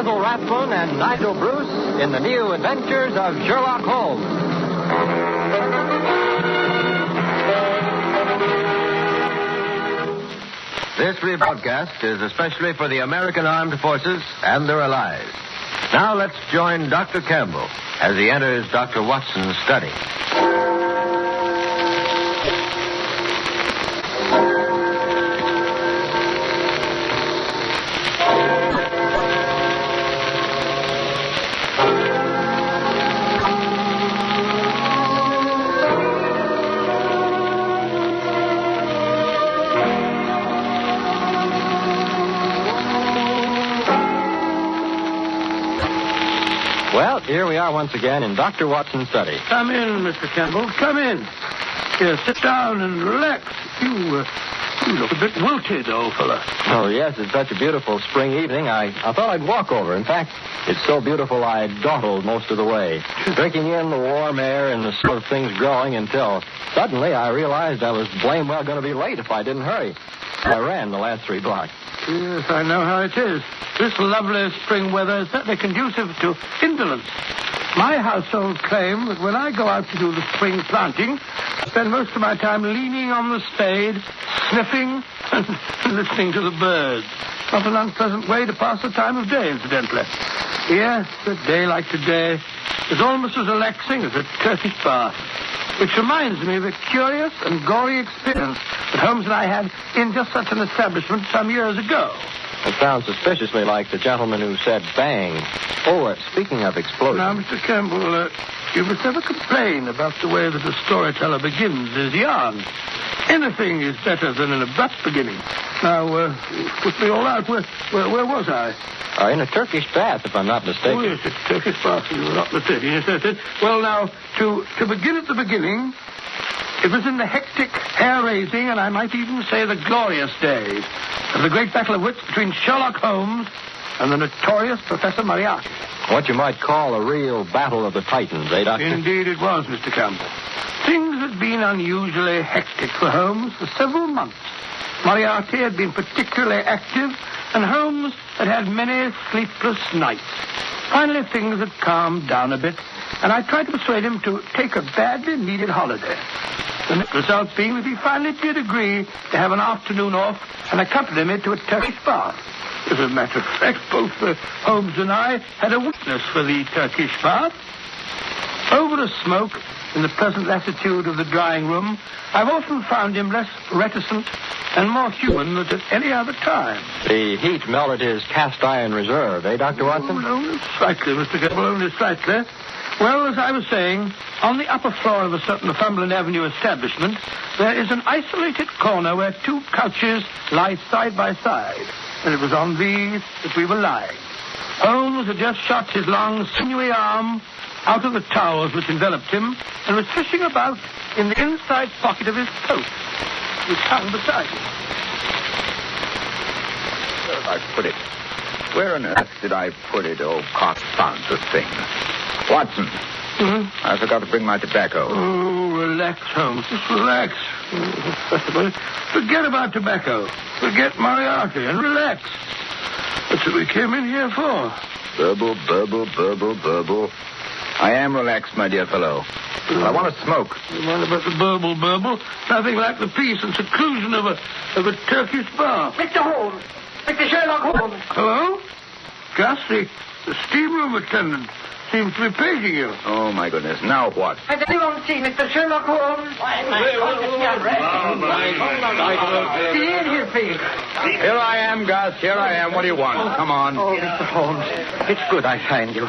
Basil Rathbone and Nigel Bruce in the new Adventures of Sherlock Holmes. This rebroadcast is especially for the American Armed Forces and their allies. Now let's join Dr. Campbell as he enters Dr. Watson's study. Well, here we are once again in Dr. Watson's study. Come in, Mr. Campbell. Come in. Here, sit down and relax. You look a bit wilted, old fella. Oh, yes, it's such a beautiful spring evening. I thought I'd walk over. In fact, it's so beautiful I dawdled most of the way, drinking in the warm air and the sort of things growing until suddenly I realized I was blame well going to be late if I didn't hurry. I ran the last 3 blocks. Yes, I know how it is. This lovely spring weather is certainly conducive to indolence. My household claim that when I go out to do the spring planting, I spend most of my time leaning on the spade, sniffing, and listening to the birds. Not an unpleasant way to pass the time of day, incidentally. Yes, a day like today is almost as relaxing as a Turkish bath. Which reminds me of a curious and gory experience that Holmes and I had in just such an establishment some years ago. It sounds suspiciously like the gentleman who said bang. Oh, speaking of explosions. Now, Mr. Campbell, you must never complain about the way that a storyteller begins his yarn. Anything is better than an abrupt beginning. Now, put me all out. Where was I? In a Turkish bath, if I'm not mistaken. Oh, yes, it's Turkish bath. You're not mistaken. Yes, that's it. Well, now, to begin at the beginning, it was in the hectic, hair-raising, and I might even say the glorious days of the great battle of wits between Sherlock Holmes and the notorious Professor Moriarty. What you might call a real battle of the titans, eh, Doctor? Indeed it was, Mr. Campbell. Things had been unusually hectic for Holmes for several months. Moriarty had been particularly active, and Holmes had had many sleepless nights. Finally, things had calmed down a bit, and I tried to persuade him to take a badly needed holiday. The net result being that he finally did agree to have an afternoon off and accompany me to a Turkish bath. As a matter of fact, both Holmes and I had a weakness for the Turkish bath. Over a smoke, in the pleasant latitude of the drawing room, I've often found him less reticent and more human than at any other time. The heat melted his cast iron reserve, eh, Dr. Watson? Oh, only slightly, Mr. Campbell, only slightly. Well, as I was saying, on the upper floor of a certain Northumberland Avenue establishment, there is an isolated corner where 2 couches lie side by side, and it was on these that we were lying. Holmes had just shot his long, sinewy arm out of the towels which enveloped him and was fishing about in the inside pocket of his coat, which hung beside him. Where have I put it? Where on earth did I put it? Oh, confound the thing. Watson. Mm-hmm. I forgot to bring my tobacco. Oh, relax, Holmes. Just relax. Forget about tobacco. Forget Moriarty and relax. That's what we came in here for. Burble, burble, burble, burble. I am relaxed, my dear fellow. I want to smoke. What about the burble? Nothing like the peace and seclusion of a Turkish bath. Mr. Holmes. Mr. Sherlock Holmes. Hello? Gus, the steamroom attendant seems to be paging you. Oh, my goodness. Now what? Has anyone seen Mr. Sherlock Holmes? See in here, please. Here I am, Gus. Here I am. What do you want? Come on. Oh, Mr. Holmes, it's good I find you.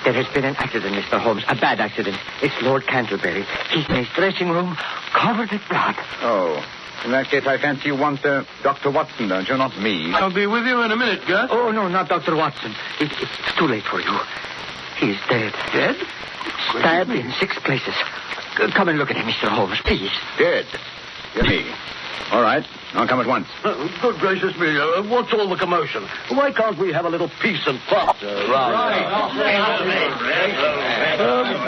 There has been an accident, Mr. Holmes. A bad accident. It's Lord Canterbury. He's in his dressing room, covered with blood. Oh. In that case, I fancy you want Dr. Watson, don't you? Not me. I'll be with you in a minute, Gus. Oh, no, not Dr. Watson. It's too late for you. He's dead. Dead? Stabbed in 6 places. Come and look at him, Mr. Holmes, please. Dead? Yes, me. All right. I'll come at once. Good gracious me. What's all the commotion? Why can't we have a little peace and quiet around?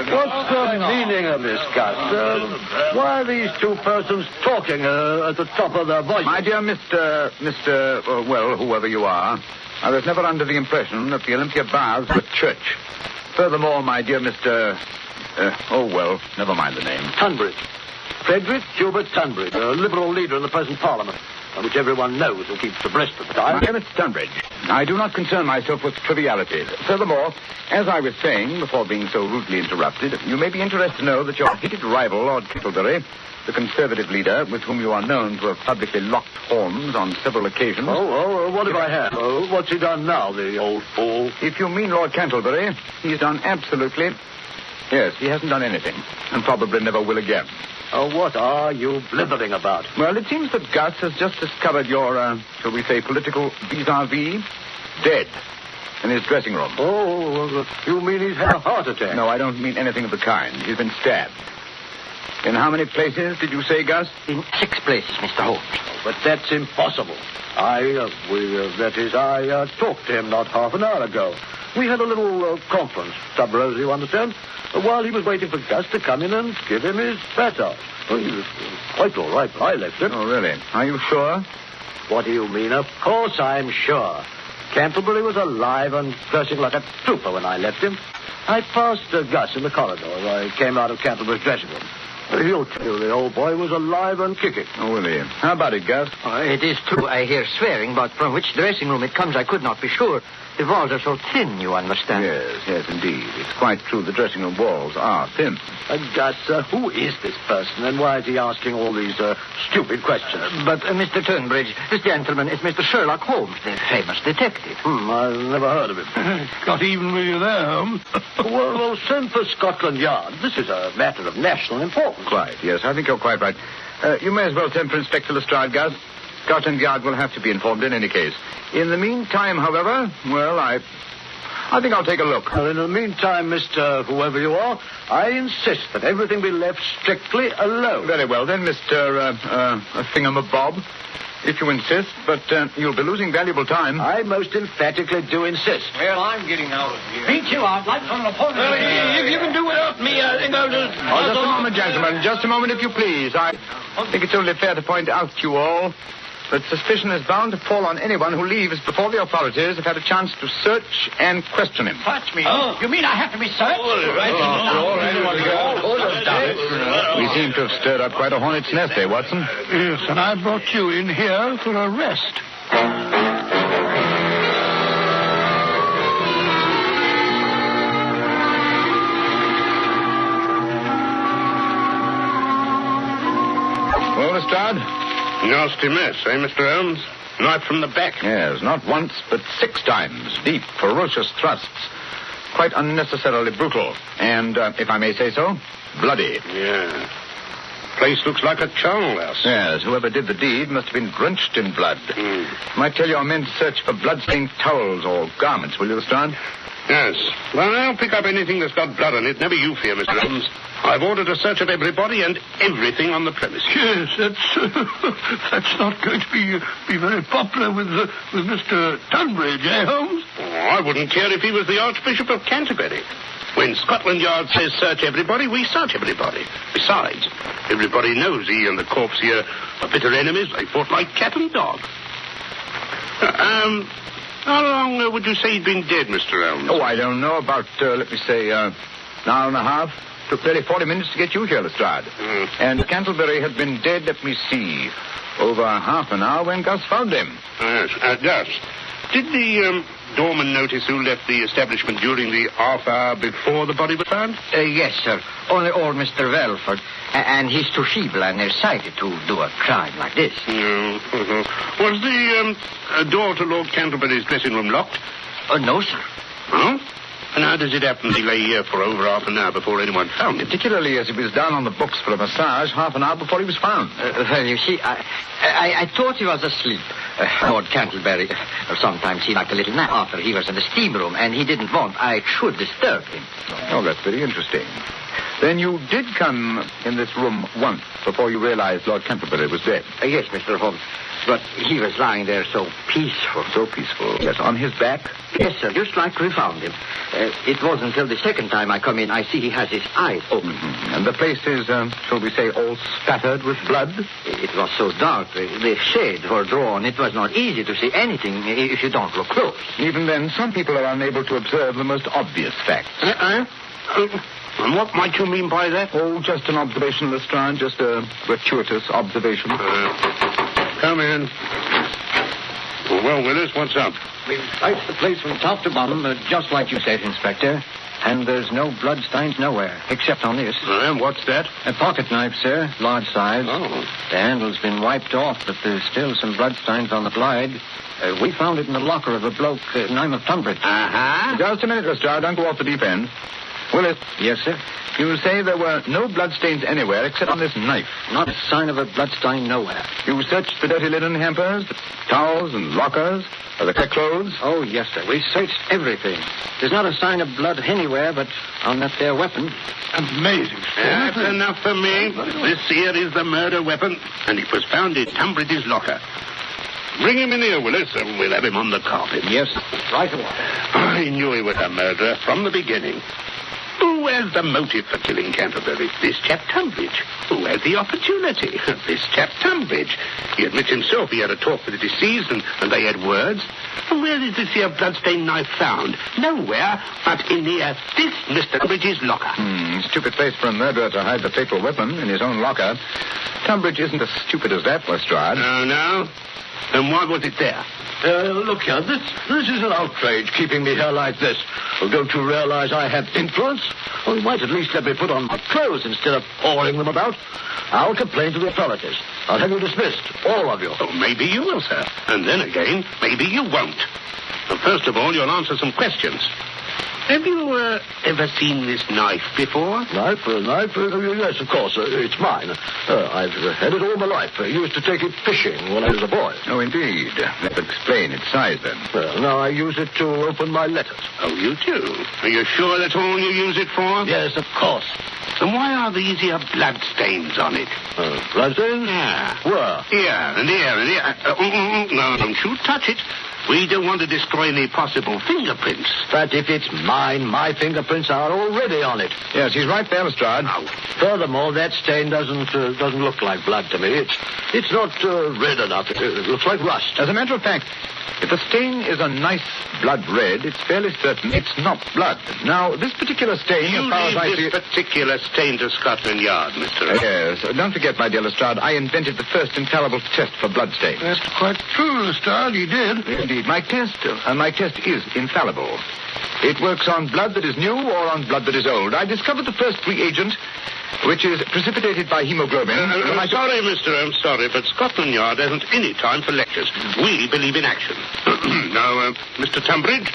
What's the meaning of this, Gus? Why are these two persons talking at the top of their voices? My dear whoever you are, I was never under the impression that the Olympia Baths were a church. Furthermore, my dear Mr. Never mind the name. Tunbridge. Frederick Hubert Tunbridge, a Liberal leader in the present Parliament, which everyone knows and keeps abreast of the time. My dear Mr. Tunbridge, I do not concern myself with trivialities. Furthermore, as I was saying before being so rudely interrupted, you may be interested to know that your hated rival, Lord Castleberry, the Conservative leader, with whom you are known to have publicly locked horns on several occasions. What if I have? What's he done now, the old fool? If you mean Lord Canterbury, he's done absolutely... Yes, he hasn't done anything, and probably never will again. What are you blithering about? Well, it seems that Gus has just discovered your, shall we say, political vis-a-vis dead in his dressing room. You mean he's had a heart attack? No, I don't mean anything of the kind. He's been stabbed. In how many places did you say, Gus? In 6 places, Mr. Holmes. But that's impossible. I talked to him not half an hour ago. We had a little conference, sub rosa, you understand, while he was waiting for Gus to come in and give him his pat out. Well, he was quite all right when I left him. Oh, really? Are you sure? What do you mean? Of course I'm sure. Canterbury was alive and dressing like a trooper when I left him. I passed Gus in the corridor as I came out of Canterbury's dressing room. He'll tell you the old boy was alive and kicking. Oh, will he? How about it, Gus? It is true I hear swearing, but from which dressing room it comes I could not be sure. The walls are so thin, you understand. Yes, indeed. It's quite true the dressing room walls are thin. Gus, who is this person, and why is he asking all these stupid questions? But, Mr. Tunbridge, this gentleman is Mr. Sherlock Holmes, the famous detective. I've never heard of him. Got even with you there, Holmes. well, send for Scotland Yard. This is a matter of national importance. Quite, yes. I think you're quite right. You may as well send for Inspector Lestrade, Gus. Scotland Yard will have to be informed in any case. In the meantime, however, I think I'll take a look. Well, in the meantime, Mr. Whoever you are, I insist that everything be left strictly alone. Very well, then, Mr. Thingamabob, if you insist, but you'll be losing valuable time. I most emphatically do insist. Well, I'm getting out of here. Me too. I'd like on the phone. If you can do without me, I think I'll just... Just a moment, gentlemen. Just a moment, if you please. I think it's only fair to point out to you all that suspicion is bound to fall on anyone who leaves before the authorities have had a chance to search and question him. Touch me. You mean I have to be searched? We seem to have stirred up quite a hornet's nest, Watson? Yes, and I brought you in here for a rest. Well, Lestrade? Nasty mess, Mr. Holmes? Knife from the back. Yes, not once, but 6 times. Deep, ferocious thrusts. Quite unnecessarily brutal. And, if I may say so, bloody. Yeah. Place looks like a charnel house. Yes, whoever did the deed must have been drenched in blood. Might tell your men to search for blood-stained towels or garments, will you, Lestrade? Yes. Well, I'll pick up anything that's got blood on it. Never you fear, Mr. Holmes. I've ordered a search of everybody and everything on the premises. Yes, that's not going to be very popular with Mr. Tunbridge, Holmes? Oh, I wouldn't care if he was the Archbishop of Canterbury. When Scotland Yard says search everybody, we search everybody. Besides, everybody knows he and the corpse here are bitter enemies. They fought like cat and dog. How long would you say he'd been dead, Mr. Holmes? Oh, I don't know. About, let me say, an hour and a half. Took barely 40 minutes to get you here, Lestrade. And Canterbury had been dead, let me see, over half an hour when Gus found him. Yes, Gus. Did the doorman notice who left the establishment during the half hour before the body was found? Yes, sir. Only old Mr. Welford. And he's too feeble and nearsighted to do a crime like this. Was the door to Lord Canterbury's dressing room locked? No, sir. Oh? And how does it happen he lay here for over half an hour before anyone found him? Particularly as he was down on the books for a massage half an hour before he was found. Well, you see, I thought he was asleep. Lord Canterbury, sometimes he liked a little nap after he was in the steam room, and he didn't want I should disturb him. Oh, that's very interesting. Then you did come in this room once before you realized Lord Canterbury was dead. Yes, Mr. Holmes. But he was lying there so peaceful. So peaceful. Yes, on his back? Yes, sir, just like we found him. It wasn't until the second time I come in I see he has his eyes open. Mm-hmm. And the place is, shall we say, all spattered with blood? It was so dark. The shades were drawn. It was not easy to see anything if you don't look close. Even then, some people are unable to observe the most obvious facts. And what might you mean by that? Oh, just an observation, Lestrade. Just a gratuitous observation. Come in. Well, Willis, what's up? We've searched the place from top to bottom, just like you said, Inspector. And there's no bloodstains nowhere, except on this. And what's that? A pocket knife, sir, large size. Oh. The handle's been wiped off, but there's still some bloodstains on the blade. We found it in the locker of a bloke named of Tunbridge. Uh-huh. Just a minute, Lestrade. Don't go off the deep end. Willis. Yes, sir? You say there were no bloodstains anywhere except on this knife. Not a sign of a bloodstain nowhere. You searched the dirty linen hampers, the towels and lockers, the clothes? Oh, yes, sir. We searched everything. There's not a sign of blood anywhere but on that there weapon. Amazing. That's enough for me. This here is the murder weapon, and it was found in Tunbridge's locker. Bring him in here, Willis, and we'll have him on the carpet. Yes, right away. I knew he was a murderer from the beginning. Who has the motive for killing Canterbury? This chap Tunbridge. Who had the opportunity? This chap Tunbridge. He admits himself he had a talk with the deceased and they had words. And where is this here bloodstained knife found? Nowhere but in this Mr. Tunbridge's locker. Stupid place for a murderer to hide the fatal weapon in his own locker. Tunbridge isn't as stupid as that, Lestrade. Oh, no? Then why was it there? Look here, this is an outrage, keeping me here like this. Well, don't you realize I have influence? Well, you might at least let me put on my clothes instead of ordering them about. I'll complain to the authorities. I'll have you dismissed, all of you. Oh, maybe you will, sir. And then again, maybe you won't. Well, first of all, you'll answer some questions. Have you ever seen this knife before? Knife? Yes, of course. It's mine. I've had it all my life. I used to take it fishing when I was a boy. Oh, indeed. That would explain its size, then. Well, now I use it to open my letters. Oh, you do? Are you sure that's all you use it for? Yes, of course. Then why are these here bloodstains on it? Bloodstains? Yeah. Where? Here and here and here. No, don't you touch it. We don't want to destroy any possible fingerprints. But if it's mine, my fingerprints are already on it. Yes, he's right there, Lestrade. Furthermore, that stain doesn't look like blood to me. It's not red enough. It looks like rust. As a matter of fact, if the stain is a nice blood red, it's fairly certain it's not blood. Now, this particular stain, You as far as I leave see this particular stain to Scotland Yard, Mr. Yes. Don't forget, my dear Lestrade, I invented the first infallible test for blood stains. That's quite true, Lestrade. You did. Indeed. My test is infallible. It works on blood that is new or on blood that is old. I discovered the first reagent, which is precipitated by hemoglobin. Sorry, Mr. Holmes, sorry, but Scotland Yard hasn't any time for lectures. We believe in action. Now, Mr. Tunbridge,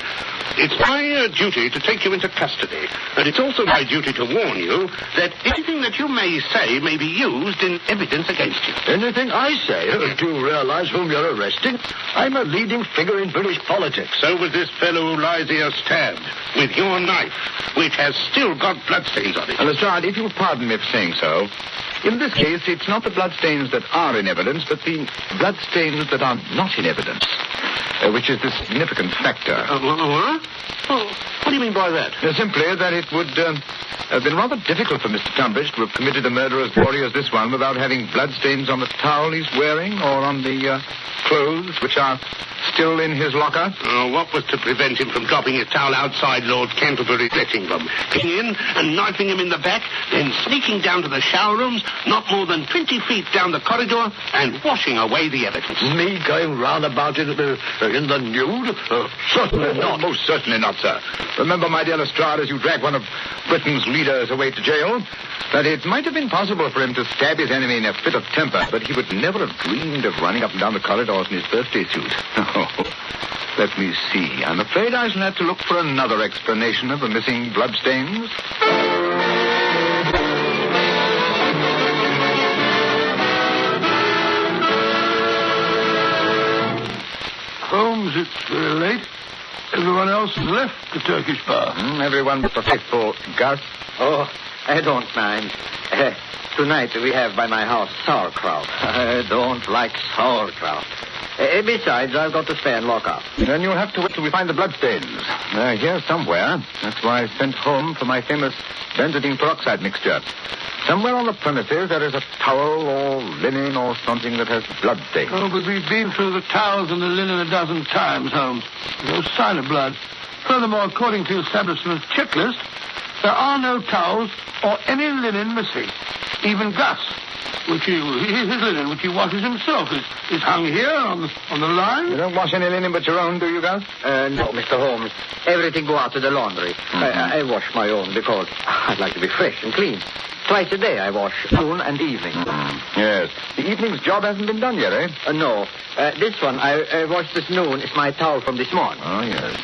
it's my duty to take you into custody, and it's also my duty to warn you that anything that you may say may be used in evidence against you. Anything I say? Do you realize whom you're arresting? I'm a leading figure in British politics. So was this fellow who lies here stabbed with your knife, which has still got bloodstains on it. Lestrade, if you'll pardon me for saying so, in this case, it's not the bloodstains that are in evidence, but the bloodstains that are not in evidence, which is the significant factor. What? What do you mean by that? Simply that it would have been rather difficult for Mr. Tunbridge to have committed a murder as gory as this one without having bloodstains on the towel he's wearing or on the clothes which are still in his locker. What was to prevent him from dropping his towel outside Lord Canterbury's dressing room, getting in and knifing him in the back, then sneaking down to the shower rooms, not more than 20 feet down the corridor, and washing away the evidence? Me going round about it in the nude? Certainly not. Most certainly not, sir. Remember, my dear Lestrade, as you drag one of Britain's leaders away to jail, that it might have been possible for him to stab his enemy in a fit of temper, but he would never have dreamed of running up and down the corridors in his birthday suit. Let me see. I'm afraid I shall have to look for another explanation of the missing bloodstains. Holmes, it's late. Everyone else has left the Turkish bar. Everyone but the faithful Gus. Oh, I don't mind. Tonight we have by my house sauerkraut. I don't like sauerkraut. Besides, I've got to stay and lock up. Then you'll have to wait till we find the bloodstains. They're here somewhere. That's why I sent home for my famous benzidine peroxide mixture. Somewhere on the premises there is a towel or linen or something that has bloodstains. Oh, but we've been through the towels and the linen a dozen times, Holmes. No sign of blood. Furthermore, according to the establishment's checklist, there are no towels or any linen missing. Even Gus, his linen, which he washes himself, is hung here on the line. You don't wash any linen but your own, do you, Gus? No, Mr. Holmes. Everything go out to the laundry. I wash my own because I'd like to be fresh and clean. Twice a day I wash, noon and evening. Yes. The evening's job hasn't been done yet, eh? No. This one I washed this noon. It's my towel from this morning. Oh, yes.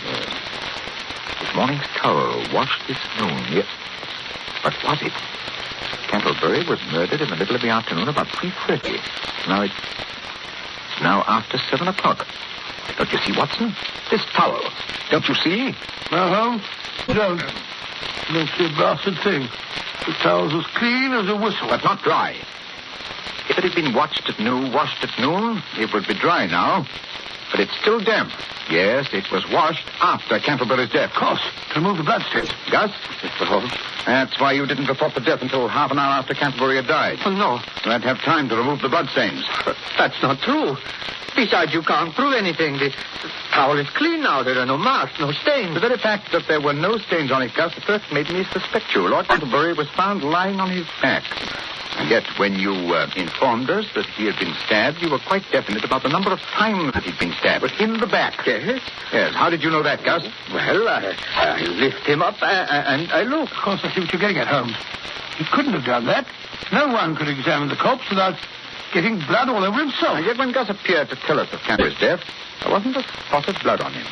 This morning's towel washed this noon, yes. But was it? Cantlebury was murdered in the middle of the afternoon about 3:30. Now it's now after 7 o'clock. Don't you see, Watson? This towel. Don't you see? No, Holmes. Don't see a bastard thing. The towel's as clean as a whistle. But not dry. If it had been washed at noon, it would be dry now. But it's still damp. Yes, it was washed after Cantlebury's death. Of course, to remove the bloodstains. Gus? Mr. Holmes. That's why you didn't report the death until half an hour after Canterbury had died. Oh, no. You had to have time to remove the bloodstains. But that's not true. Besides, you can't prove anything. The towel is clean now. There are no marks, no stains. The very fact that there were no stains on it, Gus, first made me suspect you. Lord Canterbury was found lying on his back. And yet, when you informed us that he had been stabbed, you were quite definite about the number of times that he'd been stabbed. But in the back. Yes? Yes. How did you know that, Gus? Well, I lift him up and I look. Of course, I see what you're getting at, Holmes. He couldn't have done that. No one could examine the corpse without getting blood all over himself. And yet, when Gus appeared to tell us of Canterbury's death, there wasn't a spot of blood on him.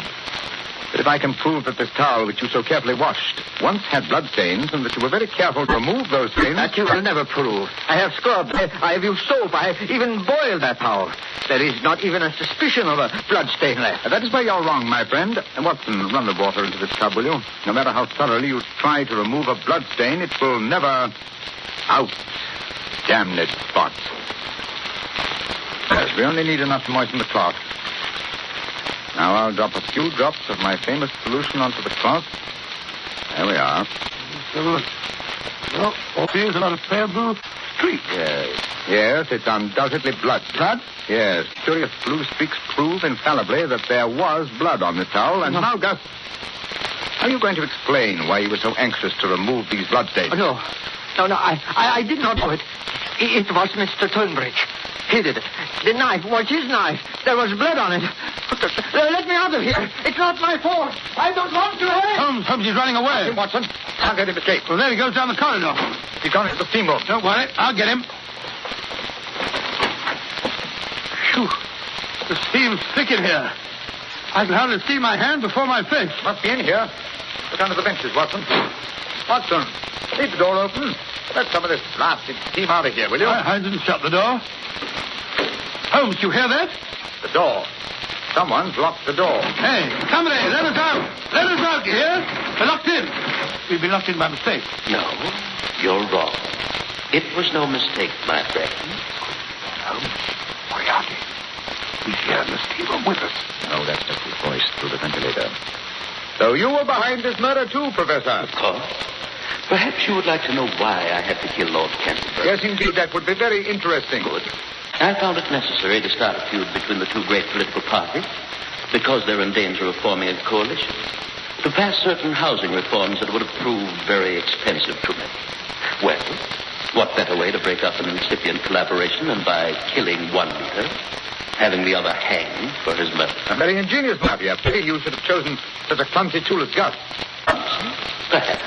But if I can prove that this towel, which you so carefully washed, once had bloodstains, and that you were very careful to remove those stains... That you will never prove. I have scrubbed. I have used soap. I have even boiled that towel. There is not even a suspicion of a bloodstain left. That is where you're wrong, my friend. Watson, run the water into this tub, will you? No matter how thoroughly you try to remove a bloodstain, it will never... Out. Damn it, spots. Yes, we only need enough to moisten the cloth. Now I'll drop a few drops of my famous solution onto the cloth. There we are. Well, all here's a lot of pale blue streaks. Yes, it's undoubtedly blood. Blood? Yes. Curious blue streaks prove infallibly that there was blood on the towel. And now, Gus, how are you going to explain why you were so anxious to remove these bloodstains? No, I did not do it. It was Mr. Tunbridge. He did it. The knife was his knife. There was blood on it. Let me out of here. It's not my fault. I don't want to. Holmes, he's running away. Watson, can't let him escape. Well, there he goes down the corridor. He's gone into the steamboat. Don't worry. I'll get him. Phew. The steam's thick in here. I can hardly see my hand before my face. Must be in here. Look under the benches, Watson. Watson, leave the door open. Let some of this blasted steam out of here, will you? I didn't shut the door. Holmes, you hear that? The door. Someone's locked the door. Hey, somebody, let us out. Let us out, you hear? We're locked in. We've been locked in by mistake. No, you're wrong. It was no mistake, my friend. Holmes, Moriarty. He's here in the steamer with us. Oh, that's his voice through the ventilator. So you were behind this murder too, Professor? Of course. Perhaps you would like to know why I had to kill Lord Canterbury. Yes, indeed. That would be very interesting. Good. I found it necessary to start a feud between the two great political parties because they're in danger of forming a coalition to pass certain housing reforms that would have proved very expensive to them. Well, what better way to break up an incipient collaboration than by killing one leader, having the other hanged for his murder? A very ingenious move. Pity you should have chosen such a clumsy tool as Gus. Perhaps.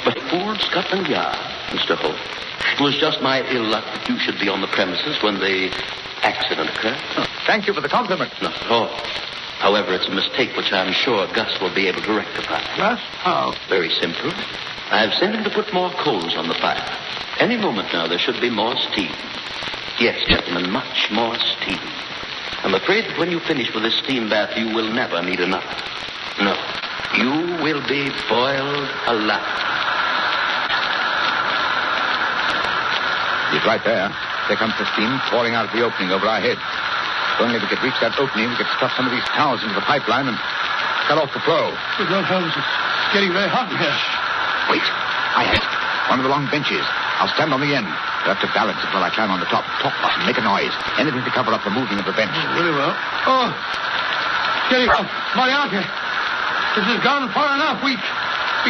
But it fooled Scotland Yard, Mr. Holmes. It was just my ill luck that you should be on the premises when the accident occurred. Oh, thank you for the compliment. Not at all. However, it's a mistake which I'm sure Gus will be able to rectify. Gus? How? Very simple. I've sent him to put more coals on the fire. Any moment now, there should be more steam. Yes, gentlemen, much more steam. I'm afraid that when you finish with this steam bath, you will never need another. No. You will be boiled alive. He's right there. There comes the steam pouring out of the opening over our heads. If only we could reach that opening, we could stuff some of these towels into the pipeline and cut off the flow. Good Lord, Holmes, it's getting very hot in here. Wait. I have it. One of the long benches. I'll stand on the end. You'll have to balance it while I climb on the top. Talk not and make a noise. Anything to cover up the moving of the bench. Very well. Oh, steady. Oh, Moriarty. This has gone far enough. We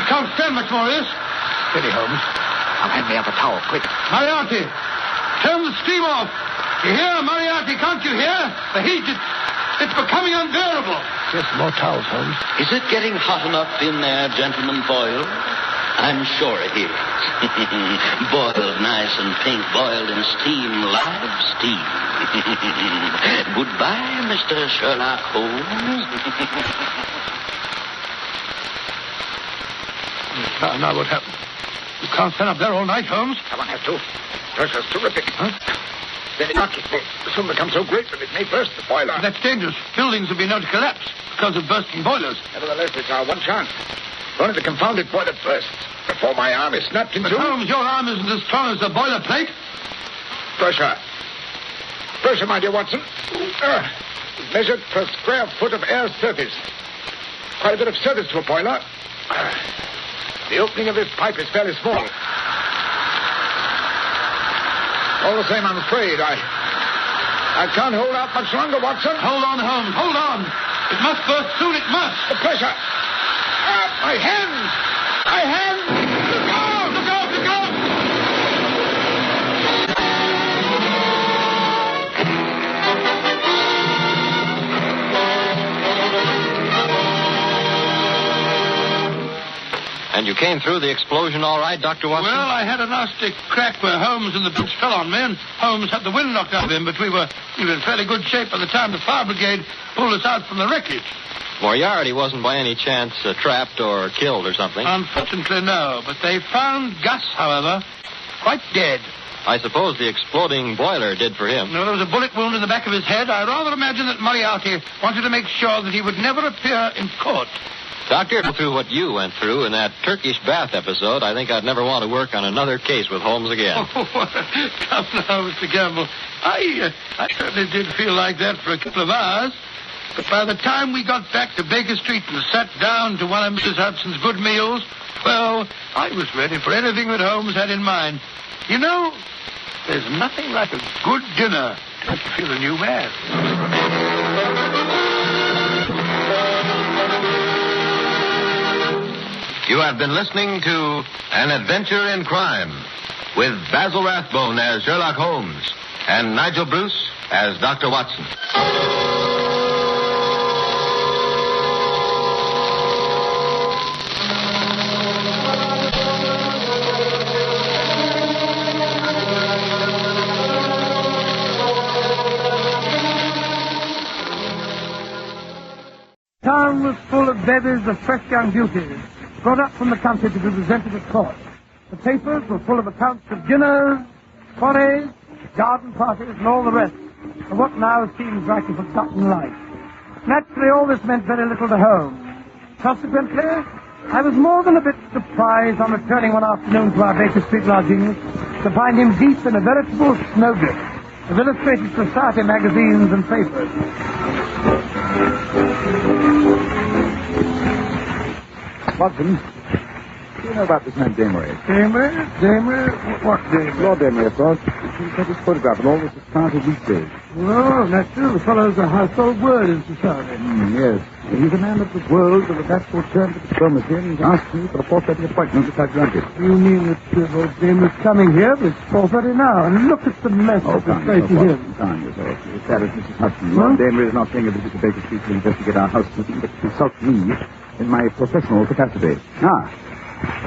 can't stand much more of this. Steady, Holmes. I'll hand me out the towel, quick. Moriarty, turn the steam off. You hear, Moriarty? Can't you hear? The heat, it's becoming unbearable. Just more towels, Holmes. Is it getting hot enough in there, Gentleman Boyle? I'm sure it is. Boiled nice and pink, boiled in steam, live steam. Goodbye, Mr. Sherlock Holmes. Now what happened? You can't stand up there all night, Holmes. I won't have to. Pressure's terrific. Huh? The knock will soon become so great that it may burst the boiler. That's dangerous. Buildings will be known to collapse because of bursting boilers. Nevertheless, it's our one chance. Only the confounded boiler bursts before my arm is snapped in two. But Holmes, your arm isn't as strong as the boiler plate. Pressure. Pressure, my dear Watson. Measured per square foot of air surface. Quite a bit of surface to a boiler. The opening of this pipe is fairly small. All the same, I'm afraid I can't hold out much longer, Watson. Hold on, Holmes. Hold on. It must burst soon. It must. The pressure. My hands. My hands. Look out. Look out. Look out. And you came through the explosion all right, Dr. Watson? Well, I had a nasty crack where Holmes and the boots fell on me, and Holmes had the wind knocked out of him, but we were in fairly good shape by the time the fire brigade pulled us out from the wreckage. Moriarty wasn't by any chance trapped or killed or something? Unfortunately, no. But they found Gus, however, quite dead. I suppose the exploding boiler did for him. No, there was a bullet wound in the back of his head. I rather imagine that Moriarty wanted to make sure that he would never appear in court. Doctor, through what you went through in that Turkish bath episode, I think I'd never want to work on another case with Holmes again. Oh, come now, Mr. Gamble. I certainly did feel like that for a couple of hours. But by the time we got back to Baker Street and sat down to one of Mrs. Hudson's good meals, well, I was ready for anything that Holmes had in mind. You know, there's nothing like a good dinner to make you feel a new man. You have been listening to An Adventure in Crime with Basil Rathbone as Sherlock Holmes and Nigel Bruce as Dr. Watson. The town was full of bevies of fresh young beauties, brought up from the country to be presented at court. The papers were full of accounts of dinners, soirees, garden parties, and all the rest of what now seems like a forgotten life. Naturally, all this meant very little to Holmes. Consequently, I was more than a bit surprised on returning one afternoon to our Baker Street lodgings to find him deep in a veritable snowdrift of illustrated society magazines and papers. Watson, do you know about this man Damery? Damery? What Damery? Lord Damery, of course. He's got his photograph in all the society weekdays. Oh, that's true. The fellow's a household word in society. Yes. He's a man of the world with a backward turn to diplomacy, and he's asked me for a 4:30 appointment if I grant it. You mean that Lord Damery's coming here? But it's 4:30 now, and look at the mess of the place he's in. Calm yourself. It's sad as Mrs. Hudson. Lord Damery is not paying a visit to Baker Street to investigate our housekeeping, but to consult me in my professional capacity.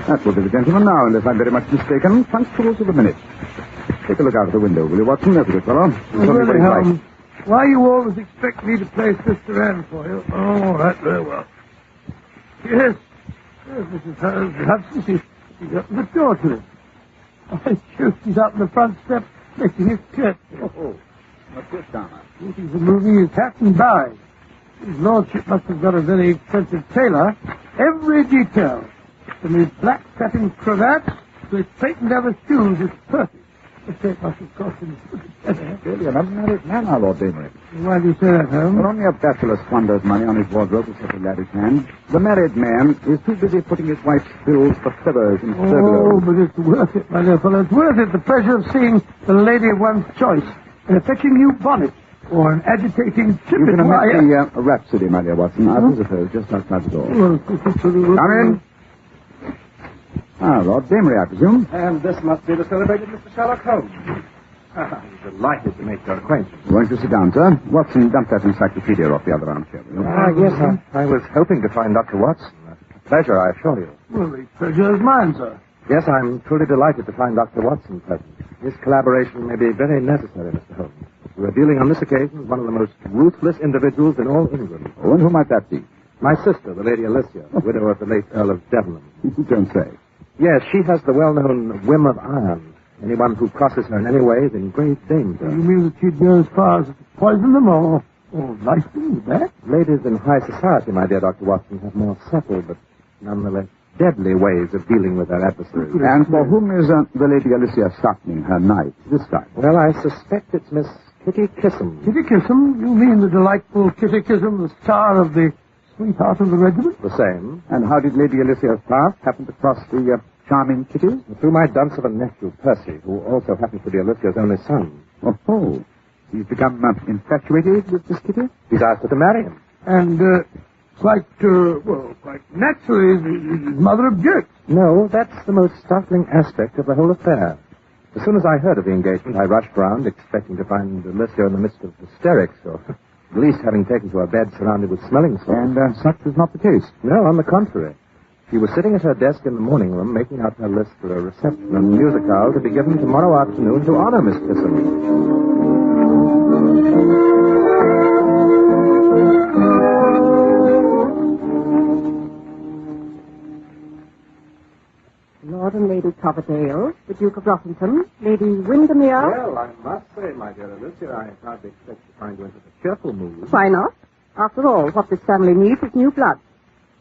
That will be the gentleman now, unless I'm very much mistaken. Punctual to the minute. Take a look out of the window, will you, Watson? That's a good fellow. Really, Holmes, why you always expect me to play Sister Anne for you? Oh, all right, very well. Yes, Mrs. Hudson, she's up the door to it. Oh, shoot, she's out on the front step making his curtsy. Oh, what's this, Donna? He's removing his hat and bowing. His lordship must have got a very expensive tailor. Every detail, from his black satin cravat to his patent leather shoes, is perfect. The shape must have cost him Really an unmarried man, our Lord Damery. Why do you say that, Holmes? When only a bachelor squanders money on his wardrobe to set a lavish hand, the married man is too busy putting his wife's bills for feathers and Oh, furbelows. but it's worth it, my dear fellow. It's worth it. The pleasure of seeing the lady of one's choice in a fetching new bonnet or an agitating You can tippet omit wire. the rhapsody, my dear Watson. Our visitor is just outside the door. Come in. Lord Damery, I presume. And this must be the celebrated Mr. Sherlock Holmes. I'm delighted to make your acquaintance. Won't you sit down, sir? Watson, dump that encyclopedia off the other armchair, will you? Yes, I was hoping to find Dr. Watson. A pleasure, I assure you. Well, the pleasure is mine, sir. Yes, I'm truly delighted to find Dr. Watson present. This collaboration may be very necessary, Mr. Holmes. We are dealing on this occasion with one of the most ruthless individuals in all England. Oh, and who might that be? My sister, the Lady Alicia, widow of the late Earl of Devon. You don't say. Yes, she has the well-known whim of iron. Anyone who crosses her in any way is in great danger. You mean that she'd go as far as to poison them or lice them with that? Ladies in high society, my dear Dr. Watson, have more subtle but nonetheless deadly ways of dealing with their adversaries. And for whom is the Lady Alicia sharpening her knife this time? Well, I suspect it's Miss Kitty Kissam. Kitty Kissam? You mean the delightful Kitty Kissam, the star of the Sweetheart of the Regiment? The same. And how did Lady Alicia's path happen to cross the charming Kitty? Through my dunce of a nephew, Percy, who also happens to be Alicia's only son. Oh. He's become infatuated with this Kitty? He's asked her to marry him. And, quite naturally, his mother objects. No, that's the most startling aspect of the whole affair. As soon as I heard of the engagement, I rushed round, expecting to find Alicia in the midst of hysterics, or at least having taken to her bed surrounded with smelling salts. And such was not the case. No, on the contrary. She was sitting at her desk in the morning room, making out her list for a reception and musicale to be given tomorrow afternoon to honor Miss Kissam. Lord and Lady Coverdale, the Duke of Rottington, Lady Windermere. Well, I must say, my dear Alicia, I hardly expect to find you in such a cheerful mood. Why not? After all, what this family needs is new blood.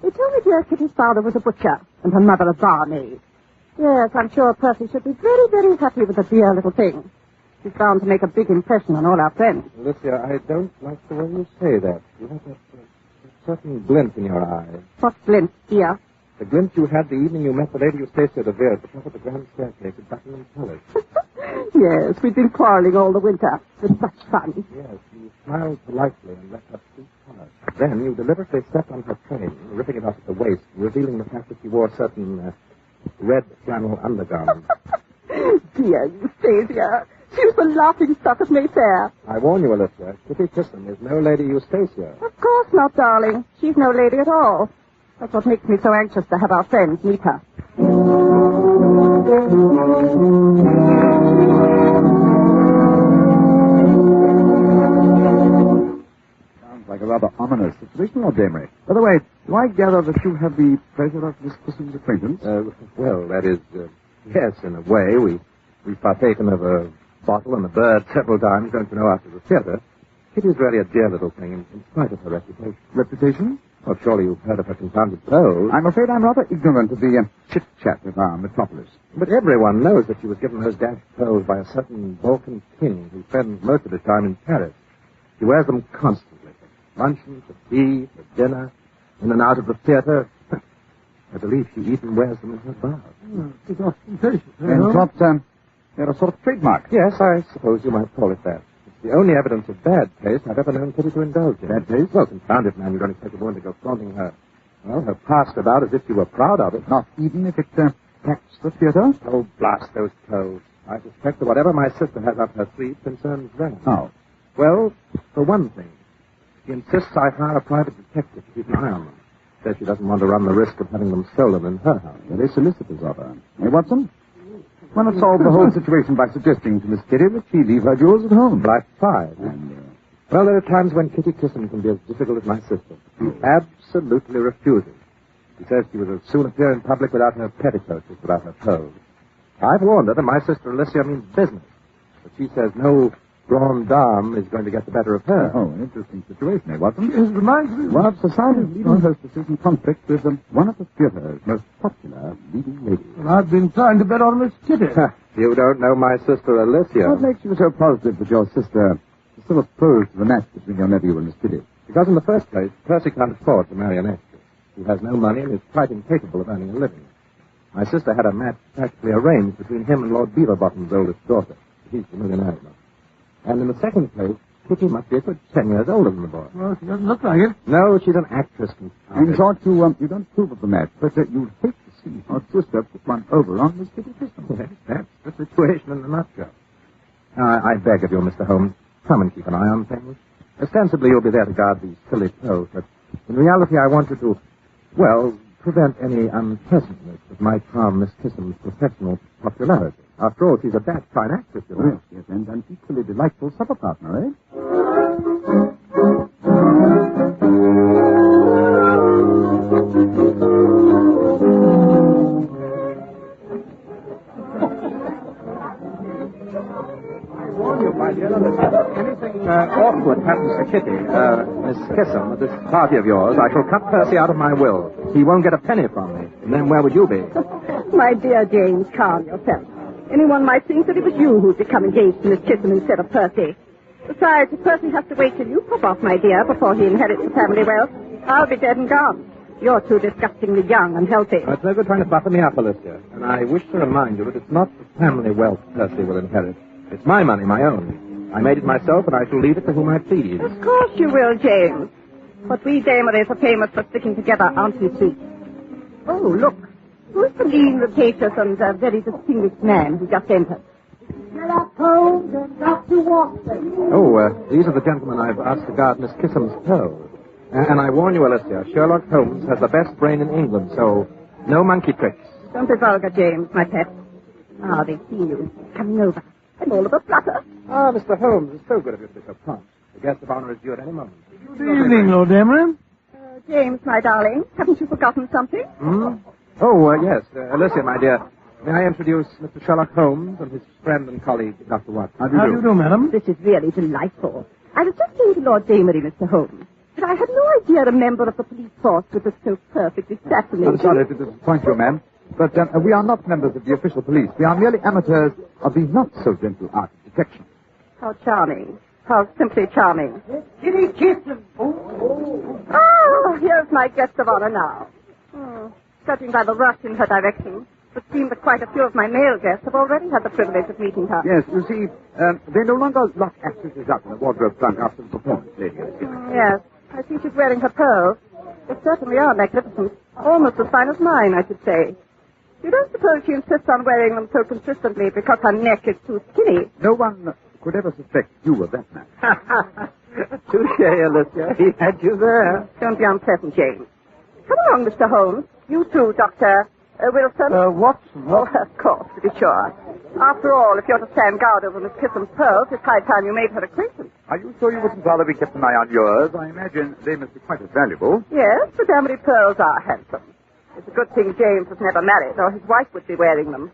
They told me dear Kitty's father was a butcher and her mother a barmaid. Yes, I'm sure Percy should be very, very happy with the dear little thing. She's bound to make a big impression on all our friends. Alicia, I don't like the way you say that. You have that certain glint in your eye. What glint, dear? The glint you had the evening you met the Lady Eustacia de Vere at the top of the grand staircase at Buckingham Palace. Yes, we've been quarreling all the winter. With such fun. Yes, you smiled politely and left her sweet color. Then you deliberately stepped on her train, ripping it off at the waist, revealing the fact that she wore certain red flannel undergarments. Dear Eustacia, she was the laughing stock of Mayfair. I warn you, Alicia, Kitty Kissam is no Lady Eustacia. Of course not, darling. She's no lady at all. That's what makes me so anxious to have our friends meet her. Sounds like a rather ominous situation, Lord Damery. By the way, do I gather that you have the pleasure of Miss Kissam's acquaintance? Well, that is, yes, in a way. We've partaken of a bottle and a bird several times, don't you know, after the theater. Kitty's really a dear little thing, in spite of her reputation. Reputation? Well, surely you've heard of her confounded pearls. I'm afraid I'm rather ignorant of the chit-chat of our metropolis. But everyone knows that she was given those dashed pearls by a certain Balkan king who spends most of his time in Paris. He wears them constantly. For luncheon, for tea, for dinner, in and out of the theater. I believe she even wears them in her bath. It's ostentatious. And what, they're a sort of trademark. Yes, I suppose you might call it that. It's the only evidence of bad taste I've ever known Kitty to indulge in. Bad taste? Well, confound it, man. You don't expect a woman to go flaunting her past about as if you were proud of it. Not even if it taxed the theater? Oh, blast those toes. I suspect that whatever my sister has up her sleeve concerns them. How? Well, for one thing, she insists I hire a private detective to keep an eye on them. Says she doesn't want to run the risk of having them stolen in her house. Very solicitous of her. Hey, Watson? Why not solve the whole situation by suggesting to Miss Kitty that she leave her jewels at home? Like five. And, well, there are times when Kitty Kissam can be as difficult as my sister. She absolutely refuses. She says she would as soon appear in public without her petticoats as without her pearls. I've warned her that my sister Alicia means business. But she says no grande dame is going to get the better of her. Oh, an interesting situation, eh, Watson? It reminds me... One of society's leading hostesses in conflict with one of the theatre's most popular leading ladies. Well, I've been trying to bet on Miss Kitty. You don't know my sister Alicia. What makes you so positive that your sister is still opposed to the match between your nephew and Miss Kitty? Because in the first place, Percy can't afford to marry an actress. He has no money and is quite incapable of earning a living. My sister had a match practically arranged between him and Lord Beaverbottom's oldest daughter. He's the millionaire now. And in the second place, Kitty must be a good 10 years older than the boy. Well, she doesn't look like it. No, she's an actress. In short, you don't approve of the match, but you'd hate to see your sister put one over on Miss Kitty Chisholm. Yes, that's the situation in a nutshell. Now, I beg of you, Mr. Holmes, come and keep an eye on things. Ostensibly, you'll be there to guard these silly pearls, but in reality, I want you to, well, prevent any unpleasantness that might harm Miss Kissam's professional popularity. After all, she's a dashed fine actress, you know. Yes, and an equally delightful supper partner, eh? My dear, if anything awkward happens to Kitty, Miss Kissam, at this party of yours, I shall cut Percy out of my will. He won't get a penny from me. And then where would you be? My dear James, calm yourself. Anyone might think that it was you who'd become engaged to Miss Kissam instead of Percy. Besides, if Percy has to wait till you pop off, my dear, before he inherits the family wealth, I'll be dead and gone. You're too disgustingly young and healthy. It's no good trying to butter me up, Alicia. And I wish to remind you that it's not the family wealth Percy will inherit. It's my money, my own. I made it myself, and I shall leave it to whom I please. Of course you will, James. But we dameries are famous for sticking together, aren't we, sweet? Oh, look. Who's the lean, rapacious, and very distinguished man who just entered? Sherlock Holmes and Dr. Watson. Oh, these are the gentlemen I've asked to guard Miss Kissam's pearls. And I warn you, Alicia, Sherlock Holmes has the best brain in England, so no monkey tricks. Don't be vulgar, James, my pet. Ah, they see you coming over. I'm all of a flutter. Ah, Mr. Holmes, it's so good of you to be so prompt. The guest of honor is due at any moment. Good evening, Lord Emery. James, my darling, haven't you forgotten something? Hmm? Oh, yes. Alicia, my dear, may I introduce Mr. Sherlock Holmes and his friend and colleague, Dr. Watson? How do you do, madam? This is really delightful. I was just saying to Lord Damery, Mr. Holmes, that I had no idea a member of the police force was so perfectly fascinating. I'm sorry to disappoint you, ma'am, but we are not members of the official police. We are merely amateurs of the not-so-gentle art of detection. How charming. How simply charming. Kitty Kissam. Oh, here's my guest of honor now. Judging by the rush in her direction, it would seem that quite a few of my male guests have already had the privilege of meeting her. Yes, you see, they no longer lock actresses up in a wardrobe trunk after the performance, lady. Yes, I see she's wearing her pearls. They certainly are magnificent. Almost as fine as mine, I should say. You don't suppose she insists on wearing them so consistently because her neck is too skinny? No one could ever suspect you of that man. Touche, Alicia. He had you there. Don't be unpleasant, James. Come along, Mr. Holmes. You too, Dr. Wilson. Watson. Oh, of course, to be sure. After all, if you're to stand guard over Miss Kissam's pearls, it's high time you made her acquaintance. Are you sure you wouldn't rather be kept an eye on yours? I imagine they must be quite as valuable. Yes, the Damery pearls are handsome. It's a good thing James was never married, or his wife would be wearing them.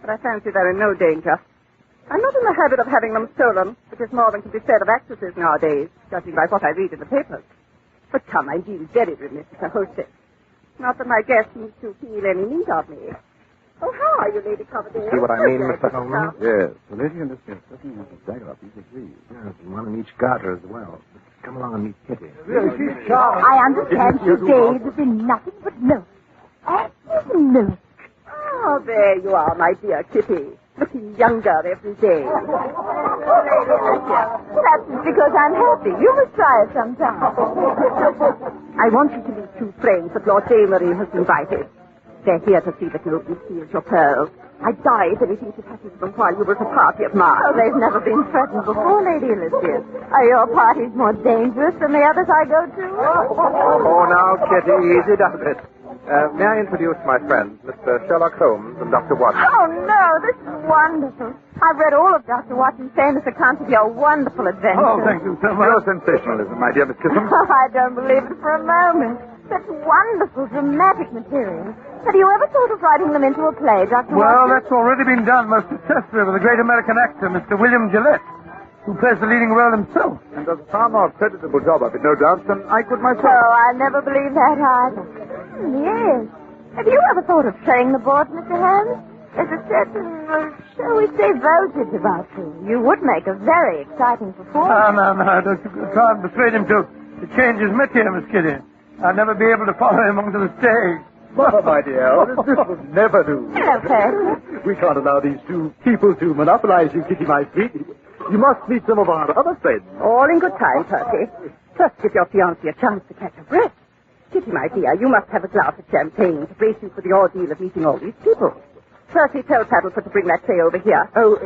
But I fancy they're in no danger. I'm not in the habit of having them stolen, which is more than can be said of actresses nowadays, judging by what I read in the papers. But come, I'm being very remiss as a hostess. Not that my guest seems to feel any need of me. Oh, how are you, Lady Coverdale? See what I mean, Mr. Holmes? Yes, the lady and this guest certainly have to stagger up each of these. Yes, and one in each garter as well. Come along and meet Kitty. She's charming. I understand she bathes in nothing but milk. Active milk. Oh, there you are, my dear Kitty. Looking younger every day. That's because I'm happy. You must try it sometime. I want you to meet two friends that Lord Damery has invited. They're here to see that nobody steals your pearls. I'd die if anything should happen to them while you were at a party of mine. Oh, they've never been threatened before, Lady Elizabeth. Are your parties more dangerous than the others I go to? Oh, now, Kitty, easy does it. May I introduce my friends, Mr. Sherlock Holmes and Dr. Watson? Oh, no, this is wonderful. I've read all of Dr. Watson's famous accounts of your wonderful adventures. Oh, thank you so much. Your sensationalism, my dear Miss Kissam. Oh, I don't believe it for a moment. Such wonderful, dramatic material. Have you ever thought of writing them into a play, Dr. Well, Watson? that's already been done most successfully with the great American actor, Mr. William Gillette. who plays the leading role himself. And does a far more creditable job of it, no doubt, than I could myself. Oh, I never believe that either. Yes. Have you ever thought of playing the board, Mr. Holmes? There's a certain, shall we say, voltage about you. You would make a very exciting performance. No. Don't you try and persuade him to change his métier, Miss Kitty. I'll never be able to follow him onto the stage. Mother, my dear, this would never do. Hello, Percy. We can't allow these two people to monopolize you, Kitty, my sweet. You must meet some of our other friends. All in good time, Percy. First, give your fiancé a chance to catch her breath. Kitty, my dear, you must have a glass of champagne to brace you for the ordeal of meeting all these people. Percy, tell Paddleford to bring that tray over here. Oh,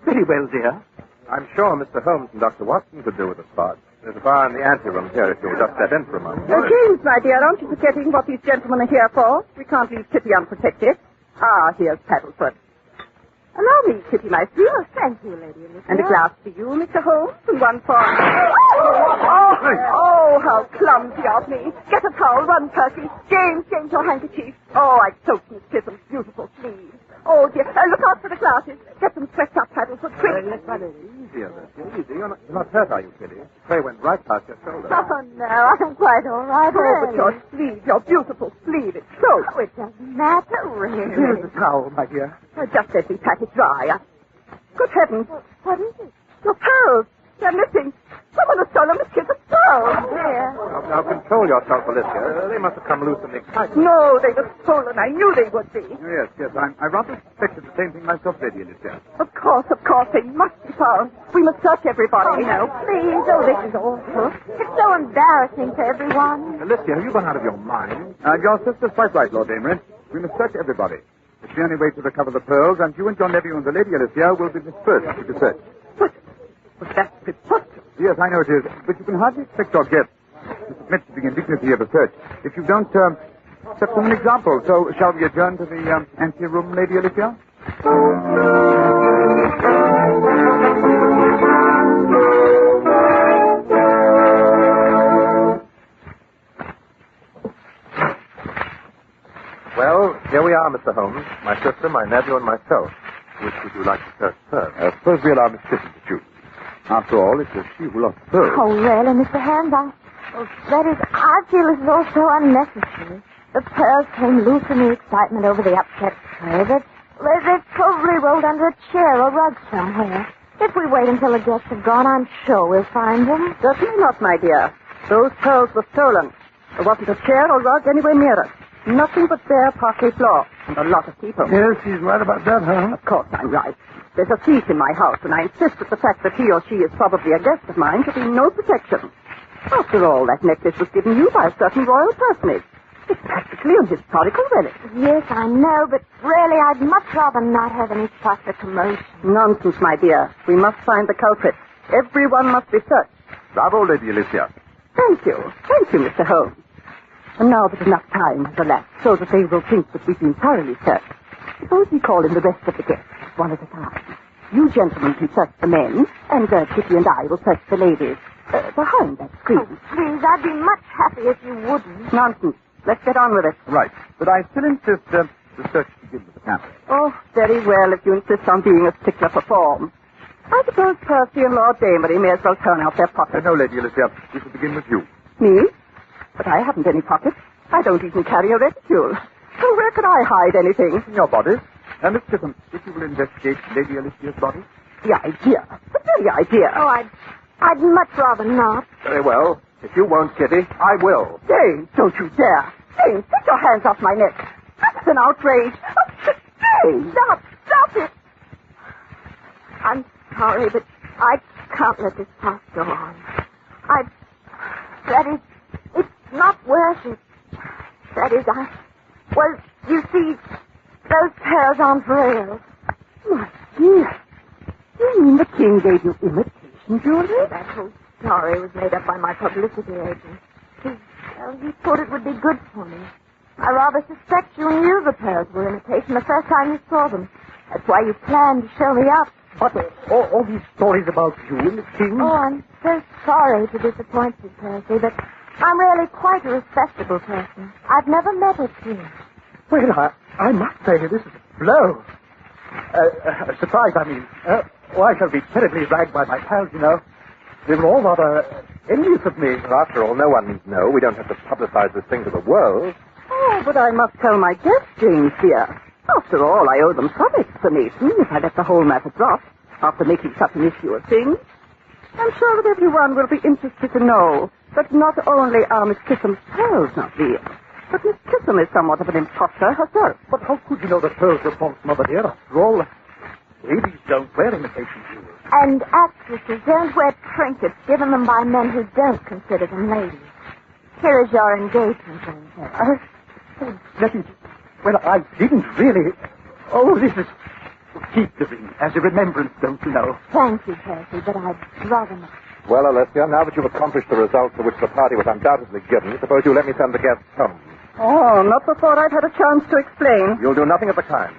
very well, dear. I'm sure Mr. Holmes and Dr. Watson could do with a spot. There's a bar in the anteroom here if you'll just step in for a moment. James, my dear, aren't you forgetting what these gentlemen are here for? We can't leave Kitty unprotected. Ah, here's Paddleford. Allow me, Kitty, my sweet. Oh, thank you, Lady Elizabeth. And a glass for you, Mr. Holmes, and one for... Oh, how clumsy of me. Get a towel, run, Percy. James, change your handkerchief. Oh, I soaked Miss Chisholm's beautiful sleeves. Oh, dear. Look out for the glasses. Get them swept up, Paddleford, quick. Easier, easy. You're not hurt, are you, Kitty? The tray went right past your shoulder. Oh, no, I'm quite all right, Oh, but your sleeve, your beautiful sleeve, it's soaked. Oh, it doesn't matter, really. Here's the towel, my dear. Just let me pat it dry. Good heavens. What is it? Your pearls. They're missing. Someone has stolen Miss Kitty's pearls. There. Now, control yourself, Alicia. They must have come loose in the excitement. No, they were stolen. I knew they would be. Yes. I rather suspected the same thing myself, Lady Alicia. Of course. They must be found. We must search everybody. Oh, no, please. Oh, this is awful. It's so embarrassing for everyone. Alicia, have you gone out of your mind? Your sister's quite right, Lord Amory. We must search everybody. It's the only way to recover the pearls, and you and your nephew and the Lady Alicia will be the first to be searched. But that's preposterous. Yes, I know it is, but you can hardly expect your guests to submit to the indignity of a search if you don't set them an example. So, shall we adjourn to the anteroom, Lady Alicia? Well, here we are, Mr. Holmes. My sister, my nephew, and myself. Which would you like to search first? Suppose we allow Miss Kitty to choose. After all, it was she who lost the pearls. Oh, really, Mr. Holmes, I feel as though so unnecessary. The pearls came loose in the excitement over the upset tray. They've probably rolled under a chair or rug somewhere. If we wait until the guests have gone, I'm sure we'll find them. Certainly not, my dear. Those pearls were stolen. There wasn't a chair or rug anywhere near us. Nothing but bare parquet floor. And a lot of people. Yes, she's right about that, huh? Of course I'm right. There's a thief in my house, and I insist that the fact that he or she is probably a guest of mine should be no protection. After all, that necklace was given you by a certain royal personage. It's practically a historical relic. Yes, I know, but really I'd much rather not have any fuss or commotion. Nonsense, my dear. We must find the culprit. Everyone must be searched. Bravo, Lady Alicia. Thank you, Mr. Holmes. And now that enough time has elapsed so that they will think that we've been thoroughly searched, suppose we call in the rest of the guests, one at a time. You gentlemen can search the men, and Kitty and I will search the ladies. Behind that screen. Oh, please, I'd be much happier if you wouldn't. Nonsense. Let's get on with it. Right. But I still insist the search begin with the camera. Oh, very well, if you insist on being a stickler for form. I suppose Percy and Lord Damery may as well turn out their pockets. No, Lady Alicia. We shall begin with you. Me? But I haven't any pockets. I don't even carry a reticule. So where could I hide anything? In your body. And Miss Chisholm, if you will investigate Lady Alicia's body. The idea. The very idea. Oh, I'd much rather not. Very well. If you won't, Kitty, I will. James, don't you dare. James, take your hands off my neck. That's an outrage. Oh, James, stop it. I'm sorry, but I can't let this pass go on. It's not worth it. Well, you see, those pearls aren't real. My dear, you mean the king gave you imitation jewelry? That whole story was made up by my publicity agent. He thought it would be good for me. I rather suspect you knew the pearls were imitation the first time you saw them. That's why you planned to show me up. What? All these stories about you and the king? Oh, I'm so sorry to disappoint you, Percy, but I'm really quite a respectable person. I've never met a king. Well, I must say this is a blow. A surprise, I mean. Oh, I shall be terribly ragged by my pals, you know. They were all rather envious of me. After all, no one need know. We don't have to publicize this thing to the world. Oh, but I must tell my guests, James, dear. After all, I owe them some explanation if I let the whole matter drop after making such an issue of things. I'm sure that everyone will be interested to know that not only are Miss Kissam's pearls not real, but Miss Kissam is somewhat of an imposter herself. But how could you know the pearls were false, Mother dear? After all, ladies don't wear imitation jewels. And actresses don't wear trinkets given them by men who don't consider them ladies. Here is your engagement ring, sir. Let me... Well, I didn't really... Oh, this is... Keep the ring as a remembrance, don't you know? Thank you, Percy, but I'd rather not. Well, Alessia, now that you've accomplished the results for which the party was undoubtedly given, suppose you let me send the guests home. Oh, not before I've had a chance to explain. You'll do nothing of the kind.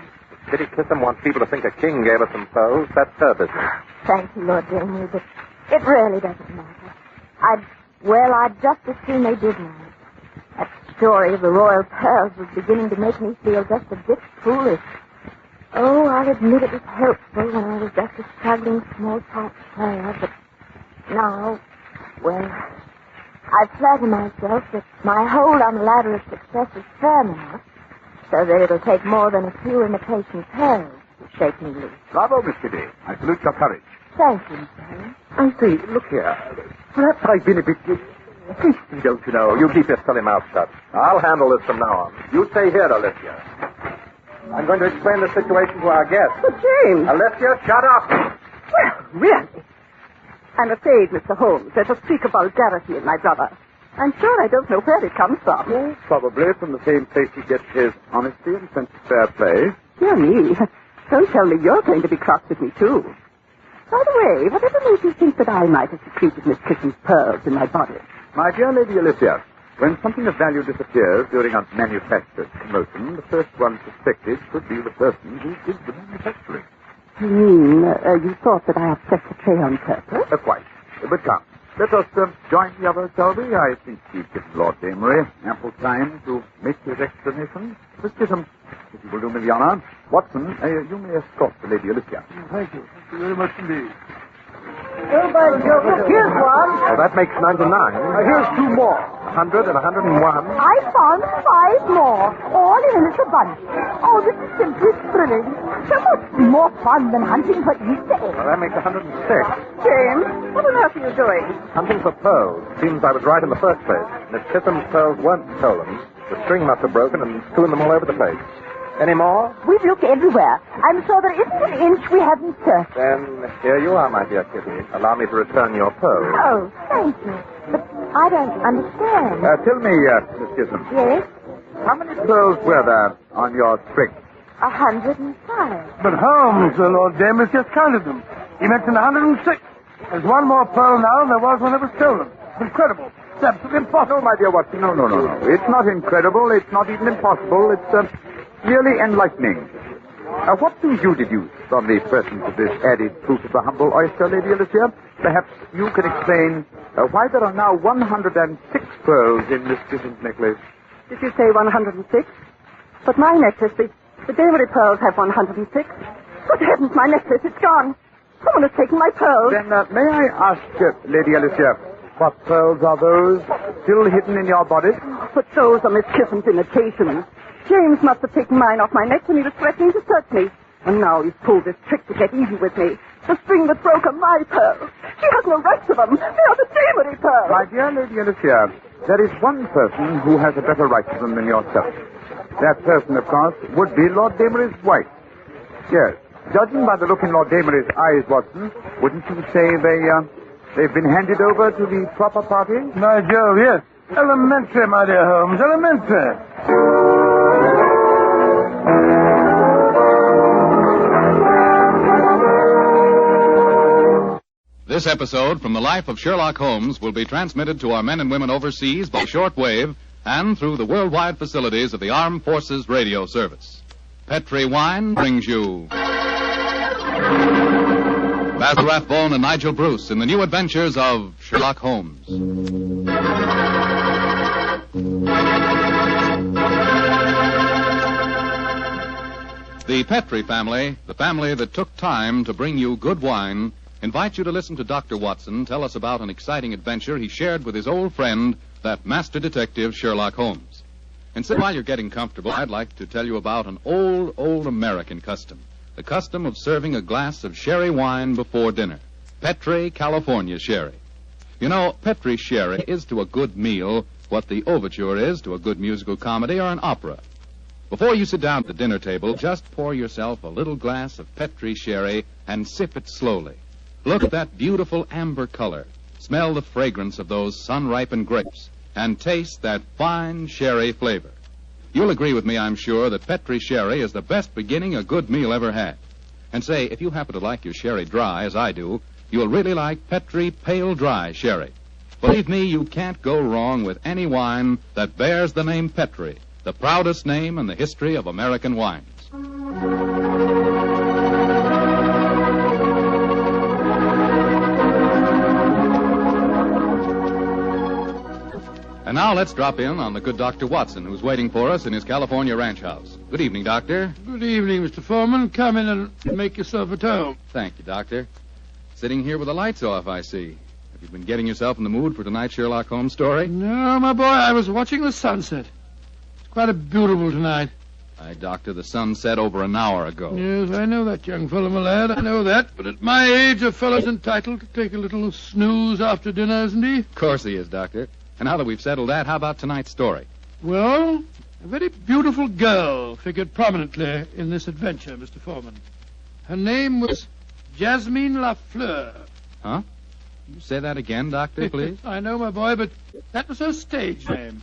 Biddy Kissam wants people to think a king gave us some pearls. That's her business. Thank you, Lord Jamie, but it really doesn't matter. I'd just as soon they did know. That story of the royal pearls was beginning to make me feel just a bit foolish. Oh, I'll admit it was helpful when I was just a struggling small-part player, but now, well, I flatter myself that my hold on the ladder of success is firm enough so that it'll take more than a few imitation pearls to shake me loose. Bravo, Miss Kitty. I salute your courage. Thank you, Mr. Holmes. I say, look here. Perhaps I've been a bit hasty, don't you know? You keep your silly mouth shut. I'll handle this from now on. You stay here, Alessia. I'm going to explain the situation to our guests. But, James... Alessia, shut up! Well, really? I'm afraid, Mr. Holmes, there's a streak of vulgarity in my brother. I'm sure I don't know where it comes from. Yes, probably from the same place he gets his honesty and sense of fair play. Dear me. Don't tell me you're going to be cross with me, too. By the way, whatever made you think that I might have secreted Miss Kissam's pearls in my body? My dear Lady Alicia, when something of value disappears during a manufactured commotion, the first one suspected should be the person who did the manufacturing. You mean, you thought that I upset the tray on purpose? Quite. But come, let us join the others, shall we? I think we've given Lord Damery ample time to make his explanation. Miss Kissam, if you will do me the honor. Watson, you may escort the Lady Alicia. Thank you. Thank you very much indeed. Oh, by Jove, here's one. Well, that makes 99. Here's two more. 100 and 101. I found 5 more, all in a little bunch. Oh, this is simply thrilling. So much more fun than hunting for Easter eggs. Well, that makes 106. James, what on earth are you doing? Hunting for pearls. Seems I was right in the first place. Miss Kissam's pearls weren't stolen. The string must have broken and strewn them all over the place. Any more? We've looked everywhere. I'm sure there isn't an inch we haven't searched. Then here you are, my dear Kitty. Allow me to return your pearls. Oh, thank you. But I don't understand. Tell me, Miss Kissam. Yes? How many pearls were there on your string? 105. But Holmes, Lord Damery, just counted them. He mentioned 106. There's one more pearl now than there was when it was stolen. It's incredible. It's absolutely impossible. No, my dear Watson, no. It's not incredible. It's not even impossible. It's merely enlightening. What do you deduce from the presence of this added proof of the humble oyster, Lady Alicia? Perhaps you can explain why there are now 106 pearls in Miss Kissam's necklace. Did you say 106? But my necklace, the Damery pearls have 106. Good heavens, my necklace, it's gone. Someone has taken my pearls. Then may I ask, Lady Alicia, what pearls are those still hidden in your body? But those are Miss Kissam's imitations. James must have taken mine off my neck when he was threatening to search me. And now he's pulled this trick to get even with me. The string that broke are my pearls. She has no right to them. They are the Damery pearls. My dear Lady Alicia, there is one person who has a better right to them than yourself. That person, of course, would be Lord Damery's wife. Yes. Judging by the look in Lord Damery's eyes, Watson, wouldn't you say they've been handed over to the proper party? My Jove, yes. Elementary, my dear Holmes, elementary. This episode from the life of Sherlock Holmes will be transmitted to our men and women overseas by shortwave and through the worldwide facilities of the Armed Forces Radio Service. Petri Wine brings you Basil Rathbone and Nigel Bruce in the new adventures of Sherlock Holmes. The The Petrie family, the family that took time to bring you good wine, invites you to listen to Dr. Watson tell us about an exciting adventure he shared with his old friend, that master detective Sherlock Holmes. And so while you're getting comfortable, I'd like to tell you about an old American custom. The custom of serving a glass of sherry wine before dinner. Petrie, California sherry. You know, Petrie sherry is to a good meal what the overture is to a good musical comedy or an opera. Before you sit down at the dinner table, just pour yourself a little glass of Petrie sherry and sip it slowly. Look at that beautiful amber color. Smell the fragrance of those sun-ripened grapes. And taste that fine sherry flavor. You'll agree with me, I'm sure, that Petrie sherry is the best beginning a good meal ever had. And say, if you happen to like your sherry dry, as I do, you'll really like Petrie Pale Dry Sherry. Believe me, you can't go wrong with any wine that bears the name Petrie, the proudest name in the history of American wines. And now let's drop in on the good Dr. Watson, who's waiting for us in his California ranch house. Good evening, Doctor. Good evening, Mr. Foreman. Come in and make yourself at home. Thank you, Doctor. Sitting here with the lights off, I see. Have you been getting yourself in the mood for tonight's Sherlock Holmes story? No, my boy, I was watching the sunset. It's quite a beautiful tonight. Aye, Doctor, the sun set over an hour ago. Yes, I know that, young fellow, my lad. I know that. But at my age, a fellow's entitled to take a little snooze after dinner, isn't he? Of course he is, Doctor. And now that we've settled that, how about tonight's story? Well, a very beautiful girl figured prominently in this adventure, Mr. Foreman. Her name was Jasmine Lafleur. Huh? Can you say that again, Doctor, please? I know, my boy, but that was her stage name.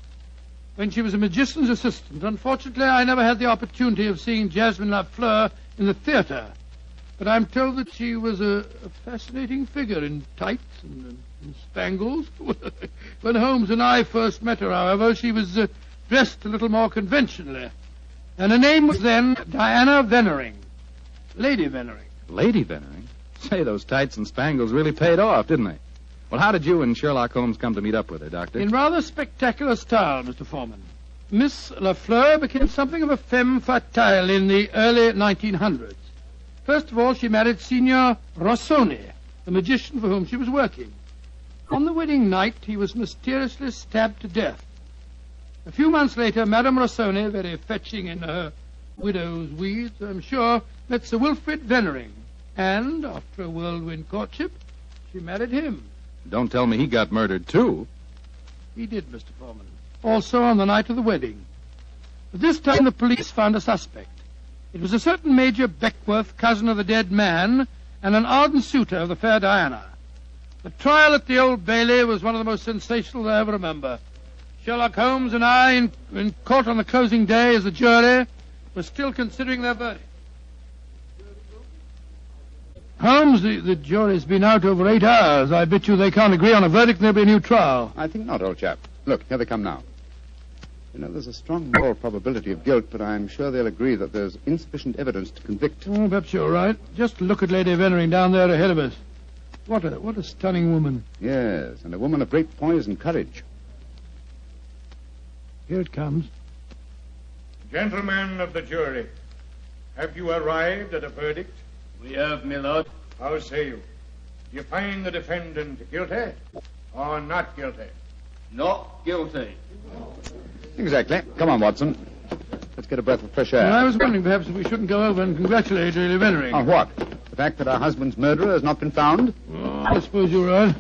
When she was a magician's assistant, unfortunately, I never had the opportunity of seeing Jasmine Lafleur in the theater. But I'm told that she was a fascinating figure in tights and spangles. When Holmes and I first met her, however, she was dressed a little more conventionally. And her name was then Diana Vennering. Lady Vennering. Lady Vennering? Say, those tights and spangles really paid off, didn't they? Well, how did you and Sherlock Holmes come to meet up with her, Doctor? In rather spectacular style, Mr. Foreman. Miss Lafleur became something of a femme fatale in the early 1900s. First of all, she married Signor Rossoni, the magician for whom she was working. On the wedding night, he was mysteriously stabbed to death. A few months later, Madame Rossoni, very fetching in her widow's weeds, I'm sure, met Sir Wilfrid Vennering. And, after a whirlwind courtship, she married him. Don't tell me he got murdered, too. He did, Mr. Foreman. Also on the night of the wedding. But this time the police found a suspect. It was a certain Major Beckworth, cousin of the dead man, and an ardent suitor of the fair Diana. The trial at the Old Bailey was one of the most sensational I ever remember. Sherlock Holmes and I, in court on the closing day as a jury, were still considering their verdict. Holmes, the jury's been out over 8 hours. I bet you they can't agree on a verdict and there'll be a new trial. I think not, old chap. Look, here they come now. You know, there's a strong moral probability of guilt, but I'm sure they'll agree that there's insufficient evidence to convict. Oh, perhaps you're right. Just look at Lady Vennering down there ahead of us. What a stunning woman. Yes, and a woman of great poise and courage. Here it comes. Gentlemen of the jury, have you arrived at a verdict? We have, my lord. How say you? Do you find the defendant guilty or not guilty? Not guilty. Exactly. Come on, Watson. Let's get a breath of fresh air. Well, I was wondering perhaps if we shouldn't go over and congratulate Lady Vennering. On what? The fact that our husband's murderer has not been found? Oh, I suppose you're right.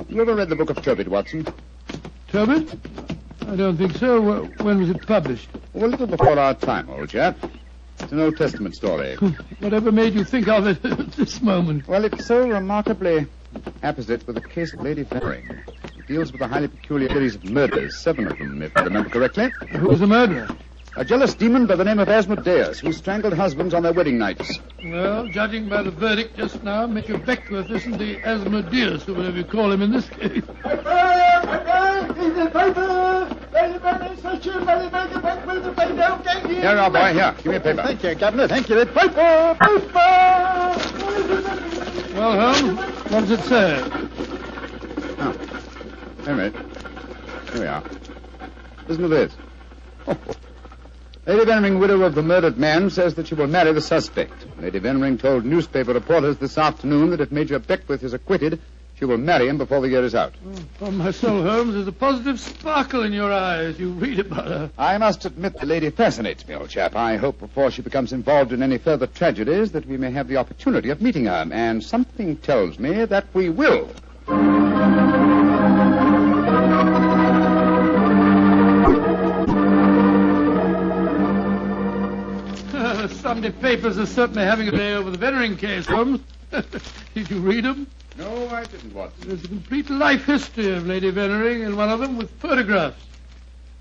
You ever read the Book of Tobit, Watson? Tobit? I don't think so. When was it published? Well, a little before our time, old chap. It's an Old Testament story. Whatever made you think of it at this moment? Well, it's so remarkably apposite with the case of Lady Vennering. It deals with a highly peculiar series of murders, 7 of them, if I remember correctly. Who was the murderer? A jealous demon by the name of Asmodeus, who strangled husbands on their wedding nights. Well, judging by the verdict just now, Major Beckworth isn't the Asmodeus, or whatever you call him in this case. Here, our boy, here. Give me a paper. Thank you, Governor. Thank you. Paper! Well, Holmes, what does it say? Oh, wait a minute. Here we are. Listen to this. Lady Veneering, widow of the murdered man, says that she will marry the suspect. Lady Veneering told newspaper reporters this afternoon that if Major Beckwith is acquitted, she will marry him before the year is out. Oh, my soul, Holmes, there's a positive sparkle in your eyes. You read about her. I must admit the lady fascinates me, old chap. I hope before she becomes involved in any further tragedies that we may have the opportunity of meeting her. And something tells me that we will. The Sunday papers are certainly having a day over the Veneering case, Holmes. Did you read them? No, I didn't, Watson. There's a complete life history of Lady Veneering in one of them with photographs.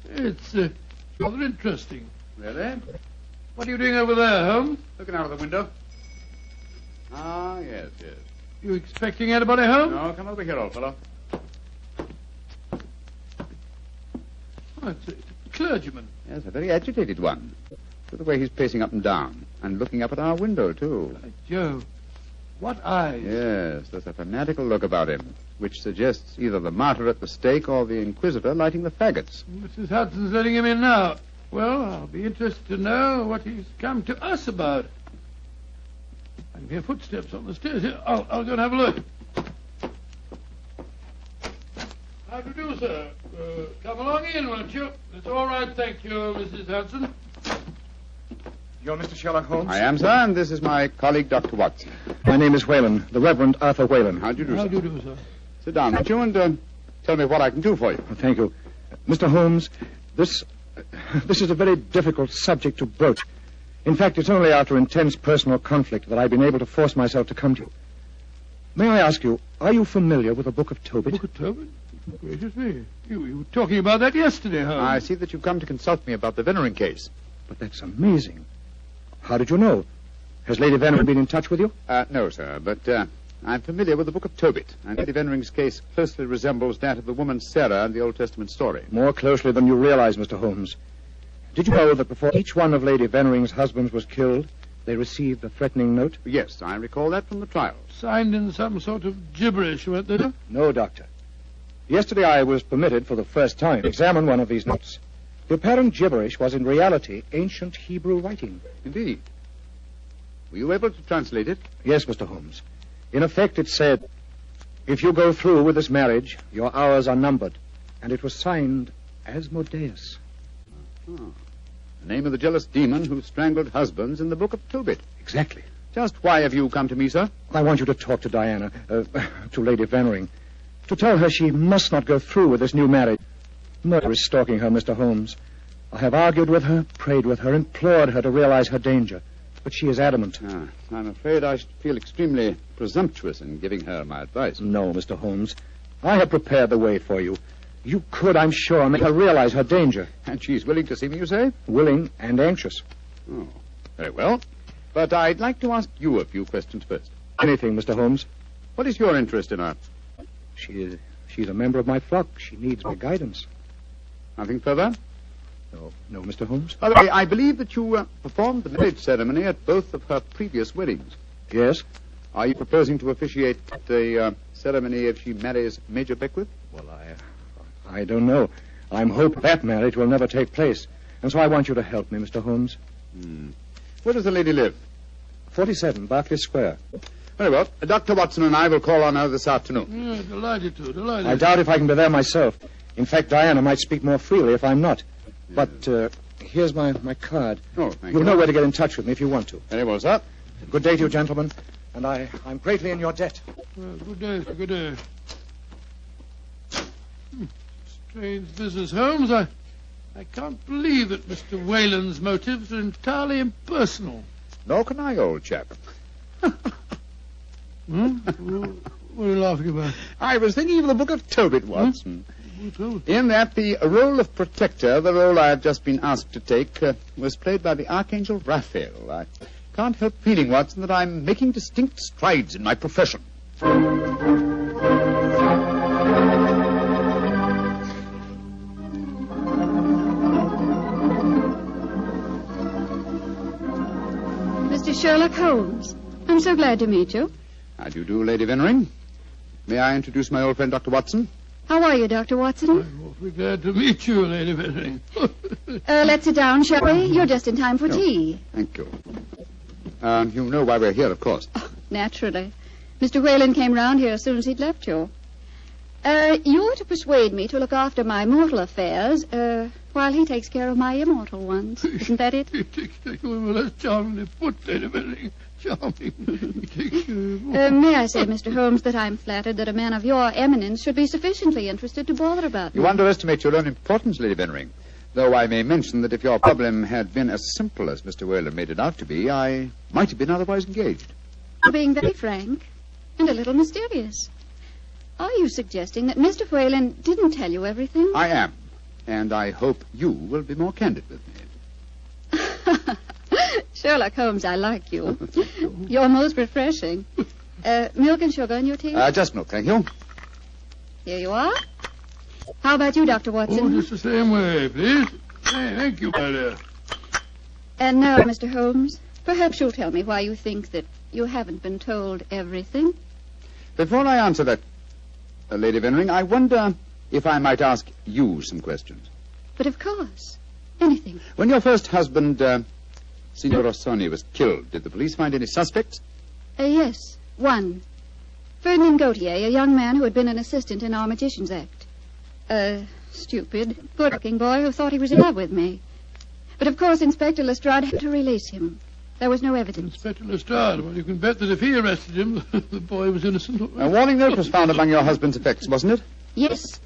It's rather interesting. Really? What are you doing over there, Holmes? Looking out of the window. Ah, yes. You expecting anybody home? No, come over here, old fellow. Oh, it's a clergyman. Yes, a very agitated one. Look at the way he's pacing up and down. And looking up at our window, too. By Jove. What eyes? Yes, there's a fanatical look about him, which suggests either the martyr at the stake or the inquisitor lighting the faggots. Mrs. Hudson's letting him in now. Well, I'll be interested to know what he's come to us about. I can hear footsteps on the stairs here. I'll go and have a look. How do you do, sir? Come along in, won't you? It's all right, thank you, Mrs. Hudson. You're Mr. Sherlock Holmes? I am, sir, and this is my colleague, Dr. Watson. My name is Whalen, the Reverend Arthur Whalen. How do you do, sir? How do you do, sir? Sit down, won't you, and tell me what I can do for you. Thank you. Mr. Holmes, this is a very difficult subject to broach. In fact, it's only after intense personal conflict that I've been able to force myself to come to you. May I ask you, are you familiar with the Book of Tobit? Book of Tobit? Gracious me. You were talking about that yesterday, Holmes. I see that you've come to consult me about the Veneering case. But that's amazing. How did you know? Has Lady Veneering been in touch with you? No, sir, but I'm familiar with the Book of Tobit, and Lady Venering's case closely resembles that of the woman Sarah in the Old Testament story. More closely than you realize, Mr. Holmes. Did you know that before each one of Lady Venering's husbands was killed, they received a threatening note? Yes, I recall that from the trial. Signed in some sort of gibberish, weren't they? No, Doctor. Yesterday I was permitted for the first time to examine one of these notes. The apparent gibberish was in reality ancient Hebrew writing. Indeed. Were you able to translate it? Yes, Mr. Holmes. In effect, it said, if you go through with this marriage, your hours are numbered. And it was signed Asmodeus. Oh. The name of the jealous demon who strangled husbands in the Book of Tobit. Exactly. Just why have you come to me, sir? I want you to talk to Diana, to Lady Veneering, to tell her she must not go through with this new marriage. Murder is stalking her, Mr. Holmes. I have argued with her, prayed with her, implored her to realize her danger. But she is adamant. I'm afraid I should feel extremely presumptuous in giving her my advice. No, Mr. Holmes. I have prepared the way for you. You could, I'm sure, make her realize her danger. And she's willing to see me, you say? Willing and anxious. Oh, very well. But I'd like to ask you a few questions first. Anything, Mr. Holmes. What is your interest in her? She's a member of my flock. She needs my guidance. Nothing further? No, Mr. Holmes. By the way, I believe that you performed the marriage ceremony at both of her previous weddings. Yes. Are you proposing to officiate the ceremony if she marries Major Beckwith? Well, I don't know. I'm hoping that marriage will never take place. And so I want you to help me, Mr. Holmes. Where does the lady live? 47, Berkeley Square. Very well. Dr. Watson and I will call on her this afternoon. Delighted to. I doubt if I can be there myself. In fact, Diana might speak more freely if I'm not. But here's my card. Oh, thank you. You'll know where to get in touch with me if you want to. Very well, sir. Good day to you, gentlemen. And I'm greatly in your debt. Good day, sir. Good day. Strange business, Holmes. I can't believe that Mr. Whalen's motives are entirely impersonal. Nor can I, old chap. What are you laughing about? I was thinking of the Book of Tobit, Watson. In that the role of protector, the role I have just been asked to take, was played by the Archangel Raphael. I can't help feeling, Watson, that I'm making distinct strides in my profession. Mr. Sherlock Holmes, I'm so glad to meet you. How do you do, Lady Veneering? May I introduce my old friend, Dr. Watson? How are you, Dr. Watson? I'm awfully glad to meet you, Lady Veneering. Let's sit down, shall we? You're just in time for tea. Thank you. You know why we're here, of course. Oh, naturally. Mr. Whalen came round here as soon as he'd left you. You're to persuade me to look after my mortal affairs, while he takes care of my immortal ones. Isn't that it? He takes care of them. Well, that's charmingly put, Lady Benning. Charming. He takes care of May I say, Mr. Holmes, that I'm flattered that a man of your eminence should be sufficiently interested to bother about me. You underestimate your own importance, Lady Bennering. Though I may mention that if your problem had been as simple as Mr. Whalen made it out to be, I might have been otherwise engaged. You're being very frank and a little mysterious. Are you suggesting that Mr. Whalen didn't tell you everything? I am. And I hope you will be more candid with me. Sherlock Holmes, I like you. You're most refreshing. Milk and sugar in your tea? Just milk, thank you. Here you are. How about you, Dr. Watson? Oh, just the same way, please. Hey, thank you, my dear. And now, Mr. Holmes, perhaps you'll tell me why you think that you haven't been told everything. Before I answer that, Lady Bennering, I wonder if I might ask you some questions. But of course. Anything. When your first husband, Signor Rossoni, was killed, did the police find any suspects? Yes, one. Ferdinand Gautier, a young man who had been an assistant in our Magician's Act. A stupid, good-looking boy who thought he was in love with me. But of course Inspector Lestrade had to release him. There was no evidence. Inspector Lestrade, well, you can bet that if he arrested him, the boy was innocent. A warning note was found among your husband's effects, wasn't it? Yes,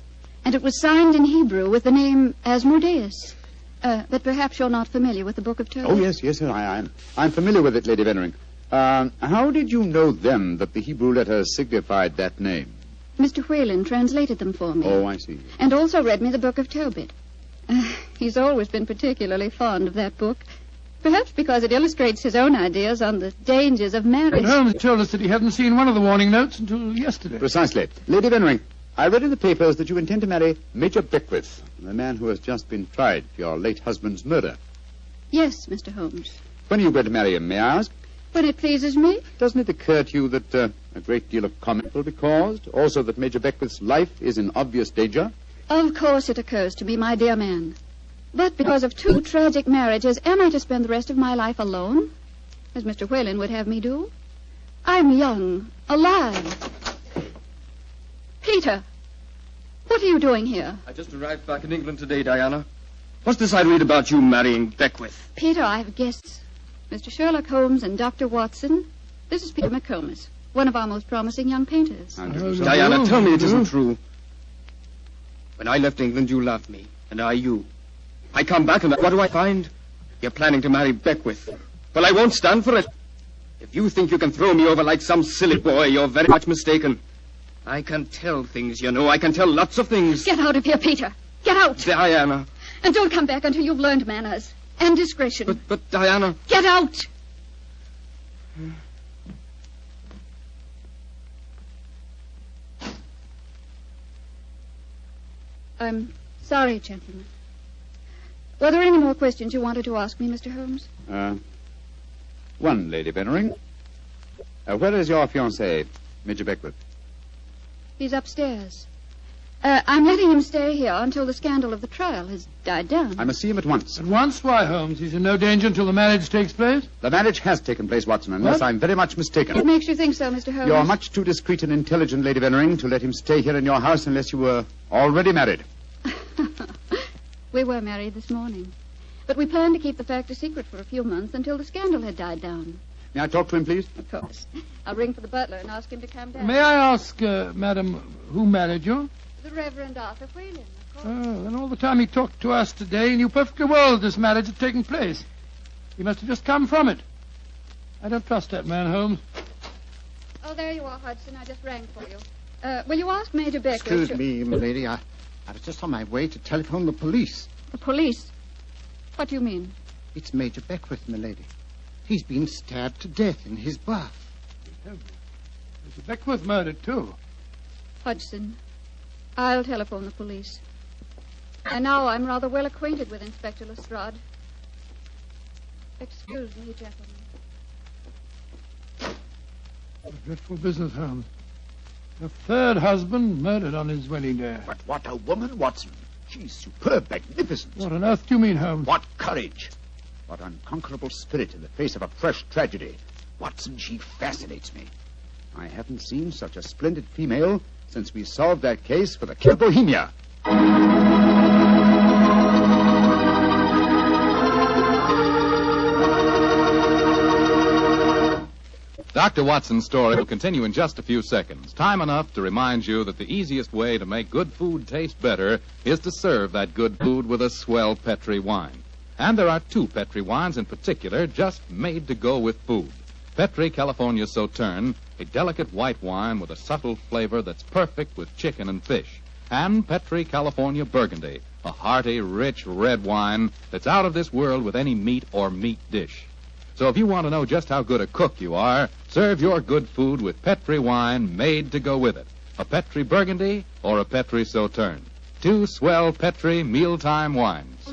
and it was signed in Hebrew with the name Asmodeus. But perhaps you're not familiar with the Book of Tobit. Oh, yes, I am. I'm familiar with it, Lady Bennering. How did you know then that the Hebrew letters signified that name? Mr. Whalen translated them for me. Oh, I see. And also read me the Book of Tobit. He's always been particularly fond of that book. Perhaps because it illustrates his own ideas on the dangers of marriage. But Holmes told us that he hadn't seen one of the warning notes until yesterday. Precisely. Lady Bennering, I read in the papers that you intend to marry Major Beckwith, the man who has just been tried for your late husband's murder. Yes, Mr. Holmes. When are you going to marry him, may I ask? When it pleases me. Doesn't it occur to you that a great deal of comment will be caused? Also that Major Beckwith's life is in obvious danger? Of course it occurs to me, my dear man. But because of two tragic marriages, am I to spend the rest of my life alone? As Mr. Whalen would have me do? I'm young, alive. Peter, what are you doing here? I just arrived back in England today, Diana. What's this I read about you marrying Beckwith? Peter, I have guests. Mr. Sherlock Holmes and Dr. Watson. This is Peter McComas, one of our most promising young painters. Diana, tell me it isn't true. When I left England, you loved me, and I you. I come back, and what do I find? You're planning to marry Beckwith. Well, I won't stand for it. If you think you can throw me over like some silly boy, you're very much mistaken. I can tell things, you know. I can tell lots of things. Get out of here, Peter. Get out. Diana. And don't come back until you've learned manners and discretion. But Diana... Get out! I'm sorry, gentlemen. Were there any more questions you wanted to ask me, Mr. Holmes? One, Lady Bennering. Where is your fiancé, Major Beckwith? He's upstairs. I'm letting him stay here until the scandal of the trial has died down. I must see him at once. At once? Why, Holmes? He's in no danger until the marriage takes place? The marriage has taken place, Watson, unless I'm very much mistaken. What makes you think so, Mr. Holmes? You're much too discreet and intelligent, Lady Bennering, to let him stay here in your house unless you were already married. We were married this morning. But we planned to keep the fact a secret for a few months until the scandal had died down. May I talk to him, please? Of course. I'll ring for the butler and ask him to come down. May I ask, madam, who married you? The Reverend Arthur Whalen, of course. Oh, and all the time he talked to us today, he knew perfectly well that this marriage had taken place. He must have just come from it. I don't trust that man, Holmes. Oh, there you are, Hudson. I just rang for you. Will you ask Major Beckwith? Excuse me, milady. I was just on my way to telephone the police. The police? What do you mean? It's Major Beckwith, milady. He's been stabbed to death in his bath. Mr. Beckwith murdered, too. Hudson, I'll telephone the police. And now I'm rather well acquainted with Inspector Lestrade. Excuse me, gentlemen. A dreadful business, Holmes. A third husband murdered on his wedding day. But what a woman, Watson. She's superb, magnificent. What on earth do you mean, Holmes? What courage. What unconquerable spirit in the face of a fresh tragedy. Watson, she fascinates me. I haven't seen such a splendid female since we solved that case for the King of Bohemia. Dr. Watson's story will continue in just a few seconds. Time enough to remind you that the easiest way to make good food taste better is to serve that good food with a swell Petri wine. And there are two Petri wines in particular just made to go with food. Petri California Sauterne, a delicate white wine with a subtle flavor that's perfect with chicken and fish. And Petri California Burgundy, a hearty, rich red wine that's out of this world with any meat or meat dish. So if you want to know just how good a cook you are, serve your good food with Petri wine made to go with it. A Petri Burgundy or a Petri Sauterne. Two swell Petri mealtime wines.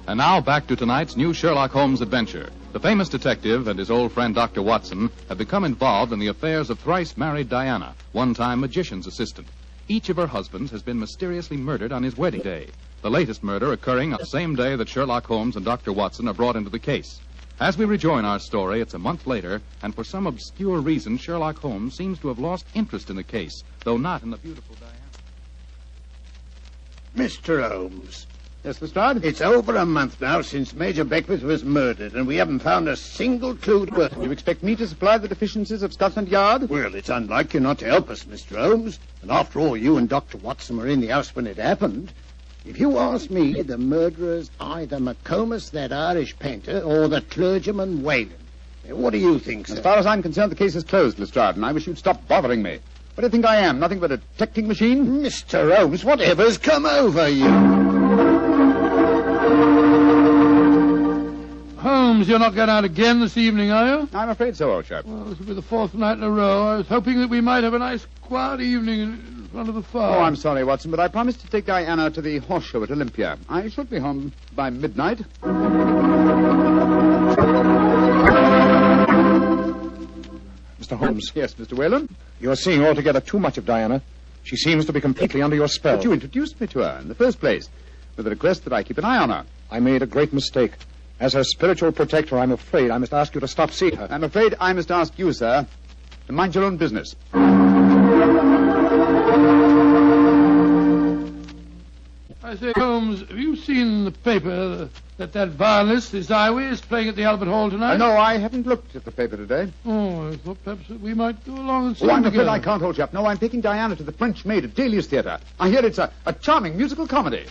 And now back to tonight's new Sherlock Holmes adventure. The famous detective and his old friend Dr. Watson have become involved in the affairs of thrice-married Diana, one-time magician's assistant. Each of her husbands has been mysteriously murdered on his wedding day, the latest murder occurring on the same day that Sherlock Holmes and Dr. Watson are brought into the case. As we rejoin our story, it's a month later, and for some obscure reason, Sherlock Holmes seems to have lost interest in the case, though not in the beautiful Diana. Mr. Holmes. Yes, Lestrade? It's over a month now since Major Beckwith was murdered, and we haven't found a single clue to it. You expect me to supply the deficiencies of Scotland Yard? Well, it's unlike you not to help us, Mr. Holmes. And after all, you and Dr. Watson were in the house when it happened. If you ask me, the murderer's either McComas, that Irish painter, or the clergyman Whalen. What do you think, sir? As far as I'm concerned, the case is closed, Lestrade, and I wish you'd stop bothering me. What do you think I am? Nothing but a detecting machine? Mr. Holmes, whatever's come over you? Holmes, you're not going out again this evening, are you? I'm afraid so, old chap. Well, this will be the fourth night in a row. I was hoping that we might have a nice, quiet evening in front of the fire. Oh, I'm sorry, Watson, but I promised to take Diana to the horse show at Olympia. I should be home by midnight. Mr. Holmes. Yes, Mr. Whalen? You're seeing altogether too much of Diana. She seems to be completely under your spell. But you introduced me to her in the first place, with the request that I keep an eye on her. I made a great mistake. As her spiritual protector, I'm afraid I must ask you to stop seeing her. I'm afraid I must ask you, sir, to mind your own business. I say, Holmes, have you seen in the paper that violinist, this Iway, is playing at the Albert Hall tonight? No, I haven't looked at the paper today. Oh, I thought perhaps that we might go along and see I'm him afraid together. I can't, old chap. No, I'm taking Diana to the French Maid at Delius Theatre. I hear it's a charming musical comedy.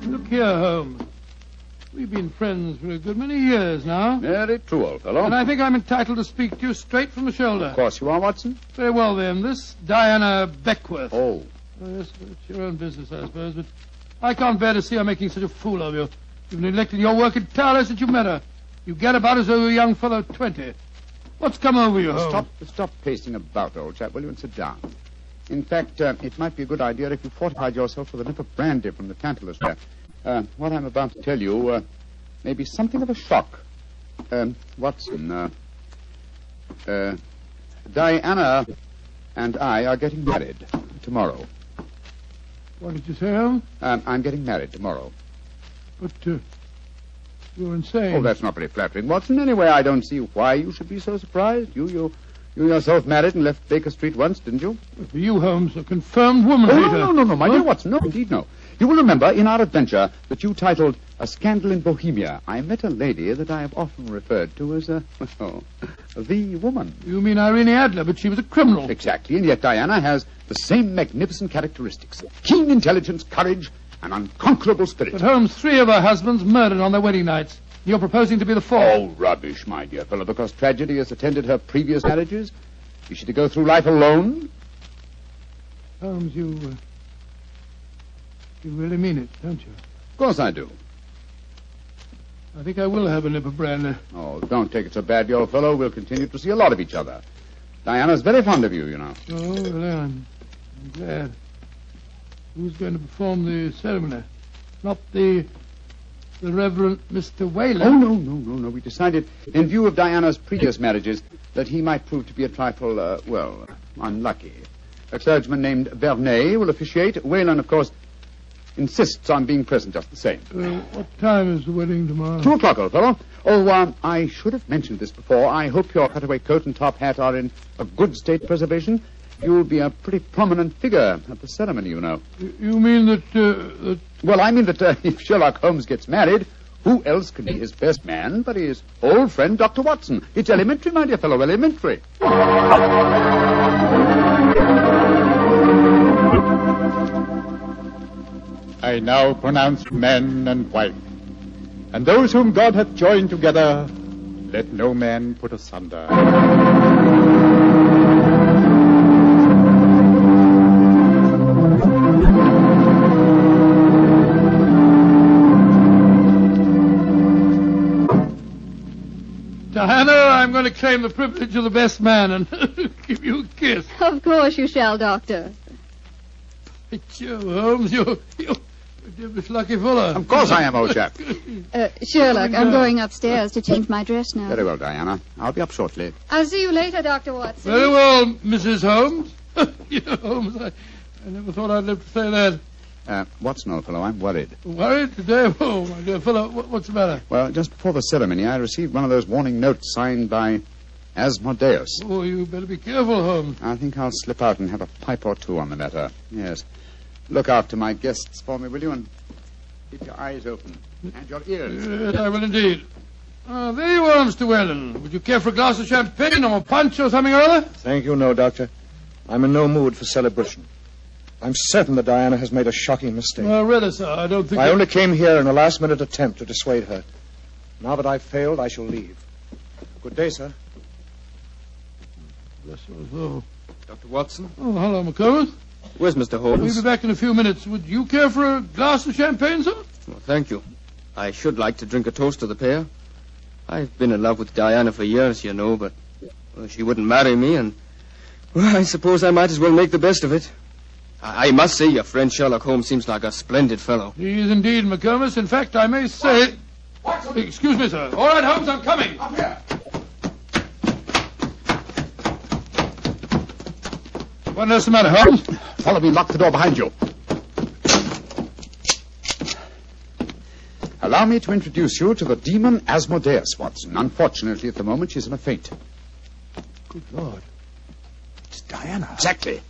Look here, Holmes. We've been friends for a good many years now. Very true, old fellow. And I think I'm entitled to speak to you straight from the shoulder. Of course you are, Watson. Very well, then. This Diana Beckworth. Oh. Yes, it's your own business, I suppose, but I can't bear to see her making such a fool of you. You've neglected your work entirely since you met her. You get about as though you were a young fellow of 20. What's come over you, Holmes? Stop pacing about, old chap, will you, and sit down. In fact, it might be a good idea if you fortified yourself with a nip of brandy from the Tantalus there. What I'm about to tell you may be something of a shock. Watson, Diana and I are getting married tomorrow. What did you say, Holmes? I'm getting married tomorrow. But, you're insane. Oh, that's not very flattering, Watson. Anyway, I don't see why you should be so surprised. You yourself married and left Baker Street once, didn't you? For you, Holmes, a confirmed woman hater. No, my dear Watson. No, indeed, no. You will remember in our adventure that you titled A Scandal in Bohemia, I met a lady that I have often referred to as, the woman. You mean Irene Adler, but she was a criminal. Exactly, and yet Diana has the same magnificent characteristics. Keen intelligence, courage, and unconquerable spirit. But Holmes, 3 of her husbands murdered on their wedding nights. You're proposing to be the 4th. Oh, rubbish, my dear fellow, because tragedy has attended her previous marriages. Is she to go through life alone? Holmes, you really mean it, don't you? Of course I do. I think I will have a nip of brandy. Oh, don't take it so bad, old fellow. We'll continue to see a lot of each other. Diana's very fond of you, you know. Oh, well, I'm glad. Who's going to perform the ceremony? Not the the Reverend Mr. Wayland? Oh, no. We decided, in view of Diana's previous marriages, that he might prove to be a trifle, unlucky. A clergyman named Vernet will officiate. Wayland, of course, insists on being present just the same. What time is the wedding tomorrow? 2 o'clock, old fellow. Oh, I should have mentioned this before. I hope your cutaway coat and top hat are in a good state preservation. You'll be a pretty prominent figure at the ceremony, you know. You mean that... Well, I mean that if Sherlock Holmes gets married, who else can be his best man but his old friend, Dr. Watson? It's elementary, my dear fellow, elementary. I now pronounce man and wife, and those whom God hath joined together, let no man put asunder. Diana, I'm going to claim the privilege of the best man and give you a kiss. Of course you shall, Doctor. Joe, Holmes, you're devilish lucky fellow. Of course I am, old chap. Sherlock, I'm going upstairs to change my dress now. Very well, Diana. I'll be up shortly. I'll see you later, Dr. Watson. Very well, Mrs. Holmes. Holmes, I never thought I'd live to say that. Watson, old fellow, I'm worried. Worried today? Oh, my dear fellow, what's the matter? Well, just before the ceremony, I received one of those warning notes signed by Asmodeus. Oh, you better be careful, Holmes. I think I'll slip out and have a pipe or two on the matter. Yes. Look after my guests for me, will you? And keep your eyes open. And your ears. Yes, I will indeed. There you are, Mr. Whalen. Would you care for a glass of champagne or punch or something or other? Thank you, no, Doctor. I'm in no mood for celebration. I'm certain that Diana has made a shocking mistake. Well, really, sir, I don't think... I only came here in a last-minute attempt to dissuade her. Now that I've failed, I shall leave. Good day, sir. Bless your soul. Dr. Watson? Oh, hello, McComas. Where's Mr. Holmes? We'll be back in a few minutes. Would you care for a glass of champagne, sir? Well, thank you. I should like to drink a toast to the pair. I've been in love with Diana for years, you know, but she wouldn't marry me, and well, I suppose I might as well make the best of it. I must say your friend Sherlock Holmes seems like a splendid fellow. He is indeed, McComas. In fact, I may say... Watson. Excuse me, sir. All right, Holmes, I'm coming. Up here. What on earth's the matter, Holmes? Follow me. Lock the door behind you. Allow me to introduce you to the demon Asmodeus, Watson. Unfortunately, at the moment, she's in a faint. Good Lord. It's Diana. Exactly.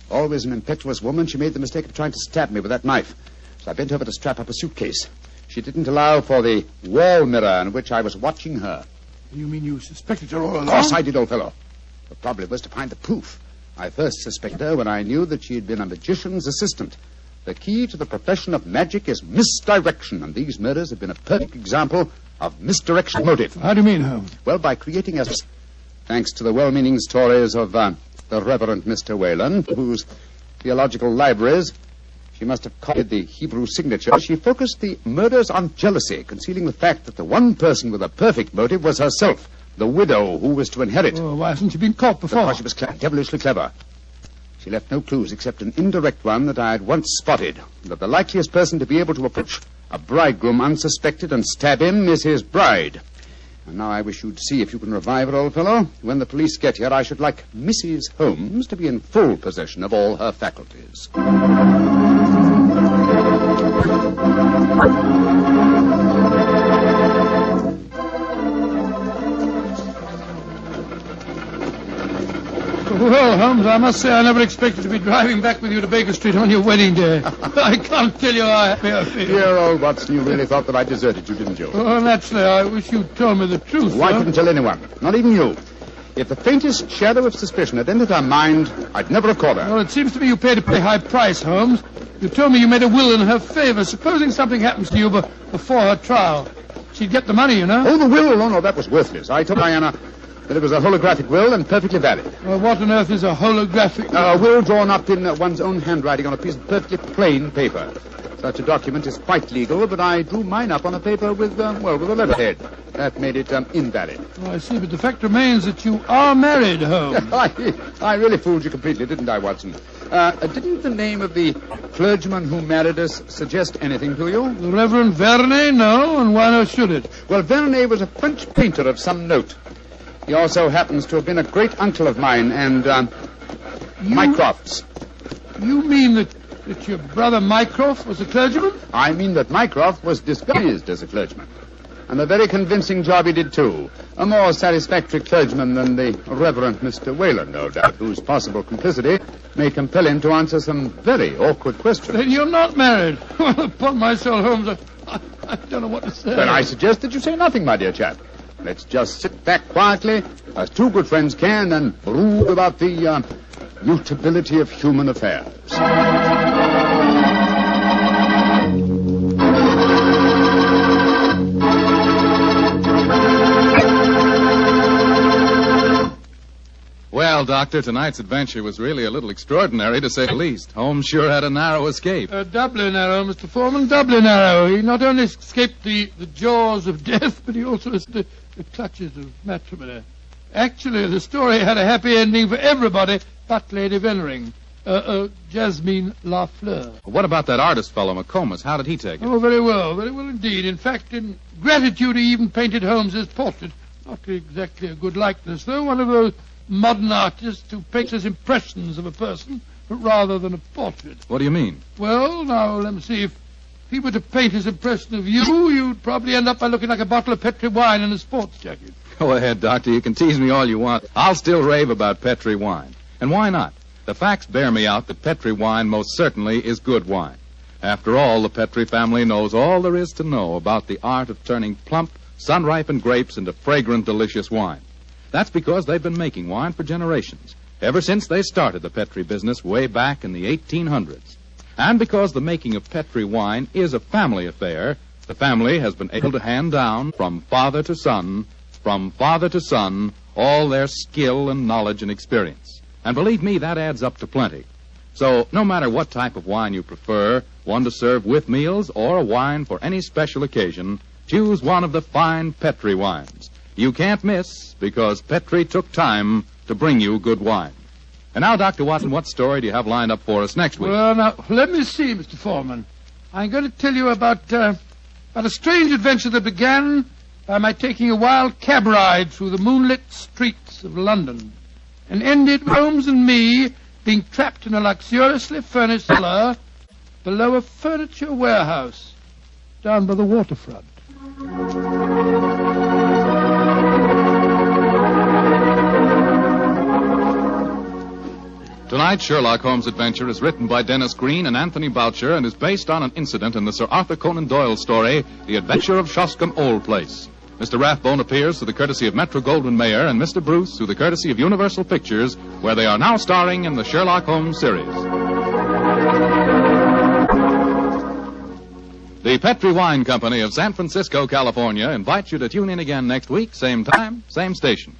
Always an impetuous woman, she made the mistake of trying to stab me with that knife. So I bent over to strap up a suitcase. She didn't allow for the wall mirror in which I was watching her. You mean you suspected her all along? Of course I did, old fellow. The problem was to find the proof. I first suspected her when I knew that she had been a magician's assistant. The key to the profession of magic is misdirection, and these murders have been a perfect example of misdirection motive. How do you mean, Holmes? Well, by creating a... Thanks to the well-meaning stories of the Reverend Mr. Whalen, whose theological libraries she must have copied the Hebrew signature, she focused the murders on jealousy, concealing the fact that the one person with a perfect motive was herself, the widow who was to inherit. Oh, why hasn't she been caught before? Because she was devilishly clever. She left no clues except an indirect one that I had once spotted, that the likeliest person to be able to approach a bridegroom unsuspected and stab him is his bride. And now I wish you'd see if you can revive her, old fellow. When the police get here, I should like Mrs. Holmes to be in full possession of all her faculties. Well, Holmes, I must say I never expected to be driving back with you to Baker Street on your wedding day. I can't tell you how happy I feel. Dear old Watson, you really thought that I deserted you, didn't you? Oh, naturally, I wish you'd told me the truth. Well, I couldn't tell anyone, not even you. If the faintest shadow of suspicion had entered her mind, I'd never have caught her. Well, it seems to me you paid a pretty high price, Holmes. You told me you made a will in her favor. Supposing something happens to you before her trial, she'd get the money, you know. Oh, the will? Oh, no, that was worthless. I told Diana that it was a holographic will and perfectly valid. Well, what on earth is a holographic will? A will drawn up in one's own handwriting on a piece of perfectly plain paper. Such a document is quite legal, but I drew mine up on a paper with a letterhead. That made it invalid. Oh, I see, but the fact remains that you are married, Holmes. I really fooled you completely, didn't I, Watson? Didn't the name of the clergyman who married us suggest anything to you? The Reverend Verney? No, and why not should it? Well, Verney was a French painter of some note. He also happens to have been a great uncle of mine and, Mycroft's. You mean that your brother Mycroft was a clergyman? I mean that Mycroft was disguised as a clergyman. And a very convincing job he did, too. A more satisfactory clergyman than the Reverend Mr. Whalen, no doubt, whose possible complicity may compel him to answer some very awkward questions. Then you're not married. Well, upon my soul, Holmes, I don't know what to say. Then I suggest that you say nothing, my dear chap. Let's just sit back quietly, as two good friends can, and brood about the mutability of human affairs. Well, Doctor, tonight's adventure was really a little extraordinary, to say the least. Holmes sure had a narrow escape. Doubly narrow, Mr. Foreman, doubly narrow. He not only escaped the jaws of death, but he also escaped the clutches of matrimony. Actually, the story had a happy ending for everybody but Lady Veneering. Jasmine Lafleur. What about that artist fellow, McComas? How did he take it? Oh, very well indeed. In fact, in gratitude, he even painted Holmes's portrait. Not exactly a good likeness, though. One of those modern artists who paints as impressions of a person rather than a portrait. What do you mean? Well, now, let me see. If he were to paint his impression of you, you'd probably end up by looking like a bottle of Petri wine in a sports jacket. Go ahead, Doctor. You can tease me all you want. I'll still rave about Petri wine. And why not? The facts bear me out that Petri wine most certainly is good wine. After all, the Petri family knows all there is to know about the art of turning plump, sun-ripened grapes into fragrant, delicious wine. That's because they've been making wine for generations, ever since they started the Petri business way back in the 1800s. And because the making of Petri wine is a family affair, the family has been able to hand down from father to son, all their skill and knowledge and experience. And believe me, that adds up to plenty. So no matter what type of wine you prefer, one to serve with meals or a wine for any special occasion, choose one of the fine Petri wines. You can't miss, because Petri took time to bring you good wine. And now, Dr. Watson, what story do you have lined up for us next week? Well, now, let me see, Mr. Foreman. I'm going to tell you about a strange adventure that began by my taking a wild cab ride through the moonlit streets of London, and ended with Holmes and me being trapped in a luxuriously furnished cellar below a furniture warehouse down by the waterfront. Tonight's Sherlock Holmes adventure is written by Dennis Green and Anthony Boucher and is based on an incident in the Sir Arthur Conan Doyle story, The Adventure of Shoscombe Old Place. Mr. Rathbone appears through the courtesy of Metro-Goldwyn-Mayer and Mr. Bruce through the courtesy of Universal Pictures, where they are now starring in the Sherlock Holmes series. The Petri Wine Company of San Francisco, California, invites you to tune in again next week, same time, same station.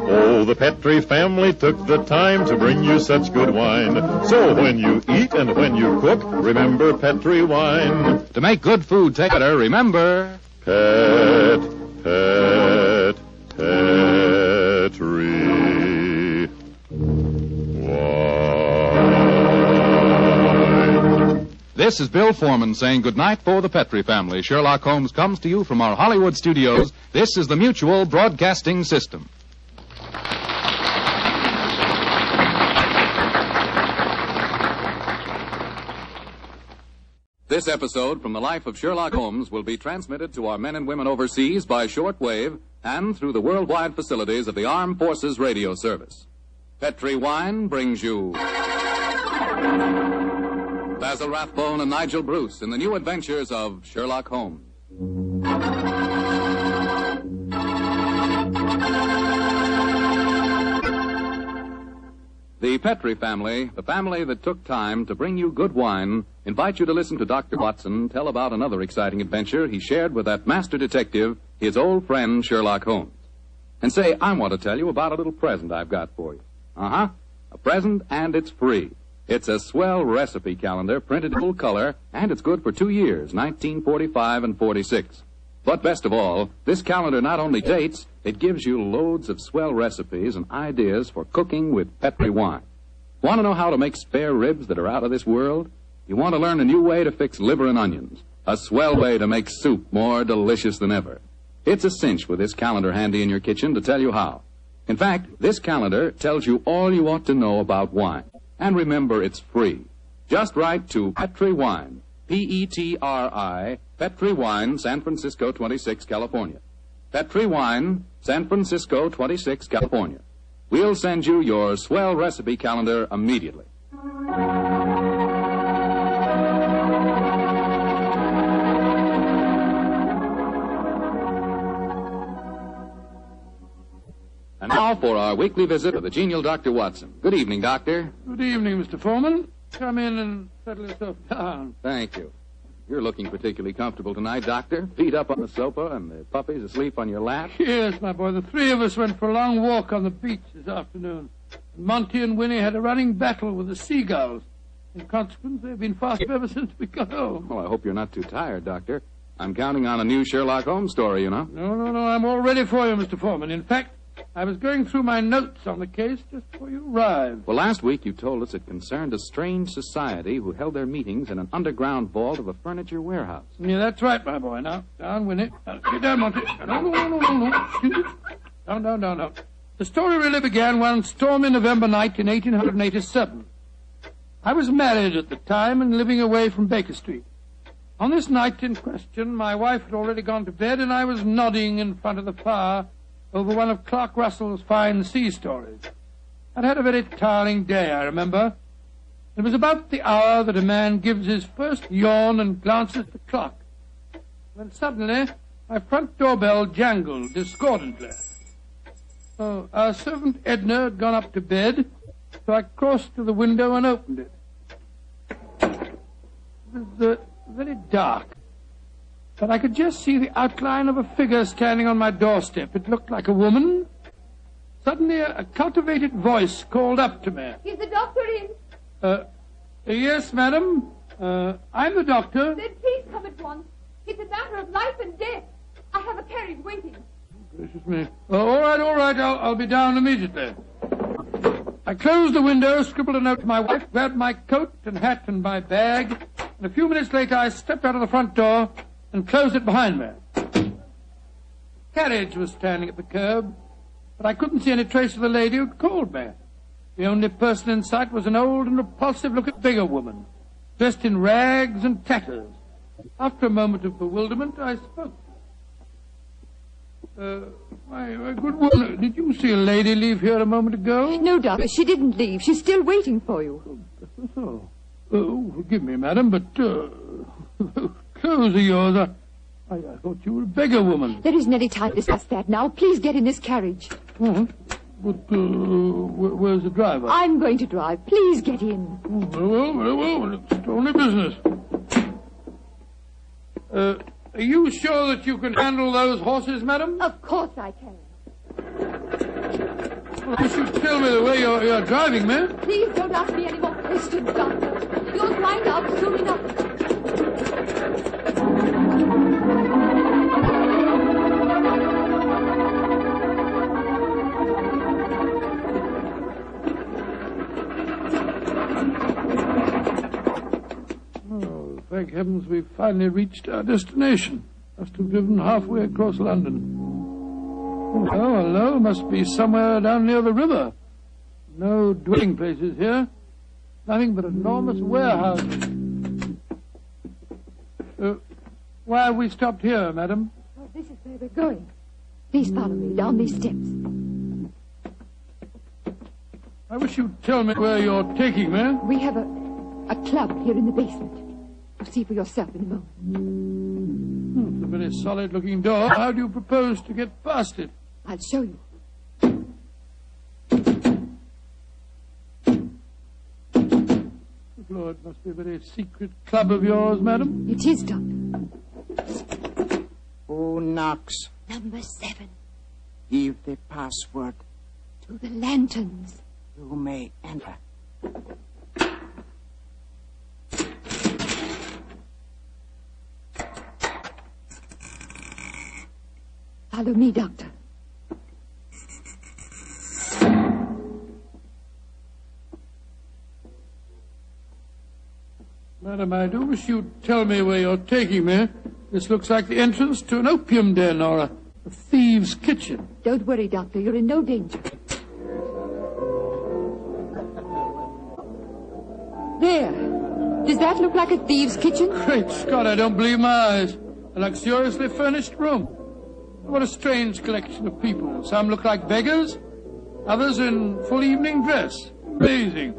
Oh, the Petri family took the time to bring you such good wine. So when you eat and when you cook, remember Petri wine. To make good food taste better, remember... Petri wine. This is Bill Foreman saying goodnight for the Petri family. Sherlock Holmes comes to you from our Hollywood studios. This is the Mutual Broadcasting System. This episode from the life of Sherlock Holmes will be transmitted to our men and women overseas by shortwave and through the worldwide facilities of the Armed Forces Radio Service. Petri Wine brings you Basil Rathbone and Nigel Bruce in the new adventures of Sherlock Holmes. The Petri family, the family that took time to bring you good wine, invite you to listen to Dr. Watson tell about another exciting adventure he shared with that master detective, his old friend Sherlock Holmes. And say, I want to tell you about a little present I've got for you. A present, and it's free. It's a swell recipe calendar printed in full color, and it's good for 2 years, 1945 and 46. But best of all, this calendar not only dates, it gives you loads of swell recipes and ideas for cooking with Petri wine. Want to know how to make spare ribs that are out of this world? You want to learn a new way to fix liver and onions? A swell way to make soup more delicious than ever? It's a cinch with this calendar handy in your kitchen to tell you how. In fact, this calendar tells you all you ought to know about wine. And remember, it's free. Just write to Petri Wine, P-E-T-R-I, Petri Wine, San Francisco 26, California. Petri Wine, San Francisco 26, California. We'll send you your swell recipe calendar immediately. And now for our weekly visit to the genial Dr. Watson. Good evening, Doctor. Good evening, Mr. Foreman. Come in and settle yourself down. Thank you. You're looking particularly comfortable tonight, Doctor. Feet up on the sofa and the puppies asleep on your lap. Yes, my boy. The three of us went for a long walk on the beach this afternoon. Monty and Winnie had a running battle with the seagulls. In consequence, they've been fast ever since we got home. Well, I hope you're not too tired, Doctor. I'm counting on a new Sherlock Holmes story, you know. No. I'm all ready for you, Mr. Foreman. In fact, I was going through my notes on the case just before you arrived. Well, last week you told us it concerned a strange society who held their meetings in an underground vault of a furniture warehouse. Yeah, that's right, my boy. Now, down, Winnie. Get down, Monty. No. Down. The story really began one stormy November night in 1887. I was married at the time and living away from Baker Street. On this night in question, my wife had already gone to bed, and I was nodding in front of the fire over one of Clark Russell's fine sea stories. I'd had a very tiring day, I remember. It was about the hour that a man gives his first yawn and glances at the clock, when suddenly my front doorbell jangled discordantly. Our servant Edna had gone up to bed, so I crossed to the window and opened it. It was very dark, but I could just see the outline of a figure standing on my doorstep. It looked like a woman. Suddenly, a cultivated voice called up to me. Is the doctor in? Yes, madam. I'm the doctor. Then please come at once. It's a matter of life and death. I have a carriage waiting. Gracious me. All right. I'll be down immediately. I closed the window, scribbled a note to my wife, grabbed my coat and hat and my bag, and a few minutes later I stepped out of the front door and closed it behind me. The carriage was standing at the curb, but I couldn't see any trace of the lady who'd called me. The only person in sight was an old and repulsive-looking bigger woman, dressed in rags and tatters. After a moment of bewilderment, I spoke. My good woman, did you see a lady leave here a moment ago? No, Doctor, she didn't leave. She's still waiting for you. Forgive me, madam, but clothes of yours, I thought you were a beggar woman. There isn't any time to discuss that now. Please get in this carriage. But where's the driver? I'm going to drive. Please get in. Very well. It's only business. Are you sure that you can handle those horses, madam? Of course I can. Well, you should tell me the way you're driving, ma'am. Please don't ask me any more questions, Doctor. You'll find out soon enough. Thank heavens we've finally reached our destination. Must have driven halfway across London. Oh, hello. Must be somewhere down near the river. No dwelling places here. Nothing but enormous warehouses. Why have we stopped here, madam? Well, this is where we're going. Please follow me down these steps. I wish you'd tell me where you're taking me. We have a club here in the basement. You'll see for yourself in a moment. It's a very solid-looking door. How do you propose to get past it? I'll show you. Lord, it must be a very secret club of yours, madam. It is, Doctor. Who knocks? Number 7. Give the password. To the lanterns. You may enter. Follow me, Doctor. Madam, I do wish you'd tell me where you're taking me. This looks like the entrance to an opium den or a thieves' kitchen. Don't worry, Doctor. You're in no danger. There. Does that look like a thieves' kitchen? Great Scott, I don't believe my eyes. A luxuriously furnished room. What a strange collection of people. Some look like beggars, others in full evening dress. Amazing.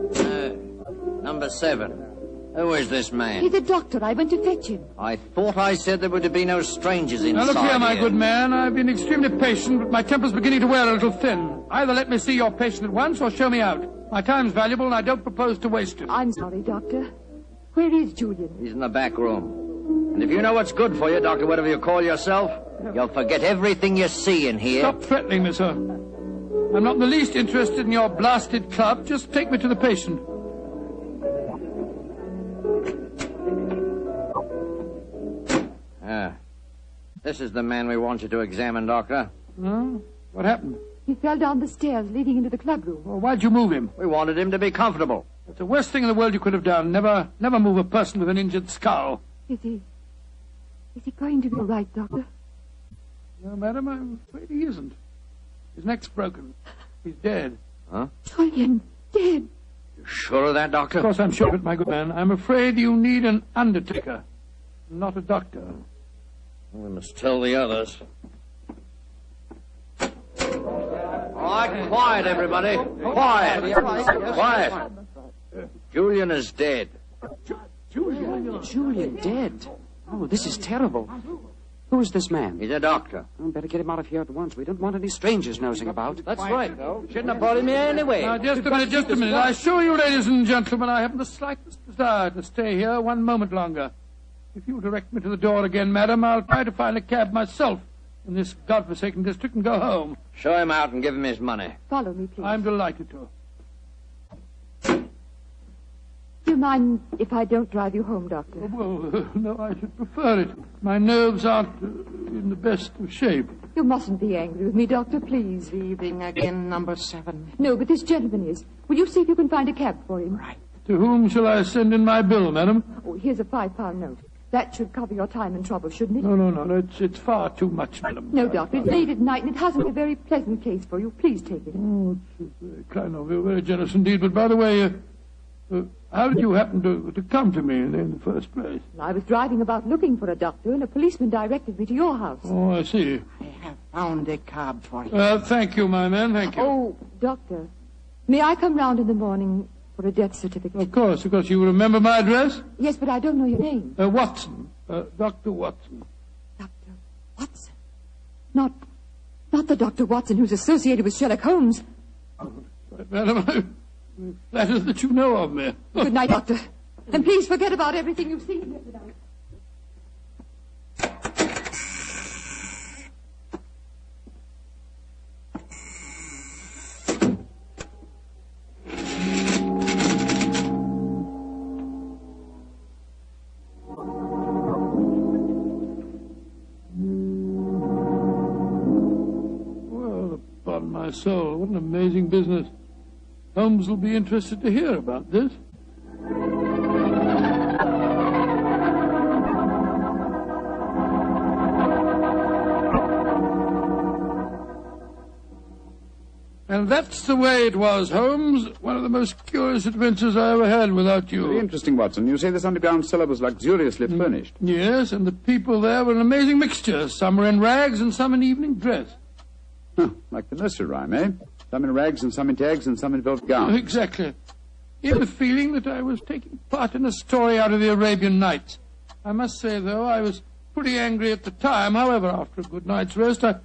Number 7. Who is this man? He's a doctor. I went to fetch him. I thought I said there were to be no strangers inside. Now look here, my good man. I've been extremely patient, but my temper's beginning to wear a little thin. Either let me see your patient at once or show me out. My time's valuable and I don't propose to waste it. I'm sorry, Doctor. Where is Julian? He's in the back room. And if you know what's good for you, Doctor, whatever you call yourself, you'll forget everything you see in here. Stop threatening me, sir. I'm not in the least interested in your blasted club. Just take me to the patient. This is the man we want you to examine, Doctor. Huh? What happened? He fell down the stairs leading into the clubroom. Well, why'd you move him? We wanted him to be comfortable. That's the worst thing in the world you could have done. Never move a person with an injured skull. Is he going to be all right, Doctor? No, madam, I'm afraid he isn't. His neck's broken. He's dead. Huh? Julian, dead. You sure of that, Doctor? Of course I'm sure of it, my good man. I'm afraid you need an undertaker, not a doctor. We must tell the others. All right, quiet, everybody. Quiet. Quiet. Julian is dead. Julian dead? Oh, this is terrible. Who is this man? He's a doctor. Oh, better get him out of here at once. We don't want any strangers nosing about. That's right. Shouldn't have brought him here anyway. Now, just a minute. I assure you, ladies and gentlemen, I haven't the slightest desire to stay here one moment longer. If you direct me to the door again, madam, I'll try to find a cab myself in this godforsaken district and go home. Show him out and give him his money. Follow me, please. I'm delighted to. Do you mind if I don't drive you home, Doctor? Well, no, I should prefer it. My nerves aren't in the best of shape. You mustn't be angry with me, Doctor, please. Leaving again, number 7. No, but this gentleman is. Will you see if you can find a cab for him? Right. To whom shall I send in my bill, madam? Oh, here's a £5 note. That should cover your time and trouble, shouldn't it? No. It's far too much, madam. No, Doctor. It's late at night, and it hasn't a very pleasant case for you. Please take it. Oh, it's very kind of you. Very generous indeed. But by the way, how did you happen to come to me in the first place? I was driving about looking for a doctor, and a policeman directed me to your house. Oh, I see. I have found a cab for you. Thank you, my man. Thank you. Oh, Doctor, may I come round in the morning for a death certificate? Of course. You remember my address? Yes, but I don't know your name. Watson. Dr. Watson. Dr. Watson? Not the Dr. Watson who's associated with Sherlock Holmes. Madam, I'm flattered that you know of me. Good night, Doctor. And please forget about everything you've seen here tonight. My soul, what an amazing business. Holmes will be interested to hear about this. And that's the way it was, Holmes. One of the most curious adventures I ever had without you. Very interesting, Watson. You say this underground cellar was luxuriously furnished. Yes, and the people there were an amazing mixture. Some were in rags and some in evening dress. Huh, like the nursery rhyme, eh? Some in rags and some in tags and some in velvet gowns. Exactly. You had the feeling that I was taking part in a story out of the Arabian Nights. I must say, though, I was pretty angry at the time. However, after a good night's rest, I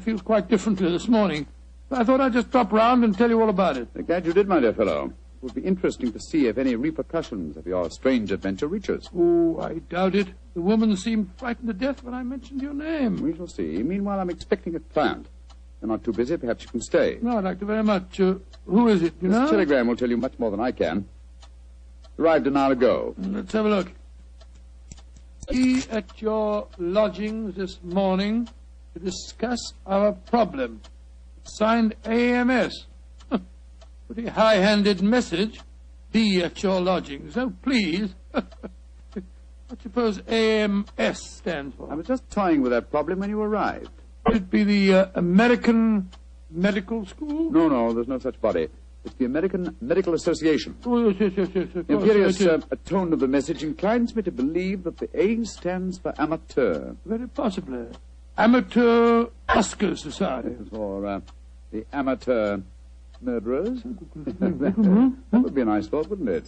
feel quite differently this morning. I thought I'd just drop round and tell you all about it. Glad you did, my dear fellow. It would be interesting to see if any repercussions of your strange adventure reach us. Oh, I doubt it. The woman seemed frightened to death when I mentioned your name. We shall see. Meanwhile, I'm expecting a client. You're not too busy. Perhaps you can stay. No, I'd like to very much. Who is it, you know? This telegram will tell you much more than I can. Arrived an hour ago. Let's have a look. Be at your lodgings this morning to discuss our problem. Signed AMS. Pretty high-handed message. Be at your lodgings. Oh, please. What do you suppose AMS stands for? I was just toying with that problem when you arrived. Would it be the American Medical School? No, there's no such body. It's the American Medical Association. Oh, yes. The imperious tone of the message inclines me to believe that the A stands for amateur. Very possibly. Amateur Oscar Society. Or the amateur murderers. That would be a nice thought, wouldn't it?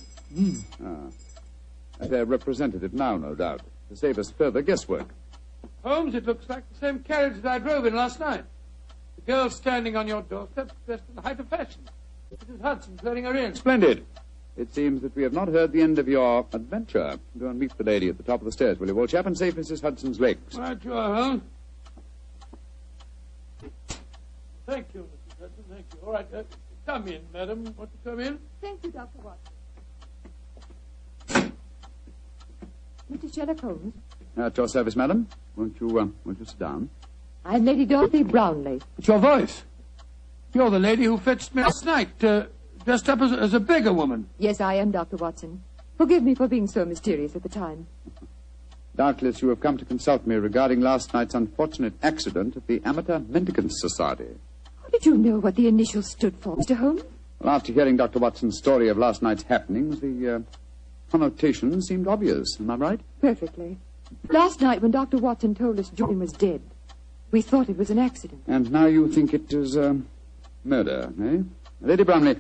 Their representative now, no doubt, to save us further guesswork. Holmes, it looks like the same carriage that I drove in last night. The girl standing on your doorstep, dressed in the height of fashion. Mrs. Hudson's letting her in. Splendid. It seems that we have not heard the end of your adventure. Go and meet the lady at the top of the stairs, will you, old chap, and save Mrs. Hudson's legs. Right you are, Holmes. Thank you, Mrs. Hudson, thank you. All right, come in, madam. Want to come in? Thank you, Dr. Watson. Mr. Sherlock Holmes? At your service, madam. Won't you sit down? I'm Lady Dorothy Brownlee. It's your voice. You're the lady who fetched me last night, dressed up as a beggar woman. Yes, I am, Dr. Watson. Forgive me for being so mysterious at the time. Doubtless you have come to consult me regarding last night's unfortunate accident at the Amateur Mendicant Society. How did you know what the initials stood for, Mr. Holmes? Well, after hearing Dr. Watson's story of last night's happenings, the connotation seemed obvious. Am I right? Perfectly. Last night, when Dr. Watson told us Julian was dead, we thought it was an accident. And now you think it is murder, eh? Lady Brownlee,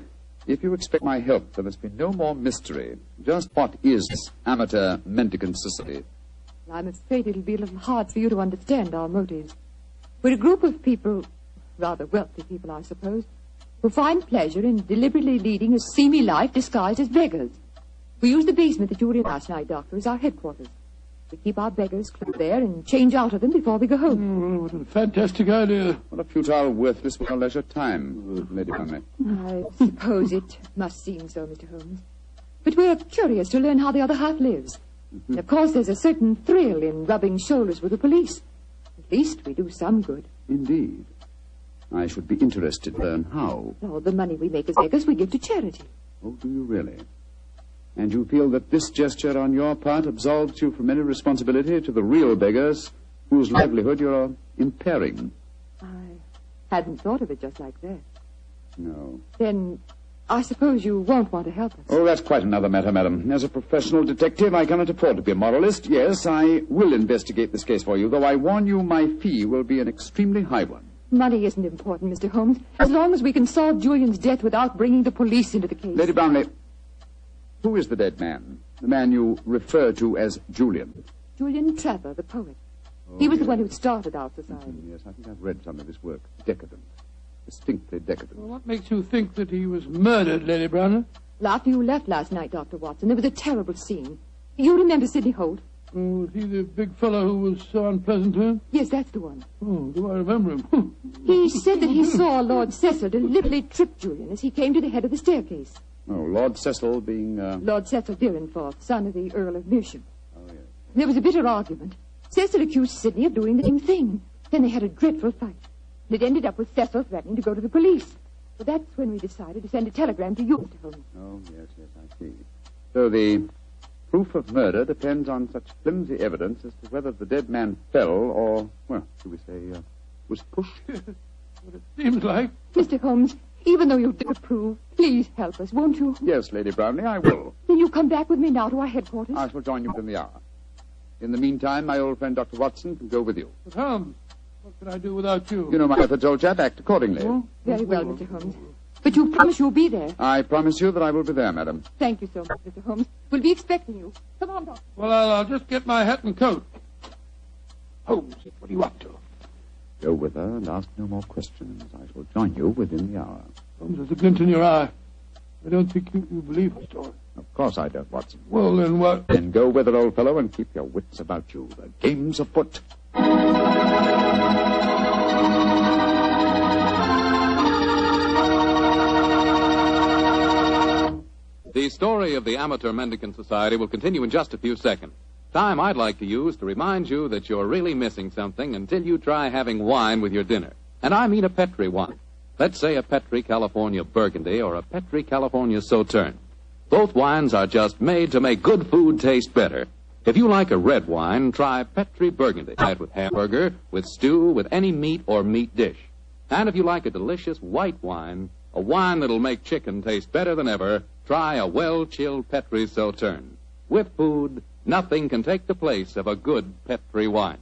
if you expect my help, there must be no more mystery. Just what is this Amateur Mendicant Society? I'm afraid it'll be a little hard for you to understand our motives. We're a group of people, rather wealthy people, I suppose, who find pleasure in deliberately leading a seamy life disguised as beggars. We use the basement that you were in last night, Doctor, as our headquarters. We keep our beggars clubbed there and change out of them before we go home. What a fantastic idea. What a futile, worthless, well leisure time, Lady Brownlee. I suppose it must seem so, Mr. Holmes. But we're curious to learn how the other half lives. And of course, there's a certain thrill in rubbing shoulders with the police. At least we do some good. Indeed. I should be interested to learn how. All the money we make as beggars we give to charity. Oh, do you really? And you feel that this gesture on your part absolves you from any responsibility to the real beggars whose livelihood you're impairing? I hadn't thought of it just like that. No. Then I suppose you won't want to help us. Oh, that's quite another matter, madam. As a professional detective, I cannot afford to be a moralist. Yes, I will investigate this case for you, though I warn you my fee will be an extremely high one. Money isn't important, Mr. Holmes, as long as we can solve Julian's death without bringing the police into the case. Lady Brownlee, who is the dead man? The man you refer to as Julian? Julian Trevor, the poet. He was the one who started our society. Yes, I think I've read some of his work. Decadent. Distinctly decadent. Well, what makes you think that he was murdered, Lady Brownlee? Well, after you left last night, Dr. Watson, there was a terrible scene. You remember Sidney Holt? Oh, was he the big fellow who was so unpleasant to him? Yes, that's the one. Oh, do I remember him? He said that he saw Lord Cecil deliberately trip Julian as he came to the head of the staircase. Oh, Lord Cecil being... Lord Cecil Dyrenforth, son of the Earl of Mersham. Oh, yes. There was a bitter argument. Cecil accused Sidney of doing the same thing. Then they had a dreadful fight. It ended up with Cecil threatening to go to the police. But that's when we decided to send a telegram to you, Mr. Holmes. Oh, yes, I see. So the proof of murder depends on such flimsy evidence as to whether the dead man fell or, well, shall we say, was pushed? What it seems like. Mr. Holmes, even though you disapprove, please help us, won't you? Yes, Lady Brownlee, I will. Will you come back with me now to our headquarters? I shall join you within the hour. In the meantime, my old friend Dr. Watson can go with you. But Holmes, what can I do without you? You know my methods, old chap. Act accordingly. Oh? Very well, Mr. Holmes. But you promise you'll be there. I promise you that I will be there, madam. Thank you so much, Mr. Holmes. We'll be expecting you. Come on, Doctor. Well, I'll just get my hat and coat. Holmes, what are you up to? Go with her and ask no more questions. I shall join you within the hour. Holmes, there's a glint in your eye. I don't think you believe the story. Of course I don't, Watson. Well, then what? Then go with her, old fellow, and keep your wits about you. The game's afoot. The story of the Amateur Mendicant Society will continue in just a few seconds. Time I'd like to use to remind you that you're really missing something until you try having wine with your dinner. And I mean a Petri wine. Let's say a Petri California Burgundy or a Petri California Sauterne. Both wines are just made to make good food taste better. If you like a red wine, try Petri Burgundy. Try it with hamburger, with stew, with any meat or meat dish. And if you like a delicious white wine, a wine that'll make chicken taste better than ever, try a well-chilled Petri Sauterne. With food, nothing can take the place of a good Petri wine.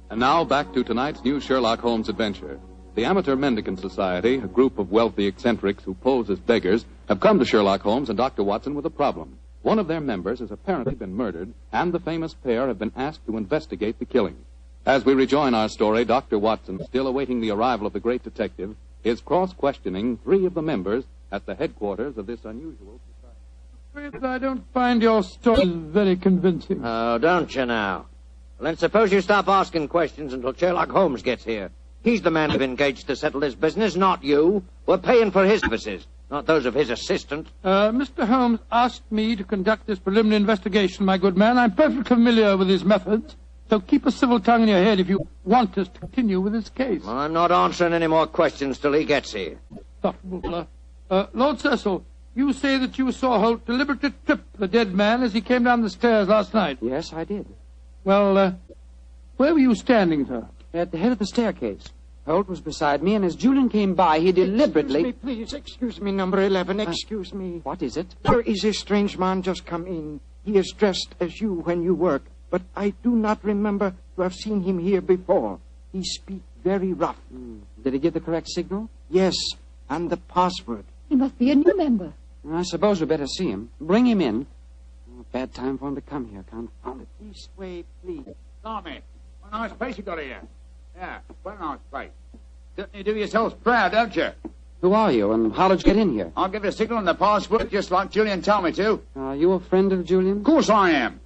And now back to tonight's new Sherlock Holmes adventure. The Amateur Mendicant Society, a group of wealthy eccentrics who pose as beggars, have come to Sherlock Holmes and Dr. Watson with a problem. One of their members has apparently been murdered, and the famous pair have been asked to investigate the killing. As we rejoin our story, Dr. Watson, still awaiting the arrival of the great detective, is cross-questioning 3 of the members at the headquarters of this unusual society. I don't find your story very convincing. Oh, don't you now? Well, then suppose you stop asking questions until Sherlock Holmes gets here. He's the man we've engaged to settle this business, not you. We're paying for his services, not those of his assistant. Mr. Holmes asked me to conduct this preliminary investigation, my good man. I'm perfectly familiar with his methods, so keep a civil tongue in your head if you want us to continue with this case. Well, I'm not answering any more questions till he gets here. Insufferable fellow. Lord Cecil, you say that you saw Holt deliberately trip the dead man as he came down the stairs last night. Yes, I did. Well, where were you standing, sir? At the head of the staircase. Holt was beside me, and as Julian came by, he deliberately... Excuse me, number 11, excuse me. What is it? There is a strange man just come in. He is dressed as you when you work, but I do not remember to have seen him here before. He speaks very rough. Did he give the correct signal? Yes, and the password. He must be a new member. I suppose we better see him. Bring him in. Oh, bad time for him to come here, confound it. This way, please. Tommy, what a nice place you got here. Yeah, what a nice place. Certainly do yourselves proud, don't you? Who are you, and how did you get in here? I'll give you a signal on the password, just like Julian told me to. Are you a friend of Julian? Of course I am.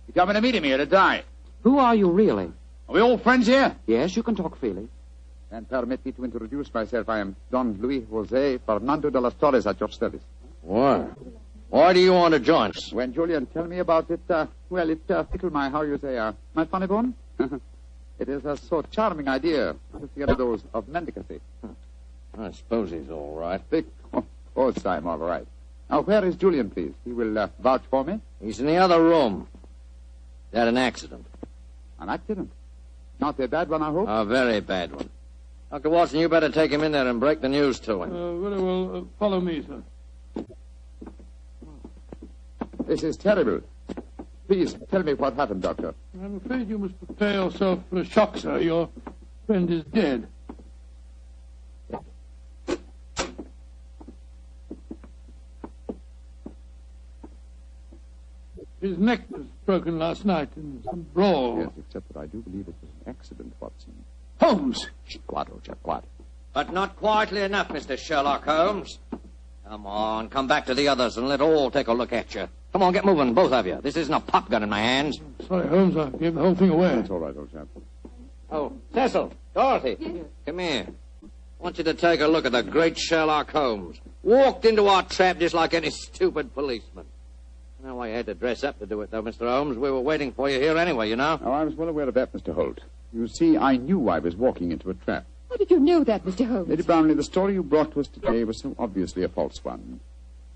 You're coming to meet him here today. Who are you, really? Are we all friends here? Yes, you can talk freely. And permit me to introduce myself. I am Don Luis Jose Fernando de las Torres at your service. Why? Why do you want to join us? When Julian tell me about it, it tickled my, my funny bone. It is a so charming idea to see those of mendicancy. I suppose he's all right. Of course I'm all right. Now, where is Julian, please? He will vouch for me. He's in the other room. He had an accident. An accident? Not a bad one, I hope? A very bad one. Dr. Watson, you better take him in there and break the news to him. Very well. Follow me, sir. This is terrible. Please, tell me what happened, Doctor. I'm afraid you must prepare yourself for a shock, sir. Your friend is dead. His neck was broken last night in some brawl. Yes, except that I do believe it was an accident, Watson. Holmes! Quiet. But not quietly enough, Mr. Sherlock Holmes. Come on, come back to the others and let all take a look at you. Come on, get moving, both of you. This isn't a pop gun in my hands. Sorry, Holmes, I gave the whole thing away. That's all right, old chap. Oh, Cecil, Dorothy, come here. I want you to take a look at the great Sherlock Holmes. Walked into our trap just like any stupid policeman. I know why you had to dress up to do it, though, Mr. Holmes. We were waiting for you here anyway, you know. Oh, I was well aware of that, Mr. Holt. You see, I knew I was walking into a trap. How did you know that, Mr. Holmes? Lady Brownlee, the story you brought to us today was so obviously a false one.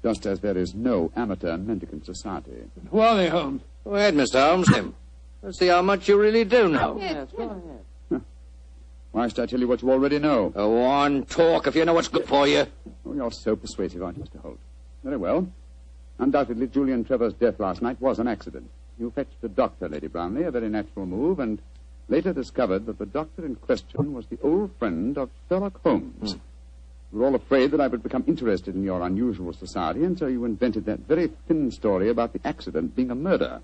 Just as there is no amateur mendicant society. Who are they, Holmes? Go ahead, Mr. Holmes. Let's see how much you really do know. Yes, go ahead. Why should I tell you what you already know? Go on, talk if you know what's good for you. Oh, you're so persuasive, aren't you, Mr. Holt? Very well. Undoubtedly, Julian Trevor's death last night was an accident. You fetched a doctor, Lady Brownlee, a very natural move, and later discovered that the doctor in question was the old friend of Sherlock Holmes. You were all afraid that I would become interested in your unusual society, and so you invented that very thin story about the accident being a murder.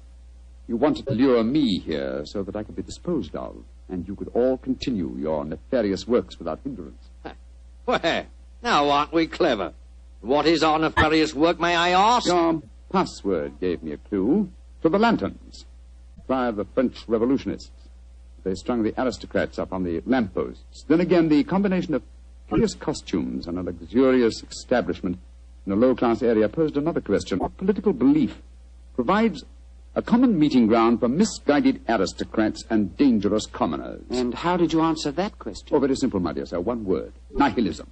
You wanted to lure me here so that I could be disposed of, and you could all continue your nefarious works without hindrance. Well, now aren't we clever? What is our nefarious work, may I ask? Your password gave me a clue to the lanterns. Prior the French revolutionists. They strung the aristocrats up on the lampposts. Then again, the combination of curious costumes and a luxurious establishment in a low-class area posed another question. What political belief provides A common meeting ground for misguided aristocrats and dangerous commoners. And how did you answer that question? Oh, very simple, my dear sir. One word. Nihilism.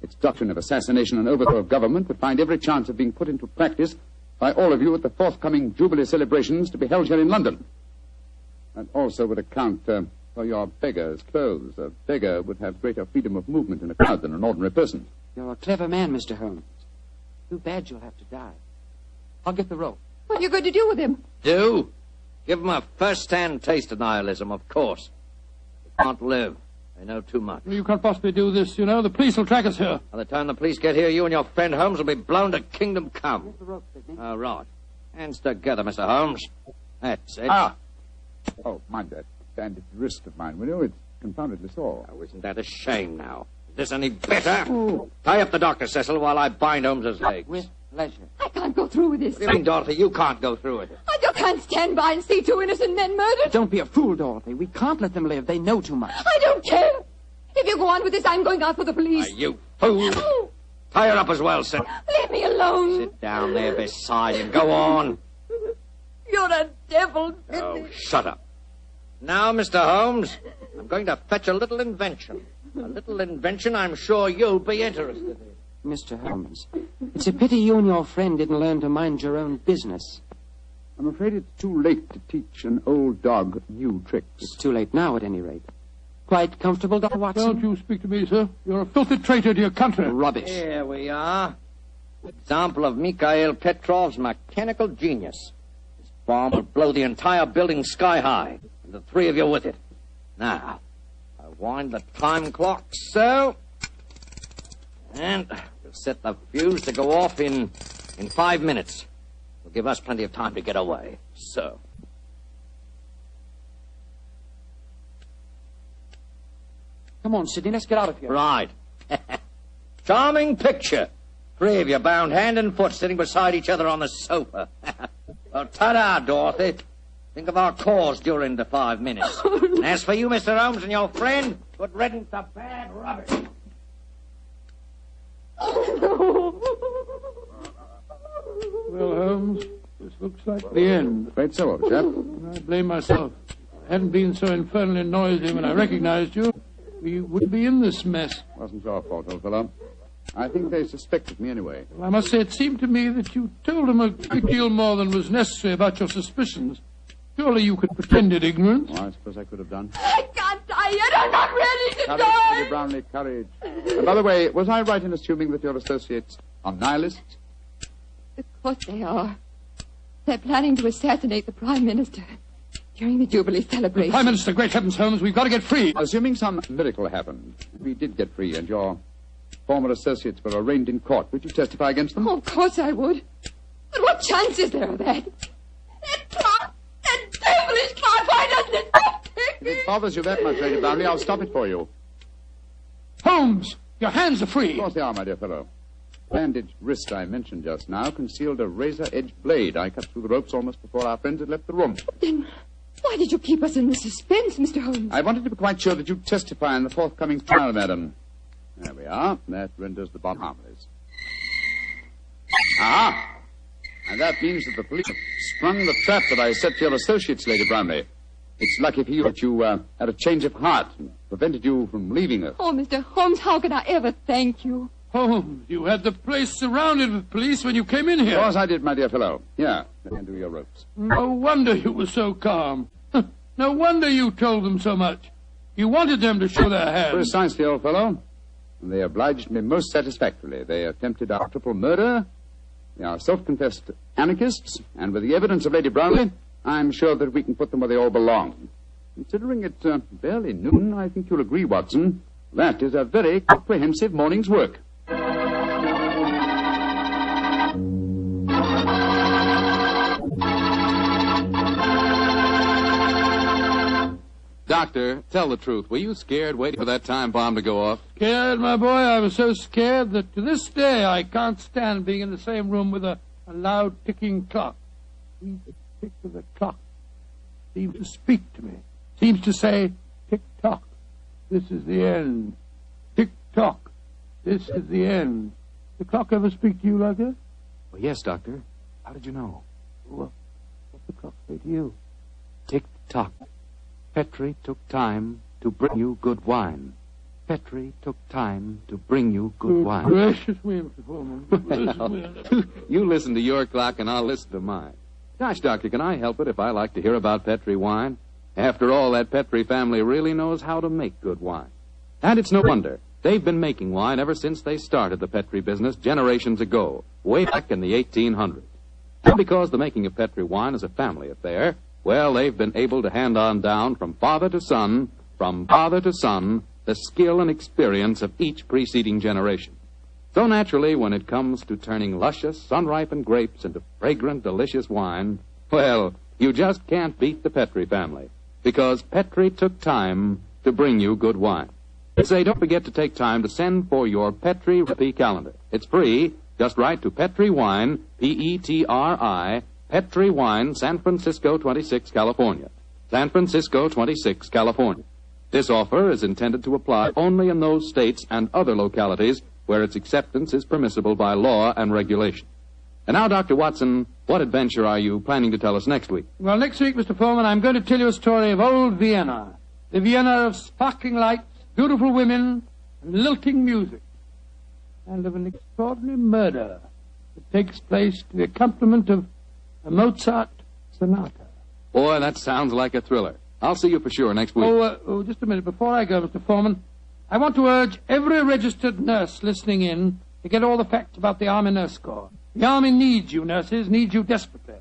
Its doctrine of assassination and overthrow of government would find every chance of being put into practice by all of you at the forthcoming Jubilee celebrations to be held here in London. And also would account for your beggar's clothes. A beggar would have greater freedom of movement in a crowd than an ordinary person. You're a clever man, Mr. Holmes. Too bad you'll have to die. I'll get the rope. What are you going to do with him? Do? Give him a first-hand taste of nihilism, of course. They can't live. They know too much. You can't possibly do this, you know. The police will track us here. By the time the police get here, you and your friend Holmes will be blown to kingdom come. Here's the rope, Sidney. Oh, right. Hands together, Mr. Holmes. That's it. Ah! Oh, mind that bandaged wrist of mine, will you? It's confoundedly sore. Oh, isn't that a shame now? Is this any better? Tie up the doctor, Cecil, while I bind Holmes's legs. With pleasure. I can't go through with this. What do you mean, Dorothy? You can't go through with it. I just can't stand by and see two innocent men murdered. Don't be a fool, Dorothy. We can't let them live. They know too much. I don't care. If you go on with this, I'm going out for the police. You fool. Tie her up as well, sir. Leave me alone. Sit down there beside him. Go on. You're a devil. Oh, shut up. Now, Mr. Holmes, I'm going to fetch a little invention. A little invention I'm sure you'll be interested in. Mr. Holmes, it's a pity you and your friend didn't learn to mind your own business. I'm afraid it's too late to teach an old dog new tricks. It's too late now, at any rate. Quite comfortable, Dr. Watson? Don't you speak to me, sir. You're a filthy traitor to your country. Rubbish. Here we are. Example of Mikhail Petrov's mechanical genius. This bomb will blow the entire building sky high, and the three of you with it. Now, I wind the time clock so, and we'll set the fuse to go off in 5 minutes. It'll give us plenty of time to get away. So. Come on, Sidney, let's get out of here. Right. Charming picture. Three of you bound hand and foot sitting beside each other on the sofa. Well, ta-da, Dorothy. Think of our cause during the 5 minutes. And as for you, Mr. Holmes, and your friend, good riddance to bad rubbish. Well, Holmes, this looks like the end. Afraid so, old chap. I blame myself. If I hadn't been so infernally noisy when I recognized you, we would be in this mess. Wasn't your fault, old fellow. I think they suspected me anyway. Well, I must say it seemed to me that you told them a great deal more than was necessary about your suspicions. Surely you could pretended ignorance. Oh, I suppose I could have done. I can't die yet. I'm not ready to Courage, die. Lady Brownlee, courage. And by the way, was I right in assuming that your associates are nihilists? Of course they are. They're planning to assassinate the Prime Minister during the Jubilee celebration. Prime Minister, great heavens, Holmes, we've got to get free. Assuming some miracle happened, we did get free and your former associates were arraigned in court, would you testify against them? Oh, of course I would. But what chance is there of that? That clock, that devilish clock, why doesn't it stop ticking? If it bothers you that much, Lady Brownlee, I'll stop it for you. Holmes, your hands are free. Of course they are, my dear fellow. Bandaged wrist I mentioned just now concealed a razor-edged blade. I cut through the ropes almost before our friends had left the room. Then why did you keep us in the suspense, Mr. Holmes? I wanted to be quite sure that you'd testify in the forthcoming trial, madam. There we are. That renders the bomb harmless. Ah! And that means that the police have sprung the trap that I set for your associates, Lady Brownlee. It's lucky for you that you had a change of heart and prevented you from leaving us. Oh, Mr. Holmes, how could I ever thank you? Holmes, you had the place surrounded with police when you came in here. Of course I did, my dear fellow. Here, let me undo your ropes. No wonder you were so calm. No wonder you told them so much. You wanted them to show their hands. Precisely, old fellow. And they obliged me most satisfactorily. They attempted our triple murder. They are self-confessed anarchists. And with the evidence of Lady Brownlee, I'm sure that we can put them where they all belong. Considering it's barely noon, I think you'll agree, Watson, that is a very comprehensive morning's work. Doctor, tell the truth. Were you scared waiting for that time bomb to go off? Scared, my boy? I was so scared that to this day I can't stand being in the same room with a loud ticking clock. The tick of the clock seems to speak to me. Seems to say, tick-tock, this is the end. Tick-tock, this is the end. The clock ever speak to you like that? Well, yes, Doctor. How did you know? Well, What's the clock say to you? Tick-tock. Petri took time to bring you good wine. Petri took time to bring you good wine. Gracious me, Mr. Foreman. Well, you listen to your clock and I'll listen to mine. Gosh, Doctor, can I help it if I like to hear about Petri wine? After all, that Petri family really knows how to make good wine. And it's no wonder. They've been making wine ever since they started the Petri business generations ago, way back in the 1800s. And because the making of Petri wine is a family affair, well, they've been able to hand on down from father to son, the skill and experience of each preceding generation. So naturally, when it comes to turning luscious, sun-ripened grapes into fragrant, delicious wine, well, you just can't beat the Petri family, because Petri took time to bring you good wine. Say, don't forget to take time to send for your Petri recipe calendar. It's free. Just write to Petri Wine, Petri, Petri Wine, San Francisco 26, California. San Francisco 26, California. This offer is intended to apply only in those states and other localities where its acceptance is permissible by law and regulation. And now, Dr. Watson, what adventure are you planning to tell us next week? Well, next week, Mr. Foreman, I'm going to tell you a story of old Vienna. The Vienna of sparkling lights, beautiful women, and lilting music. And of an extraordinary murder that takes place to the accompaniment of a Mozart sonata. Boy, that sounds like a thriller. I'll see you for sure next week. Just a minute. Before I go, Mr. Foreman, I want to urge every registered nurse listening in to get all the facts about the Army Nurse Corps. The Army needs you, nurses, needs you desperately.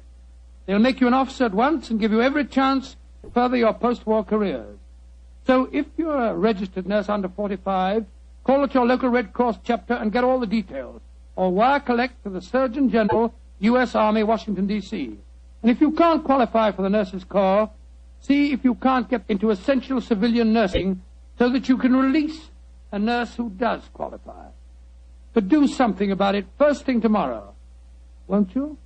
They'll make you an officer at once and give you every chance to further your post-war careers. So if you're a registered nurse under 45, call at your local Red Cross chapter and get all the details. Or wire collect to the Surgeon General, U.S. Army, Washington, D.C. And if you can't qualify for the Nurses Corps, see if you can't get into essential civilian nursing so that you can release a nurse who does qualify. But do something about it first thing tomorrow, won't you?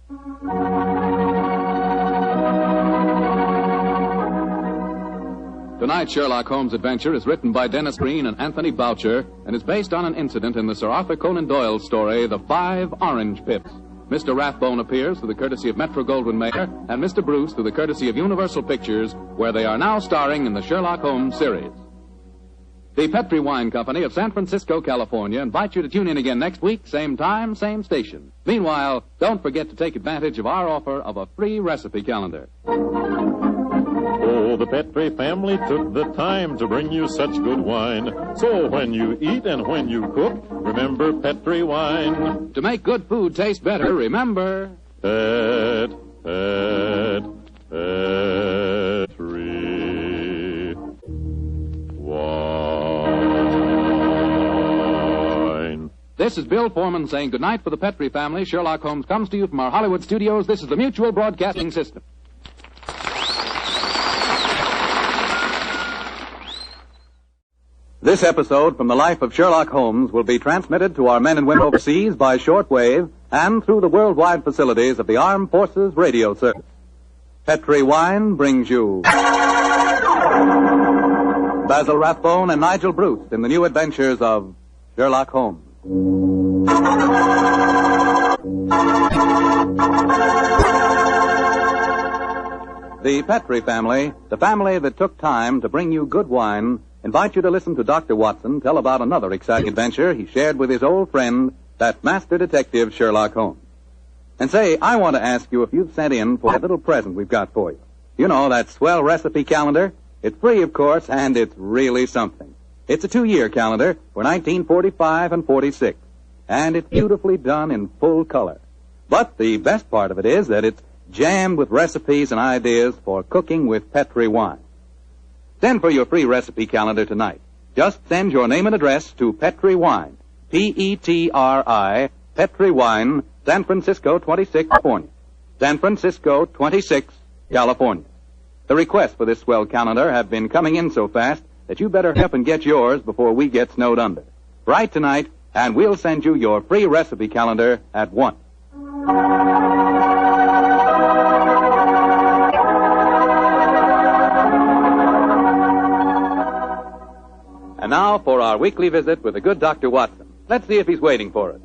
Tonight's Sherlock Holmes adventure is written by Dennis Green and Anthony Boucher and is based on an incident in the Sir Arthur Conan Doyle story, The 5 Orange Pips. Mr. Rathbone appears through the courtesy of Metro-Goldwyn-Mayer and Mr. Bruce through the courtesy of Universal Pictures, where they are now starring in the Sherlock Holmes series. The Petri Wine Company of San Francisco, California, invites you to tune in again next week, same time, same station. Meanwhile, don't forget to take advantage of our offer of a free recipe calendar. Oh, the Petri family took the time to bring you such good wine. So when you eat and when you cook, remember Petri wine. To make good food taste better, remember... Petri wine. This is Bill Foreman saying goodnight for the Petri family. Sherlock Holmes comes to you from our Hollywood studios. This is the Mutual Broadcasting System. This episode from the life of Sherlock Holmes will be transmitted to our men and women overseas by shortwave and through the worldwide facilities of the Armed Forces Radio Service. Petri Wine brings you Basil Rathbone and Nigel Bruce in the new adventures of Sherlock Holmes. The Petri family, the family that took time to bring you good wine, invite you to listen to Dr. Watson tell about another exciting adventure he shared with his old friend, that master detective Sherlock Holmes. And say, I want to ask you if you've sent in for that little present we've got for you. You know, that swell recipe calendar. It's free, of course, and it's really something. It's a 2-year calendar for 1945 and 46, and it's beautifully done in full color. But the best part of it is that it's jammed with recipes and ideas for cooking with Petri wine. Send for your free recipe calendar tonight. Just send your name and address to Petri Wine, Petri, Petri Wine, San Francisco 26, California. San Francisco 26, California. The requests for this swell calendar have been coming in so fast that you better help and get yours before we get snowed under. Write tonight, and we'll send you your free recipe calendar at once. And now for our weekly visit with the good Dr. Watson. Let's see if he's waiting for us.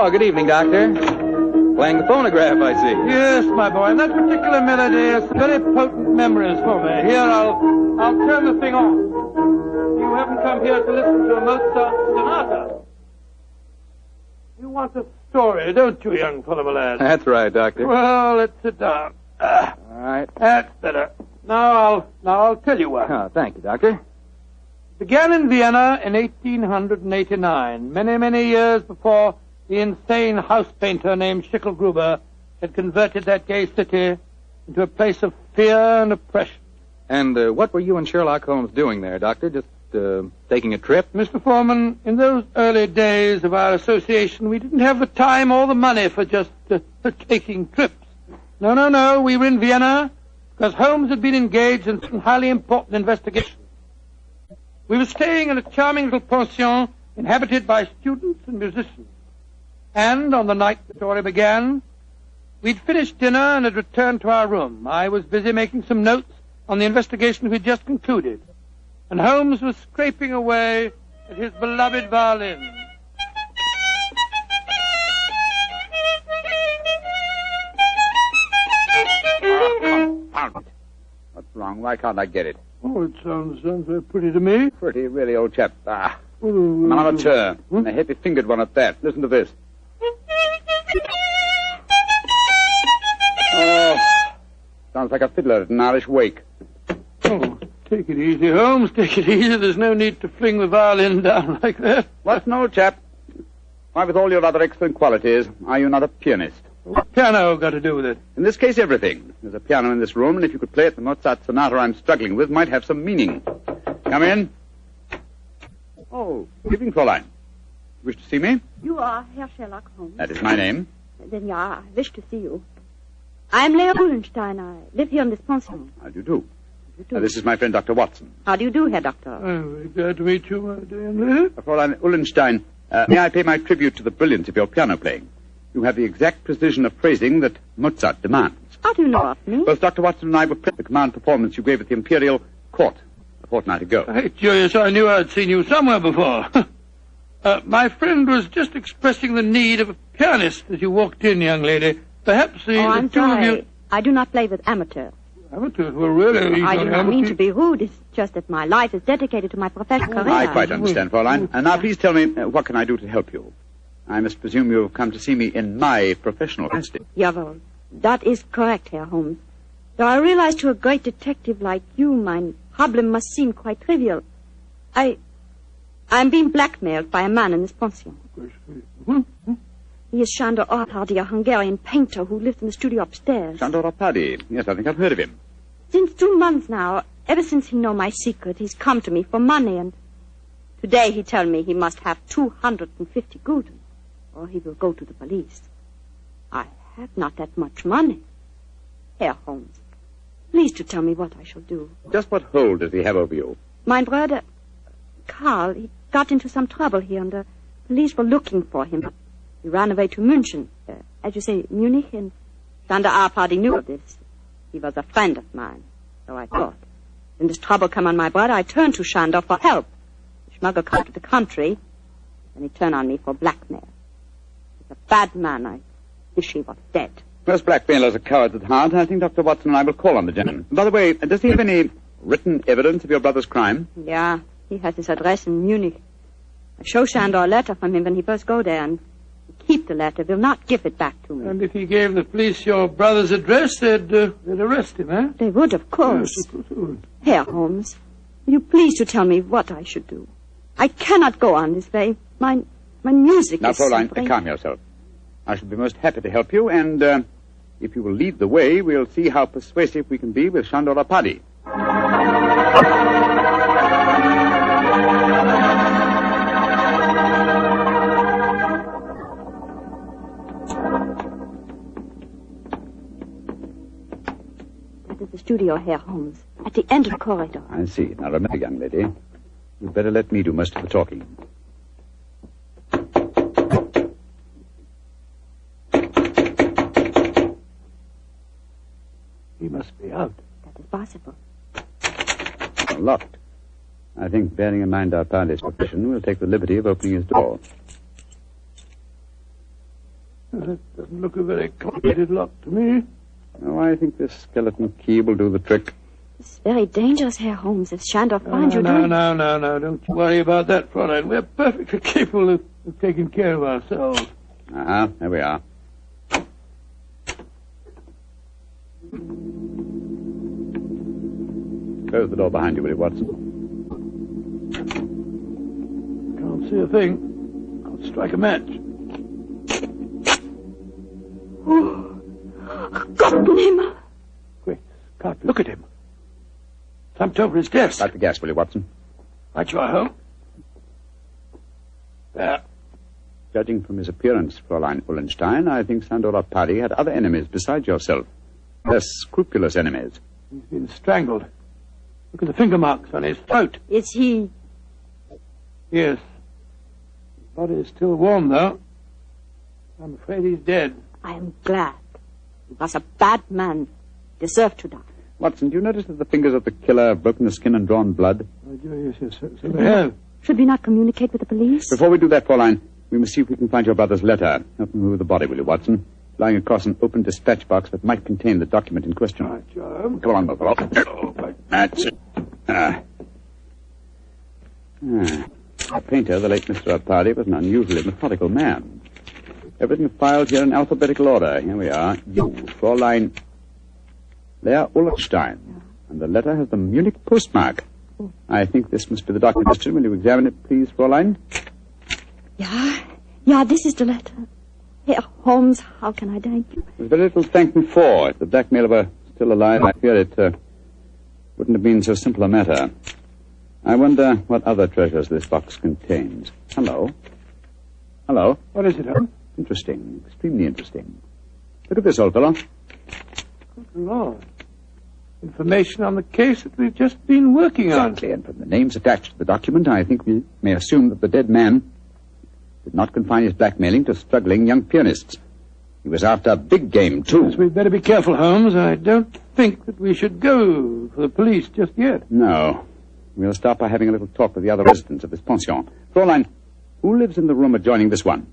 Oh, good evening, Doctor. Playing the phonograph, I see. Yes, my boy, and that particular melody has very potent memories for me. Here, I'll turn the thing on. You haven't come here to listen to a Mozart sonata. You want a story, don't you, young fellow, my lad? That's right, Doctor. Well, let's sit down. All right. That's better. Now I'll tell you what. Oh, thank you, Doctor. Began in Vienna in 1889, many years before the insane house painter named Schicklgruber had converted that gay city into a place of fear and oppression. And what were you and Sherlock Holmes doing there, Doctor? Just taking a trip? Mr. Foreman, in those early days of our association, we didn't have the time or the money for just taking trips. No. We were in Vienna because Holmes had been engaged in some highly important investigation. We were staying in a charming little pension inhabited by students and musicians. And on the night the story began, we'd finished dinner and had returned to our room. I was busy making some notes on the investigation we'd just concluded, and Holmes was scraping away at his beloved violin. What's wrong? Why can't I get it? Oh, it sounds very pretty to me. Pretty, really, old chap. An amateur. A heavy-fingered one at that. Listen to this. Oh, sounds like a fiddler at an Irish wake. Oh, take it easy, Holmes. Take it easy. There's no need to fling the violin down like that. What's an old chap? Why, with all your other excellent qualities, are you not a pianist? What's piano got to do with it? In this case, everything. There's a piano in this room, and if you could play it, the Mozart sonata I'm struggling with might have some meaning. Come in. Oh, good evening, Fräulein. Wish to see me? You are Herr Sherlock Holmes. That is my name. Then, yeah, I wish to see you. I'm Lea Uhlenstein. I live here in this pension. How do you do? This is my friend, Dr. Watson. How do you do, Herr Doctor? Very glad to meet you, my dear young lady. Fräulein Uhlenstein, may I pay my tribute to the brilliance of your piano playing? You have the exact precision of phrasing that Mozart demands. How do you know of me? Both Dr. Watson and I were present at the command performance you gave at the Imperial Court a fortnight ago. Hey, Julius, I knew I'd seen you somewhere before. My friend was just expressing the need of a pianist as you walked in, young lady. Perhaps I'm two sorry. of you... I do not play with amateurs. Amateurs? Well, really? I do not mean to be rude. It's just that my life is dedicated to my professional career. I quite understand, Fräulein. And now please tell me, what can I do to help you? I must presume you have come to see me in my professional capacity. Jawohl. That is correct, Herr Holmes. Though I realize to a great detective like you, my problem must seem quite trivial. I'm being blackmailed by a man in this pension. He is Sándor Árpádi, a Hungarian painter who lives in the studio upstairs. Sándor Árpádi? Yes, I think I've heard of him. Since 2 months now, ever since he know my secret, he's come to me for money, and today he tell me he must have 250 gulden, or he will go to the police. I have not that much money. Herr Holmes, please to tell me what I shall do. Just what hold does he have over you? My brother, Karl, he got into some trouble here, and the police were looking for him. He ran away to München, as you say, Munich, and Sándor Árpádi knew of this. He was a friend of mine, so I thought. When this trouble come on my brother, I turned to Sándor for help. The smuggled come to the country, and he turned on me for blackmail. He's a bad man. I wish he was dead. Most blackmailers are cowards at heart. I think Dr. Watson and I will call on the gentleman. By the way, does he have any written evidence of your brother's crime? Yeah, he has his address in Munich. I show Sándor a letter from him when he first go there, and keep the letter, will not give it back to me. And if he gave the police your brother's address, they'd arrest him, eh? They would, of course. Yes, of course they would. Herr Holmes, will you please to tell me what I should do? I cannot go on this way. My music now, is Fräulein, suffering. calm yourself. I shall be most happy to help you, and if you will lead the way, we'll see how persuasive we can be with Sándor Árpádi. The studio, Herr Holmes, at the end of the corridor. I see. Now remember, young lady, you'd better let me do most of the talking. He must be out. That is possible. Locked. I think, bearing in mind our Árpádi's profession, we'll take the liberty of opening his door. That doesn't look a very complicated lock to me. Oh, I think this skeleton key will do the trick. It's very dangerous, Herr Holmes. If Shandor finds you... No. Don't you worry about that, Fräulein. We're perfectly capable of taking care of ourselves. There we are. Close the door behind you, will you, Watson? Can't see a thing. I'll strike a match. Gott nehme! Quick, Scott, look at him. Slumped over his desk. Light the gas, will you, Watson? Right you are, Holmes. There. Judging from his appearance, Fräulein Ullenstein, I think Sandor Party had other enemies besides yourself. Less scrupulous enemies. He's been strangled. Look at the finger marks on his throat. Is he... Yes. His body is still warm, though. I'm afraid he's dead. I am glad. He was a bad man. Deserved to die. Watson, do you notice that the fingers of the killer have broken the skin and drawn blood? Yes, so they have. Should we not communicate with the police? Before we do that, Fräulein, we must see if we can find your brother's letter. Help me move the body, will you, Watson? Lying across an open dispatch box that might contain the document in question. Right, John. Come on, my fellow. That's it. The painter, the late Mr. Party, was an unusually methodical man. Everything filed here in alphabetical order. Here we are. You, Fräulein Leah Ullenstein. And the letter has the Munich postmark. I think this must be the document. Will you examine it, please, Fräulein? Yeah, this is the letter. Herr Holmes, how can I thank you? There's very little to thank me for. If the blackmailer were still alive, I fear it wouldn't have been so simple a matter. I wonder what other treasures this box contains. Hello? What is it, Holmes? Interesting. Extremely interesting. Look at this, old fellow. Good Lord. Information on the case that we've just been working on. Exactly, and from the names attached to the document, I think we may assume that the dead man did not confine his blackmailing to struggling young pianists. He was after big game, too. Yes, we'd better be careful, Holmes. I don't think that we should go for the police just yet. No. We'll start by having a little talk with the other residents of this pension. Fräulein, who lives in the room adjoining this one?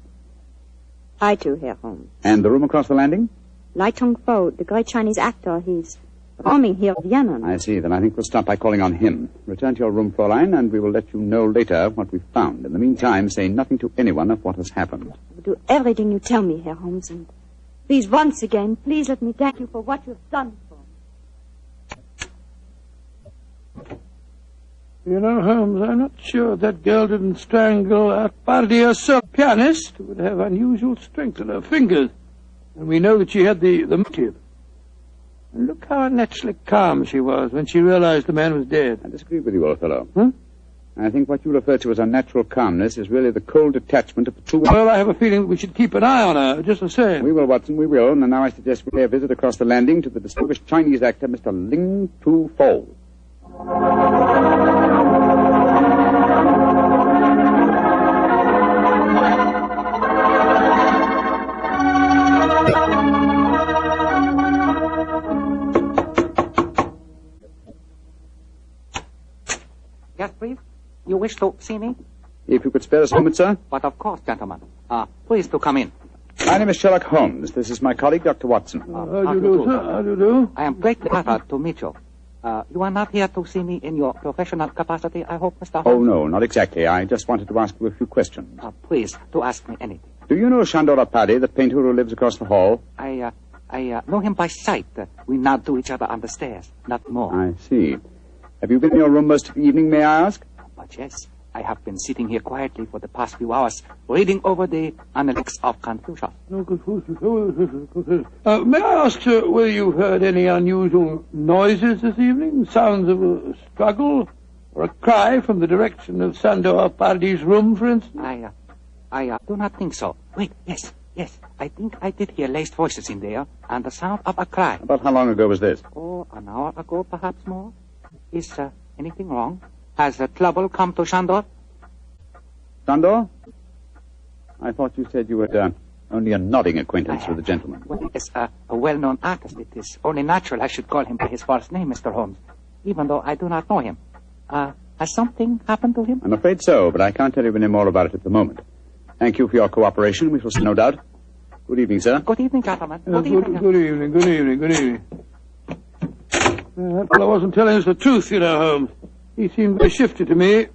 I too, Herr Holmes. And the room across the landing? Lai Tong-fo, the great Chinese actor. He's roaming here in Vienna. I see. Then I think we'll start by calling on him. Return to your room, Fräulein, and we will let you know later what we've found. In the meantime, say nothing to anyone of what has happened. I will do everything you tell me, Herr Holmes, and please, once again, please let me thank you for what you've done for me. You know, Holmes, I'm not sure that girl didn't strangle a pianist who would have unusual strength in her fingers. And we know that she had the motive. And look how unnaturally calm she was when she realized the man was dead. I disagree with you, old fellow. I think what you refer to as unnatural calmness is really the cold detachment of the true... Well, I have a feeling that we should keep an eye on her, just the same. We will, Watson, we will. And now I suggest we pay a visit across the landing to the distinguished Chinese actor, Mr. Ling Tu-fo. Yes, please. You wish to see me? If you could spare us a moment, sir. But of course, gentlemen. Please to come in. My name is Sherlock Holmes. This is my colleague, Dr. Watson. How do you do, sir? How do you do? I am greatly honored to meet you. You are not here to see me in your professional capacity, I hope, Mr. Holmes? Oh, no, not exactly. I just wanted to ask you a few questions. Please, to ask me anything. Do you know Shandor Apadi, the painter who lives across the hall? I know him by sight. We nod to each other on the stairs, not more. I see. Have you been in your room most of the evening, may I ask? But yes, I have been sitting here quietly for the past few hours, reading over the Analects of Confucius. No, Confucius. May I ask, sir, whether you've heard any unusual noises this evening? Sounds of a struggle? Or a cry from the direction of Sandor Pardi's room, for instance? I do not think so. Wait, yes. I think I did hear laced voices in there, and the sound of a cry. About how long ago was this? Oh, an hour ago, perhaps more. Is anything wrong? Has trouble come to Shandor? Shandor? I thought you said you had only a nodding acquaintance with the gentleman. Well, he is a well-known artist. It is only natural I should call him by his first name, Mr. Holmes, even though I do not know him. Has something happened to him? I'm afraid so, but I can't tell you any more about it at the moment. Thank you for your cooperation. We shall see, no doubt. Good evening, sir. Good evening, gentlemen. Good evening. That fellow wasn't telling us the truth, you know, Holmes. He seemed very shifty to me.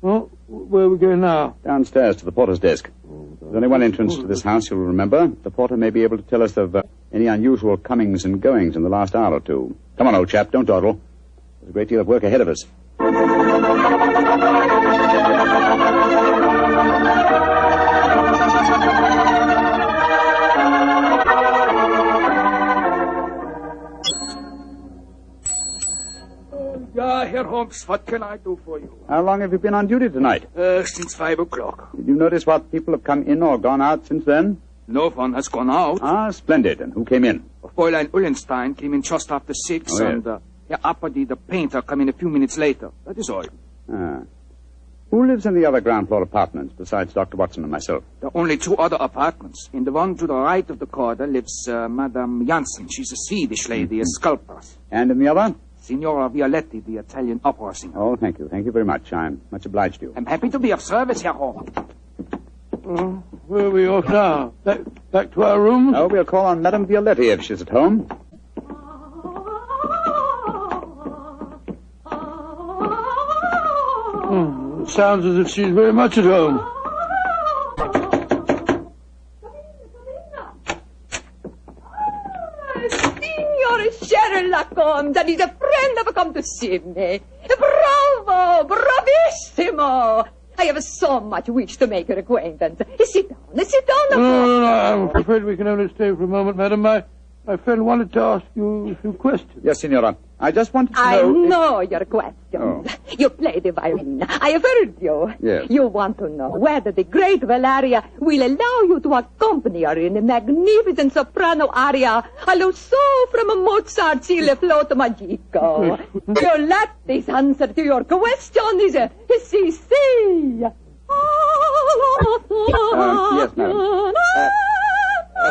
Well, where are we going now? Downstairs to the porter's desk. There's only one entrance to this house, you'll remember. The porter may be able to tell us of any unusual comings and goings in the last hour or two. Come on, old chap, don't dawdle. There's a great deal of work ahead of us. Yeah, Herr Holmes, what can I do for you? How long have you been on duty tonight? Since 5 o'clock. Did you notice what people have come in or gone out since then? No one has gone out. Ah, splendid. And who came in? Fräulein Ullenstein came in just after 6, Oh, yes. and Herr Apperdy, the painter, came in a few minutes later. That is all. Ah. Who lives in the other ground floor apartments besides Dr. Watson and myself? There are only 2 other apartments. In the one to the right of the corridor lives Madame Janssen. She's a Swedish lady, a sculptor. And in the other? Signora Violetti, the Italian opera singer. Oh, thank you. Thank you very much. I'm much obliged to you. I'm happy to be of service, Herr Holmes. Where are we off now? Back to our rooms? Oh, we'll call on Madame Violetti if she's at home. It sounds as if she's very much at home. Signor Sherlock Holmes, that is a friend have come to see me. Bravo! Bravissimo! I have so much wish to make your acquaintance. Sit down. No, I'm afraid we can only stay for a moment, madam. My friend wanted to ask you a few questions. Yes, Signora. I just wanted to know... I know your questions. Oh. You play the violin. I have heard you. Yes. You want to know whether the great Valeria will allow you to accompany her in a magnificent soprano aria allo so from Mozart's Il Flauto Magico. Your latest answer to your question is si. Yes, madam.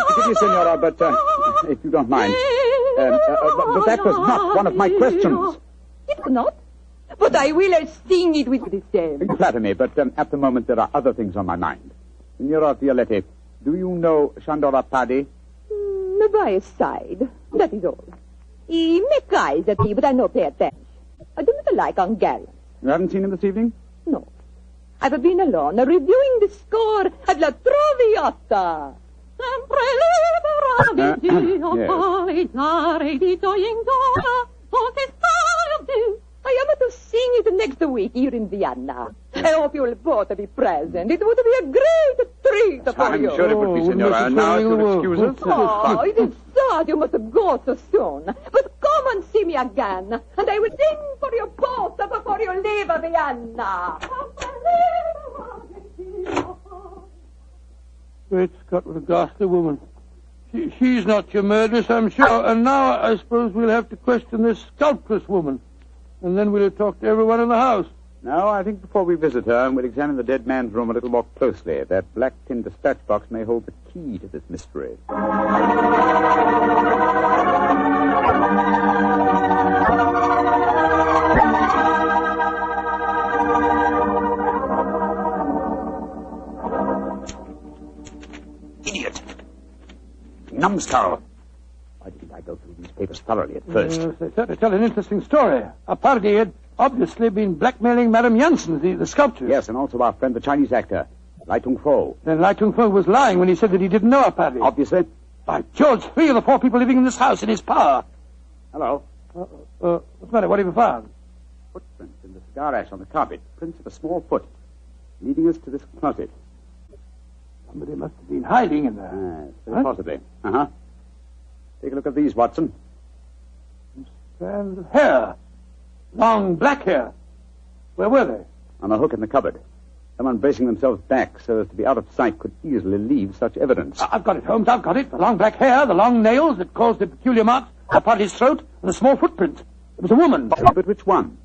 Forgive me, Signora, but if you don't mind. But that was not one of my questions. It was not? But I will sing it with the same. You flatter me, but at the moment there are other things on my mind. Signora Violetti, do you know Shandora Paddy? By his side. That is all. He make eyes at me, but I no pay attention. I do not like Hungarians. You haven't seen him this evening? No. I've been alone, reviewing the score at La Traviata. I am to sing it next week here in Vienna. I hope you will both be present. It would be a great treat for you. I'm sure it would be, Signora. Now, if you'll excuse us. Oh, it is sad you must go so soon. But come and see me again, and I will sing for you both before you leave Vienna. Great Scott, what a ghastly woman. She's not your murderess, I'm sure. And now I suppose we'll have to question this sculptress woman. And then we'll talk to everyone in the house. No, I think before we visit her, we'll examine the dead man's room a little more closely. That black tin dispatch box may hold the key to this mystery. Idiot. Numbskull. Why didn't I go through these papers thoroughly at first? They certainly tell an interesting story. Appardi had obviously been blackmailing Madame Janssen, the sculptor. Yes, and also our friend, the Chinese actor, Lai Tung-fo. Then Lai Tung-fo was lying when he said that he didn't know Appardi. Obviously. By George, 3 of the 4 people living in this house in his power. Hello. What's the matter? What have you found? Footprints in the cigar ash on the carpet. Prints of a small foot. Leading us to this closet. Somebody must have been hiding in there. Very possibly. Uh-huh. Take a look at these, Watson. Strands of hair. Long black hair. Where were they? On a hook in the cupboard. Someone bracing themselves back so as to be out of sight could easily leave such evidence. I've got it, Holmes. I've got it. The long black hair, the long nails that caused the peculiar marks upon his throat, and the small footprint. It was a woman. But which one?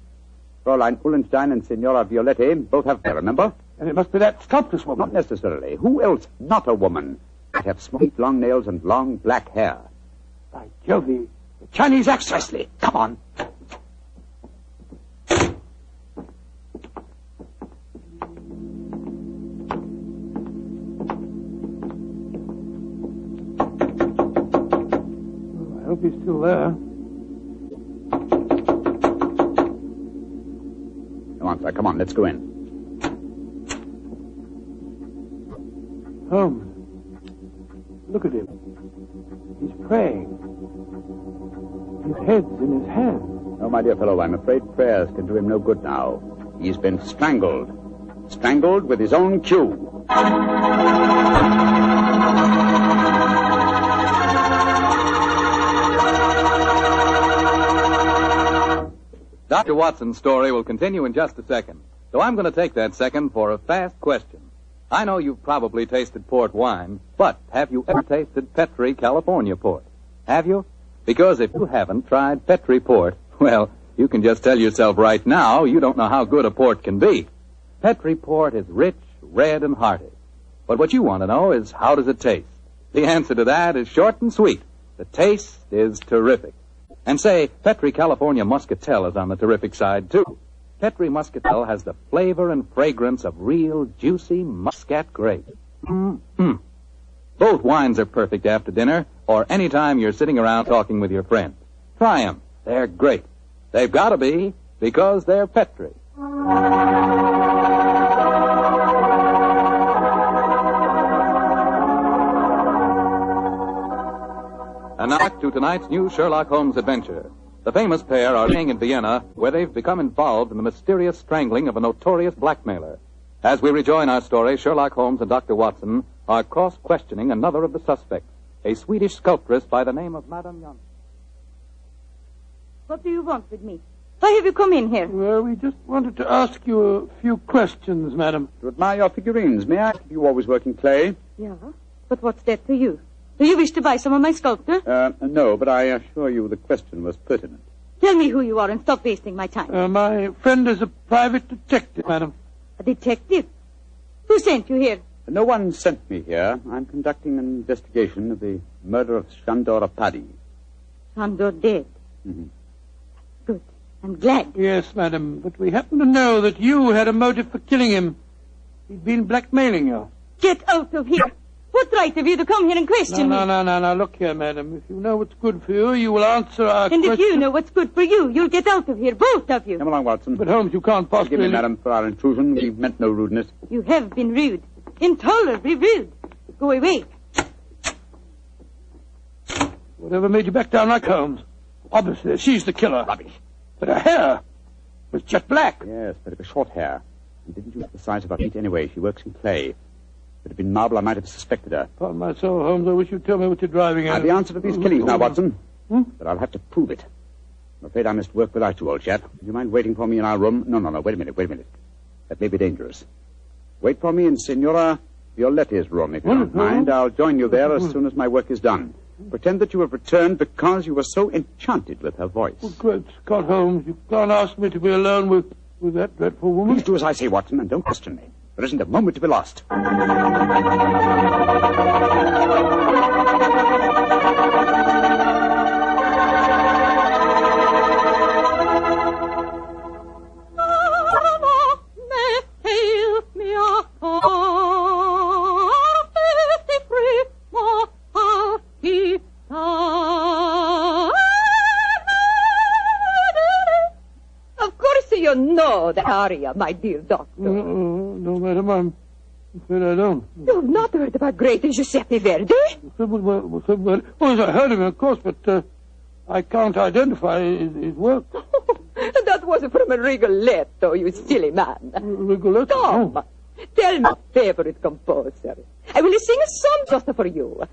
Fräulein Ullenstein and Signora Violetti both have hair, remember? And it must be that sculptress woman. Not necessarily. Who else, not a woman, would have smooth long nails and long black hair? By Jove, the Chinese actress. Come on. he's still there. No answer. Come on, let's go in. Holmes, look at him. He's praying. His head's in his hand. No, my dear fellow, I'm afraid prayers can do him no good now. He's been strangled. Strangled with his own cue. Dr. Watson's story will continue in just a second. So I'm going to take that second for a fast question. I know you've probably tasted port wine, but have you ever tasted Petri California port? Have you? Because if you haven't tried Petri port, well, you can just tell yourself right now you don't know how good a port can be. Petri port is rich, red, and hearty. But what you want to know is, how does it taste? The answer to that is short and sweet. The taste is terrific. And say, Petri California Muscatel is on the terrific side, too. Petri Muscatel has the flavor and fragrance of real, juicy muscat grapes. Both wines are perfect after dinner or any time you're sitting around talking with your friends. Try them. They're great. They've got to be, because they're Petri. And now back to tonight's new Sherlock Holmes adventure. The famous pair are staying in Vienna, where they've become involved in the mysterious strangling of a notorious blackmailer. As we rejoin our story, Sherlock Holmes and Dr. Watson are cross-questioning another of the suspects, a Swedish sculptress by the name of Madame Jan. What do you want with me? Why have you come in here? Well, we just wanted to ask you a few questions, madam. To admire your figurines, may I? You always work in clay? Yeah, but what's that to you? Do you wish to buy some of my sculpture? No, but I assure you the question was pertinent. Tell me who you are and stop wasting my time. My friend is a private detective, madam. A detective? Who sent you here? No one sent me here. I'm conducting an investigation of the murder of Shandor Paddy. Shandor dead? Mm-hmm. Good. I'm glad. Yes, madam, but we happen to know that you had a motive for killing him. He'd been blackmailing you. Get out of here. What right have you to come here and question me? No. Look here, madam. If you know what's good for you, you will answer our question. And if you know what's good for you, you'll get out of here, both of you. Come along, Watson. But, Holmes, you can't possibly... Forgive me, madam, for our intrusion. We meant no rudeness. You have been rude. Intolerably rude. Go away. Whatever made you back down like Holmes? Obviously, she's the killer. Rubbish. But her hair was jet black. Yes, but it was short hair. And didn't use the size of her feet anyway. She works in clay. If it had been marble, I might have suspected her. Upon my soul, Holmes, I wish you'd tell me what you're driving at. I have the answer to these killings now, Watson. But I'll have to prove it. I'm afraid I must work without you, old chap. Do you mind waiting for me in our room? No. Wait a minute. That may be dangerous. Wait for me in Signora Violetti's room, if you don't mind. I'll join you there as soon as my work is done. Pretend that you have returned because you were so enchanted with her voice. Oh, great Scott, Holmes. You can't ask me to be alone with that dreadful woman. Please do as I say, Watson, and don't question me. There isn't a moment to be lost. You know the aria, my dear doctor. No, madam, I'm afraid I don't. You've not heard about great Giuseppe Verdi? Oh, yes, I heard him, of course, but I can't identify his work. That was from a Rigoletto, you silly man. Rigoletto? Come, tell my favorite composer. I will sing a song just for you.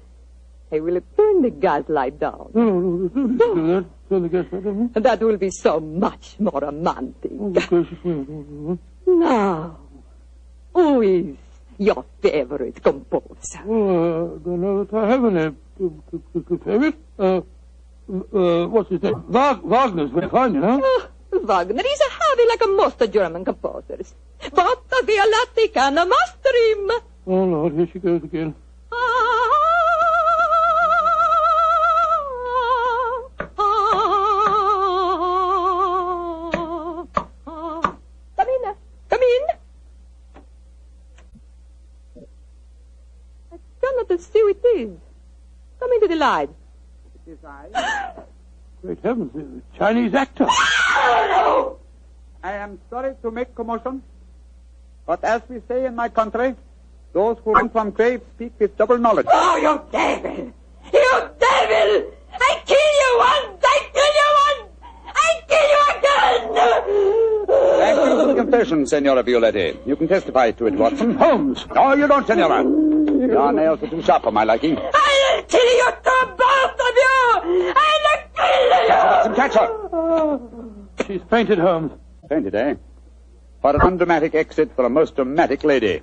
I will turn the gas light down. No. Turn the gas light down. That will be so much more romantic. Now, who is your favorite composer? Oh, I don't know that I have any favorite. What's his name? Wagner's very fine, you know. Wagner is a heavy like a most German composers. But the Violatti can master him. Oh, Lord, here she goes again. Come in. I cannot see who it is. Come into the light. It is I. Great heavens, the Chinese actor. I am sorry to make commotion, but as we say in my country, those who run from graves speak with double knowledge. Oh, you devil! You devil! I kill you once! I kill you once! I kill you again! Thank you for the confession, Senora Violetti. You can testify to it, Watson. Holmes! No, you don't, Senora. Your nails are too sharp for my liking. I'll kill you to both of you! I'll kill you! Watson, catch her! She's fainted, Holmes. Fainted, eh? What an undramatic exit for a most dramatic lady.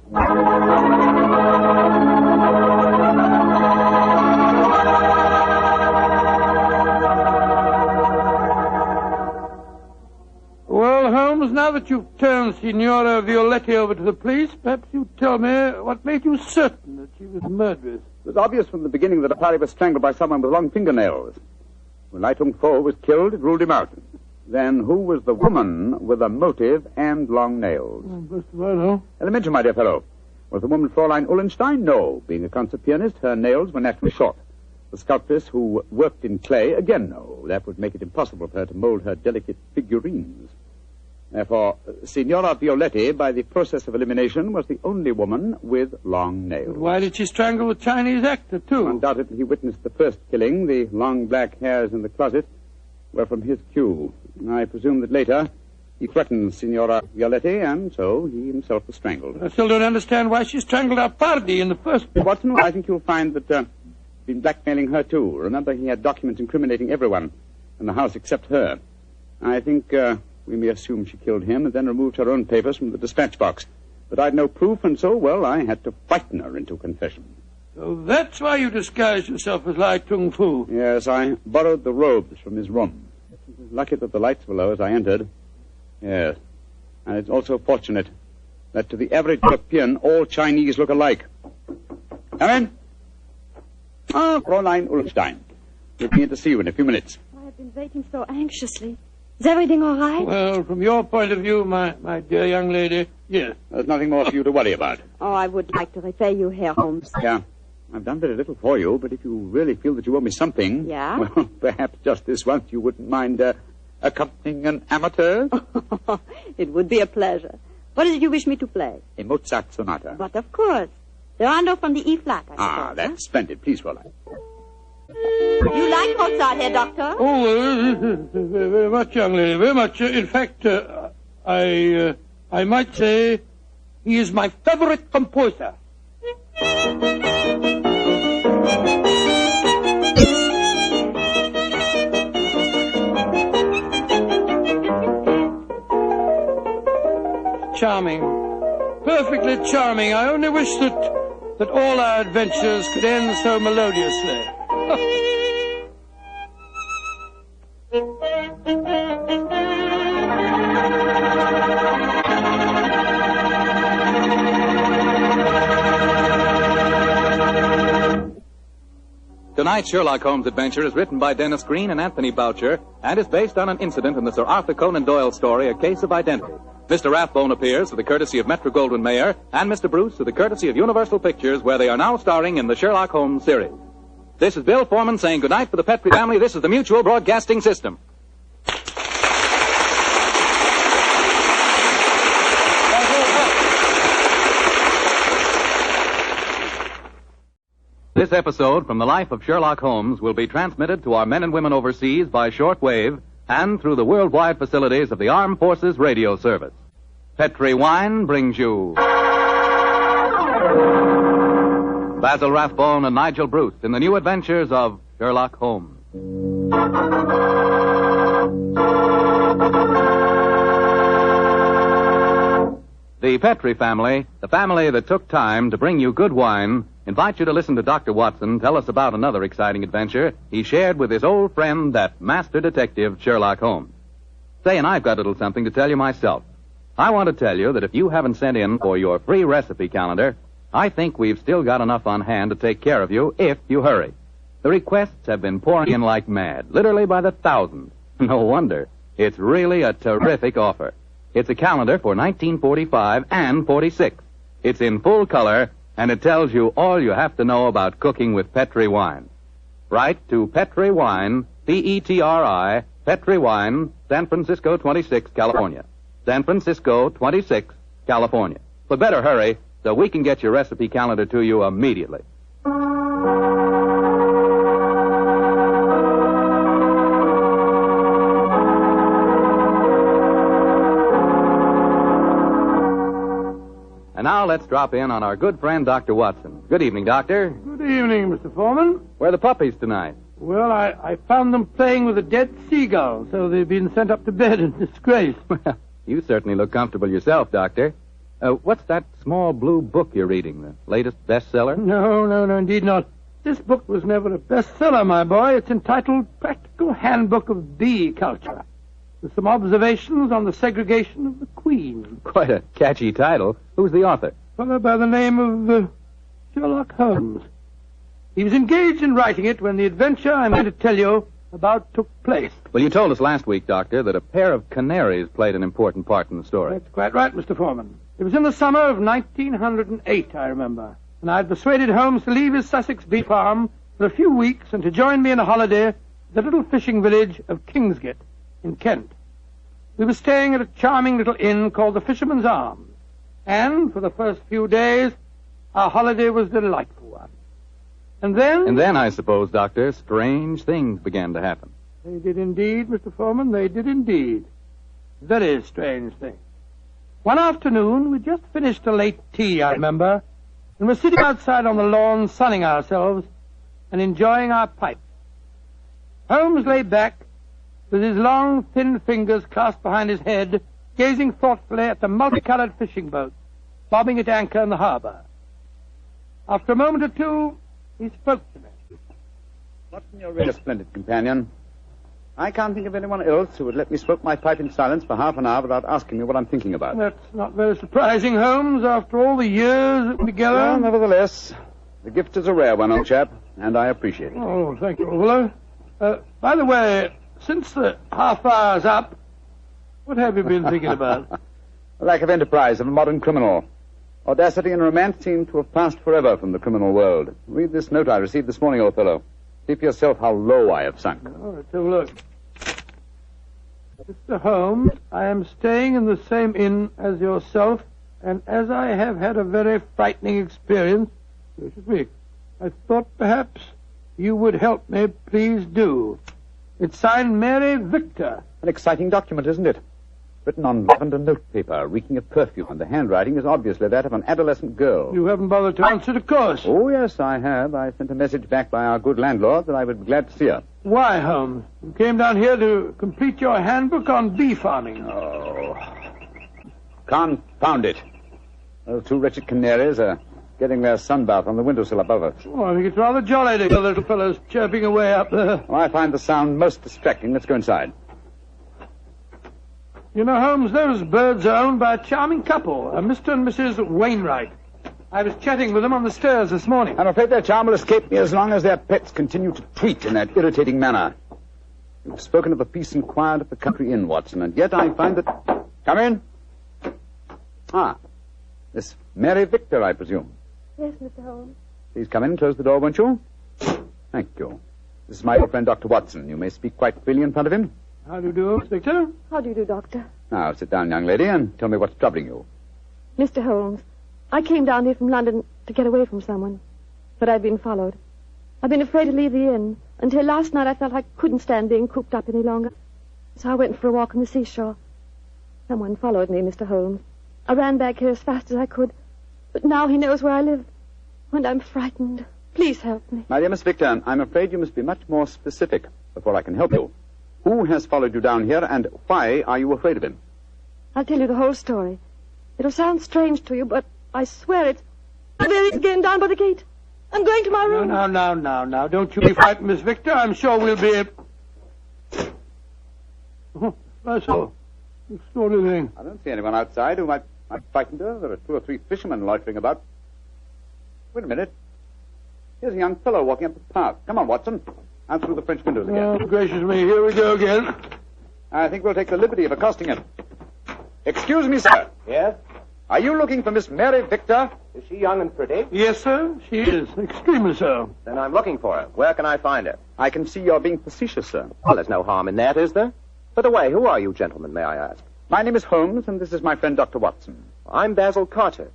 Well, Holmes, now that you've turned Signora Violetti over to the police, perhaps you'd tell me what made you certain that she was murderous. It was obvious from the beginning that Apari was strangled by someone with long fingernails. When Lai Tung Fo was killed, it ruled him out. Then who was the woman with a motive and long nails? First of all, no. Elementary, my dear fellow. Was the woman Fräulein Ullenstein? No. Being a concert pianist, her nails were naturally short. The sculptress who worked in clay? Again, no. That would make it impossible for her to mold her delicate figurines. Therefore, Signora Violetti, by the process of elimination, was the only woman with long nails. But why did she strangle the Chinese actor, too? Undoubtedly, he witnessed the first killing. The long black hairs in the closet were from his cue. I presume that later he threatened Signora Violetti, and so he himself was strangled. I still don't understand why she strangled our party in the first place. Watson, I think you'll find that he's been blackmailing her, too. Remember, he had documents incriminating everyone in the house except her. I think we may assume she killed him and then removed her own papers from the dispatch box. But I'd no proof, and so, well, I had to frighten her into confession. So that's why you disguised yourself as Lai Tung Fu. Yes, I borrowed the robes from his room. It was lucky that the lights were low as I entered. Yes. And it's also fortunate that to the average European, all Chinese look alike. Come in. Ah, Fräulein Ullenstein. We'll be in to see you in a few minutes. I've been waiting so anxiously. Is everything all right? Well, from your point of view, my dear young lady, yes. There's nothing more for you to worry about. Oh, I would like to repay you, Herr Holmes. Yeah. I've done very little for you, but if you really feel that you owe me something... Yeah? Well, perhaps just this once you wouldn't mind accompanying an amateur? It would be a pleasure. What is it you wish me to play? A Mozart sonata. But of course. The rondo from the E-flat, I suppose. That's splendid. Please, Fräulein. You like Mozart, Herr Doctor? Oh, very much, young lady, very much. In fact, I might say he is my favorite composer. Charming. Perfectly charming. I only wish that all our adventures could end so melodiously. Tonight's Sherlock Holmes adventure is written by Dennis Green and Anthony Boucher and is based on an incident in the Sir Arthur Conan Doyle story, A Case of Identity. Mr. Rathbone appears to the courtesy of Metro-Goldwyn-Mayer and Mr. Bruce to the courtesy of Universal Pictures, where they are now starring in the Sherlock Holmes series. This is Bill Foreman saying goodnight for the Petrie family. This is the Mutual Broadcasting System. This episode from the life of Sherlock Holmes will be transmitted to our men and women overseas by shortwave and through the worldwide facilities of the Armed Forces Radio Service. Petrie Wine brings you Basil Rathbone and Nigel Bruce in the new adventures of Sherlock Holmes. The Petrie family, the family that took time to bring you good wine, invite you to listen to Dr. Watson tell us about another exciting adventure he shared with his old friend, that master detective, Sherlock Holmes. Say, and I've got a little something to tell you myself. I want to tell you that if you haven't sent in for your free recipe calendar, I think we've still got enough on hand to take care of you if you hurry. The requests have been pouring in like mad, literally by the thousands. No wonder. It's really a terrific offer. It's a calendar for 1945 and 46. It's in full color, and it tells you all you have to know about cooking with Petrie wine. Write to Petrie Wine, Petri, Petri Wine, San Francisco 26, California. San Francisco 26, California. But better hurry so we can get your recipe calendar to you immediately. And now let's drop in on our good friend, Dr. Watson. Good evening, Doctor. Good evening, Mr. Foreman. Where are the puppies tonight? Well, I found them playing with a dead seagull, so they've been sent up to bed in disgrace. You certainly look comfortable yourself, Doctor. What's that small blue book you're reading, the latest bestseller? No, indeed not. This book was never a bestseller, my boy. It's entitled Practical Handbook of Bee Culture, with some observations on the segregation of the queen. Quite a catchy title. Who's the author? A fellow by the name of Sherlock Holmes. He was engaged in writing it when the adventure I'm going to tell you about took place. Well, you told us last week, Doctor, that a pair of canaries played an important part in the story. That's quite right, Mr. Foreman. It was in the summer of 1908, I remember, and I'd persuaded Holmes to leave his Sussex bee farm for a few weeks and to join me in a holiday at the little fishing village of Kingsgate in Kent. We were staying at a charming little inn called the Fisherman's Arms, and for the first few days, our holiday was a delightful one. And then, I suppose, Doctor, strange things began to happen. They did indeed, Mr. Foreman, they did indeed. Very strange things. One afternoon, we'd just finished a late tea, I remember, and were sitting outside on the lawn sunning ourselves and enjoying our pipes. Holmes lay back, with his long, thin fingers clasped behind his head, gazing thoughtfully at the multicolored fishing boats bobbing at anchor in the harbor. After a moment or two, he spoke to me. Watson, you're really a splendid companion. I can't think of anyone else who would let me smoke my pipe in silence for half an hour without asking me what I'm thinking about. That's not very surprising, Holmes, after all the years that we're together. Well, nevertheless, the gift is a rare one, old chap, and I appreciate it. Oh, thank you, old fellow. By the way, since the half hour's up, what have you been thinking about? The lack of enterprise of a modern criminal. Audacity and romance seem to have passed forever from the criminal world. Read this note I received this morning, old fellow. See for yourself how low I have sunk. All right, have a look. Mr. Holmes, I am staying in the same inn as yourself, and as I have had a very frightening experience, this week, I thought perhaps you would help me. Please do. It's signed Mary Victor. An exciting document, isn't it? Written on lavender notepaper, reeking of perfume, and the handwriting is obviously that of an adolescent girl. You haven't bothered to answer, of course. Oh, yes, I have. I sent a message back by our good landlord that I would be glad to see her. Why, Holmes? You came down here to complete your handbook on bee farming. Oh, confound it. Those two wretched canaries are getting their sunbath on the windowsill above us. Oh, I think it's rather jolly to hear the little fellows chirping away up there. Well, I find the sound most distracting. Let's go inside. You know, Holmes, those birds are owned by a charming couple, Mr. and Mrs. Wainwright. I was chatting with them on the stairs this morning. I'm afraid their charm will escape me as long as their pets continue to tweet in that irritating manner. You've spoken of the peace and quiet of the country inn, Watson, and yet I find that... Come in. Ah, Miss Mary Victor, I presume. Yes, Mr. Holmes. Please come in and close the door, won't you? Thank you. This is my old friend, Dr. Watson. You may speak quite freely in front of him. How do you do, Miss Victor? How do you do, Doctor? Now, sit down, young lady, and tell me what's troubling you. Mr. Holmes, I came down here from London to get away from someone, but I've been followed. I've been afraid to leave the inn. Until last night I felt I couldn't stand being cooped up any longer. So I went for a walk on the seashore. Someone followed me, Mr. Holmes. I ran back here as fast as I could, but now he knows where I live, and I'm frightened. Please help me. My dear Miss Victor, I'm afraid you must be much more specific before I can help you. Who has followed you down here, and why are you afraid of him? I'll tell you the whole story. It'll sound strange to you, but I swear it's... There he's again down by the gate. I'm going to my room. Now. Don't you be frightened, Miss Victor. I'm sure we'll be... Oh, that's all. Extraordinary thing. I don't see anyone outside who might frighten her. There are 2 or 3 fishermen loitering about. Wait a minute. Here's a young fellow walking up the path. Come on, Watson. Out through the French windows again. Oh, gracious me. Here we go again. I think we'll take the liberty of accosting him. Excuse me, sir. Yes? Are you looking for Miss Mary Victor? Is she young and pretty? Yes, sir. She is. Extremely so. Then I'm looking for her. Where can I find her? I can see you're being facetious, sir. Well, there's no harm in that, is there? By the way, who are you gentlemen, may I ask? My name is Holmes, and this is my friend Dr. Watson. I'm Basil Carter.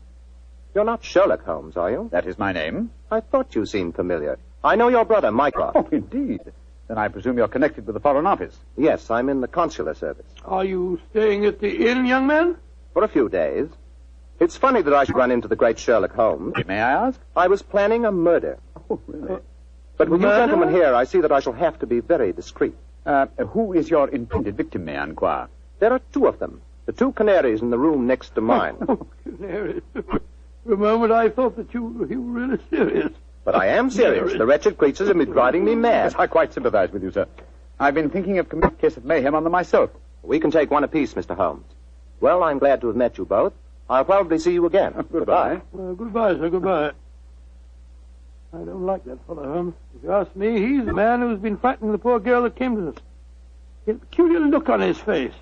You're not Sherlock Holmes, are you? That is my name. I thought you seemed familiar. I know your brother, Mycroft. Oh, indeed. Then I presume you're connected with the Foreign Office. Yes, I'm in the consular service. Are you staying at the inn, young man? For a few days. It's funny that I should run into the great Sherlock Holmes. May I ask? I was planning a murder. Oh, really? But with you Murder? gentlemen here, I see that I shall have to be very discreet. Who is your intended victim, may I inquire? There are two of them. The two canaries in the room next to mine. Oh, Canary. For a moment I thought that you were really serious. But I am serious. The wretched creatures have been driving me mad. Yes, I quite sympathize with you, sir. I've been thinking of committing a case of mayhem on them myself. We can take one apiece, Mr. Holmes. Well, I'm glad to have met you both. I'll probably see you again. Goodbye. Goodbye, sir. Goodbye. I don't like that fellow, Holmes. If you ask me, he's the man who's been frightening the poor girl that came to us. He had a peculiar look on his face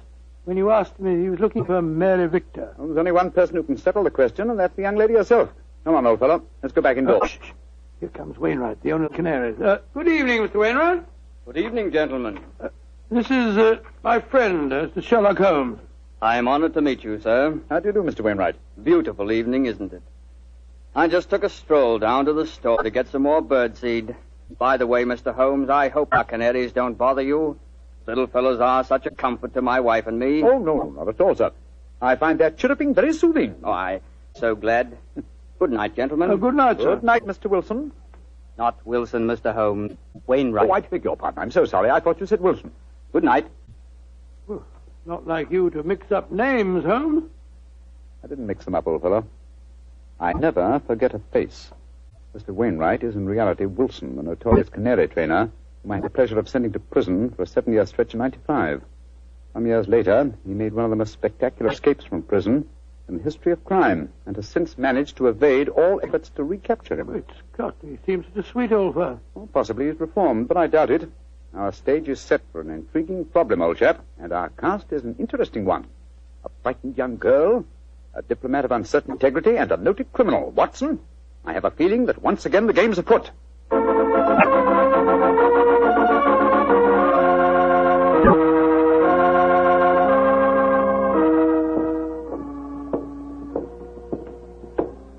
when you asked me if he was looking for Mary Victor. Well, there's only one person who can settle the question, and that's the young lady herself. Come on, old fellow. Let's go back indoors. Shh. Here comes Wainwright, the owner of the Canaries. Good evening, Mr. Wainwright. Good evening, gentlemen. This is my friend, Mr. Sherlock Holmes. I am honored to meet you, sir. How do you do, Mr. Wainwright? Beautiful evening, isn't it? I just took a stroll down to the store to get some more birdseed. By the way, Mr. Holmes, I hope our canaries don't bother you. Little fellows are such a comfort to my wife and me. Oh, no, not at all, sir. I find their chirruping very soothing. Oh, I'm so glad. Good night, gentlemen. Good night, sir. Good night, Mr. Wilson. Not Wilson, Mr. Holmes. Wainwright. Oh, I beg your pardon. I'm so sorry. I thought you said Wilson. Good night. Not like you to mix up names, Holmes. I didn't mix them up, old fellow. I never forget a face. Mr. Wainwright is in reality Wilson, the notorious canary trainer, whom I had the pleasure of sending to prison for a 7-year stretch in '95. Some years later, he made one of the most spectacular escapes from prison in the history of crime, and has since managed to evade all efforts to recapture him. Great Scott, he seems such a sweet old fellow. Well, possibly he's reformed, but I doubt it. Our stage is set for an intriguing problem, old chap, and our cast is an interesting one. A frightened young girl, a diplomat of uncertain integrity, and a noted criminal. Watson, I have a feeling that once again the game's afoot.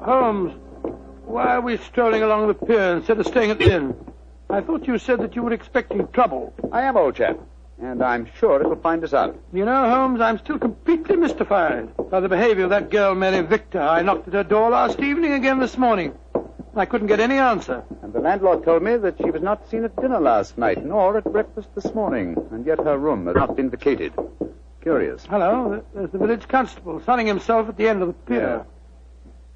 Holmes, why are we strolling along the pier instead of staying at the inn? I thought you said that you were expecting trouble. I am, old chap, and I'm sure it'll find us out. You know, Holmes, I'm still completely mystified by the behavior of that girl, Mary Victor. I knocked at her door last evening, again this morning. I couldn't get any answer. And the landlord told me that she was not seen at dinner last night, nor at breakfast this morning, and yet her room has not been vacated. Curious. Hello, there's the village constable sunning himself at the end of the pier.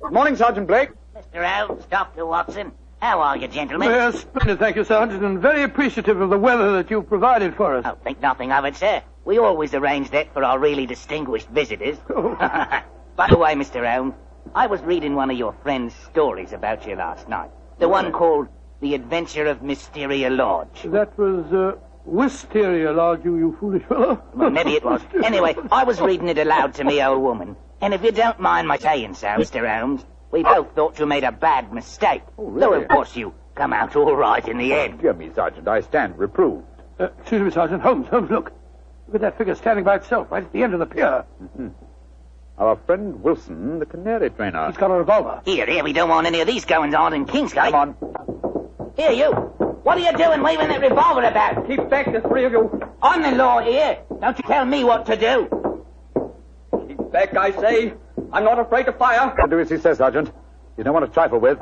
Good morning, Sergeant Blake. Mr. Holmes, Dr. Watson. How are you, gentlemen? Yes, splendid, thank you, Sergeant, and very appreciative of the weather that you've provided for us. Oh, think nothing of it, sir. We always arrange that for our really distinguished visitors. By the way, Mr. Holmes, I was reading one of your friend's stories about you last night. The one called The Adventure of Mysteria Lodge. That was, Wisteria Lodge, you foolish fellow. Well, maybe it was. Anyway, I was reading it aloud to me old woman. And if you don't mind my saying so, Mr. Holmes, we both thought you made a bad mistake. Oh, really? Though, of course, you come out all right in the end. Dear me, Sergeant, I stand reproved. Excuse me, Sergeant. Holmes, look. Look at that figure standing by itself right at the end of the pier. Mm-hmm. Our friend Wilson, the canary trainer. He's got a revolver. Here, we don't want any of these goings-on in Kingsgate. Come on. Here, you. What are you doing waving that revolver about? Keep back, the three of you. I'm the law here. Don't you tell me what to do. Keep back, I say. I'm not afraid to fire. I'll do as he says, Sergeant. You don't want to trifle with.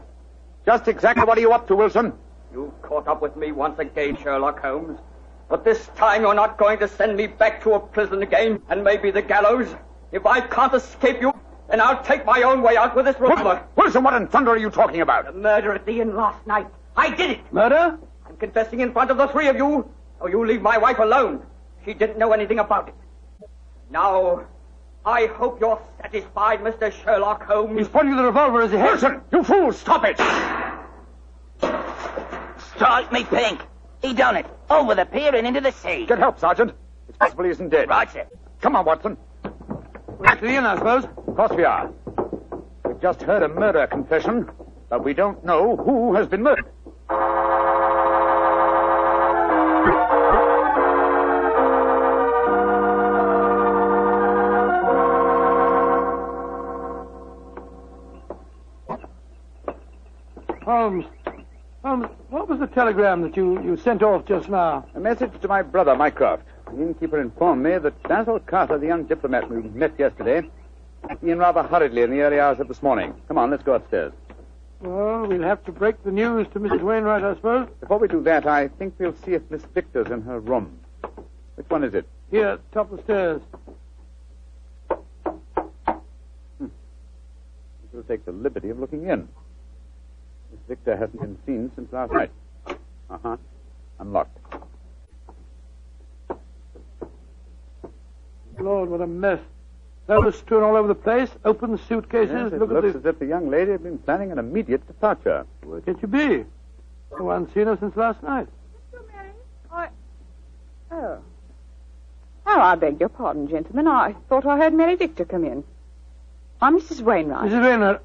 Just exactly what are you up to, Wilson? You caught up with me once again, Sherlock Holmes. But this time you're not going to send me back to a prison again, and maybe the gallows. If I can't escape you, then I'll take my own way out with this revolver. Wilson, what in thunder are you talking about? The murder at the inn last night. I did it. Murder? I'm confessing in front of the three of you. So you leave my wife alone. She didn't know anything about it. Now, I hope you're satisfied, Mr. Sherlock Holmes. He's pointing the revolver as he heads. Wilson, you fool, stop it! Strike me pink. He done it. Over the pier and into the sea. Get help, Sergeant. It's possible he isn't dead. Right, sir. Come on, Watson. We're at the inn, I suppose. Of course we are. We've just heard a murder confession, but we don't know who has been murdered. Holmes, what was the telegram that you sent off just now? A message to my brother, Mycroft. The innkeeper informed me that Basil Carter, the young diplomat we met yesterday, came in rather hurriedly in the early hours of this morning. Come on, let's go upstairs. Well, we'll have to break the news to Mrs. Wainwright, I suppose. Before we do that, I think we'll see if Miss Victor's in her room. Which one is it? Here, top of the stairs. We'll take the liberty of looking in. Miss Victor hasn't been seen since last night. Uh-huh. Unlocked. Lord, what a mess. Clothes strewn all over the place. Open the suitcases. Yes, it Look looks at as if the young lady had been planning an immediate departure. Where could you be? No one's seen her since last night. Oh, I beg your pardon, gentlemen. I thought I heard Mary Victor come in. I'm Mrs. Wainwright. Mrs. Wainwright,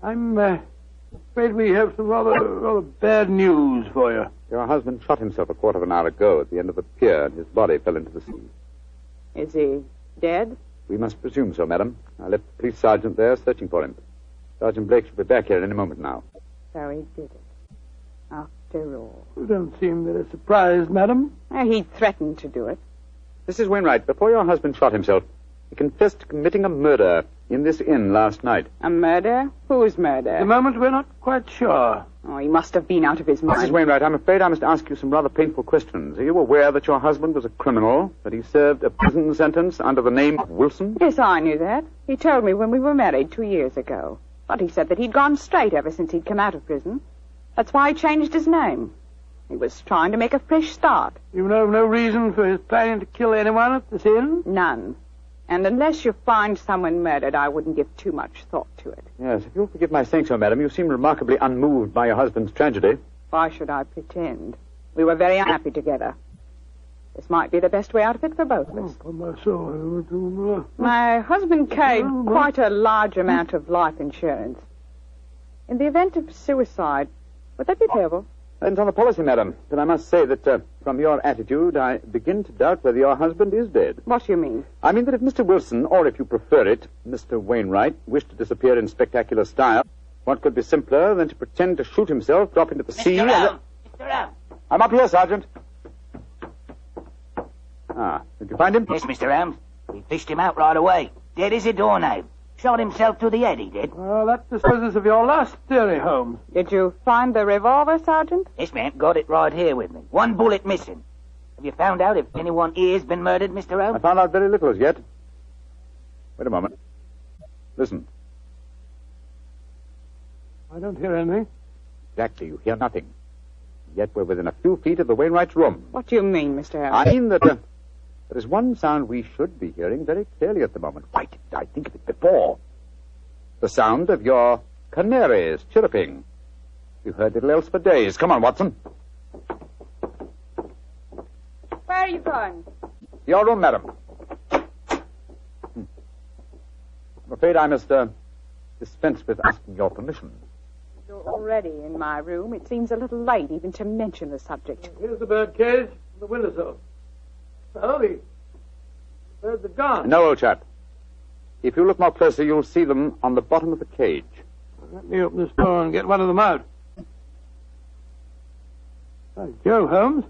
I'm afraid we have some rather bad news for you. Your husband shot himself a quarter of an hour ago at the end of the pier, and his body fell into the sea. Is he dead? We must presume so, madam. I left the police sergeant there searching for him. Sergeant Blake should be back here any moment now. So he did it. After all. You don't seem very surprised, madam. He threatened to do it. Mrs. Wainwright, before your husband shot himself, he confessed to committing a murder in this inn last night. A murder? Whose murder? At the moment, we're not quite sure. Oh, he must have been out of his mind. Mrs. Wainwright, I'm afraid I must ask you some rather painful questions. Are you aware that your husband was a criminal, that he served a prison sentence under the name of Wilson? Yes, I knew that. He told me when we were married 2 years ago. But he said that he'd gone straight ever since he'd come out of prison. That's why he changed his name. He was trying to make a fresh start. You know no reason for his planning to kill anyone at this inn? None. And unless you find someone murdered, I wouldn't give too much thought to it. Yes, if you'll forgive my saying so, madam, you seem remarkably unmoved by your husband's tragedy. Why should I pretend? We were very unhappy together. This might be the best way out of it for both of us. Oh, my soul. My husband carried quite a large amount of life insurance. In the event of suicide, would that be payable? Depends on the policy, madam. But I must say that from your attitude, I begin to doubt whether your husband is dead. What do you mean? I mean that if Mr. Wilson, or if you prefer it, Mr. Wainwright, wished to disappear in spectacular style, what could be simpler than to pretend to shoot himself, drop into the sea... Mr. Ram! I'm up here, Sergeant. Did you find him? Yes, Mr. Ram. We fished him out right away. Dead as a doornail. Shot himself through the head, he did. Well, that disposes of your last theory, Holmes. Did you find the revolver, Sergeant? Yes, ma'am. Got it right here with me. One bullet missing. Have you found out if anyone here's been murdered, Mr. Holmes? I found out very little as yet. Wait a moment. Listen. I don't hear anything. Exactly. You hear nothing. Yet we're within a few feet of the Wainwright's room. What do you mean, Mr. Holmes? I mean that there is one sound we should be hearing very clearly at the moment. Why didn't I think of it before? The sound of your canaries chirruping. You've heard little else for days. Come on, Watson. Where are you going? Your room, madam. I'm afraid I must dispense with asking your permission. You're already in my room. It seems a little late even to mention the subject. Here's the bird cage and the windowsill. Oh, the birds are gone. No, old chap. If you look more closely, you'll see them on the bottom of the cage. Let me open this door and get one of them out. By Jove, Holmes.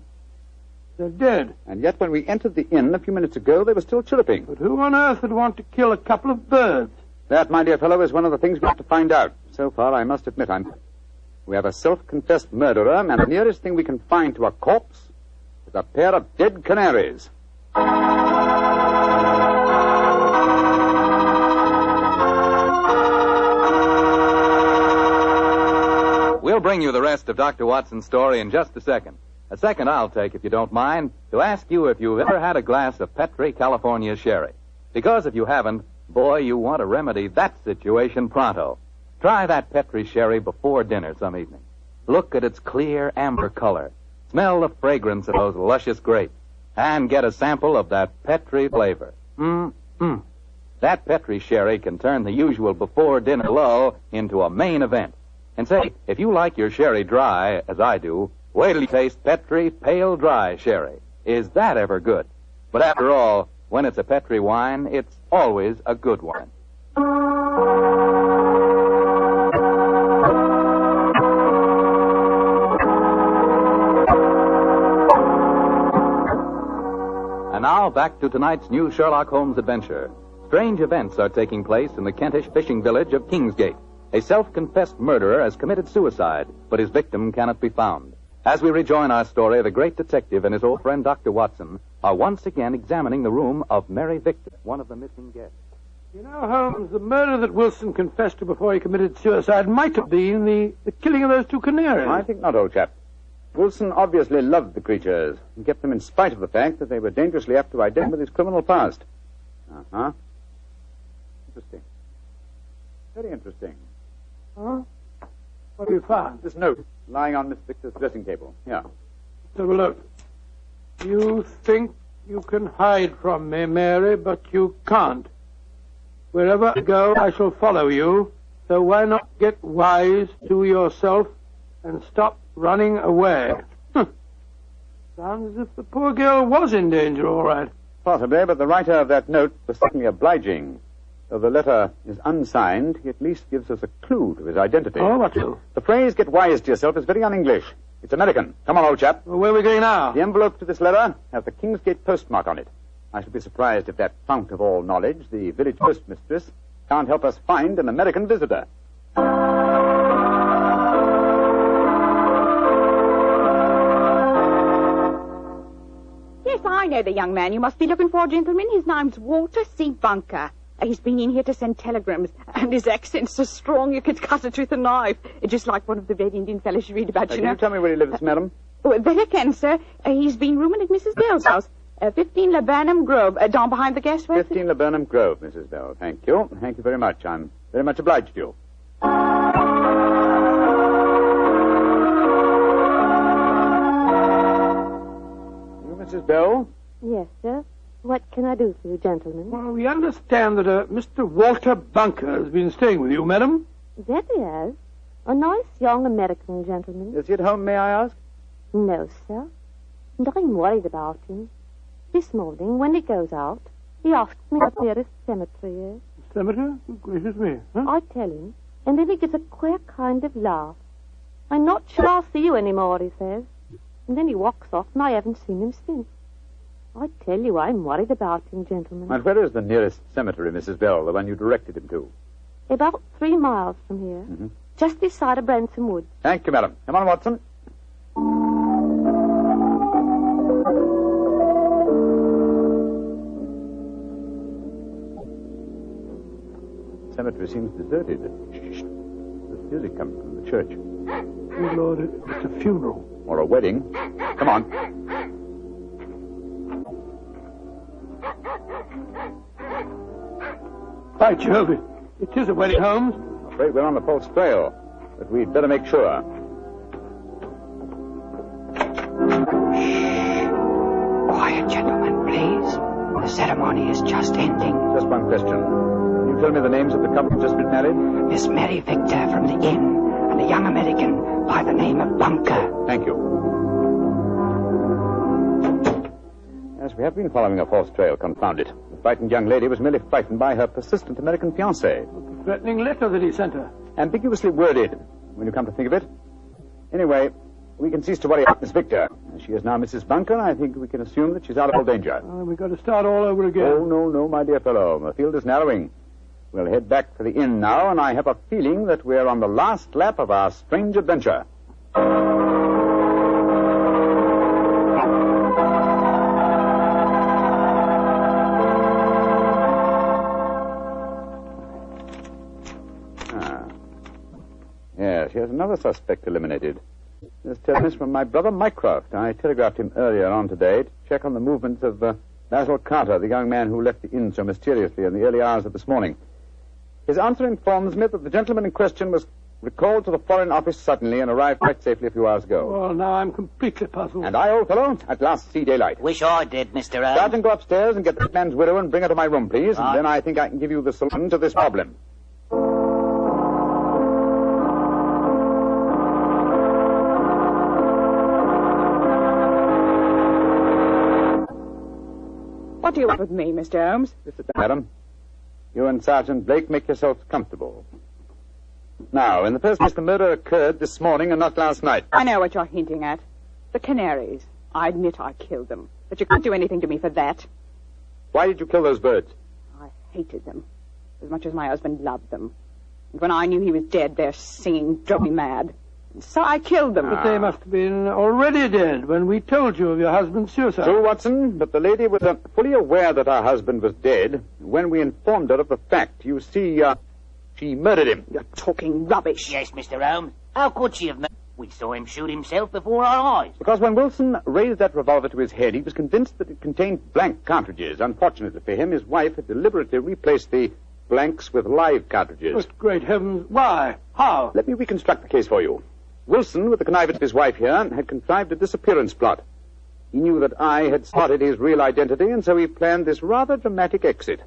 They're dead. And yet when we entered the inn a few minutes ago, they were still chirruping. But who on earth would want to kill a couple of birds? That, my dear fellow, is one of the things we have to find out. So far, I must admit, we have a self-confessed murderer, and the nearest thing we can find to a corpse is a pair of dead canaries. We'll bring you the rest of Dr. Watson's story in just a second. A second I'll take, if you don't mind, to ask you if you've ever had a glass of Petri California sherry. Because if you haven't, boy, you want to remedy that situation pronto. Try that Petri sherry before dinner some evening. Look at its clear amber color. Smell the fragrance of those luscious grapes. And get a sample of that Petri flavor. That Petri sherry can turn the usual before-dinner lull into a main event. And say, if you like your sherry dry, as I do, wait till you taste Petri Pale Dry Sherry. Is that ever good? But after all, when it's a Petri wine, it's always a good wine. And now, back to tonight's new Sherlock Holmes adventure. Strange events are taking place in the Kentish fishing village of Kingsgate. A self-confessed murderer has committed suicide, but his victim cannot be found. As we rejoin our story, the great detective and his old friend Dr. Watson are once again examining the room of Mary Victor, one of the missing guests. You know, Holmes, the murder that Wilson confessed to before he committed suicide might have been the killing of those two canaries. I think not, old chap. Wilson obviously loved the creatures and kept them in spite of the fact that they were dangerously apt to identify with his criminal past. Uh-huh. Interesting. Very interesting. Huh? What have you found? This note lying on Miss Victor's dressing table. Yeah. Let's have a look. You think you can hide from me, Mary, but you can't. Wherever I go, I shall follow you. So why not get wise to yourself and stop running away? Sounds as if the poor girl was in danger, all right. Possibly, but the writer of that note was certainly obliging. Though the letter is unsigned, he at least gives us a clue to his identity. Oh, what clue? The phrase, get wise to yourself, is very un-English. It's American. Come on, old chap. Well, where are we going now? The envelope to this letter has the Kingsgate postmark on it. I should be surprised if that fount of all knowledge, the village postmistress, can't help us find an American visitor. Yes, I know the young man you must be looking for, gentlemen. His name's Walter C. Bunker. He's been in here to send telegrams, and his accent's so strong you could cut it with a knife. Just like one of the Red Indian fellows you read about, you know. Can you tell me where he lives, madam? That I can, sir. He's been rooming at Mrs. Bell's house. 15 Laburnum Grove, down behind the gas works. 15 Laburnum Grove, Mrs. Bell. Thank you. Thank you very much. I'm very much obliged to you. You, Mrs. Bell? Yes, sir. What can I do for you, gentlemen? Well, we understand that Mr. Walter Bunker has been staying with you, madam. That he has. A nice young American gentleman. Is he at home, may I ask? No, sir. And I'm worried about him. This morning, when he goes out, he asks me what the nearest cemetery is. Cemetery? Oh, gracious me. Huh? I tell him, and then he gives a queer kind of laugh. I'm not sure I'll see you anymore, he says. And then he walks off, and I haven't seen him since. I tell you, I'm worried about him, gentlemen. And where is the nearest cemetery, Mrs. Bell, the one you directed him to? About 3 miles from here. Mm-hmm. Just this side of Branson Woods. Thank you, madam. Come on, Watson. The cemetery seems deserted. Shh. There's music coming from the church. Good Lord, it's a funeral. Or a wedding. Come on. By Jove, it is a wedding, Holmes. I'm afraid we're on the false trail, but we'd better make sure. Quiet, gentlemen, please. The ceremony is just ending. Just one question. Can you tell me the names of the couple who've just been married? Miss Mary Victor from the inn, and a young American by the name of Bunker. Thank you. Yes, we have been following a false trail, confound it. The frightened young lady was merely frightened by her persistent American fiancé. The threatening letter that he sent her. Ambiguously worded, when you come to think of it. Anyway, we can cease to worry about Miss Victor. As she is now Mrs. Bunker, I think we can assume that she's out of all danger. We've got to start all over again. Oh, no, my dear fellow. The field is narrowing. We'll head back for the inn now, and I have a feeling that we're on the last lap of our strange adventure. Yes, here's another suspect eliminated. This telegram is from my brother Mycroft. I telegraphed him earlier on today to check on the movements of Basil Carter, the young man who left the inn so mysteriously in the early hours of this morning. His answer informs me that the gentleman in question was recalled to the Foreign Office suddenly and arrived quite safely a few hours ago. Well, now I'm completely puzzled. And I, old fellow, at last see daylight. Wish I did, Mr. Holmes. Sergeant, go upstairs and get the man's widow and bring her to my room, please. Right. And then I think I can give you the solution to this problem. What do you want with me, Mr. Holmes? Sit down, madam. You and Sergeant Blake make yourselves comfortable. Now, in the first place, the murder occurred this morning and not last night. I know what you're hinting at. The Canaries. I admit I killed them. But you can't do anything to me for that. Why did you kill those birds? I hated them. As much as my husband loved them. And when I knew he was dead, their singing drove me mad. And so I killed them. But they must have been already dead when we told you of your husband's suicide. True, Watson, but the lady was fully aware that her husband was dead when we informed her of the fact. You see, she murdered him. You're talking rubbish. Yes, Mr. Holmes. How could she have... We saw him shoot himself before our eyes. Because when Wilson raised that revolver to his head, he was convinced that it contained blank cartridges. Unfortunately for him, his wife had deliberately replaced the blanks with live cartridges. But great heavens, why? How? Let me reconstruct the case for you. Wilson, with the connivance of his wife here, had contrived a disappearance plot. He knew that I had spotted his real identity, and so he planned this rather dramatic exit.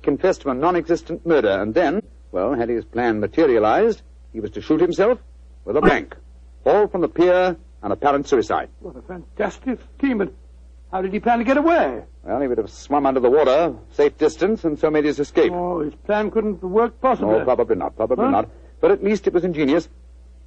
Confessed to a non-existent murder, and then, well, had his plan materialized, he was to shoot himself with a blank. All from the pier, an apparent suicide. What a fantastic scheme, but how did he plan to get away? Well, he would have swum under the water, safe distance, and so made his escape. Oh, his plan couldn't have worked possibly. No, probably not, not. But at least it was ingenious.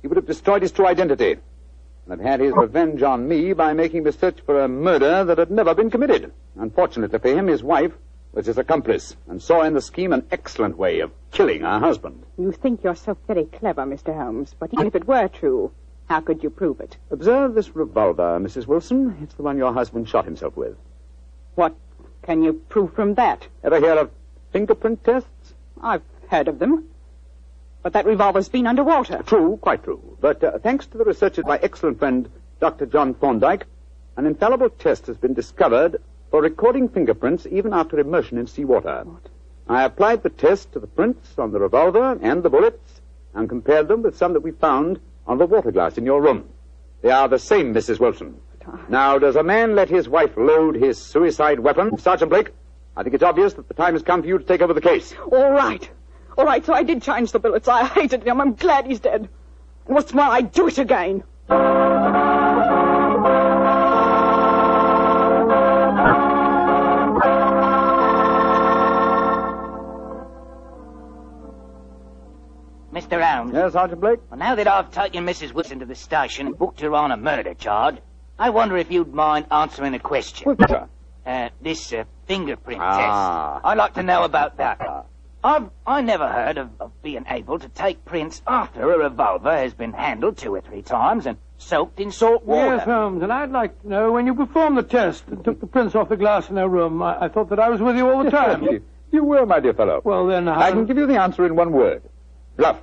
He would have destroyed his true identity and have had his revenge on me by making me search for a murder that had never been committed. Unfortunately for him, his wife was his accomplice and saw in the scheme an excellent way of killing her husband. You think you're so very clever, Mr. Holmes, but even if it were true, how could you prove it? Observe this revolver, Mrs. Wilson. It's the one your husband shot himself with. What can you prove from that? Ever hear of fingerprint tests? I've heard of them. But that revolver's been underwater. True, quite true. But thanks to the research of my excellent friend, Dr. John Thorndyke, an infallible test has been discovered for recording fingerprints even after immersion in seawater. What? I applied the test to the prints on the revolver and the bullets and compared them with some that we found on the water glass in your room. They are the same, Mrs. Wilson. Now, does a man let his wife load his suicide weapon? Sergeant Blake, I think it's obvious that the time has come for you to take over the case. All right, so I did change the bullets. I hated him. I'm glad he's dead. And what's more, I'd do it again. Mr. Holmes. Yes, Sergeant Blake? Well, now that I've taken Mrs. Wilson to the station and booked her on a murder charge, I wonder if you'd mind answering a question. Well, sir. This fingerprint test. I'd like to know about that. I never heard of being able to take prints after a revolver has been handled 2 or 3 times and soaked in salt water. Yes, Holmes, and I'd like to know when you performed the test and took the prints off the glass in our room. I thought that I was with you all the time. You were, my dear fellow. Well, then... I can give you the answer in one word. Bluff.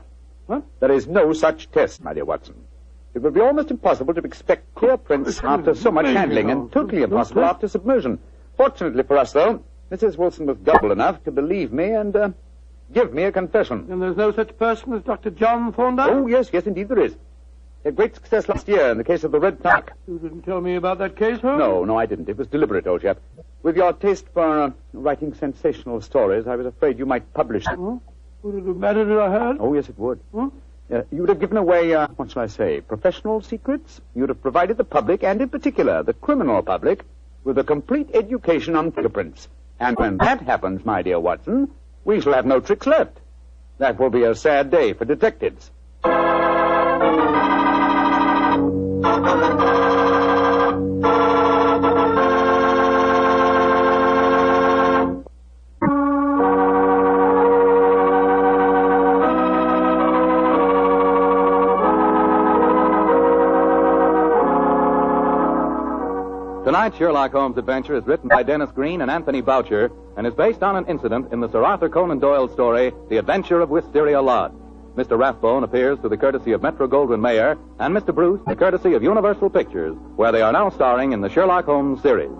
What? There is no such test, my dear Watson. It would be almost impossible to expect clear prints after so much handling, and totally impossible after submersion. Fortunately for us, though, Mrs. Wilson was gullible enough to believe me and give me a confession. And there's no such person as Dr. John Thorndyke? Oh, yes, indeed there is. He had great success last year in the case of the Red Tark. You didn't tell me about that case, huh? No, I didn't. It was deliberate, old chap. With your taste for writing sensational stories, I was afraid you might publish them. Huh? Would it have mattered if I had? Oh, yes, it would. Huh? You would have given away, what shall I say, professional secrets. You would have provided the public, and in particular the criminal public, with a complete education on fingerprints. And when that happens, my dear Watson, we shall have no tricks left. That will be a sad day for detectives. Tonight's Sherlock Holmes adventure is written by Dennis Green and Anthony Boucher and is based on an incident in the Sir Arthur Conan Doyle story, The Adventure of Wisteria Lodge. Mr. Rathbone appears through the courtesy of Metro-Goldwyn-Mayer and Mr. Bruce, the courtesy of Universal Pictures, where they are now starring in the Sherlock Holmes series.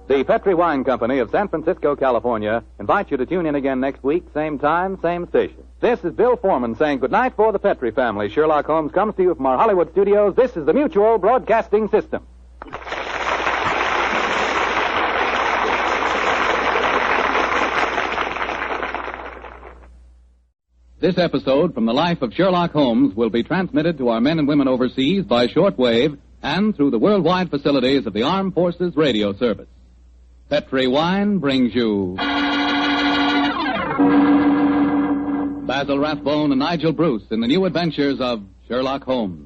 The Petri Wine Company of San Francisco, California, invites you to tune in again next week, same time, same station. This is Bill Foreman saying goodnight for the Petri family. Sherlock Holmes comes to you from our Hollywood studios. This is the Mutual Broadcasting System. This episode from the life of Sherlock Holmes will be transmitted to our men and women overseas by shortwave and through the worldwide facilities of the Armed Forces Radio Service. Petri Wine brings you Basil Rathbone and Nigel Bruce in the new adventures of Sherlock Holmes.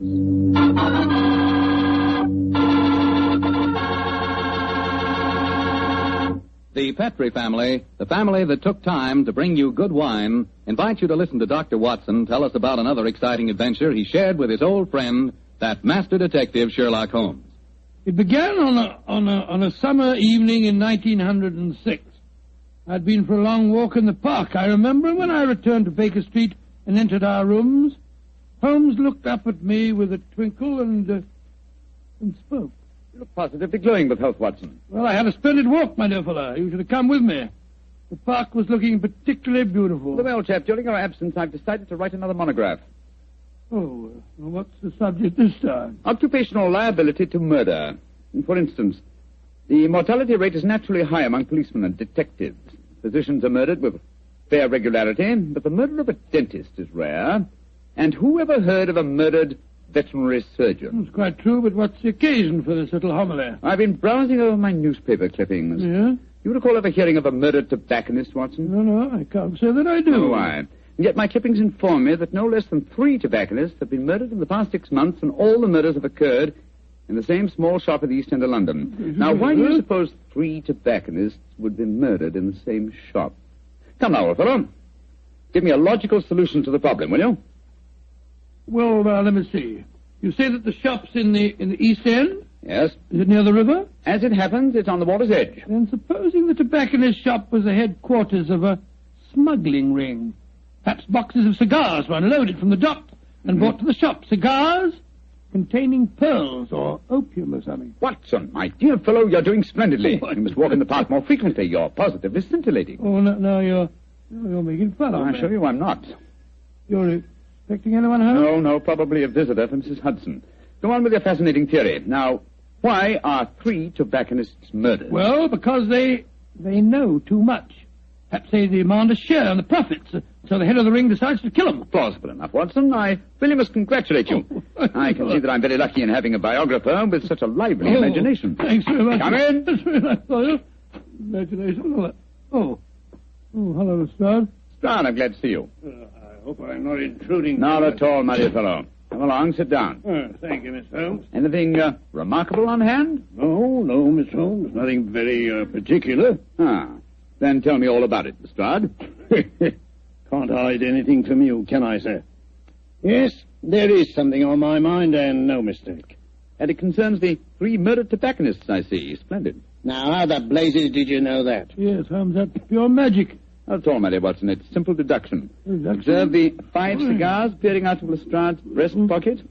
The Petri family, the family that took time to bring you good wine, invites you to listen to Dr. Watson tell us about another exciting adventure he shared with his old friend, that master detective Sherlock Holmes. It began on a summer evening in 1906. I'd been for a long walk in the park, I remember, when I returned to Baker Street and entered our rooms. Holmes looked up at me with a twinkle and spoke. You look positively glowing with health, Watson. Well, I had a splendid walk, my dear fellow. You should have come with me. The park was looking particularly beautiful. Well, chap, during your absence, I've decided to write another monograph. Oh, well, what's the subject this time? Occupational liability to murder. For instance, the mortality rate is naturally high among policemen and detectives. Physicians are murdered with fair regularity, but the murder of a dentist is rare. And who ever heard of a murdered veterinary surgeon? It's quite true, but what's the occasion for this little homily? I've been browsing over my newspaper clippings. Yeah? You recall ever hearing of a murdered tobacconist, Watson? No, I can't say that I do. Oh, why? And yet my clippings inform me that no less than 3 tobacconists have been murdered in the past 6 months, and all the murders have occurred in the same small shop at the East End of London. Now, why do you suppose 3 tobacconists would be murdered in the same shop? Come now, old fellow. Give me a logical solution to the problem, will you? Well, let me see. You say that the shop's in the East End? Yes. Is it near the river? As it happens, it's on the water's edge. Then supposing the tobacconist shop was the headquarters of a smuggling ring. Perhaps boxes of cigars were unloaded from the docks and brought to the shop. Cigars containing pearls or opium or something. Watson, my dear fellow, you're doing splendidly. You must walk in the park more frequently. You're positively scintillating. Oh, no, you're making fun of me. I assure you I'm not. You're expecting anyone home? No, probably a visitor from Mrs. Hudson. Go on with your fascinating theory. Now, why are 3 tobacconists murdered? Well, because they know too much. Perhaps they demand a share in the profits, so the head of the ring decides to kill them. Plausible enough, Watson. I really must congratulate you. I can see that I'm very lucky in having a biographer with such a lively imagination. Thanks very much. Come in. That's very nice of you. Imagination. Oh, hello, Lestrade. Lestrade, I'm glad to see you. I hope I'm not intruding. Not at all, my dear fellow. Come along, sit down. Thank you, Mr. Holmes. Anything remarkable on hand? No, Mr. Holmes. Nothing very particular. Then tell me all about it, Lestrade. Can't hide anything from you, can I, sir? Yes, there is something on my mind, and no mistake. And it concerns the 3 murdered tobacconists, I see. Splendid. Now, how the blazes did you know that? Yes, Holmes, that's pure magic. Not at all, my dear Watson. It's simple deduction. Observe the 5 cigars peering out of Lestrade's breast pocket.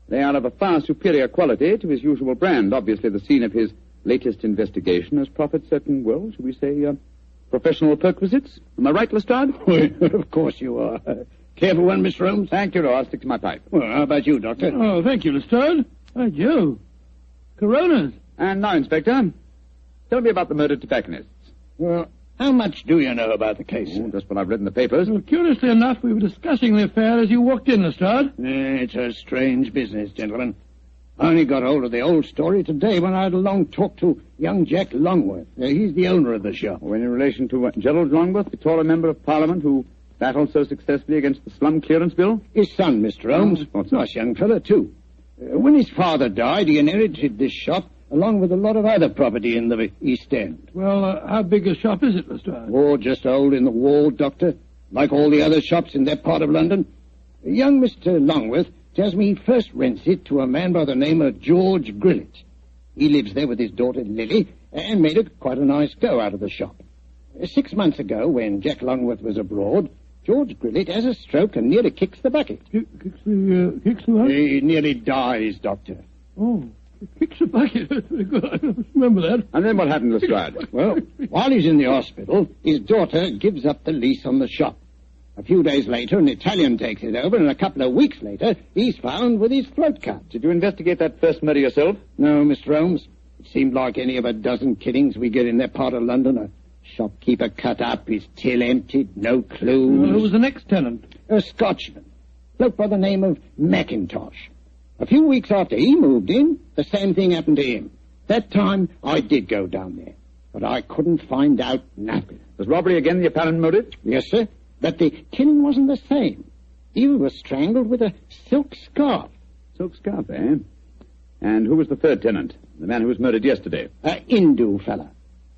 They are of a far superior quality to his usual brand. Obviously, the scene of his latest investigation has proffered certain, well, shall we say, professional perquisites. Am I right, Lestrade? Of course you are. Careful one, Mr. Holmes. Thank you, no, I'll stick to my pipe. Well, how about you, Doctor? Oh, thank you, Lestrade. By Jove. Coronas. And now, Inspector, tell me about the murdered tobacconists. Well, how much do you know about the case? Just what I've read in the papers. Well, curiously enough, we were discussing the affair as you walked in, Lestrade. It's a strange business, gentlemen. I only got hold of the old story today when I had a long talk to young Jack Longworth. He's the owner of the shop. Well, in relation to Gerald Longworth, the taller member of Parliament who battled so successfully against the slum clearance bill? His son, Mr. Holmes. Nice young fellow, too. When his father died, he inherited this shop along with a lot of other property in the East End. Well, how big a shop is it, Lestrade? Oh, just a hole in the wall, Doctor. Like all the other shops in that part of London. Young Mr. Longworth tells me he first rents it to a man by the name of George Grillet. He lives there with his daughter Lily and made it quite a nice go out of the shop. 6 months ago, when Jack Longworth was abroad, George Grillet has a stroke and nearly kicks the bucket. Kicks the what? He nearly dies, Doctor. Oh. Kicks a bucket. Very good. I remember that. And then what happened, Lestrade? Well, while he's in the hospital, his daughter gives up the lease on the shop. A few days later, an Italian takes it over, and a couple of weeks later, he's found with his throat cut. Did you investigate that first murder yourself? No, Mr. Holmes. It seemed like any of a dozen killings we get in that part of London. A shopkeeper cut up, his till emptied, no clues. Well, who was the next tenant? A Scotchman. Bloke by the name of Mackintosh. A few weeks after he moved in, the same thing happened to him. That time, I did go down there, but I couldn't find out nothing. Was robbery again the apparent motive? Yes, sir. But the killing wasn't the same. He was strangled with a silk scarf. Silk scarf, eh? And who was the third tenant? The man who was murdered yesterday? A Hindu fella.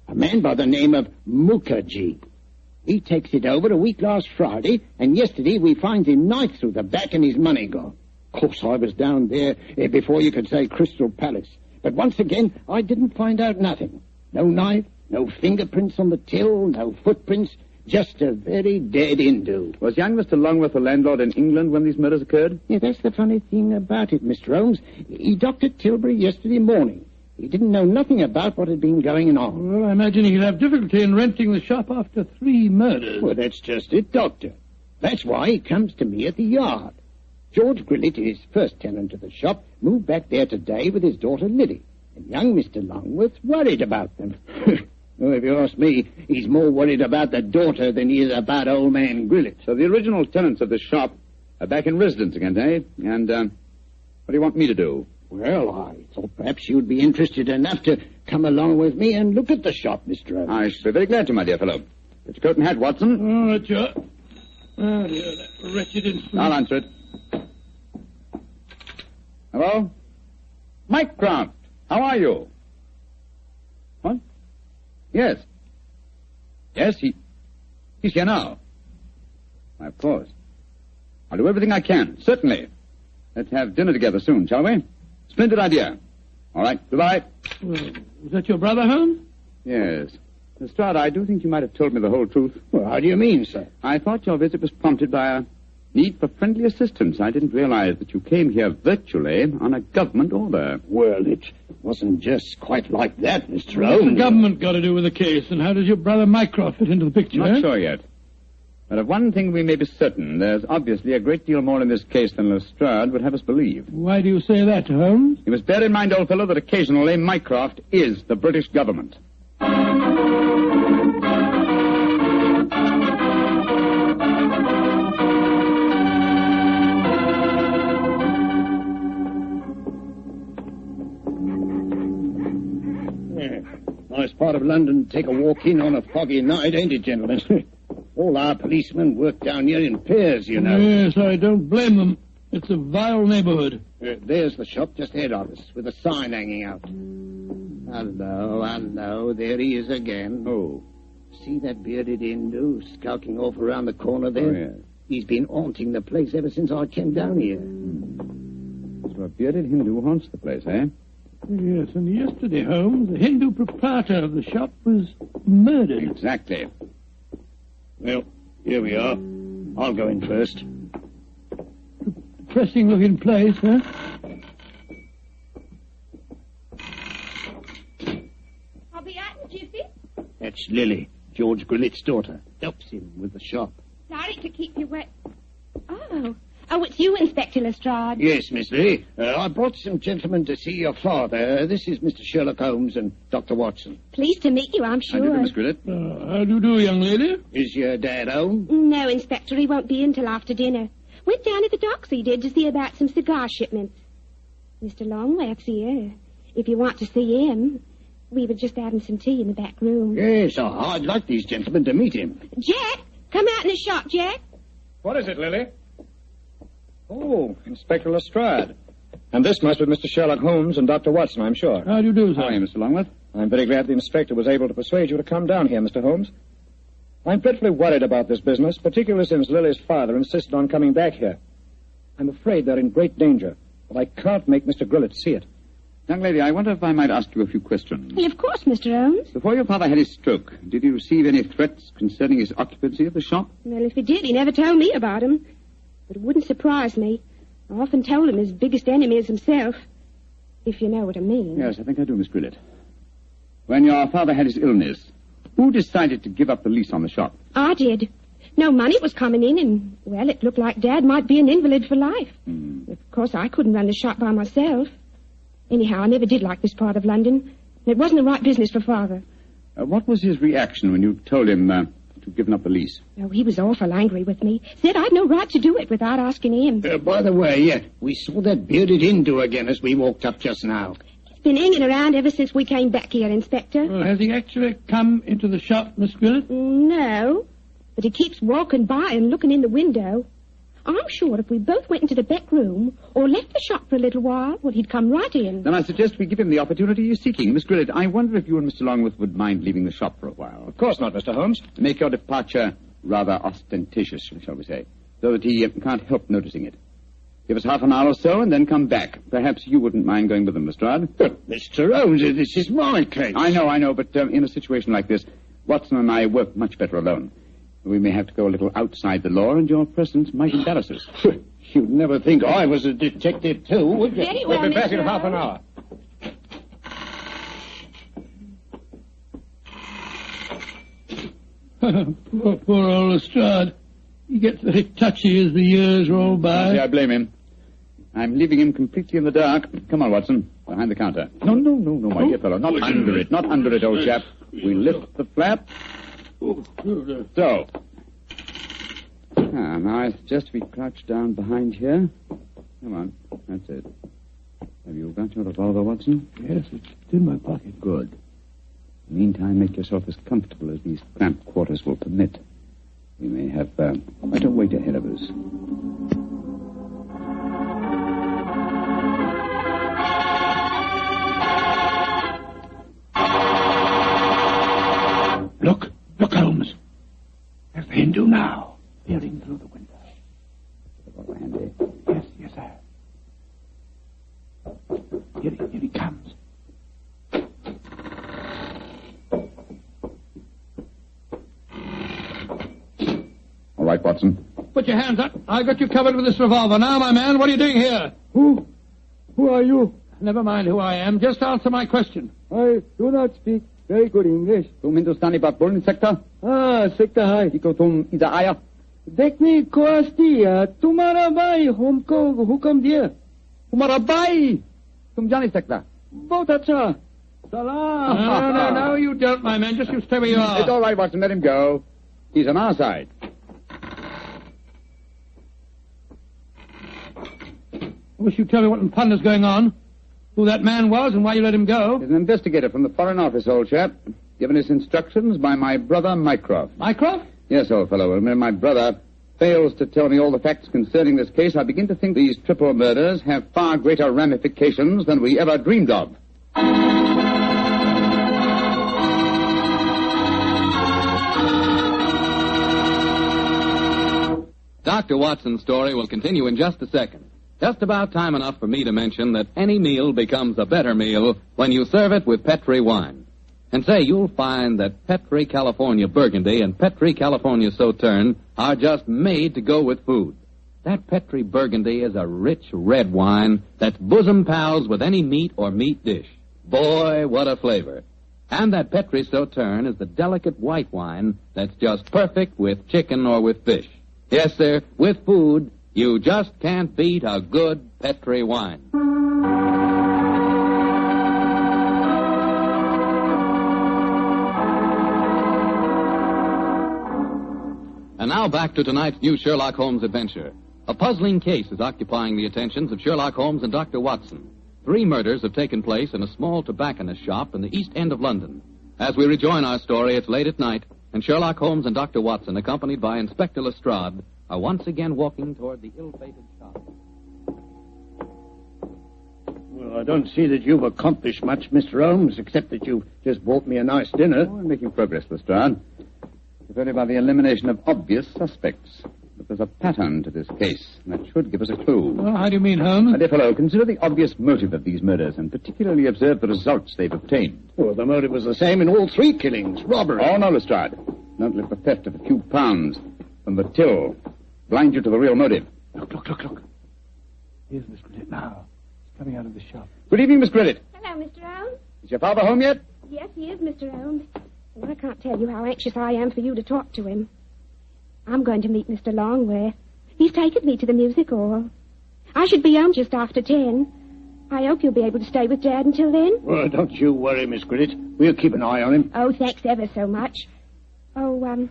A man by the name of Mukherjee. He takes it over a week last Friday, and yesterday we finds him knifed through the back and his money gone. Of course, I was down there before you could say Crystal Palace. But once again, I didn't find out nothing. No knife, no fingerprints on the till, no footprints. Just a very dead Hindu. Was young Mr. Longworth the landlord in England when these murders occurred? Yeah, that's the funny thing about it, Mr. Holmes. He docked at Tilbury yesterday morning. He didn't know nothing about what had been going on. Well, I imagine he'd have difficulty in renting the shop after 3 murders. Well, that's just it, Doctor. That's why he comes to me at the yard. George Grillet, his first tenant of the shop, moved back there today with his daughter Lily. And young Mr. Longworth's worried about them. Well, if you ask me, he's more worried about the daughter than he is about old man Grillet. So the original tenants of the shop are back in residence again, eh? And, what do you want me to do? Well, I thought perhaps you'd be interested enough to come along with me and look at the shop, Mr. Holmes. I should be very glad to, my dear fellow. Get your coat and hat, Watson. Oh, that's your... Oh, dear, that wretched instrument. I'll answer it. Hello? Mycroft, how are you? What? Yes. Yes, he's here now. Why, of course. I'll do everything I can, certainly. Let's have dinner together soon, shall we? Splendid idea. All right, goodbye. Well, was that your brother, Holmes? Yes. Lestrade, I do think you might have told me the whole truth. Well, how do you mean, sir? I thought your visit was prompted by a need for friendly assistance. I didn't realize that you came here virtually on a government order. Well, it wasn't just quite like that, Mr. What's Holmes. the government got to do with the case, and how does your brother Mycroft fit into the picture? Not sure yet. But of one thing we may be certain. There's obviously a great deal more in this case than Lestrade would have us believe. Why do you say that, Holmes? You must bear in mind, old fellow, that occasionally Mycroft is the British government. Nice part of London to take a walk in on a foggy night, ain't it, gentlemen? All our policemen work down here in pairs, you know. Yes, I don't blame them. It's a vile neighborhood. There's the shop just ahead of us, with a sign hanging out. Hello, there he is again. Oh. See that bearded Hindu skulking off around the corner there? Oh, yes. He's been haunting the place ever since I came down here. So a bearded Hindu haunts the place, eh? Yes, and yesterday, Holmes, the Hindu proprietor of the shop was murdered. Exactly. Well, here we are. I'll go in first. Depressing looking place, huh? I'll be out in a jiffy. That's Lily, George Grillet's daughter. Helps him with the shop. Sorry to keep you wet. Oh, it's you, Inspector Lestrade. Yes, Miss Lily. I brought some gentlemen to see your father. This is Mr. Sherlock Holmes and Dr. Watson. Pleased to meet you, I'm sure. How do you do, Miss Grillet? How do you do, young lady? Is your dad home? No, Inspector, he won't be in till after dinner. Went down to the docks, he did, to see about some cigar shipments. Mr. Longworth's here. If you want to see him, we were just having some tea in the back room. Yes, I'd like these gentlemen to meet him. Jack, come out in the shop, Jack. What is it, Lily? Oh, Inspector Lestrade. And this must be Mr. Sherlock Holmes and Dr. Watson, I'm sure. How do you do, sir? How are you, Mr. Longworth? I'm very glad the inspector was able to persuade you to come down here, Mr. Holmes. I'm dreadfully worried about this business, particularly since Lily's father insisted on coming back here. I'm afraid they're in great danger, but I can't make Mr. Grillet see it. Young lady, I wonder if I might ask you a few questions. Well, of course, Mr. Holmes. Before your father had his stroke, did he receive any threats concerning his occupancy of the shop? Well, if he did, he never told me about him. But it wouldn't surprise me. I often told him his biggest enemy is himself. if you know what I mean. Yes, I think I do, Miss Grillet. When your father had his illness, who decided to give up the lease on the shop? I did. No money was coming in, and, well, it looked like Dad might be an invalid for life. Of course, I couldn't run the shop by myself. Anyhow, I never did like this part of London. It wasn't the right business for Father. What was his reaction when you told him to give up the lease? Oh, he was awful angry with me. Said I'd no right to do it without asking him. By the way, we saw that bearded Hindu again as we walked up just now. He's been hanging around ever since we came back here, Inspector. Well, has he actually come into the shop, Miss Grillet? No, but he keeps walking by and looking in the window. I'm sure if we both went into the back room or left the shop for a little while, well, he'd come right in. Then I suggest we give him the opportunity he's seeking. Miss Grillet, I wonder if you and Mr. Longworth would mind leaving the shop for a while. Of course not, Mr. Holmes. Make your departure rather ostentatious, shall we say, so that he can't help noticing it. Give us half an hour or so and then come back. Perhaps you wouldn't mind going with them, Lestrade. But, Mr. Holmes, this is my case. I know, but in a situation like this, Watson and I work much better alone. We may have to go a little outside the law, and your presence might embarrass us. You'd never think I was a detective, too, would you? Very well, We'll be back in Mr. half an hour. Poor old Lestrade. He gets very touchy as the years roll by. See, I blame him. I'm leaving him completely in the dark. Come on, Watson. Behind the counter. No, my dear fellow. Not under it, old chap. We lift the flap. So. Now I suggest we crouch down behind here. Come on. That's it. Have you got your revolver, Watson? Yes, it's in my pocket. Good. Meantime, make yourself as comfortable as these cramped quarters will permit. We may have quite a wait ahead of us. Look, Holmes. There's the Hindu now, peering through the window. Revolver handy. Yes, sir. Here he comes. All right, Watson. Put your hands up. I got you covered with this revolver. Now, my man, what are you doing here? Who are you? Never mind who I am. Just answer my question. I do not speak very good English. Tum Hindustani baat bolne sakta? Sakta hai. Iko tum idhar aaya? देखने को आस्ती तुम्हारा भाई हमको हुक्म दिया. तुम्हारा भाई? तुम जान नहीं सकता. बहुत अच्छा. Salam. No, you don't, my man. Just you stay where you are. It's all right, Watson. Let him go. He's on our side. I wish you'd tell me what in thunder's going on. Who that man was and why you let him go. He's an investigator from the Foreign Office, old chap. Given his instructions by my brother, Mycroft. Mycroft? Yes, old fellow. When my brother fails to tell me all the facts concerning this case, I begin to think these triple murders have far greater ramifications than we ever dreamed of. Dr. Watson's story will continue in just a second. Just about time enough for me to mention that any meal becomes a better meal when you serve it with Petri wine. And say, you'll find that Petri California Burgundy and Petri California Sauterne are just made to go with food. That Petri Burgundy is a rich red wine that's bosom pals with any meat or meat dish. Boy, what a flavor. And that Petri Sauterne is the delicate white wine that's just perfect with chicken or with fish. Yes, sir, with food, you just can't beat a good Petri wine. And now back to tonight's new Sherlock Holmes adventure. A puzzling case is occupying the attentions of Sherlock Holmes and Dr. Watson. 3 murders have taken place in a small tobacconist shop in the East End of London. As we rejoin our story, it's late at night, and Sherlock Holmes and Dr. Watson, accompanied by Inspector Lestrade, are once again walking toward the ill-fated shop. Well, I don't see that you've accomplished much, Mr. Holmes, except that you just bought me a nice dinner. We're making progress, Lestrade. If only by the elimination of obvious suspects. But there's a pattern to this case, and that should give us a clue. Well, how do you mean, Holmes? My dear fellow, consider the obvious motive of these murders, and particularly observe the results they've obtained. Well, the motive was the same in all 3 killings, robbery. Oh, no, Lestrade. Don't let the theft of a few pounds from the till blind you to the real motive. Look. Here's Miss Grillet now. coming out of the shop. Good evening, Miss Grillet. Hello, Mr. Holmes. Is your father home yet? Yes, he is, Mr. Holmes. And I can't tell you how anxious I am for you to talk to him. I'm going to meet Mr. Longworth. He's taken me to the music hall. I should be home just after 10. I hope you'll be able to stay with Dad until then. Well, don't you worry, Miss Grillet. We'll keep an eye on him. Oh, thanks ever so much. Oh,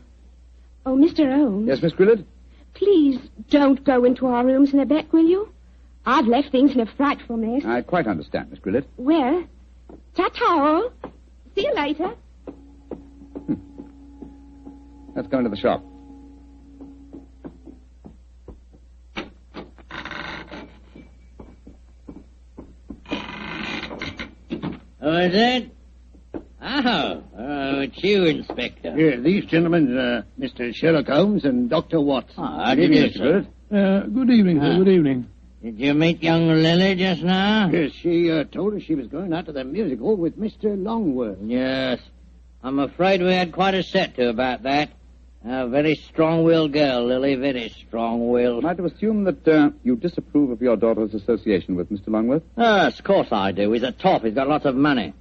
Mr. Holmes. Yes, Miss Grillet? Please don't go into our rooms in the back, will you? I've left things in a frightful mess. I quite understand, Miss Grillet. Well, ta-ta. See you later. Let's go into the shop. Oh, is it? Oh, it's you, Inspector. Yeah, these gentlemen, Mr. Sherlock Holmes and Dr. Watson. Oh, how did you, sir? Good evening, sir. Good evening. Did you meet young Lily just now? Yes, she told us she was going out to the music hall with Mr. Longworth. Yes. I'm afraid we had quite a set to about that. A very strong-willed girl, Lily, very strong-willed. Am I to assume that you disapprove of your daughter's association with Mr. Longworth? Yes, of course I do. He's a top. He's got lots of money.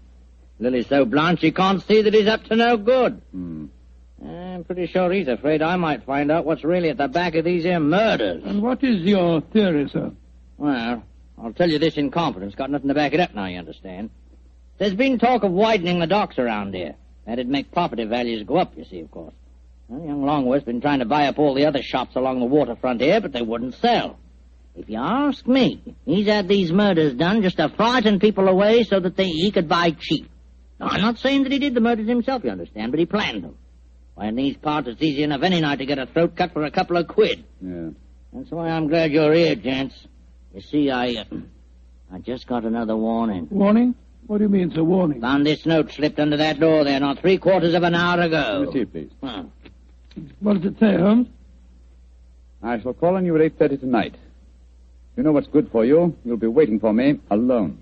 Lily's so blind she can't see that he's up to no good. I'm pretty sure he's afraid I might find out what's really at the back of these here murders. And what is your theory, sir? Well, I'll tell you this in confidence. Got nothing to back it up now, you understand. There's been talk of widening the docks around here. That'd make property values go up, you see, of course. Well, young Longworth's been trying to buy up all the other shops along the waterfront here, but they wouldn't sell. If you ask me, he's had these murders done just to frighten people away so that he could buy cheap. Now, I'm not saying that he did the murders himself, you understand, but he planned them. Why, in these parts, it's easy enough any night to get a throat cut for a couple of quid. Yeah. That's why I'm glad you're here, gents. You see, I just got another warning. Warning? What do you mean, sir, warning? Found this note slipped under that door there not 3/4 of an hour ago. Receive, please. What does it say, Holmes? I shall call on you at 8:30 tonight. You know what's good for you. You'll be waiting for me alone.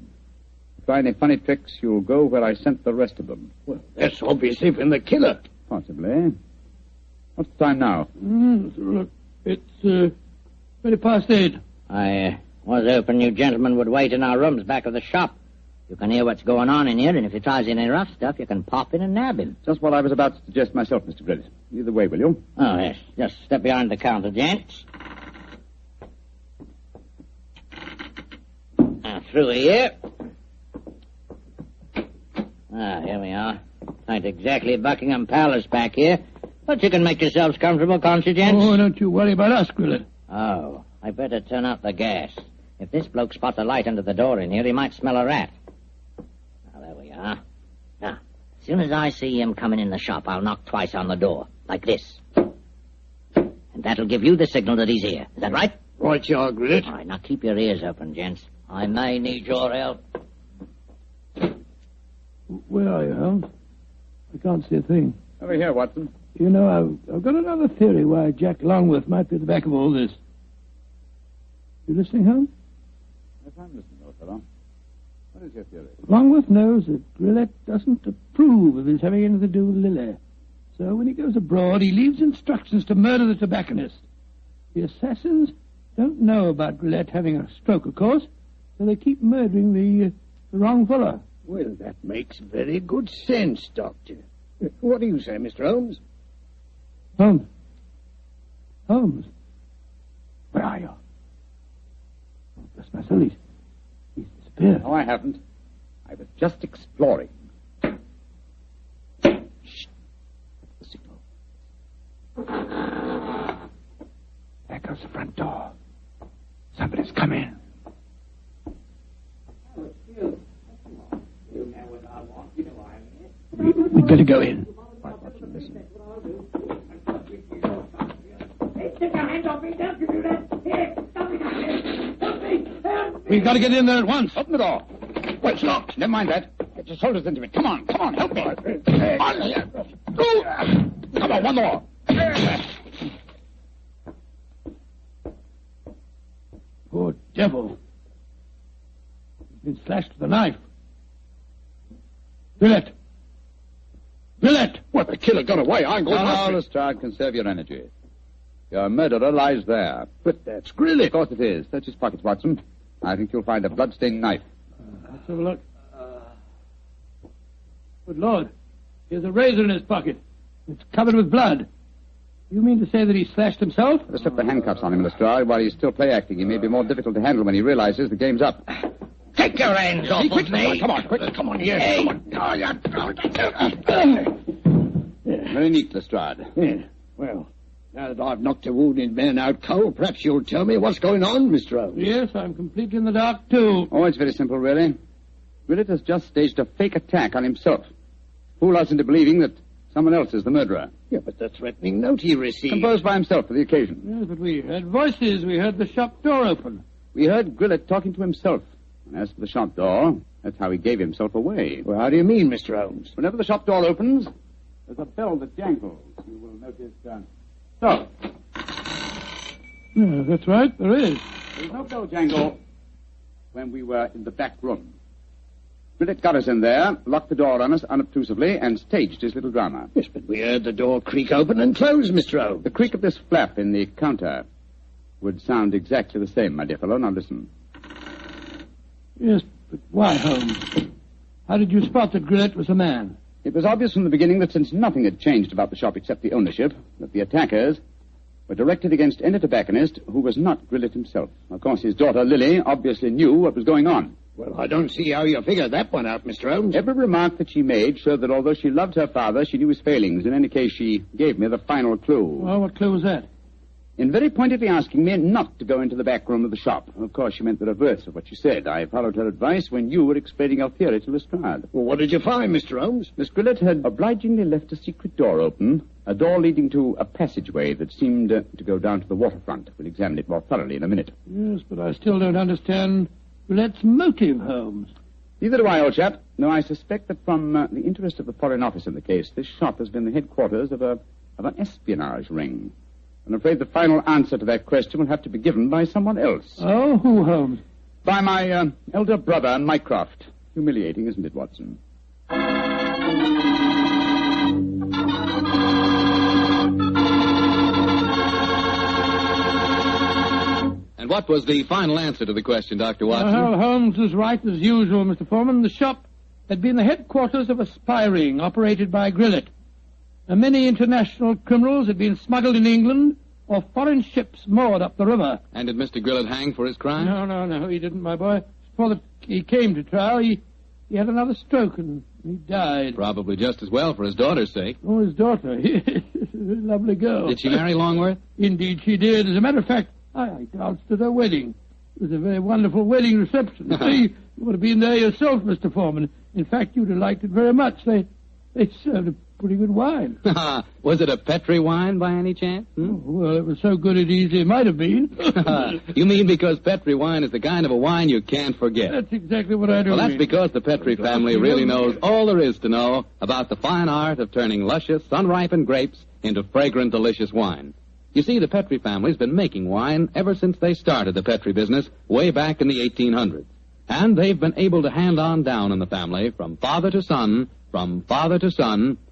Try any funny tricks, you'll go where I sent the rest of them. Well, that's obviously from the killer. Possibly. What's the time now? Look, it's 8:20. I was hoping you gentlemen would wait in our rooms back of the shop. You can hear what's going on in here, and if he tries any rough stuff, you can pop in and nab him. Just what I was about to suggest myself, Mr. Grillet. Either way, will you? Oh, yes. Just step behind the counter, gents. Now, through here. Here we are. Ain't exactly Buckingham Palace back here, but you can make yourselves comfortable, can't you, gents? Oh, don't you worry about us, Grillet. Oh, I better turn out the gas. If this bloke spots a light under the door in here, he might smell a rat. Now, there we are. Now, as soon as I see him coming in the shop, I'll knock twice on the door, like this. And that'll give you the signal that he's here. Is that right? Right, you are, Grillet. All right, now keep your ears open, gents. I may need your help. Where are you, Holmes? I can't see a thing. Over here, Watson. You know, I've got another theory why Jack Longworth might be at the back of all this. You listening, Holmes? Yes, I'm listening, old fellow. What is your theory? Longworth knows that Grillet doesn't approve of his having anything to do with Lily. So when he goes abroad, he leaves instructions to murder the tobacconist. The assassins don't know about Grillet having a stroke, of course, so they keep murdering the wrong fellow. Well, that makes very good sense, Doctor. What do you say, Mr. Holmes? Holmes? Holmes? Where are you? Oh, bless my soul, he's disappeared. No, I haven't. I was just exploring. Shh. The signal. There goes the front door. Somebody's come in. We'd better go in. Right, Watson, listen. We've got to get in there at once. Open the door. Well, it's locked. Never mind that. Get your shoulders into it. Come on, help me. On here. Come on, one more. Poor devil. He's been slashed with a knife. Grillet! Grillet! What, the killer got away? I'm going to... No, Lestrade, conserve your energy. Your murderer lies there. But that's Grillet. Of course it is. Search his pockets, Watson. I think you'll find a bloodstained knife. Let's have a look. Good Lord. Here's a razor in his pocket. It's covered with blood. You mean to say that he slashed himself? Let's slip the handcuffs on him, Lestrade, while he's still play-acting. He may be more difficult to handle when he realizes the game's up. Take your hands off of me. Come on, quick. Come on, yes. Hey. Come on. Very neat, Lestrade. Yeah. Well, now that I've knocked a wounded man out cold, perhaps you'll tell me what's going on, Mr. Holmes. Yes, I'm completely in the dark, too. Oh, it's very simple, really. Grillet has just staged a fake attack on himself. Fool us into believing that someone else is the murderer. Yeah, but the threatening note he received... Composed by himself for the occasion. Yes, but we heard voices. We heard the shop door open. We heard Grillet talking to himself. And as for the shop door, that's how he gave himself away. Well, how do you mean, Mr. Holmes? Whenever the shop door opens, there's a bell that jangles. You will notice... So. Yeah, that's right, there is. There's no bell jangle when we were in the back room. Grillet got us in there, locked the door on us unobtrusively, and staged his little drama. Yes, but we heard the door creak open and close, Mr. Holmes. The creak of this flap in the counter would sound exactly the same, my dear fellow. Now listen. Yes, but why, Holmes? How did you spot that Grillet was a man? It was obvious from the beginning that since nothing had changed about the shop except the ownership, that the attackers were directed against any tobacconist who was not Grillet himself. Of course, his daughter, Lily, obviously knew what was going on. Well, I don't see how you figured that one out, Mr. Holmes. Every remark that she made showed that although she loved her father, she knew his failings. In any case, she gave me the final clue. Well, what clue was that? In very pointedly asking me not to go into the back room of the shop. Of course, she meant the reverse of what she said. I followed her advice when you were explaining your theory to Lestrade. Well, what did you find, Mr. Holmes? Miss Grillet had obligingly left a secret door open, a door leading to a passageway that seemed to go down to the waterfront. We'll examine it more thoroughly in a minute. Yes, but I still don't understand Grillet's motive, Holmes. Neither do I, old chap. No, I suspect that from the interest of the Foreign Office in the case, this shop has been the headquarters of an espionage ring. I'm afraid the final answer to that question will have to be given by someone else. Oh, who, Holmes? By my elder brother, Mycroft. Humiliating, isn't it, Watson? And what was the final answer to the question, Dr. Watson? Well, Holmes was right as usual, Mr. Foreman. The shop had been the headquarters of a spy ring operated by Grillet. Many international criminals had been smuggled in England or foreign ships moored up the river. And did Mr. Grillet hang for his crime? No, he didn't, my boy. Before he came to trial, he had another stroke and he died. Probably just as well for his daughter's sake. Oh, his daughter. A lovely girl. Did she marry Longworth? Indeed she did. As a matter of fact, I danced at her wedding. It was a very wonderful wedding reception. See, you would have been there yourself, Mr. Foreman. In fact, you'd have liked it very much. They served a pretty good wine. Was it a Petri wine by any chance? Oh, well, it was so good it easily might have been. You mean because Petri wine is the kind of a wine you can't forget? That's exactly what I do. Well, that's because the Petri family really knows all there is to know about the fine art of turning luscious, sun-ripened grapes into fragrant, delicious wine. You see, the Petri family's been making wine ever since they started the Petri business way back in the 1800s. And they've been able to hand on down in the family from father to son,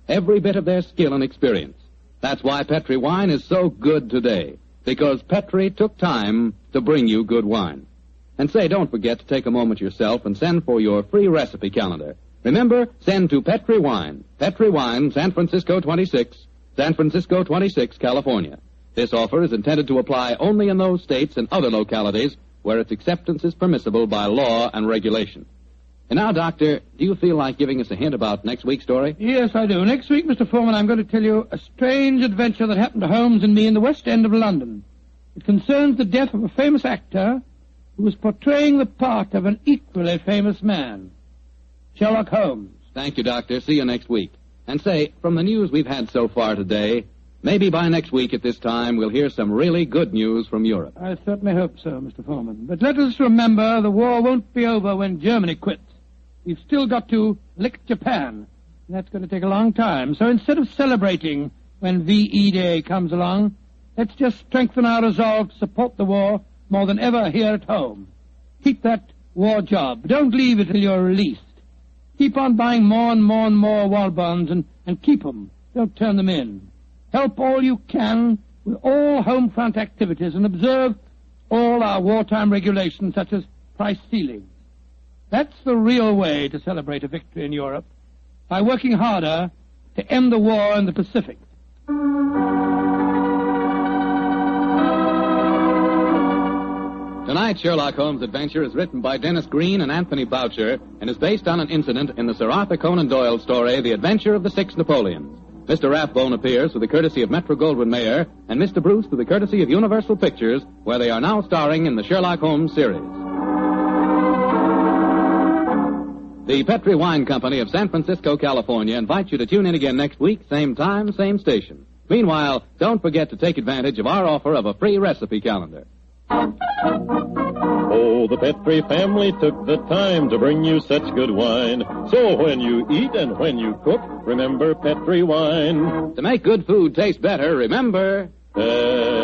every bit of their skill and experience. That's why Petri wine is so good today, because Petri took time to bring you good wine. And say, don't forget to take a moment yourself and send for your free recipe calendar. Remember, send to Petri Wine, San Francisco 26, California. This offer is intended to apply only in those states and other localities where its acceptance is permissible by law and regulation. And now, Doctor, do you feel like giving us a hint about next week's story? Yes, I do. Next week, Mr. Foreman, I'm going to tell you a strange adventure that happened to Holmes and me in the West End of London. It concerns the death of a famous actor who was portraying the part of an equally famous man, Sherlock Holmes. Thank you, Doctor. See you next week. And say, from the news we've had so far today, maybe by next week at this time we'll hear some really good news from Europe. I certainly hope so, Mr. Foreman. But let us remember the war won't be over when Germany quits. We've still got to lick Japan. And that's going to take a long time. So instead of celebrating when VE Day comes along, let's just strengthen our resolve to support the war more than ever here at home. Keep that war job. Don't leave it till you're released. Keep on buying more and more war bonds and keep them. Don't turn them in. Help all you can with all home front activities and observe all our wartime regulations such as price ceilings. That's the real way to celebrate a victory in Europe, by working harder to end the war in the Pacific. Tonight's Sherlock Holmes adventure is written by Dennis Green and Anthony Boucher and is based on an incident in the Sir Arthur Conan Doyle story, The Adventure of the Six Napoleons. Mr. Rathbone appears with the courtesy of Metro-Goldwyn-Mayer and Mr. Bruce with the courtesy of Universal Pictures, where they are now starring in the Sherlock Holmes series. The Petri Wine Company of San Francisco, California invites you to tune in again next week, same time, same station. Meanwhile, don't forget to take advantage of our offer of a free recipe calendar. Oh, the Petri family took the time to bring you such good wine. So when you eat and when you cook, remember Petri wine. To make good food taste better, remember... Petri.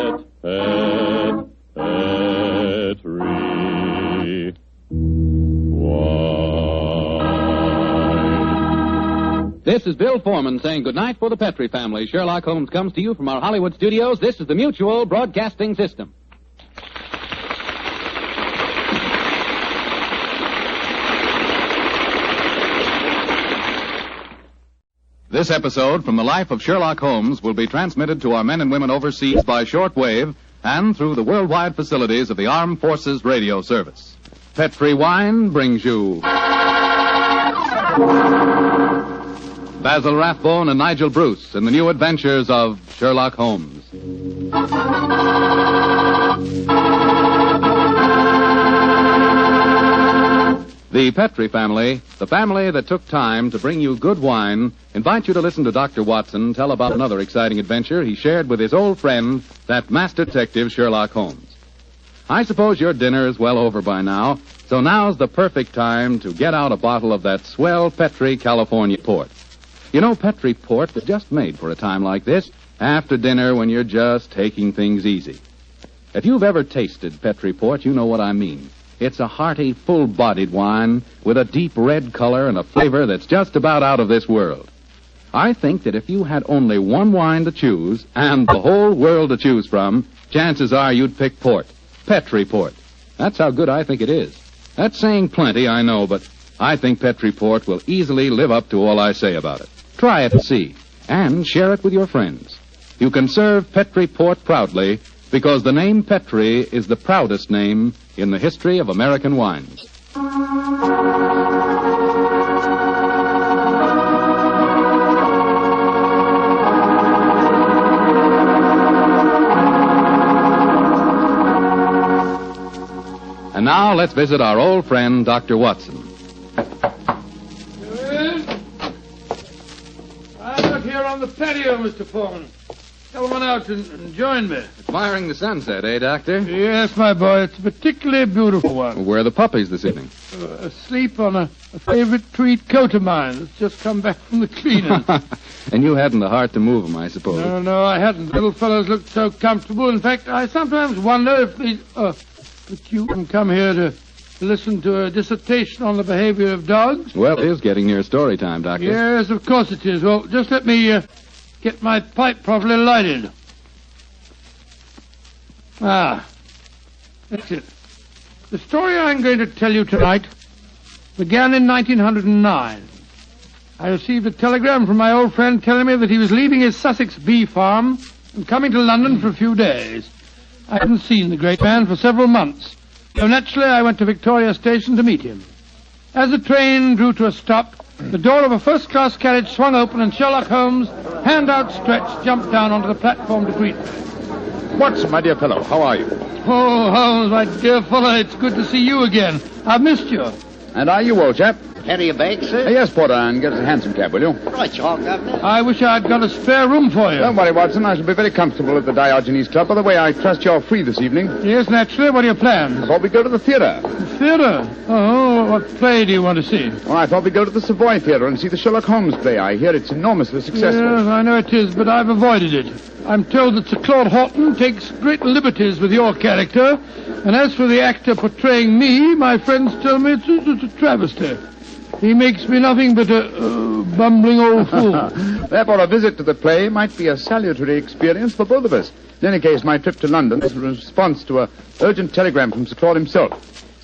This is Bill Foreman saying goodnight for the Petri family. Sherlock Holmes comes to you from our Hollywood studios. This is the Mutual Broadcasting System. This episode from the life of Sherlock Holmes will be transmitted to our men and women overseas by shortwave and through the worldwide facilities of the Armed Forces Radio Service. Petri Wine brings you Basil Rathbone and Nigel Bruce in the new adventures of Sherlock Holmes. The Petri family, the family that took time to bring you good wine, invite you to listen to Dr. Watson tell about another exciting adventure he shared with his old friend, that master detective Sherlock Holmes. I suppose your dinner is well over by now, so now's the perfect time to get out a bottle of that swell Petri California port. You know, Petri port is just made for a time like this, after dinner when you're just taking things easy. If you've ever tasted Petri port, you know what I mean. It's a hearty, full-bodied wine with a deep red color and a flavor that's just about out of this world. I think that if you had only one wine to choose and the whole world to choose from, chances are you'd pick port. Petri port. That's how good I think it is. That's saying plenty, I know, but I think Petri port will easily live up to all I say about it. Try it and see, and share it with your friends. You can serve Petri port proudly, because the name Petri is the proudest name in the history of American wines. And now let's visit our old friend, Dr. Watson. I'm out here on the patio, Mr. Foreman. Come on out and join me. Admiring the sunset, eh, Doctor? Yes, my boy. It's a particularly beautiful one. Where are the puppies this evening? Asleep on a favorite tweed coat of mine that's just come back from the cleaners. And you hadn't the heart to move them, I suppose. No, I hadn't. Little fellows looked so comfortable. In fact, I sometimes wonder if these... But you can come here to listen to a dissertation on the behavior of dogs? Well, it is getting near story time, Doctor. Yes, of course it is. Well, just let me get my pipe properly lighted. That's it. The story I'm going to tell you tonight began in 1909. I received a telegram from my old friend telling me that he was leaving his Sussex bee farm and coming to London for a few days. I hadn't seen the great man for several months, so naturally I went to Victoria Station to meet him. As the train drew to a stop, the door of a first-class carriage swung open and Sherlock Holmes, hand outstretched, jumped down onto the platform to greet me. Watson, my dear fellow, how are you? Oh, Holmes, my dear fellow, it's good to see you again. I've missed you. And are you, old chap? Carry your bag, sir? Yes, Porter, and get us a hansom cab, will you? Right, y'all, Governor. I wish I'd got a spare room for you. Don't worry, Watson. I shall be very comfortable at the Diogenes Club. By the way, I trust you're free this evening. Yes, naturally. What are your plans? I thought we'd go to the theatre. The theatre? Oh, what play do you want to see? Oh, I thought we'd go to the Savoy Theatre and see the Sherlock Holmes play. I hear it's enormously successful. Yes, I know it is, but I've avoided it. I'm told that Sir Claude Horton takes great liberties with your character, and as for the actor portraying me, my friends tell me it's a travesty. He makes me nothing but a bumbling old fool. Therefore, a visit to the play might be a salutary experience for both of us. In any case, my trip to London is a response to an urgent telegram from Sir Claude himself.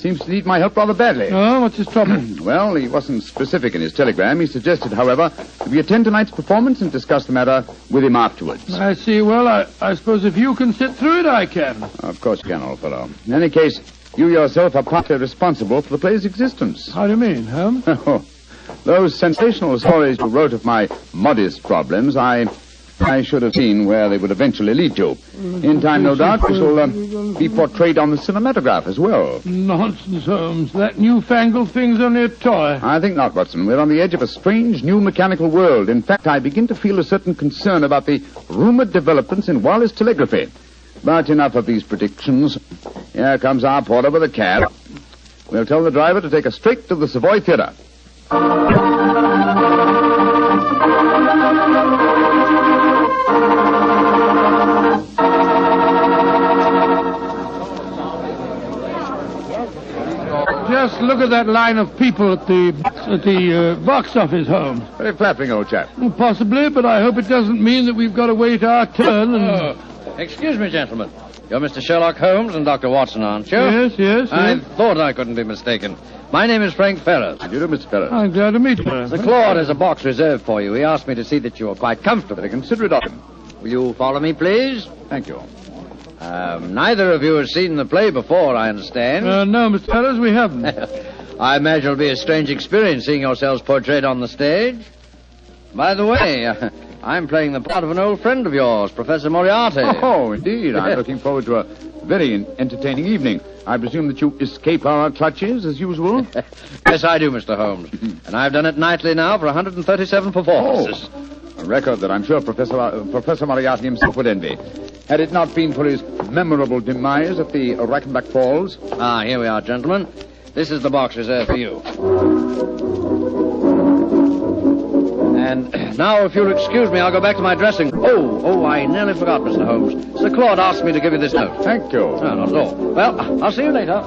seems to need my help rather badly. Oh, what's his trouble? Well, he wasn't specific in his telegram. He suggested, however, that we attend tonight's performance and discuss the matter with him afterwards. I see. Well, I suppose if you can sit through it, I can. Of course you can, old fellow. In any case, you yourself are partly responsible for the play's existence. How do you mean, Holmes? Those sensational stories you wrote of my modest problems, I should have seen where they would eventually lead to. In time, no doubt, we shall be portrayed on the cinematograph as well. Nonsense, Holmes. That newfangled thing's only a toy. I think not, Watson. We're on the edge of a strange new mechanical world. In fact, I begin to feel a certain concern about the rumored developments in wireless telegraphy. But enough of these predictions. Here comes our porter with a cab. We'll tell the driver to take us straight to the Savoy Theatre. Just look at that line of people at the box office, Holmes. Very flattering, old chap. Possibly, but I hope it doesn't mean that we've got to wait our turn and... Excuse me, gentlemen. You're Mr. Sherlock Holmes and Dr. Watson, aren't you? Yes. I thought I couldn't be mistaken. My name is Frank Ferris. How do you do, Mr. Ferris? I'm glad to meet you. Sir Claude has a box reserved for you. He asked me to see that you are quite comfortable. Consider it of him. Will you follow me, please? Thank you. Neither of you has seen the play before, I understand. No, Mr. Ferris, we haven't. I imagine it'll be a strange experience seeing yourselves portrayed on the stage. By the way, I'm playing the part of an old friend of yours, Professor Moriarty. Oh, indeed. I'm looking forward to a very entertaining evening. I presume that you escape our clutches, as usual? Yes, I do, Mr. Holmes. And I've done it nightly now for 137 performances. A record that I'm sure Professor Moriarty himself would envy. Had it not been for his memorable demise at the Reichenbach Falls. Ah, here we are, gentlemen. This is the box reserved for you. And now, if you'll excuse me, I'll go back to my dressing. Oh, I nearly forgot, Mr. Holmes. Sir Claude asked me to give you this note. Thank you. No, not at all. Well, I'll see you later.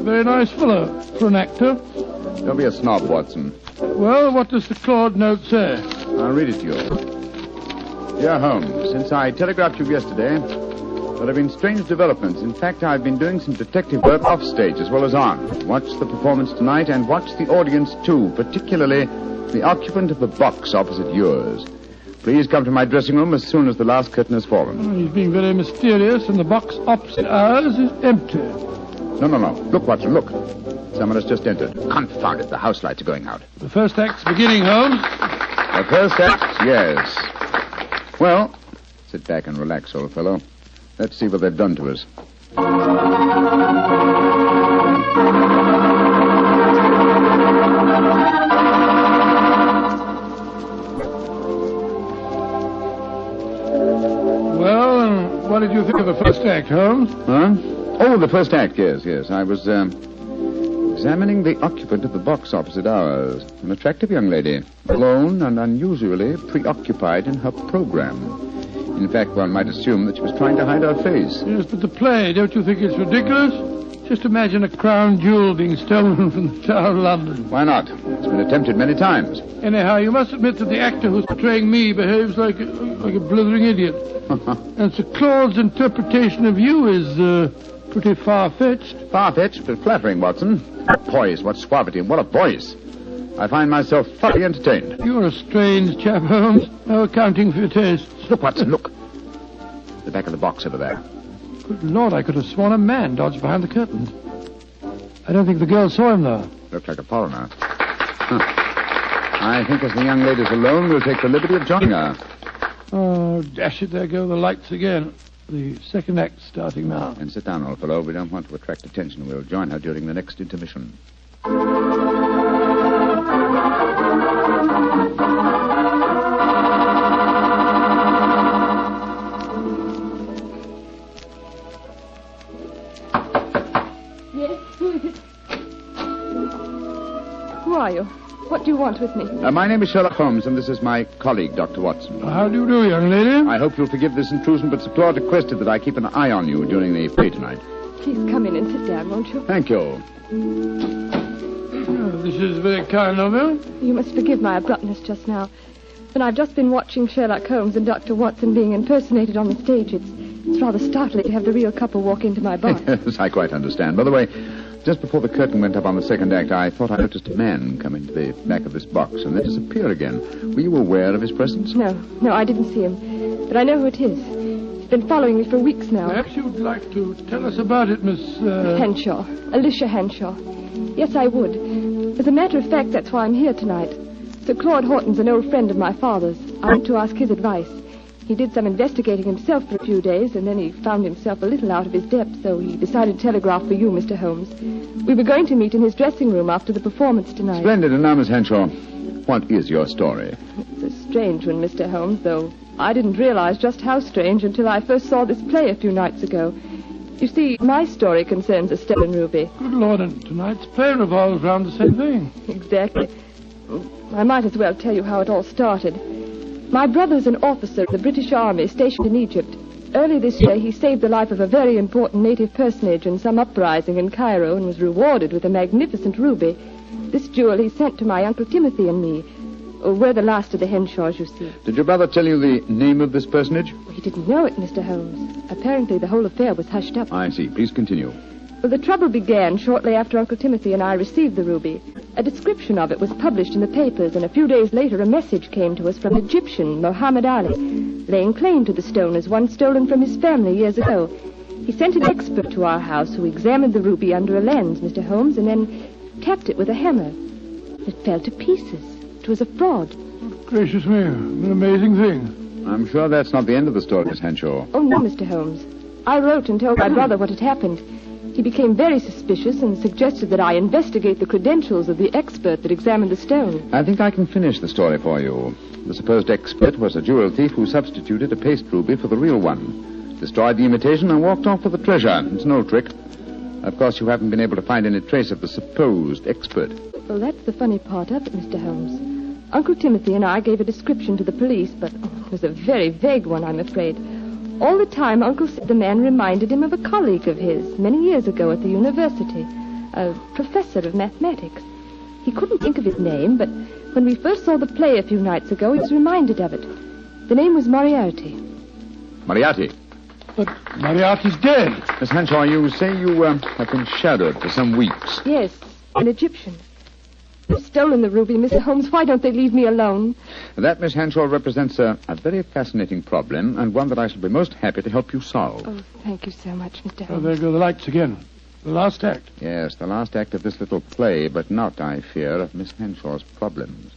Very nice fellow for an actor. Don't be a snob, Watson. Well, what does the Claude note say? I'll read it to you. Dear Holmes, since I telegraphed you yesterday, there have been strange developments. In fact, I've been doing some detective work off stage as well as on. Watch the performance tonight and watch the audience too, particularly the occupant of the box opposite yours. Please come to my dressing room as soon as the last curtain has fallen. He's being very mysterious, and the box opposite ours is empty. No. Look, Watson, look. Someone has just entered. Confound it, the house lights are going out. The first act's beginning, Holmes. The first act? Yes. Well, sit back and relax, old fellow. Let's see what they've done to us. Well, and what did you think of the first act, Holmes? Huh? Oh, the first act, yes. I was, examining the occupant of the box opposite ours. An attractive young lady, alone and unusually preoccupied in her program. In fact, one might assume that she was trying to hide her face. Yes, but the play, don't you think it's ridiculous? Just imagine a crown jewel being stolen from the Tower of London. Why not? It's been attempted many times. Anyhow, you must admit that the actor who's portraying me behaves like a blithering idiot. And Sir Claude's interpretation of you is pretty far-fetched. Far-fetched, but flattering, Watson. What poise, what suavity, what a voice. I find myself thoroughly entertained. You're a strange chap, Holmes. No accounting for your tastes. Look, Watson, look. The back of the box over there. Good Lord, I could have sworn a man dodged behind the curtains. I don't think the girl saw him, though. Looked like a foreigner. I think as the young lady's alone, we'll take the liberty of joining her. Oh, dash it, there go the lights again. The second act starting now. And sit down, old fellow. We don't want to attract attention. We'll join her during the next intermission. Who are you? What do you want with me? My name is Sherlock Holmes, and this is my colleague, Dr. Watson. How do you do, young lady? I hope you'll forgive this intrusion, but Sir Claude requested that I keep an eye on you during the play tonight. Please come in and sit down, won't you? Thank you. Oh, this is very kind of you. You must forgive my abruptness just now. But I've just been watching Sherlock Holmes and Dr. Watson being impersonated on the stage. It's It's rather startling to have the real couple walk into my bar. Yes, I quite understand. By the way, just before the curtain went up on the second act, I thought I noticed a man come into the back of this box and then disappear again. Were you aware of his presence? No, I didn't see him. But I know who it is. He's been following me for weeks now. Perhaps you'd like to tell us about it, Miss... Henshaw. Alicia Henshaw. Yes, I would. As a matter of fact, that's why I'm here tonight. Sir Claude Horton's an old friend of my father's. I went to ask his advice. He did some investigating himself for a few days, and then he found himself a little out of his depth, so he decided to telegraph for you, Mr. Holmes. We were going to meet in his dressing room after the performance tonight. Splendid. And now, Miss Henshaw, what is your story? It's a strange one, Mr. Holmes, though I didn't realize just how strange until I first saw this play a few nights ago. You see, my story concerns a stolen ruby. Good Lord, and tonight's play revolves around the same thing. Exactly. I might as well tell you how it all started. My brother's an officer of the British Army stationed in Egypt. Early this year, he saved the life of a very important native personage in some uprising in Cairo and was rewarded with a magnificent ruby. This jewel he sent to my Uncle Timothy and me. We're the last of the Henshaws, you see. Did your brother tell you the name of this personage? He didn't know it, Mr. Holmes. Apparently, the whole affair was hushed up. I see. Please continue. Well, the trouble began shortly after Uncle Timothy and I received the ruby. A description of it was published in the papers, and a few days later a message came to us from Egyptian Muhammad Ali, laying claim to the stone as one stolen from his family years ago. He sent an expert to our house who examined the ruby under a lens, Mr. Holmes, and then tapped it with a hammer. It fell to pieces. It was a fraud. Gracious me, an amazing thing. I'm sure that's not the end of the story, Miss Henshaw. Oh, no, Mr. Holmes. I wrote and told my brother what had happened. He became very suspicious and suggested that I investigate the credentials of the expert that examined the stone. I think I can finish the story for you. The supposed expert was a jewel thief who substituted a paste ruby for the real one, destroyed the imitation, and walked off with the treasure. It's an old trick. Of course, you haven't been able to find any trace of the supposed expert. Well, that's the funny part of it, Mr. Holmes. Uncle Timothy and I gave a description to the police, but it was a very vague one, I'm afraid. All the time, Uncle said the man reminded him of a colleague of his many years ago at the university, a professor of mathematics. He couldn't think of his name, but when we first saw the play a few nights ago, he was reminded of it. The name was Moriarty. Moriarty? But Moriarty's dead. Miss Henshaw, you say you have been shadowed for some weeks. Yes, an Egyptian. They've stolen the ruby, Mr. Holmes. Why don't they leave me alone? That, Miss Henshaw, represents a very fascinating problem, and one that I shall be most happy to help you solve. Oh, thank you so much, Mr. Holmes. Oh, there go the lights again. The last act. Yes, the last act of this little play, but not, I fear, of Miss Henshaw's problems.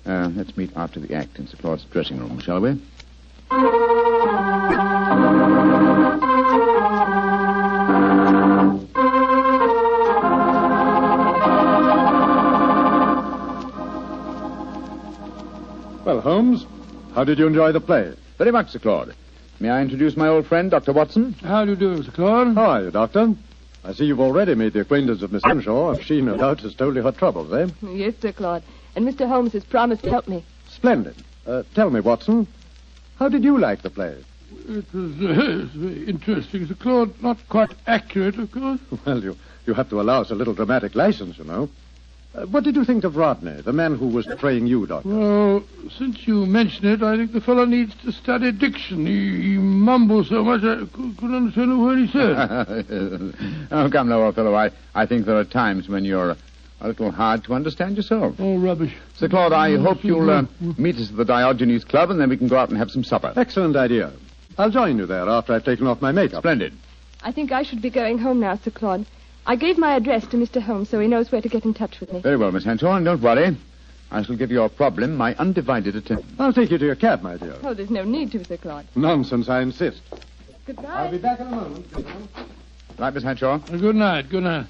Let's meet after the act in Sir Claude's dressing room, shall we? Well, Holmes, how did you enjoy the play? Very much, Sir Claude. May I introduce my old friend, Dr. Watson? How do you do, Sir Claude? How are you, Doctor? I see you've already made the acquaintance of Miss Henshaw. She, no doubt, has told you her troubles, eh? Yes, Sir Claude. And Mr. Holmes has promised to help me. Splendid. Tell me, Watson, how did you like the play? It was very interesting, Sir Claude. Not quite accurate, of course. Well, you have to allow us a little dramatic license, you know. What did you think of Rodney, the man who was betraying you, Doctor? Well, since you mention it, I think the fellow needs to study diction. He mumbles so much I couldn't understand a word he said. Oh, come now, old fellow. I think there are times when you're a little hard to understand yourself. Oh, rubbish. Sir Claude, I hope you'll meet us at the Diogenes Club, and then we can go out and have some supper. Excellent idea. I'll join you there after I've taken off my makeup. Splendid. I think I should be going home now, Sir Claude. I gave my address to Mr. Holmes so he knows where to get in touch with me. Very well, Miss Henshaw, and don't worry. I shall give your problem my undivided attention. I'll take you to your cab, my dear. Oh, there's no need to, Sir Claude. Nonsense, I insist. Goodbye. I'll be back in a moment. Right, Miss Henshaw? Good night, good night.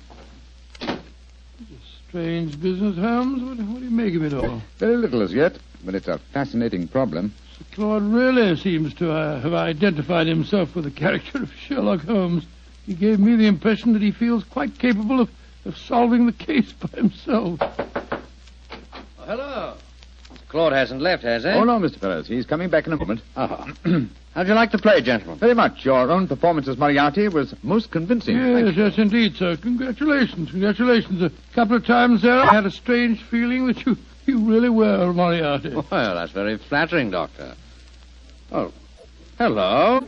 Strange business, Holmes. What do you make of it all? Very little as yet, but it's a fascinating problem. Sir Claude really seems to have identified himself with the character of Sherlock Holmes. He gave me the impression that he feels quite capable of solving the case by himself. Oh, hello. Claude hasn't left, has he? Oh, no, Mr. Ferris. He's coming back in a moment. Oh. How'd you like the play, gentlemen? Very much. Your own performance as Moriarty was most convincing. Yes, indeed, sir. Congratulations. A couple of times there, I had a strange feeling that you really were Moriarty. Well, that's very flattering, Doctor. Oh, hello.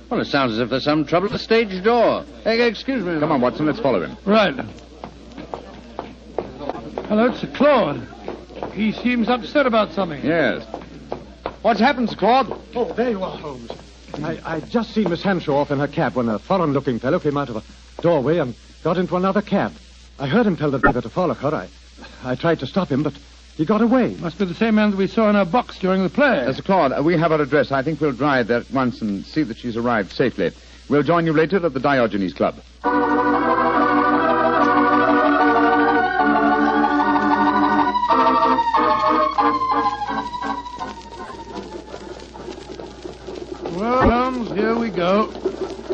Well, it sounds as if there's some trouble at the stage door. Excuse me. Come on, Watson, let's follow him. Right. Hello, it's Claude. He seems upset about something. Yes. What's happened, Sir Claude? Oh, there you are, Holmes. I'd just seen Miss Hanshaw off in her cab when a foreign-looking fellow came out of a doorway and got into another cab. I heard him tell the driver to follow her. I tried to stop him, but he got away. Must be the same man that we saw in her box during the play. Sir Claude, we have her address. I think we'll drive there at once and see that she's arrived safely. We'll join you later at the Diogenes Club. Well, Holmes, here we go.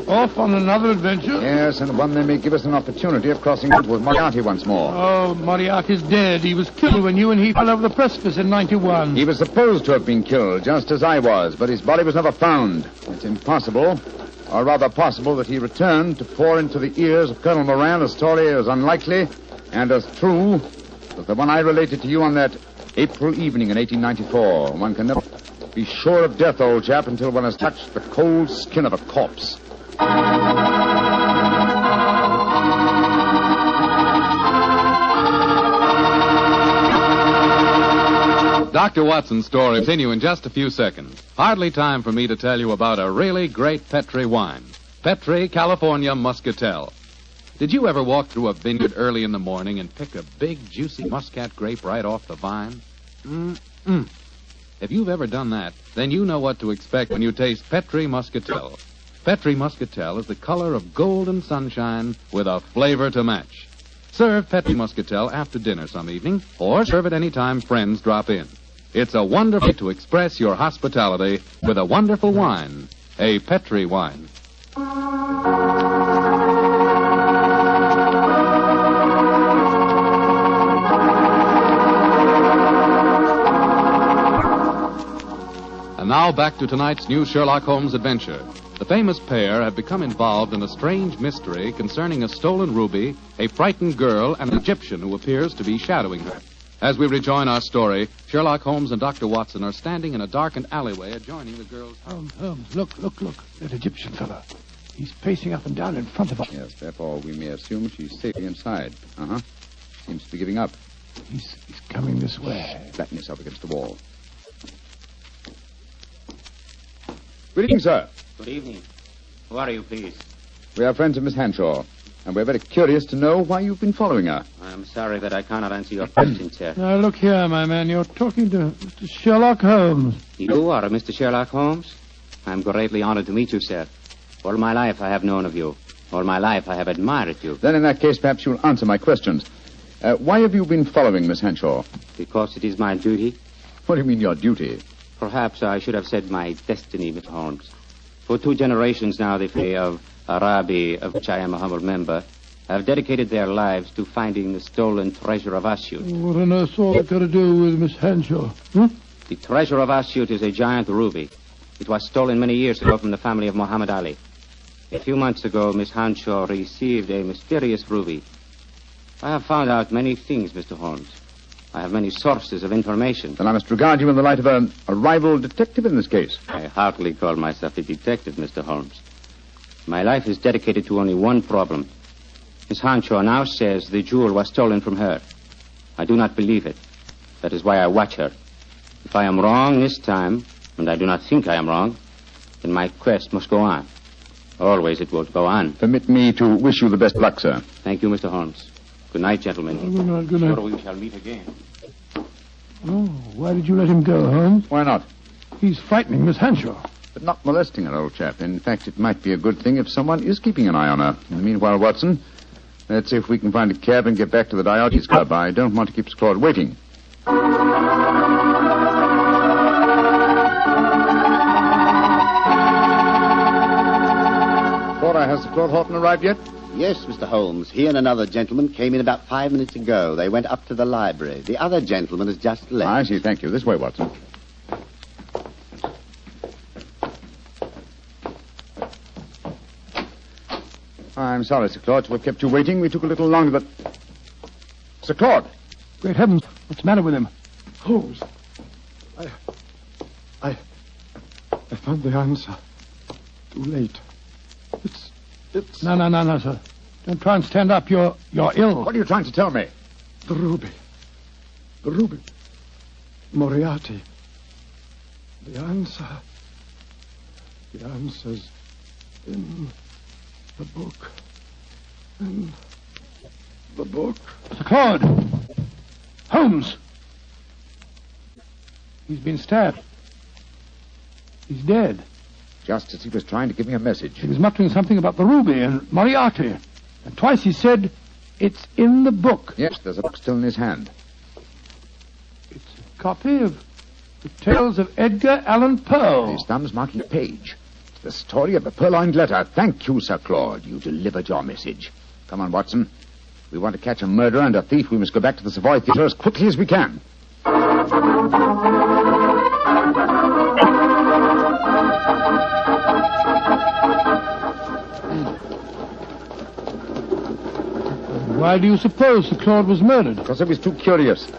Off on another adventure. Yes, and one that may give us an opportunity of crossing with Moriarty once more. Oh, Moriarty's dead. He was killed when you and he fell over the precipice in 91. He was supposed to have been killed, just as I was, but his body was never found. It's impossible, or rather possible, that he returned to pour into the ears of Colonel Moran a story as unlikely and as true as the one I related to you on that April evening in 1894. One can never be sure of death, old chap, until one has touched the cold skin of a corpse. Dr. Watson's story will continue in just a few seconds. Hardly time for me to tell you about a really great Petri wine. Petri California Muscatel. Did you ever walk through a vineyard early in the morning and pick a big, juicy muscat grape right off the vine? Mm-mm. If you've ever done that, then you know what to expect when you taste Petri Muscatel. Petri Muscatel is the color of golden sunshine with a flavor to match. Serve Petri Muscatel after dinner some evening, or serve it any time friends drop in. It's a wonderful way to express your hospitality with a wonderful wine, a Petri wine. And now back to tonight's new Sherlock Holmes adventure. The famous pair have become involved in a strange mystery concerning a stolen ruby, a frightened girl, and an Egyptian who appears to be shadowing her. As we rejoin our story, Sherlock Holmes and Dr. Watson are standing in a darkened alleyway adjoining the girl's house. Holmes, look. That Egyptian fellow. He's pacing up and down in front of us. Yes, therefore we may assume she's safely inside. Seems to be giving up. He's coming this way. Flatten yourself against the wall. Good evening, sir. Good evening. Who are you, please? We are friends of Miss Hanshaw, and we're very curious to know why you've been following her. I'm sorry that I cannot answer your question, sir. Now, look here, my man. You're talking to Mr. Sherlock Holmes. You are Mr. Sherlock Holmes? I'm greatly honored to meet you, sir. All my life I have known of you. All my life I have admired you. Then in that case, perhaps you'll answer my questions. Why have you been following Miss Hanshaw? Because it is my duty. What do you mean, your duty? Perhaps I should have said my destiny, Mr. Holmes. For 2 generations now, the family of Arabi, of which I am a humble member, have dedicated their lives to finding the stolen treasure of Asyut. What on earth's all that got to do with Miss Hanshaw? The treasure of Asyut is a giant ruby. It was stolen many years ago from the family of Muhammad Ali. A few months ago, Miss Hanshaw received a mysterious ruby. I have found out many things, Mr. Holmes. I have many sources of information. Then I must regard you in the light of a rival detective in this case. I hardly call myself a detective, Mr. Holmes. My life is dedicated to only one problem. Miss Hanshaw now says the jewel was stolen from her. I do not believe it. That is why I watch her. If I am wrong this time, and I do not think I am wrong, then my quest must go on. Always it will go on. Permit me to wish you the best luck, sir. Thank you, Mr. Holmes. Good night, gentlemen. Good night. Sure we shall meet again. Oh, why did you let him go, Holmes? Why not? He's frightening Miss Hanshaw. But not molesting her, old chap. In fact, it might be a good thing if someone is keeping an eye on her. In the meanwhile, Watson, let's see if we can find a cab and get back to the Diogenes Club. I don't want to keep Claude waiting. Porter, has Claude Horton arrived yet? Yes, Mr. Holmes. He and another gentleman came in about 5 minutes ago. They went up to the library. The other gentleman has just left. I see. Thank you. This way, Watson. I'm sorry, Sir Claude, to have kept you waiting. We took a little longer, but... Sir Claude! Great heavens, what's the matter with him? Holmes, I found the answer. Too late. It's... No, sir. Don't try and stand up. You're ill. What are you trying to tell me? The ruby. The ruby. Moriarty. The answer. The answer's in the book. In the book. Sir Claude. Holmes. He's been stabbed. He's dead. Just as he was trying to give me a message. He was muttering something about the ruby and Moriarty. And twice he said, it's in the book. Yes, there's a book still in his hand. It's a copy of the Tales of Edgar Allan Poe. His thumb's marking a page. It's the story of the Purloined Letter. Thank you, Sir Claude. You delivered your message. Come on, Watson. If we want to catch a murderer and a thief, we must go back to the Savoy Theatre as quickly as we can. Why do you suppose Sir Claude was murdered? Because I was too curious.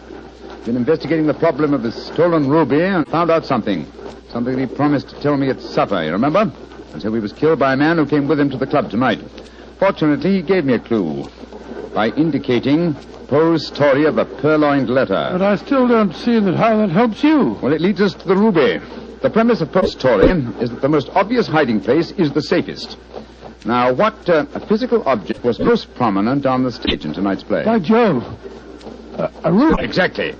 Been investigating the problem of the stolen ruby and found out something. Something he promised to tell me at supper, you remember? And so he was killed by a man who came with him to the club tonight. Fortunately, he gave me a clue by indicating Poe's story of the Purloined Letter. But I still don't see how that helps you. Well, it leads us to the ruby. The premise of Poe's story is that the most obvious hiding place is the safest. Now, what physical object was most prominent on the stage in tonight's play? By Jove. A ruby. Exactly.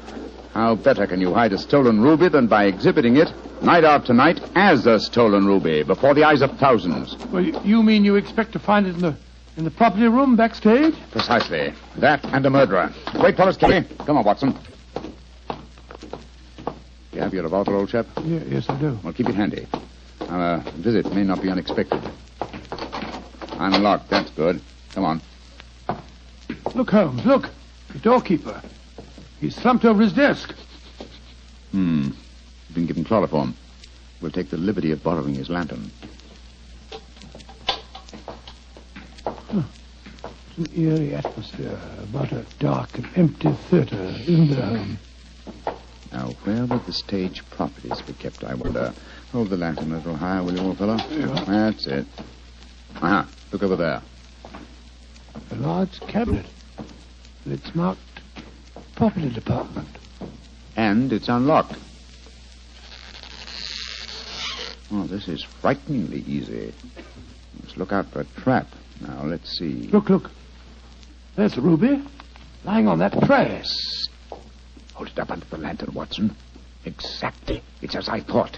How better can you hide a stolen ruby than by exhibiting it night after night as a stolen ruby before the eyes of thousands? Well, you mean you expect to find it in the property room backstage? Precisely. That and a murderer. Wait for us, Kenny. Come on, Watson. You have your revolver, old chap? Yes, I do. Well, keep it handy. Our visit may not be unexpected. Unlocked. That's good. Come on. Look, Holmes, look. The doorkeeper. He's slumped over his desk. He's been given chloroform. We'll take the liberty of borrowing his lantern. It's an eerie atmosphere about a dark and empty theatre, isn't there, Holmes? Now, where would the stage properties be kept, I wonder? Hold the lantern a little higher, will you, old fellow? Yeah. That's it. Aha, look over there. A large cabinet. It's marked Property Department. And it's unlocked. Oh, this is frighteningly easy. Let's look out for a trap. Now, let's see. Look. There's a ruby. Lying on that tray. Yes. Hold it up under the lantern, Watson. Exactly. It's as I thought.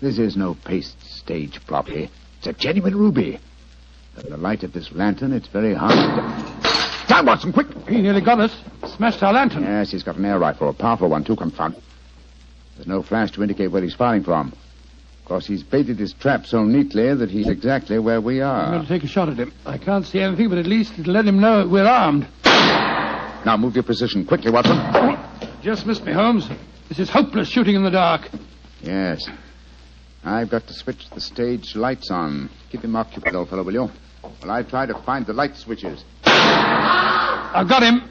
This is no paste stage property. It's a genuine ruby. In the light of this lantern, it's very hard to... Down, Watson, quick! He nearly got us. Smashed our lantern. Yes, he's got an air rifle, a powerful one, too, confound. There's no flash to indicate where he's firing from. Of course, he's baited his trap so neatly that he's exactly where we are. I'm going to take a shot at him. I can't see anything, but at least it'll let him know we're armed. Now, move your position quickly, Watson. Just missed me, Holmes. This is hopeless shooting in the dark. Yes. I've got to switch the stage lights on. Keep him occupied, old fellow, will you? While I try to find the light switches. I've got him.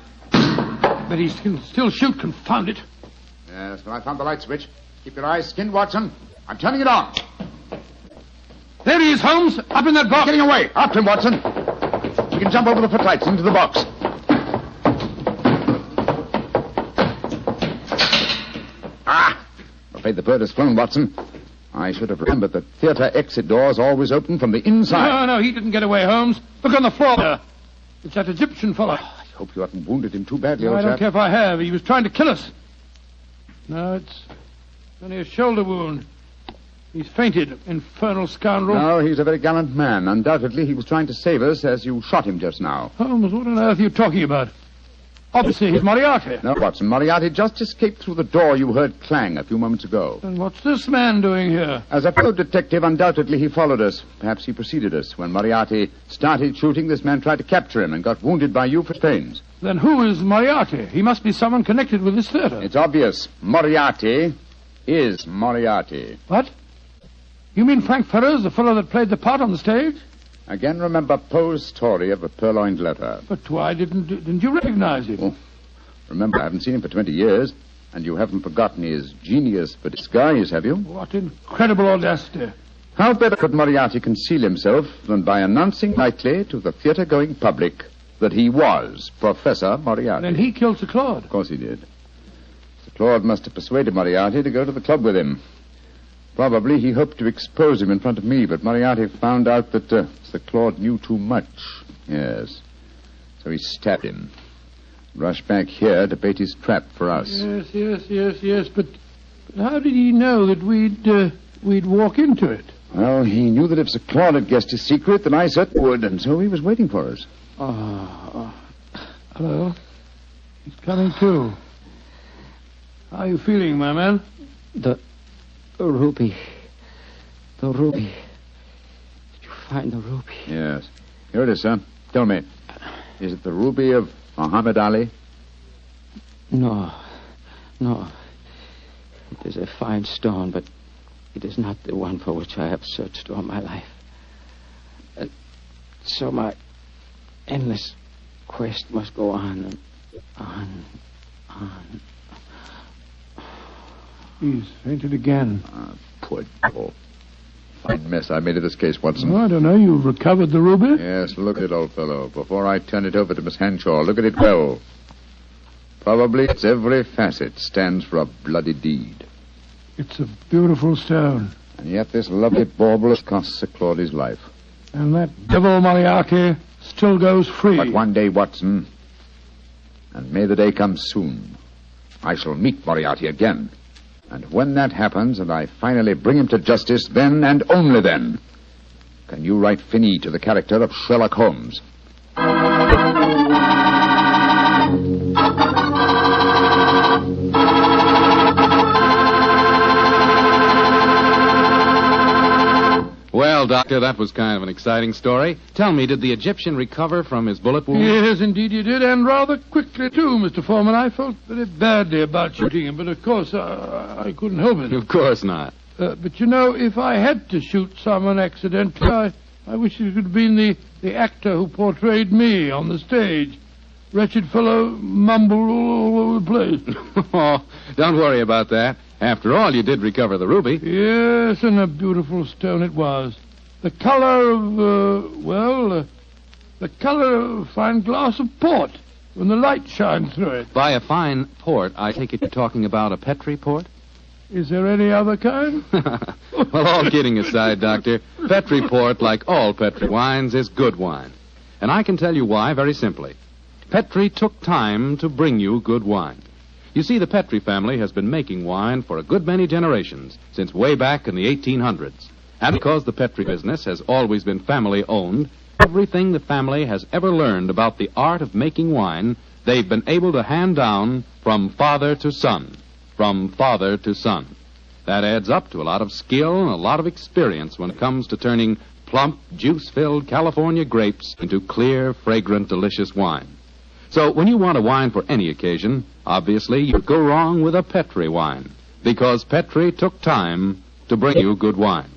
But he can still shoot, confound it. Yes, well, I found the light switch. Keep your eyes skinned, Watson. I'm turning it on. There he is, Holmes. Up in that box. Getting away. After him, Watson. We can jump over the footlights into the box. I'm afraid the bird has flown, Watson. I should have remembered that theatre exit doors always open from the inside. No, he didn't get away, Holmes. Look on the floor there. It's that Egyptian fellow. I hope you haven't wounded him too badly, No, old I don't chap. care if I have. He was trying to kill us. No, it's only a shoulder wound. He's fainted, infernal scoundrel. No, he's a very gallant man. Undoubtedly, he was trying to save us as you shot him just now. Holmes, what on earth are you talking about? Obviously, he's Moriarty. No, Watson, Moriarty just escaped through the door you heard clang a few moments ago. And what's this man doing here? As a fellow detective, undoubtedly he followed us. Perhaps he preceded us. When Moriarty started shooting, this man tried to capture him and got wounded by you for pains. Then who is Moriarty? He must be someone connected with this theatre. It's obvious. Moriarty is Moriarty. What? You mean Frank Ferrers, the fellow that played the part on the stage? Again, remember Poe's story of the Purloined Letter. But why didn't you recognize him? Oh, remember, I haven't seen him for 20 years, and you haven't forgotten his genius for disguise, have you? What incredible audacity. How better could Moriarty conceal himself than by announcing nightly to the theatre-going public that he was Professor Moriarty? And he killed Sir Claude. Of course he did. Sir Claude must have persuaded Moriarty to go to the club with him. Probably he hoped to expose him in front of me, but Moriarty found out that Sir Claude knew too much. Yes. So he stabbed him. Rushed back here to bait his trap for us. Yes. But how did he know that we'd walk into it? Well, he knew that if Sir Claude had guessed his secret, then I certainly would, and so he was waiting for us. Hello. He's coming too. How are you feeling, my man? The ruby. The ruby. Did you find the ruby? Yes. Here it is, sir. Tell me, is it the ruby of Muhammad Ali? No. It is a fine stone, but it is not the one for which I have searched all my life. And so my endless quest must go on and on. He's fainted again. Poor devil. Fine mess I made of this case, Watson. Oh, I don't know. You've recovered the ruby? Yes, look at it, old fellow. Before I turn it over to Miss Hanshaw, look at it well. Probably its every facet stands for a bloody deed. It's a beautiful stone. And yet this lovely bauble has cost Sir Claude his life. And that devil Moriarty still goes free. But one day, Watson, and may the day come soon, I shall meet Moriarty again. And when that happens and I finally bring him to justice, then and only then can you write fini to the character of Sherlock Holmes. Well, Doctor, that was kind of an exciting story. Tell me, did the Egyptian recover from his bullet wound? Yes, indeed he did, and rather quickly, too, Mr. Foreman. I felt very badly about shooting him, but of course I couldn't help it. Of course not. But, you know, if I had to shoot someone accidentally, I wish it could have been the actor who portrayed me on the stage. Wretched fellow mumbled all over the place. Oh, don't worry about that. After all, you did recover the ruby. Yes, and a beautiful stone it was. The color of, the color of a fine glass of port when the light shines through it. By a fine port, I take it you're talking about a Petri port? Is there any other kind? Well, all kidding aside, Doctor, Petri port, like all Petri wines, is good wine. And I can tell you why very simply. Petri took time to bring you good wine. You see, the Petri family has been making wine for a good many generations, since way back in the 1800s. And because the Petri business has always been family-owned, everything the family has ever learned about the art of making wine, they've been able to hand down from father to son. From father to son. That adds up to a lot of skill and a lot of experience when it comes to turning plump, juice-filled California grapes into clear, fragrant, delicious wine. So when you want a wine for any occasion, obviously you go wrong with a Petri wine, because Petri took time to bring you good wine.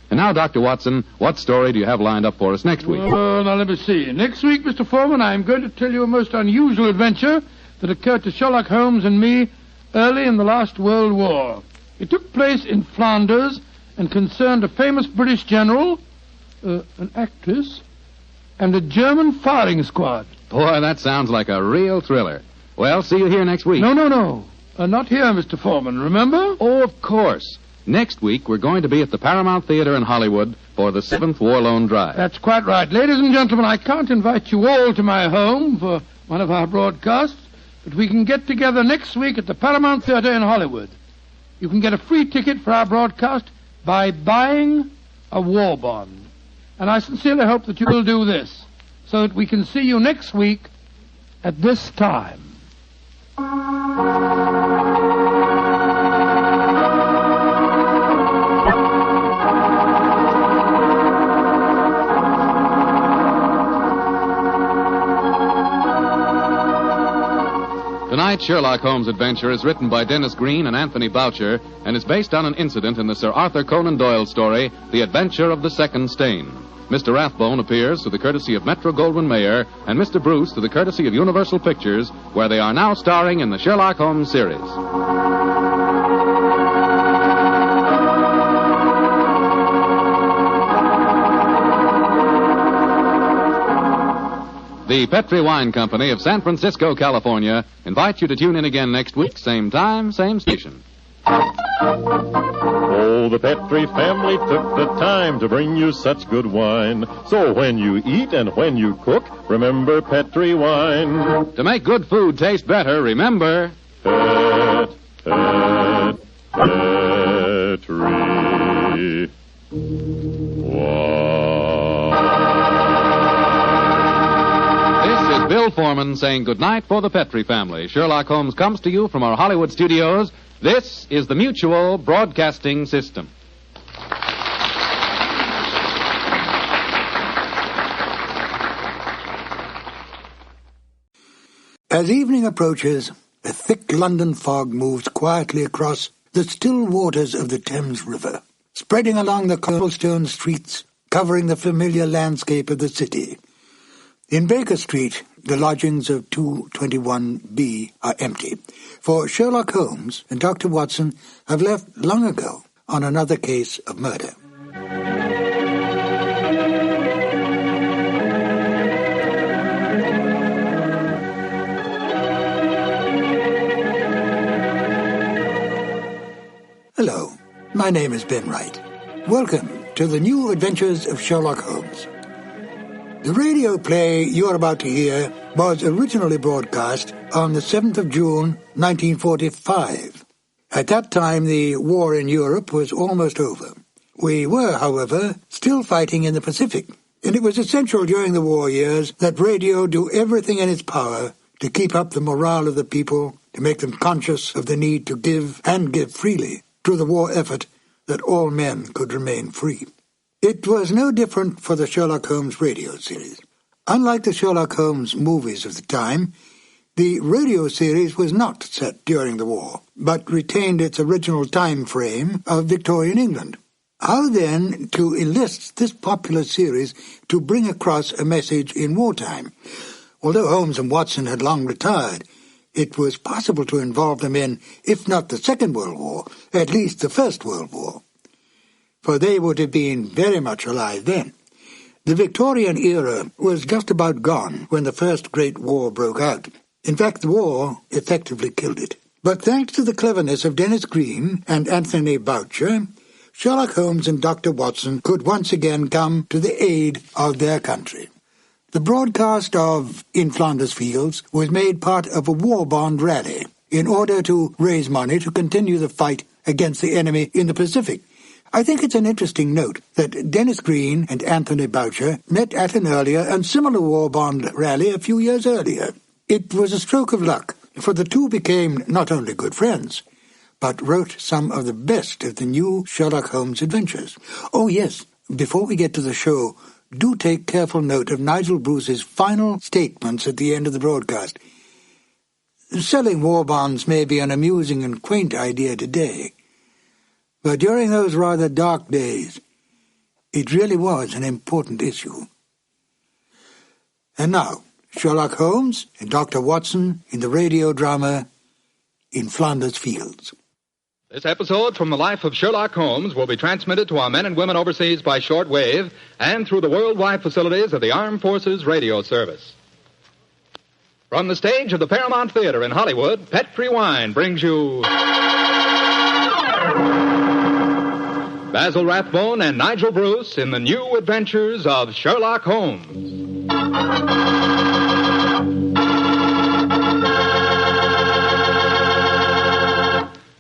And now, Dr. Watson, what story do you have lined up for us next week? Now let me see. Next week, Mr. Foreman, I'm going to tell you a most unusual adventure that occurred to Sherlock Holmes and me early in the last World War. It took place in Flanders and concerned a famous British general, an actress, and a German firing squad. Boy, that sounds like a real thriller. Well, see you here next week. No. Not here, Mr. Foreman, remember? Oh, of course. Next week, we're going to be at the Paramount Theater in Hollywood for the 7th War Loan Drive. That's quite right. Ladies and gentlemen, I can't invite you all to my home for one of our broadcasts, but we can get together next week at the Paramount Theater in Hollywood. You can get a free ticket for our broadcast by buying a war bond. And I sincerely hope that you will do this, so that we can see you next week at this time. Tonight's Sherlock Holmes adventure is written by Dennis Green and Anthony Boucher and is based on an incident in the Sir Arthur Conan Doyle story, The Adventure of the Second Stain. Mr. Rathbone appears to the courtesy of Metro-Goldwyn-Mayer and Mr. Bruce to the courtesy of Universal Pictures, where they are now starring in the Sherlock Holmes series. The Petri Wine Company of San Francisco, California, invites you to tune in again next week, same time, same station. Oh, the Petri family took the time to bring you such good wine. So when you eat and when you cook, remember Petri wine. To make good food taste better, remember... Petri. This is Bill Foreman saying goodnight for the Petri family. Sherlock Holmes comes to you from our Hollywood studios. This is the Mutual Broadcasting System. As evening approaches, a thick London fog moves quietly across the still waters of the Thames River, spreading along the cobblestone streets, covering the familiar landscape of the city. In Baker Street, the lodgings of 221B are empty, for Sherlock Holmes and Dr. Watson have left long ago on another case of murder. Hello, my name is Ben Wright. Welcome to the new Adventures of Sherlock Holmes. The radio play you're about to hear was originally broadcast on the 7th of June, 1945. At that time, the war in Europe was almost over. We were, however, still fighting in the Pacific, and it was essential during the war years that radio do everything in its power to keep up the morale of the people, to make them conscious of the need to give, and give freely, to the war effort that all men could remain free. It was no different for the Sherlock Holmes radio series. Unlike the Sherlock Holmes movies of the time, the radio series was not set during the war, but retained its original time frame of Victorian England. How then to enlist this popular series to bring across a message in wartime? Although Holmes and Watson had long retired, it was possible to involve them in, if not the Second World War, at least the First World War. For they would have been very much alive then. The Victorian era was just about gone when the First Great War broke out. In fact, the war effectively killed it. But thanks to the cleverness of Denis Green and Anthony Boucher, Sherlock Holmes and Dr. Watson could once again come to the aid of their country. The broadcast of In Flanders Fields was made part of a war bond rally in order to raise money to continue the fight against the enemy in the Pacific. I think it's an interesting note that Denis Green and Anthony Boucher met at an earlier and similar war bond rally a few years earlier. It was a stroke of luck, for the two became not only good friends, but wrote some of the best of the new Sherlock Holmes adventures. Oh yes, before we get to the show, do take careful note of Nigel Bruce's final statements at the end of the broadcast. Selling war bonds may be an amusing and quaint idea today, but during those rather dark days, it really was an important issue. And now, Sherlock Holmes and Dr. Watson in the radio drama In Flanders Fields. This episode from the life of Sherlock Holmes will be transmitted to our men and women overseas by short wave and through the worldwide facilities of the Armed Forces Radio Service. From the stage of the Paramount Theater in Hollywood, Petri Wine brings you Basil Rathbone and Nigel Bruce in the new adventures of Sherlock Holmes.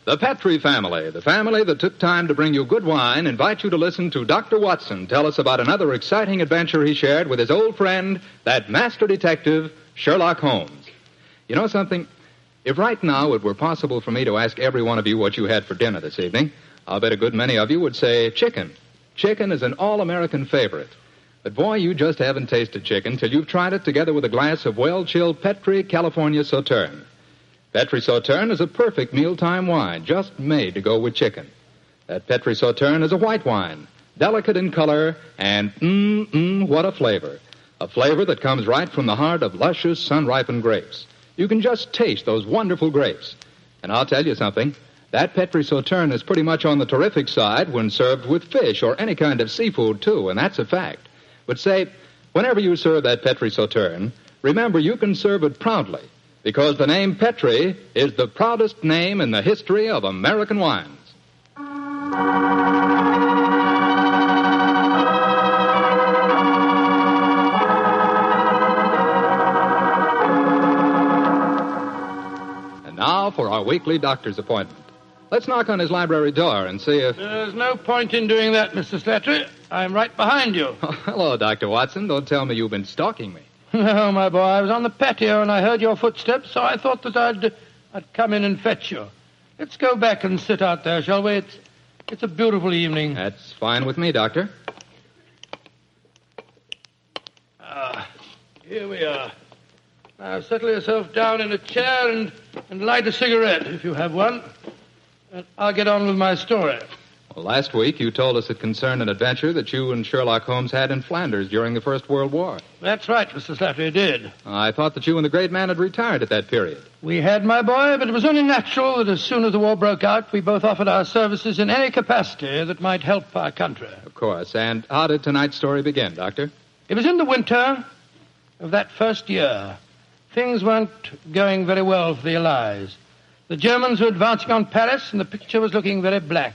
The Petri family, the family that took time to bring you good wine, invite you to listen to Dr. Watson tell us about another exciting adventure he shared with his old friend, that master detective, Sherlock Holmes. You know something? If right now it were possible for me to ask every one of you what you had for dinner this evening, I'll bet a good many of you would say chicken. Chicken is an all-American favorite. But boy, you just haven't tasted chicken till you've tried it together with a glass of well-chilled Petri California Sauterne. Petri Sauterne is a perfect mealtime wine, just made to go with chicken. That Petri Sauterne is a white wine, delicate in color, and what a flavor. A flavor that comes right from the heart of luscious, sun-ripened grapes. You can just taste those wonderful grapes. And I'll tell you something, that Petri Sauterne is pretty much on the terrific side when served with fish or any kind of seafood, too, and that's a fact. But say, whenever you serve that Petri Sauterne, remember you can serve it proudly, because the name Petri is the proudest name in the history of American wines. And now for our weekly doctor's appointment. Let's knock on his library door and see if... There's no point in doing that, Mr. Slattery. I'm right behind you. Oh, hello, Dr. Watson. Don't tell me you've been stalking me. No, my boy. I was on the patio and I heard your footsteps, so I thought that I'd come in and fetch you. Let's go back and sit out there, shall we? It's a beautiful evening. That's fine with me, Doctor. Here we are. Now settle yourself down in a chair and light a cigarette, if you have one. And I'll get on with my story. Well, last week you told us it concerned an adventure that you and Sherlock Holmes had in Flanders during the First World War. That's right, Mr. Slattery, did. I thought that you and the great man had retired at that period. We had, my boy, but it was only natural that as soon as the war broke out, we both offered our services in any capacity that might help our country. Of course. And how did tonight's story begin, Doctor? It was in the winter of that first year. Things weren't going very well for the Allies. The Germans were advancing on Paris, and the picture was looking very black.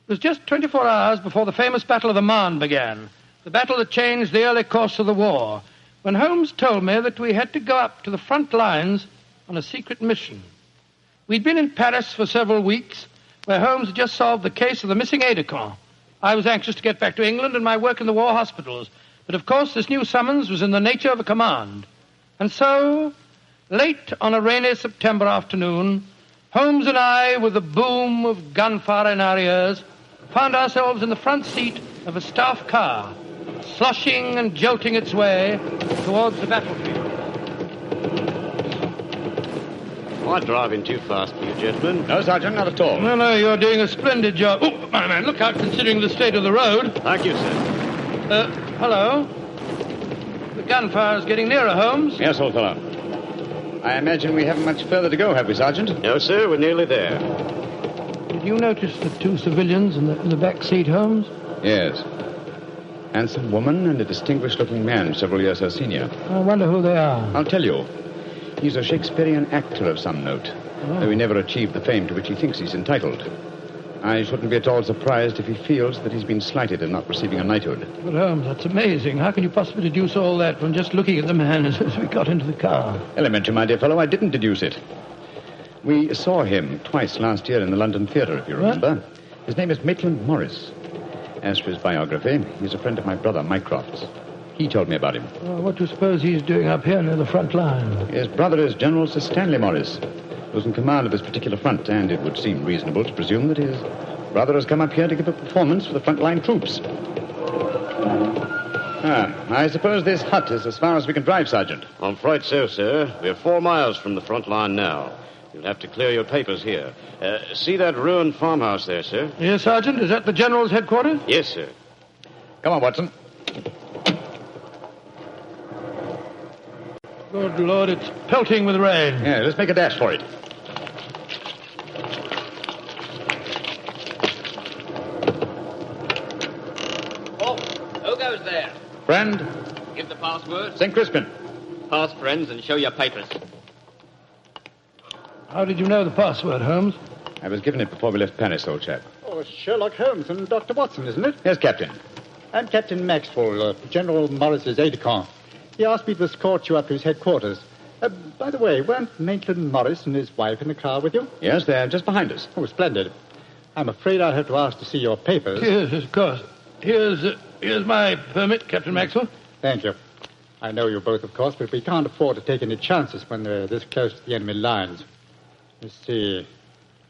It was just 24 hours before the famous Battle of the Marne began, the battle that changed the early course of the war, when Holmes told me that we had to go up to the front lines on a secret mission. We'd been in Paris for several weeks, where Holmes had just solved the case of the missing aide-de-camp. I was anxious to get back to England and my work in the war hospitals, but of course this new summons was in the nature of a command. And so, late on a rainy September afternoon, Holmes and I, with the boom of gunfire in our ears, found ourselves in the front seat of a staff car, sloshing and jolting its way towards the battlefield. Am I driving too fast for you, gentlemen? No, Sergeant, not at all. No, you're doing a splendid job. Oh, my man, look out considering the state of the road. Thank you, sir. Hello? The gunfire's getting nearer, Holmes. Yes, old fellow. I imagine we haven't much further to go, have we, Sergeant? No, sir, we're nearly there. Did you notice the two civilians in the back seat, Holmes? Yes. Handsome woman and a distinguished-looking man, several years her senior. I wonder who they are. I'll tell you. He's a Shakespearean actor of some note, though he never achieved the fame to which he thinks he's entitled. I shouldn't be at all surprised if he feels that he's been slighted in not receiving a knighthood. But, Holmes, that's amazing. How can you possibly deduce all that from just looking at the man as we got into the car? Elementary, my dear fellow, I didn't deduce it. We saw him twice last year in the London Theatre, if you remember. What? His name is Maitland Morris. As for his biography, he's a friend of my brother, Mycroft's. He told me about him. What do you suppose he's doing up here near the front line? His brother is General Sir Stanley Morris, who's in command of this particular front, and it would seem reasonable to presume that his brother has come up here to give a performance for the front-line troops. I suppose this hut is as far as we can drive, Sergeant. I'm afraid so, sir. We're 4 miles from the front line now. You'll have to clear your papers here. See that ruined farmhouse there, sir? Yes, Sergeant. Is that the General's headquarters? Yes, sir. Come on, Watson. Good Lord, it's pelting with rain. Yeah, let's make a dash for it. Oh, who goes there? Friend. Give the password. St. Crispin. Pass, friends, and show your papers. How did you know the password, Holmes? I was given it before we left Paris, old chap. Oh, it's Sherlock Holmes and Dr. Watson, isn't it? Yes, Captain. I'm Captain Maxwell, General Morris's aide-de-camp. He asked me to escort you up to his headquarters. By the way, weren't Maitland Morris and his wife in the car with you? Yes, they're just behind us. Oh, splendid. I'm afraid I'll have to ask to see your papers. Yes, of course. Here's my permit, Captain Maxwell. Thank you. I know you both, of course, but we can't afford to take any chances when they're this close to the enemy lines. Let's see.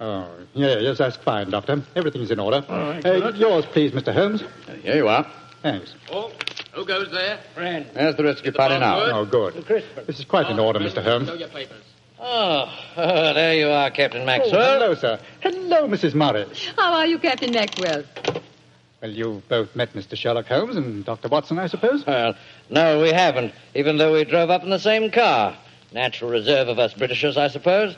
Oh, yes, that's fine, Doctor. Everything's in order. All right, yours, please, Mr. Holmes. Here you are. Thanks. Oh, who goes there? Friend. There's the rest of your party now. Oh, good. This is quite in order, Mr. Holmes. Show your papers. Oh, there you are, Captain Maxwell. Oh, hello, sir. Hello, Mrs. Morris. How are you, Captain Maxwell? Well, you've both met Mr. Sherlock Holmes and Dr. Watson, I suppose? Well, no, we haven't, even though we drove up in the same car. Natural reserve of us Britishers, I suppose.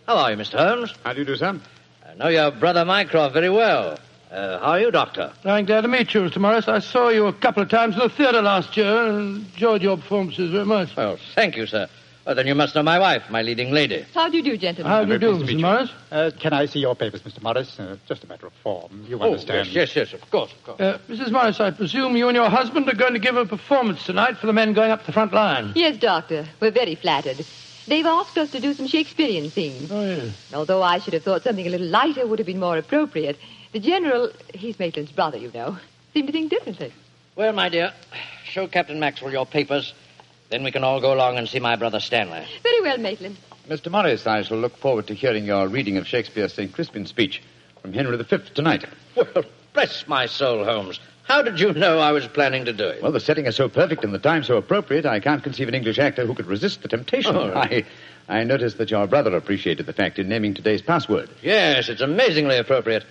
How are you, Mr. Holmes? How do you do, sir? I know your brother Mycroft very well. How are you, Doctor? I'm glad to meet you, Mr. Morris. I saw you a couple of times in the theatre last year and enjoyed your performances very much. Well, thank you, sir. Well, then you must know my wife, my leading lady. How do you do, gentlemen? How do you do, Mr. Morris? Can I see your papers, Mr. Morris? Just a matter of form. You understand. Yes, of course. Mrs. Morris, I presume you and your husband are going to give a performance tonight for the men going up the front line. Yes, Doctor. We're very flattered. They've asked us to do some Shakespearean scenes. Oh, yes. Although I should have thought something a little lighter would have been more appropriate. The General, he's Maitland's brother, you know, seemed to think differently. Well, my dear, show Captain Maxwell your papers. Then we can all go along and see my brother Stanley. Very well, Maitland. Mr. Morris, I shall look forward to hearing your reading of Shakespeare's St. Crispin's speech from Henry V tonight. Well, bless my soul, Holmes. How did you know I was planning to do it? Well, the setting is so perfect and the time so appropriate, I can't conceive an English actor who could resist the temptation. Oh, right. I noticed that your brother appreciated the fact in naming today's password. Yes, it's amazingly appropriate.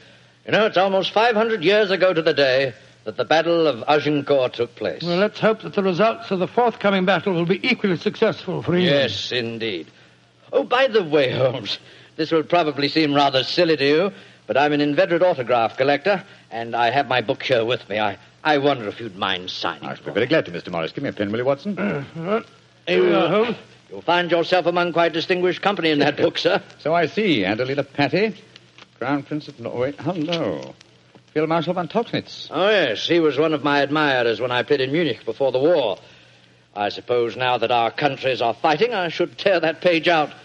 You know, it's almost 500 years ago to the day that the Battle of Agincourt took place. Well, let's hope that the results of the forthcoming battle will be equally successful for England. Yes, indeed. Oh, by the way, Holmes, this will probably seem rather silly to you, but I'm an inveterate autograph collector, and I have my book here with me. I wonder if you'd mind signing. I should be very glad to, Mr. Morris. Give me a pen, will you, Watson? Here we are, Holmes. You'll find yourself among quite distinguished company in that book, sir. So I see. Adelina Patti, Crown Prince of Norway. Hello. Field Marshal von Tauchnitz. Oh, yes. He was one of my admirers when I played in Munich before the war. I suppose now that our countries are fighting, I should tear that page out. Do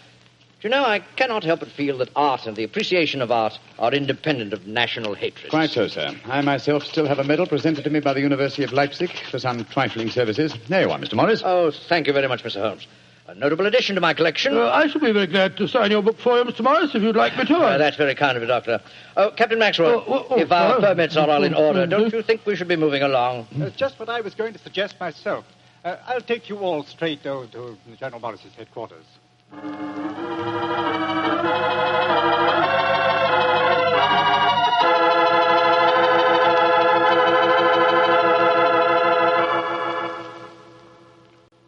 you know, I cannot help but feel that art and the appreciation of art are independent of national hatred. Quite so, sir. I myself still have a medal presented to me by the University of Leipzig for some trifling services. There you are, Mr. Morris. Oh, thank you very much, Mr. Holmes. A notable addition to my collection. I shall be very glad to sign your book for you, Mr. Morris, if you'd like me to. That's very kind of you, Doctor. Oh, Captain Maxwell, if our permits are all in order, don't you think we should be moving along? Just what I was going to suggest myself. I'll take you all straight over to General Morris's headquarters.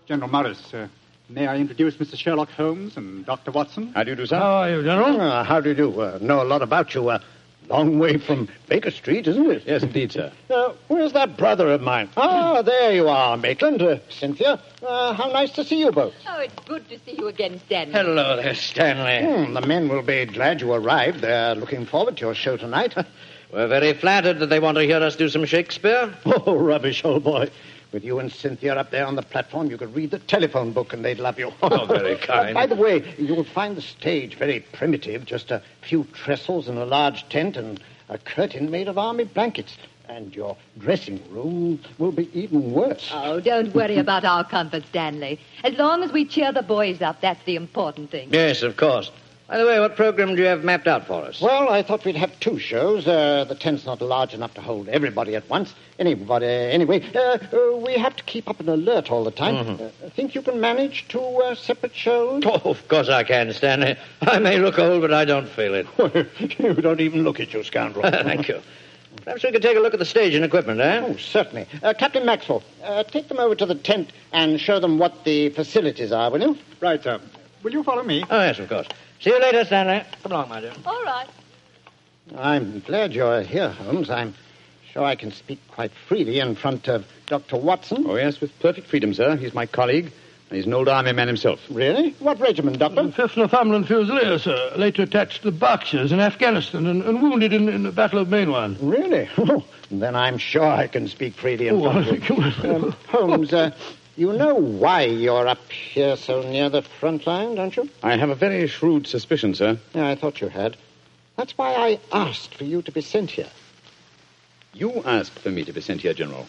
General Morris, may I introduce Mr. Sherlock Holmes and Dr. Watson? How do you do, sir? How are you, General? How do you do? Know a lot about you. Long way from Baker Street, isn't it? Yes, indeed, sir. Where's that brother of mine? Ah, there you are, Maitland. Cynthia, how nice to see you both. Oh, it's good to see you again, Stanley. Hello there, Stanley. The men will be glad you arrived. They're looking forward to your show tonight. We're very flattered that they want to hear us do some Shakespeare. Oh, rubbish, old boy. With you and Cynthia up there on the platform, you could read the telephone book and they'd love you. Oh, very kind. By the way, you'll find the stage very primitive. Just a few trestles and a large tent and a curtain made of army blankets. And your dressing room will be even worse. Oh, don't worry about our comfort, Stanley. As long as we cheer the boys up, that's the important thing. Yes, of course. By the way, what program do you have mapped out for us? Well, I thought we'd have two shows. The tent's not large enough to hold everybody at once. Anyway, we have to keep up an alert all the time. Mm-hmm. Think you can manage two separate shows? Oh, of course I can, Stanley. I may look old, but I don't feel it. You don't even look it, you scoundrel. Thank you. Perhaps we could take a look at the stage and equipment, eh? Oh, certainly. Captain Maxwell, take them over to the tent and show them what the facilities are, will you? Right, sir. Will you follow me? Oh, yes, of course. See you later, Stanley. Come along, my dear. All right. I'm glad you're here, Holmes. I'm sure I can speak quite freely in front of Dr. Watson. Oh, yes, with perfect freedom, sir. He's my colleague, and he's an old army man himself. Really? What regiment, Doctor? 5th Northumberland Fusiliers, sir. Later attached to the Berkshires in Afghanistan and wounded in the Battle of Mainwan. Really? Oh, then I'm sure I can speak freely in front of you. Holmes, you know why you're up here so near the front line, don't you? I have a very shrewd suspicion, sir. Yeah, I thought you had. That's why I asked for you to be sent here. You asked for me to be sent here, General.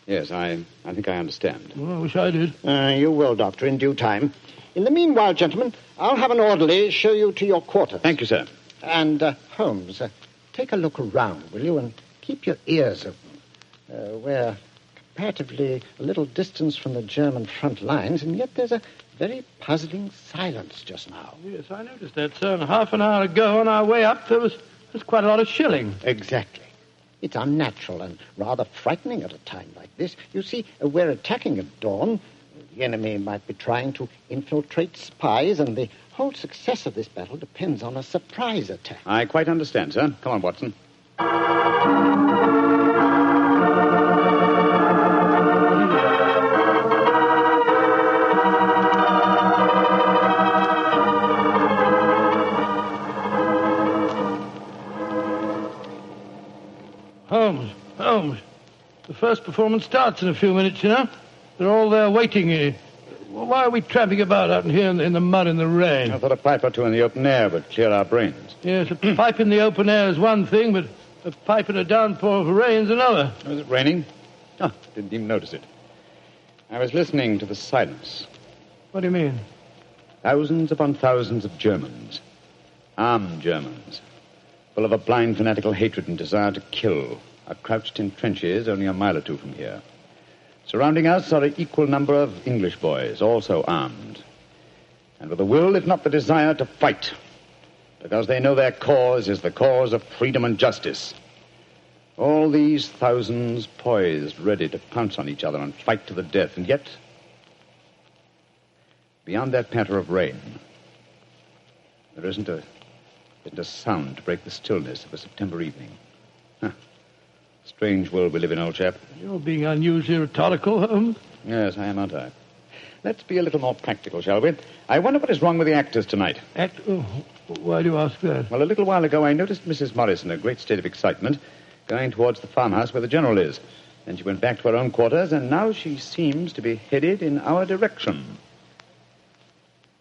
Yes, I think I understand. Well, I wish I did. You will, Doctor, in due time. In the meanwhile, gentlemen, I'll have an orderly show you to your quarters. Thank you, sir. And, Holmes, take a look around, will you, and keep your ears open. We're comparatively a little distance from the German front lines, and yet there's a very puzzling silence just now. Yes, I noticed that, sir. And half an hour ago, on our way up, there was quite a lot of shelling. Exactly. It's unnatural and rather frightening at a time like this. You see, we're attacking at dawn. The enemy might be trying to infiltrate spies, and the whole success of this battle depends on a surprise attack. I quite understand, sir. Come on, Watson. Holmes. The first performance starts in a few minutes, you know. They're all there waiting. Why are we tramping about out here in the mud and the rain? I thought a pipe or two in the open air would clear our brains. Yes, a pipe in the open air is one thing, but a pipe in a downpour of rain is another. Was it raining? Oh, didn't even notice it. I was listening to the silence. What do you mean? Thousands upon thousands of Germans. Armed Germans. Full of a blind fanatical hatred and desire to kill, are crouched in trenches only a mile or two from here. Surrounding us are an equal number of English boys, also armed. And with the will, if not the desire, to fight. Because they know their cause is the cause of freedom and justice. All these thousands poised, ready to pounce on each other and fight to the death. And yet, beyond that patter of rain, there isn't a sound to break the stillness of a September evening. Strange world we live in, old chap. You're being unusually rhetorical, Holmes. Yes, I am, aren't I? Let's be a little more practical, shall we? I wonder what is wrong with the actors tonight. Why do you ask that? Well, a little while ago I noticed Mrs. Morris in a great state of excitement going towards the farmhouse where the General is. Then she went back to her own quarters, and now she seems to be headed in our direction.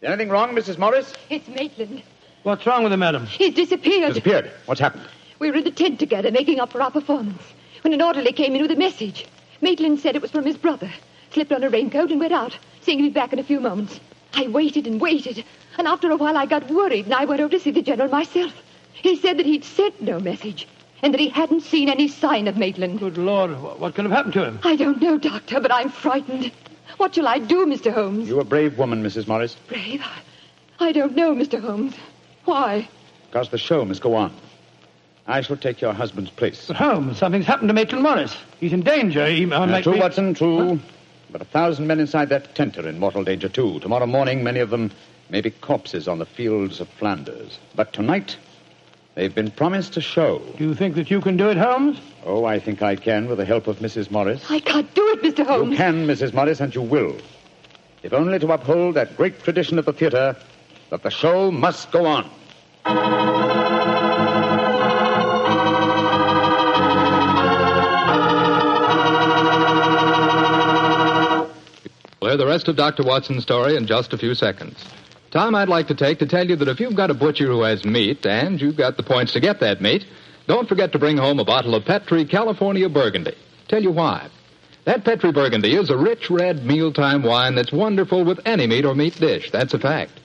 Is anything wrong, Mrs. Morris? It's Maitland. What's wrong with him, madam? He's disappeared. Disappeared? What's happened? We were in the tent together, making up for our performance, when an orderly came in with a message. Maitland said it was from his brother. Slipped on a raincoat and went out, saying he'd be back in a few moments. I waited and waited, and after a while I got worried, and I went over to see the General myself. He said that he'd sent no message, and that he hadn't seen any sign of Maitland. Good Lord, what could have happened to him? I don't know, Doctor, but I'm frightened. What shall I do, Mr. Holmes? You're a brave woman, Mrs. Morris. Brave? I don't know, Mr. Holmes. Why? Because the show must go on. I shall take your husband's place. But Holmes, something's happened to Maitland Morris. He's in danger. True, Watson, true. Huh? But 1,000 men inside that tent are in mortal danger, too. Tomorrow morning, many of them may be corpses on the fields of Flanders. But tonight, they've been promised a show. Do you think that you can do it, Holmes? Oh, I think I can, with the help of Mrs. Morris. I can't do it, Mr. Holmes. You can, Mrs. Morris, and you will. If only to uphold that great tradition of the theater, that the show must go on. We'll hear the rest of Dr. Watson's story in just a few seconds. Time I'd like to take to tell you that if you've got a butcher who has meat, and you've got the points to get that meat, don't forget to bring home a bottle of Petri California Burgundy. Tell you why. That Petri Burgundy is a rich red mealtime wine that's wonderful with any meat or meat dish. That's a fact.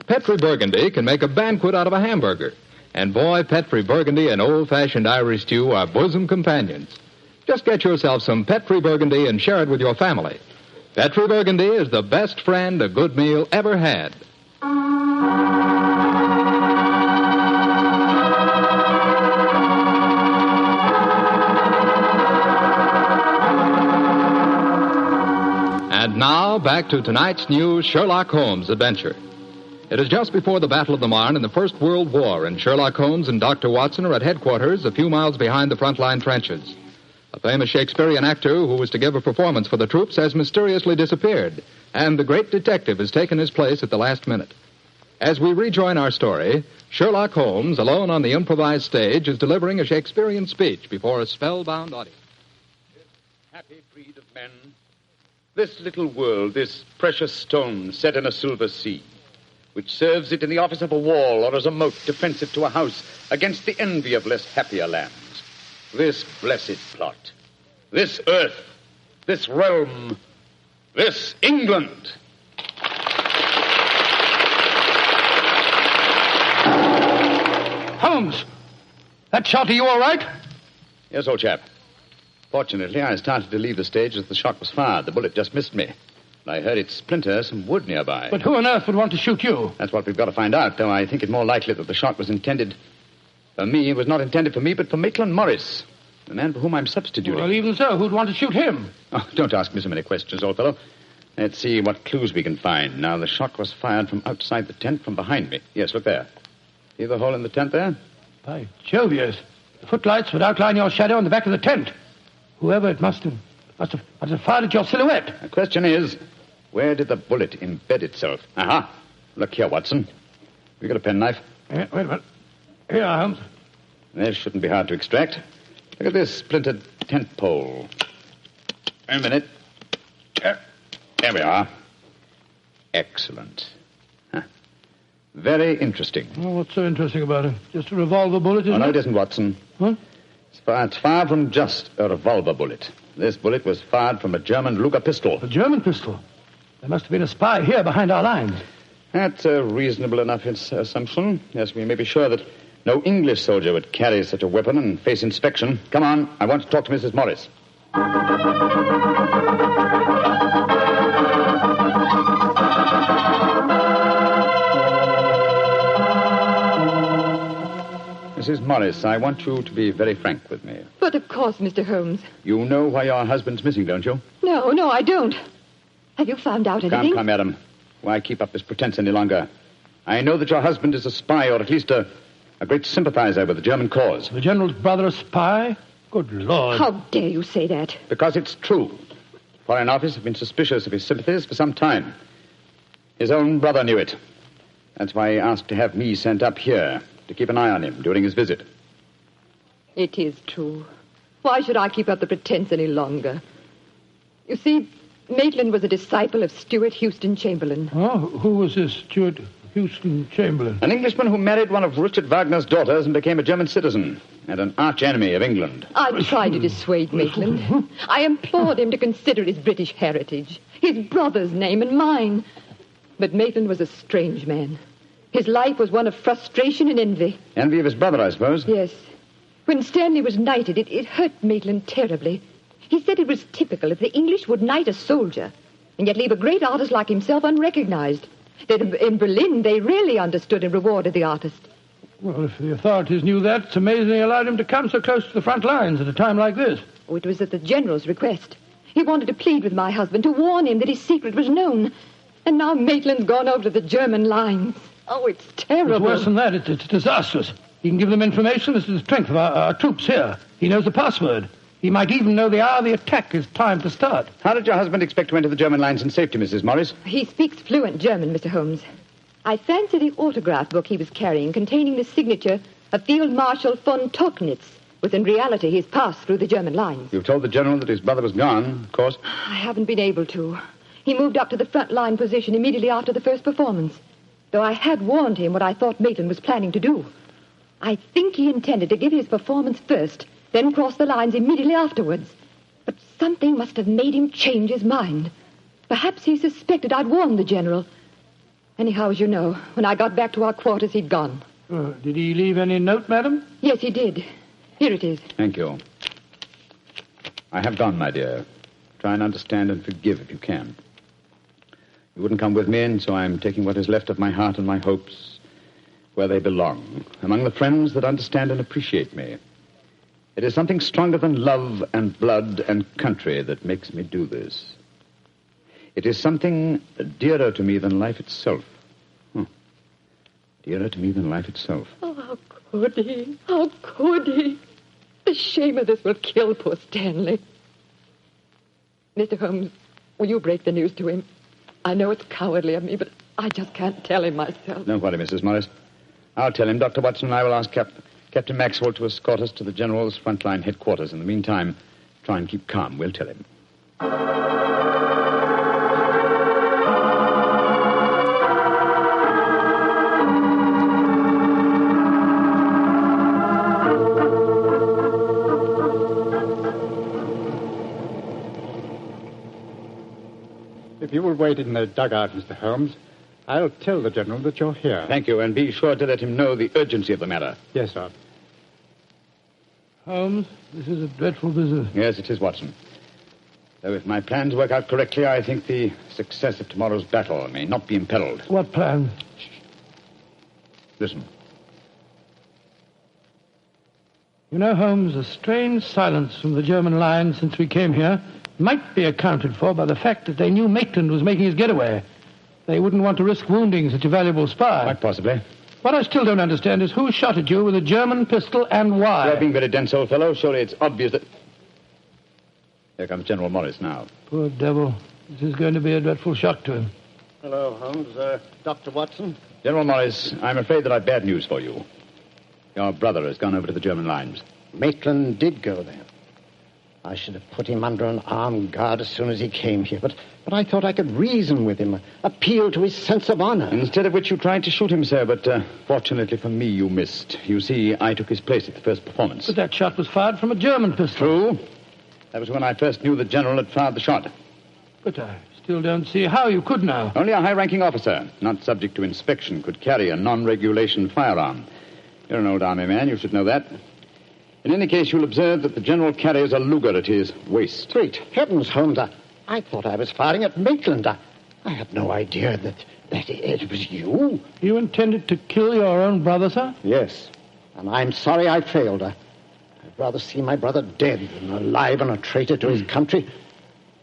Petri Burgundy can make a banquet out of a hamburger. And boy, Petri Burgundy and old-fashioned Irish stew are bosom companions. Just get yourself some Petri Burgundy and share it with your family. Petri Burgundy is the best friend a good meal ever had. And now, back to tonight's new Sherlock Holmes adventure. It is just before the Battle of the Marne in the First World War, and Sherlock Holmes and Dr. Watson are at headquarters a few miles behind the front-line trenches. A famous Shakespearean actor who was to give a performance for the troops has mysteriously disappeared, and the great detective has taken his place at the last minute. As we rejoin our story, Sherlock Holmes, alone on the improvised stage, is delivering a Shakespearean speech before a spellbound audience. This happy breed of men, this little world, this precious stone set in a silver sea, which serves it in the office of a wall or as a moat defensive to a house against the envy of less happier lands. This blessed plot, this earth, this realm, this England. Holmes! That shot, are you all right? Yes, old chap. Fortunately, I started to leave the stage as the shot was fired. The bullet just missed me. I heard it splinter some wood nearby. But who on earth would want to shoot you? That's what we've got to find out, though I think it more likely that the shot was intended for me. It was not intended for me, but for Maitland Morris, the man for whom I'm substituting. Well, even so, who'd want to shoot him? Oh, don't ask me so many questions, old fellow. Let's see what clues we can find. Now, the shot was fired from outside the tent from behind me. Yes, look there. See the hole in the tent there? By Jove, yes. The footlights would outline your shadow on the back of the tent. Whoever it must have fired at your silhouette. The question is, where did the bullet embed itself? Aha. Look here, Watson. You got a penknife? Wait a minute. Here, Holmes. This shouldn't be hard to extract. Look at this splintered tent pole. Wait a minute. There we are. Excellent. Huh. Very interesting. Oh, what's so interesting about it? Just a revolver bullet, isn't it? No, it isn't, Watson. What? It's far from just a revolver bullet. This bullet was fired from a German Luger pistol. A German pistol? There must have been a spy here behind our lines. That's a reasonable enough assumption. Yes, we may be sure that no English soldier would carry such a weapon and face inspection. Come on, I want to talk to Mrs. Morris. Mrs. Morris, I want you to be very frank with me. But of course, Mr. Holmes. You know why your husband's missing, don't you? No, I don't. Have you found out anything? Come, madam. Why keep up this pretense any longer? I know that your husband is a spy, or at least a great sympathizer with the German cause. The General's brother a spy? Good Lord. How dare you say that? Because it's true. Foreign Office have been suspicious of his sympathies for some time. His own brother knew it. That's why he asked to have me sent up here to keep an eye on him during his visit. It is true. Why should I keep up the pretense any longer? You see, Maitland was a disciple of Stuart Houston Chamberlain. Oh, who was this Stuart Houston Chamberlain? An Englishman who married one of Richard Wagner's daughters and became a German citizen, and an arch-enemy of England. I tried to dissuade Maitland. I implored him to consider his British heritage, his brother's name and mine. But Maitland was a strange man. His life was one of frustration and envy. Envy of his brother, I suppose? Yes. When Stanley was knighted, it hurt Maitland terribly. He said it was typical if the English would knight a soldier and yet leave a great artist like himself unrecognized. That in Berlin, they really understood and rewarded the artist. Well, if the authorities knew that, it's amazing they allowed him to come so close to the front lines at a time like this. Oh, it was at the General's request. He wanted to plead with my husband, to warn him that his secret was known. And now Maitland's gone over to the German lines. Oh, it's terrible. It's worse than that. It's disastrous. He can give them information as to the strength of our troops here. He knows the password. He might even know the hour the attack is timed to start. How did your husband expect to enter the German lines in safety, Mrs. Morris? He speaks fluent German, Mr. Holmes. I fancy the autograph book he was carrying, containing the signature of Field Marshal von Tauchnitz, was in reality his pass through the German lines. You've told the General that his brother was gone, of course. I haven't been able to. He moved up to the front line position immediately after the first performance, though I had warned him what I thought Maitland was planning to do. I think he intended to give his performance first, then cross the lines immediately afterwards. But something must have made him change his mind. Perhaps he suspected I'd warned the General. Anyhow, as you know, when I got back to our quarters, he'd gone. Did he leave any note, madam? Yes, he did. Here it is. Thank you. I have gone, my dear. Try and understand and forgive if you can. You wouldn't come with me, and so I'm taking what is left of my heart and my hopes where they belong, among the friends that understand and appreciate me. It is something stronger than love and blood and country that makes me do this. It is something dearer to me than life itself. Dearer to me than life itself. Oh, how could he? How could he? The shame of this will kill poor Stanley. Mr. Holmes, will you break the news to him? I know it's cowardly of me, but I just can't tell him myself. Don't worry, Mrs. Morris. I'll tell him. Dr. Watson and I will ask Captain Maxwell to escort us to the General's frontline headquarters. In the meantime, try and keep calm. We'll tell him. If you will wait in the dugout, Mr. Holmes, I'll tell the General that you're here. Thank you, and be sure to let him know the urgency of the matter. Yes, sir. Holmes, this is a dreadful business. Yes, it is, Watson. Though if my plans work out correctly, I think the success of tomorrow's battle may not be imperiled. What plan? Listen. You know, Holmes, a strange silence from the German line since we came here might be accounted for by the fact that they knew Maitland was making his getaway. They wouldn't want to risk wounding such a valuable spy. Quite possibly. What I still don't understand is who shot at you with a German pistol and why. You're being very dense, old fellow. Surely it's obvious that... Here comes General Morris now. Poor devil. This is going to be a dreadful shock to him. Hello, Holmes. Dr. Watson? General Morris, I'm afraid that I've bad news for you. Your brother has gone over to the German lines. Maitland did go there. I should have put him under an armed guard as soon as he came here, but I thought I could reason with him, appeal to his sense of honor. Instead of which you tried to shoot him, sir, but fortunately for me, you missed. You see, I took his place at the first performance. But that shot was fired from a German pistol. True. That was when I first knew the general had fired the shot. But I still don't see how you could now. Only a high-ranking officer, not subject to inspection, could carry a non-regulation firearm. You're an old army man, you should know that. In any case, you'll observe that the general carries a Luger at his waist. Great heavens, Holmes, I thought I was firing at Maitland. I had no idea that it was you. You intended to kill your own brother, sir? Yes, and I'm sorry I failed. I'd rather see my brother dead than alive and a traitor to his country.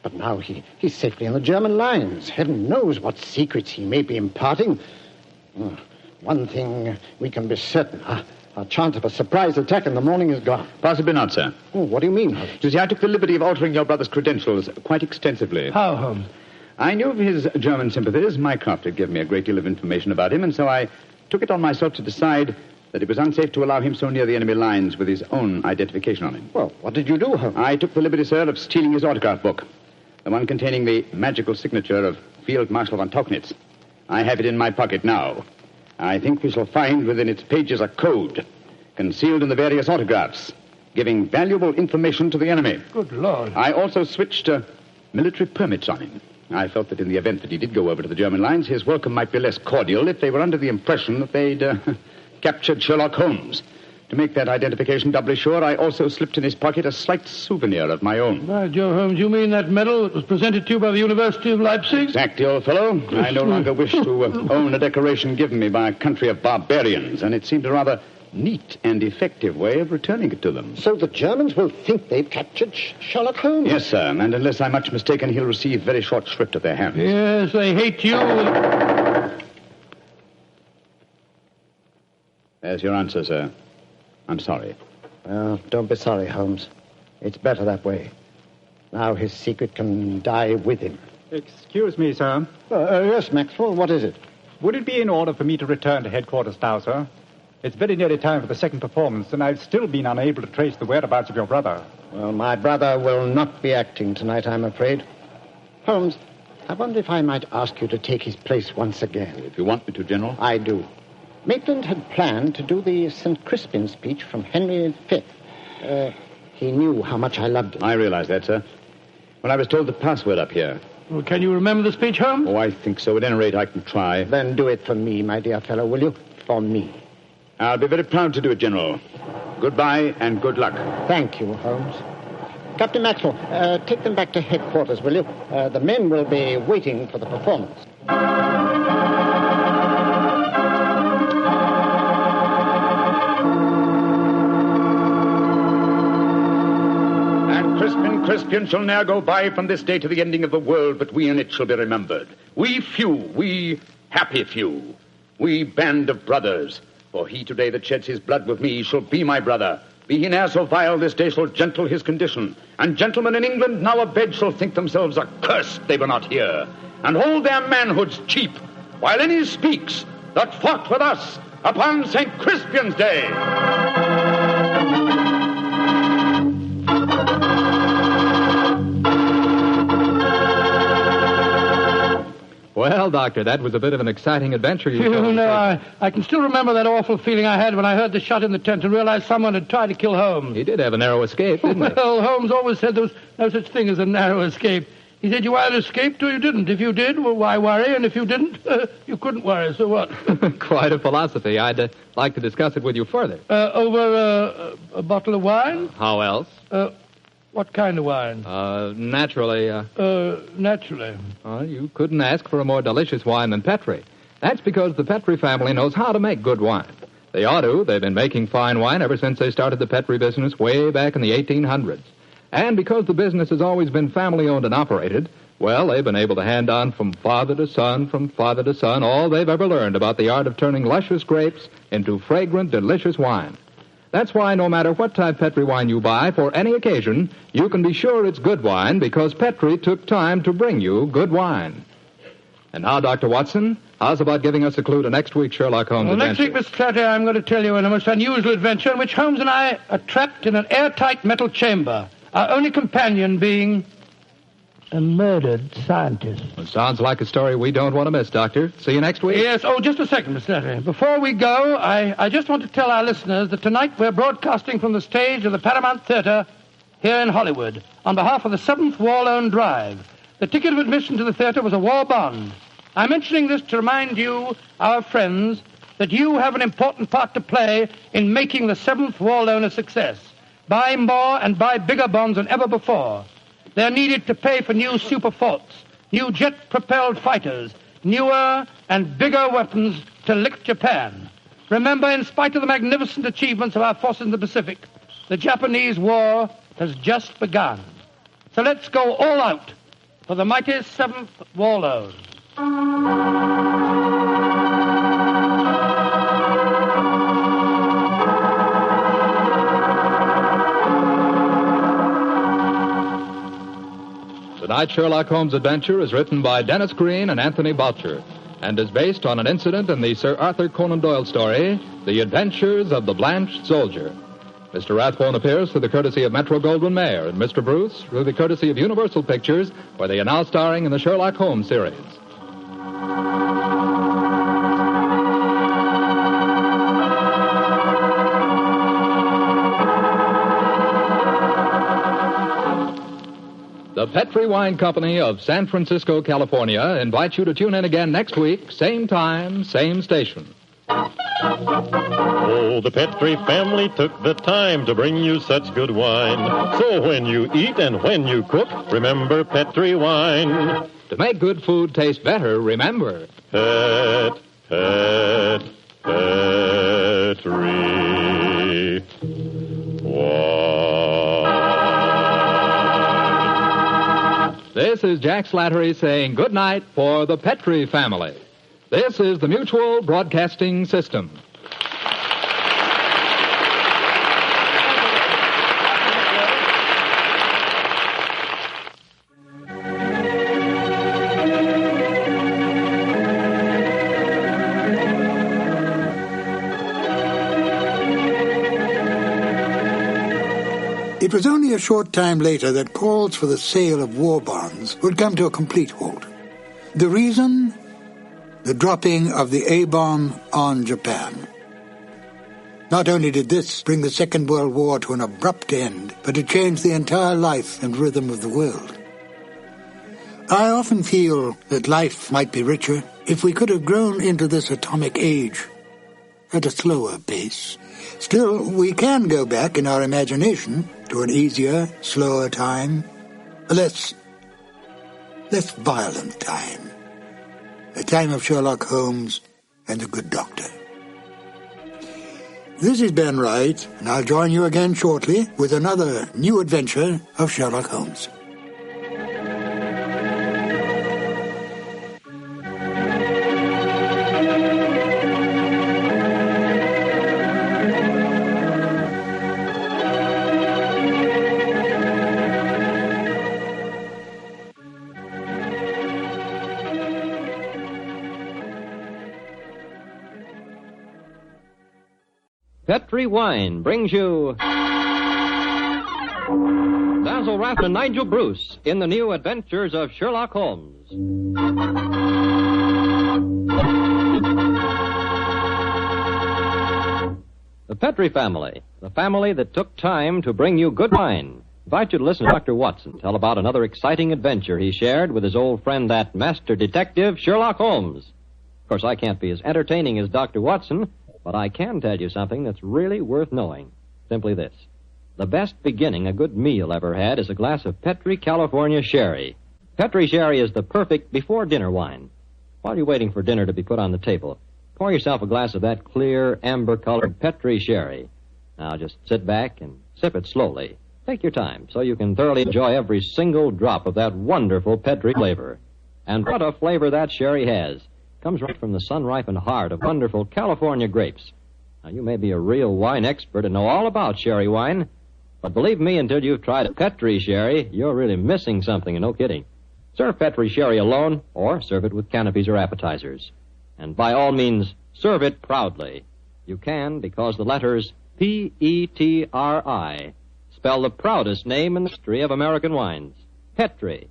But now he's safely in the German lines. Heaven knows what secrets he may be imparting. One thing we can be certain, our chance of a surprise attack in the morning is gone. Possibly not, sir. Oh, what do you mean? You see, I took the liberty of altering your brother's credentials quite extensively. How, Holmes? I knew of his German sympathies. Mycroft had given me a great deal of information about him, and so I took it on myself to decide that it was unsafe to allow him so near the enemy lines with his own identification on him. Well, what did you do, Holmes? I took the liberty, sir, of stealing his autograph book, the one containing the magical signature of Field Marshal von Tauchnitz. I have it in my pocket now. I think we shall find within its pages a code concealed in the various autographs, giving valuable information to the enemy. Good Lord. I also switched military permits on him. I felt that in the event that he did go over to the German lines, his welcome might be less cordial if they were under the impression that they'd captured Sherlock Holmes. To make that identification doubly sure, I also slipped in his pocket a slight souvenir of my own. By Joe, Holmes, you mean that medal that was presented to you by the University of Leipzig? Exactly, old fellow. I no longer wish to own a decoration given me by a country of barbarians, and it seemed a rather neat and effective way of returning it to them. So the Germans will think they've captured Sherlock Holmes? Yes, sir, and unless I'm much mistaken, he'll receive very short shrift at their hands. Yes, they hate you. There's your answer, sir. I'm sorry. Well, don't be sorry, Holmes. It's better that way. Now his secret can die with him. Excuse me, sir. Yes, Maxwell, what is it? Would it be in order for me to return to headquarters now, sir? It's very nearly time for the second performance, and I've still been unable to trace the whereabouts of your brother. Well, my brother will not be acting tonight, I'm afraid. Holmes, I wonder if I might ask you to take his place once again. If you want me to, General. I do. Maitland had planned to do the St. Crispin speech from Henry V. He knew how much I loved him. I realize that, sir. When I was told the password up here. Well, can you remember the speech, Holmes? Oh, I think so. At any rate, I can try. Then do it for me, my dear fellow, will you? For me. I'll be very proud to do it, General. Goodbye and good luck. Thank you, Holmes. Captain Maxwell, take them back to headquarters, will you? The men will be waiting for the performance. And Crispian shall ne'er go by from this day to the ending of the world, but we in it shall be remembered. We few, we happy few, we band of brothers. For he today that sheds his blood with me shall be my brother. Be he ne'er so vile, this day shall gentle his condition. And gentlemen in England now abed shall think themselves accursed they were not here, and hold their manhoods cheap, while any speaks that fought with us upon St. Crispian's Day. Well, Doctor, that was a bit of an exciting adventure you You know, I can still remember that awful feeling I had when I heard the shot in the tent and realized someone had tried to kill Holmes. He did have a narrow escape, didn't he? Well, Holmes always said there was no such thing as a narrow escape. He said you either escaped or you didn't. If you did, well, why worry? And if you didn't, you couldn't worry, so what? Quite a philosophy. I'd like to discuss it with you further. Over a bottle of wine? How else? What kind of wine? Naturally. Naturally. You couldn't ask for a more delicious wine than Petri. That's because the Petri family knows how to make good wine. They ought to. They've been making fine wine ever since they started the Petri business way back in the 1800s. And because the business has always been family-owned and operated, Well, they've been able to hand on from father to son, all they've ever learned about the art of turning luscious grapes into fragrant, delicious wine. That's why no matter what type Petri wine you buy for any occasion, you can be sure it's good wine because Petri took time to bring you good wine. And now, Dr. Watson, how's about giving us a clue to next week's Sherlock Holmes adventure? Next week, Mr. Flander, I'm going to tell you a most unusual adventure in which Holmes and I are trapped in an airtight metal chamber, our only companion being a murdered scientist. Well, sounds like a story we don't want to miss, Doctor. See you next week. Yes. Oh, just a second, Mr. Flander. Before we go, I just want to tell our listeners that tonight we're broadcasting from the stage of the Paramount Theater here in Hollywood on behalf of the 7th War Loan Drive. The ticket of admission to the theater was a war bond. I'm mentioning this to remind you, our friends, that you have an important part to play in making the 7th War Loan a success. Buy more and buy bigger bonds than ever before. They're needed to pay for new super forts, new jet-propelled fighters, newer and bigger weapons to lick Japan. Remember, in spite of the magnificent achievements of our forces in the Pacific, the Japanese war has just begun. So let's go all out for the mighty 7th War Loan. Tonight's Sherlock Holmes adventure is written by Dennis Green and Anthony Boucher and is based on an incident in the Sir Arthur Conan Doyle story, The Adventures of the Blanched Soldier. Mr. Rathbone appears through the courtesy of Metro-Goldwyn-Mayer, and Mr. Bruce through the courtesy of Universal Pictures, where they are now starring in the Sherlock Holmes series. The Petri Wine Company of San Francisco, California, invites you to tune in again next week, same time, same station. Oh, the Petri family took the time to bring you such good wine. So when you eat and when you cook, remember Petri wine. To make good food taste better, remember Petri wine. This is Jack Slattery saying good night for the Petri family. This is the Mutual Broadcasting System. It was only a short time later that calls for the sale of war bonds would come to a complete halt. The reason? The dropping of the A-bomb on Japan. Not only did this bring the Second World War to an abrupt end, but it changed the entire life and rhythm of the world. I often feel that life might be richer if we could have grown into this atomic age at a slower pace. Still, we can go back in our imagination to an easier, slower time, a less violent time. A time of Sherlock Holmes and the Good Doctor. This is Ben Wright, and I'll join you again shortly with another new adventure of Sherlock Holmes. Petri Wine brings you Basil Rathbone and Nigel Bruce in the new Adventures of Sherlock Holmes. The Petri family, the family that took time to bring you good wine. Invite you to listen to Dr. Watson tell about another exciting adventure he shared with his old friend, that master detective, Sherlock Holmes. Of course, I can't be as entertaining as Dr. Watson, but I can tell you something that's really worth knowing. Simply this. The best beginning a good meal ever had is a glass of Petri California Sherry. Petri Sherry is the perfect before-dinner wine. While you're waiting for dinner to be put on the table, pour yourself a glass of that clear, amber-colored Petri Sherry. Now just sit back and sip it slowly. Take your time so you can thoroughly enjoy every single drop of that wonderful Petri flavor. And what a flavor that sherry has. Comes right from the sun-ripened heart of wonderful California grapes. Now, you may be a real wine expert and know all about sherry wine, but believe me, until you've tried a Petri sherry, you're really missing something, and no kidding. Serve Petri sherry alone, or serve it with canopies or appetizers. And by all means, serve it proudly. You can because the letters P-E-T-R-I spell the proudest name in the history of American wines. Petri.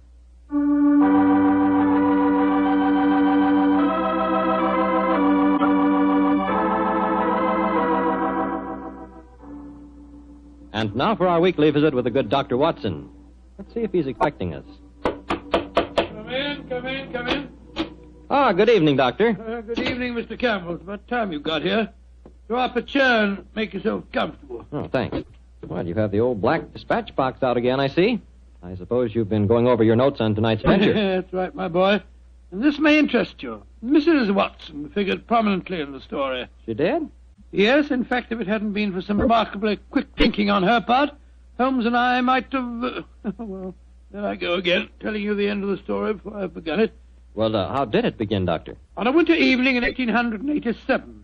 And now for our weekly visit with the good Dr. Watson. Let's see if he's expecting us. Come in. Ah, good evening, Doctor. Good evening, Mr. Campbell. It's about time you got here. Draw up a chair and make yourself comfortable. Oh, thanks. Well, you have the old black dispatch box out again, I see. I suppose you've been going over your notes on tonight's adventure. That's right, my boy. And this may interest you. Mrs. Watson figured prominently in the story. She did? Yes, in fact, if it hadn't been for some remarkably quick thinking on her part, Holmes and I might have... well, there I go again, telling you the end of the story before I've begun it. Well, how did it begin, Doctor? On a winter evening in 1887.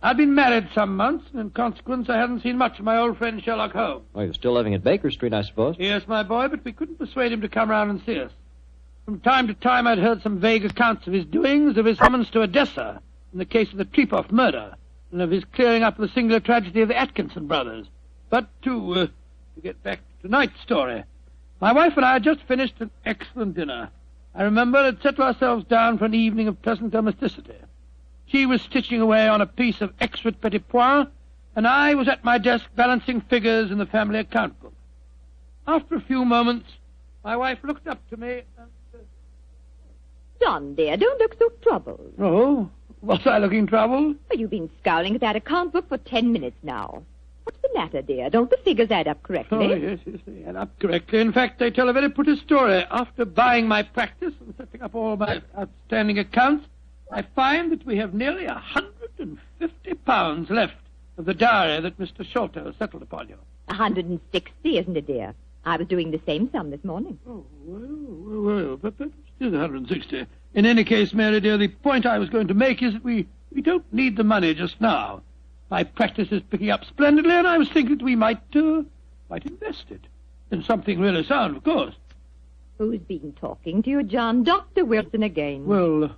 I'd been married some months, and in consequence I hadn't seen much of my old friend Sherlock Holmes. Well, you're still living at Baker Street, I suppose. Yes, my boy, but we couldn't persuade him to come round and see us. From time to time I'd heard some vague accounts of his doings, of his summons to Odessa, in the case of the Trepoff murder, and of his clearing up the singular tragedy of the Atkinson brothers. But to get back to tonight's story, my wife and I had just finished an excellent dinner. I remember had settled ourselves down for an evening of pleasant domesticity. She was stitching away on a piece of extra petit pois, and I was at my desk balancing figures in the family account book. After a few moments, my wife looked up to me and said, John, dear, don't look so troubled. "Oh, was I looking troubled?" Well, you've been scowling at that account book for 10 minutes now. What's the matter, dear? Don't the figures add up correctly? Oh, yes, they add up correctly. In fact, they tell a very pretty story. After buying my practice and setting up all my outstanding accounts, I find that we have nearly £150 left of the diary that Mr. Sholto settled upon you. 160, isn't it, dear? I was doing the same sum this morning. Oh, well, but still 160. In any case, Mary, dear, the point I was going to make is that we don't need the money just now. My practice is picking up splendidly, and I was thinking that we might invest it in something really sound, of course. Who's been talking to you, John? Dr. Wilson again. Well,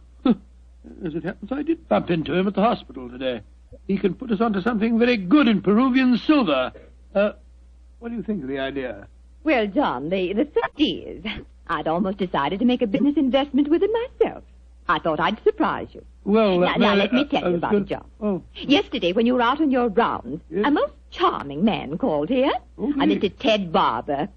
as it happens, I did bump into him at the hospital today. He can put us onto something very good in Peruvian silver. What do you think of the idea? Well, John, the fact is, I'd almost decided to make a business investment with it myself. I thought I'd surprise you. Well, now let me tell you about it, John. Oh. Yesterday, when you were out on your rounds, yes? a most charming man called here, Oh, a Mr. Ted Barber.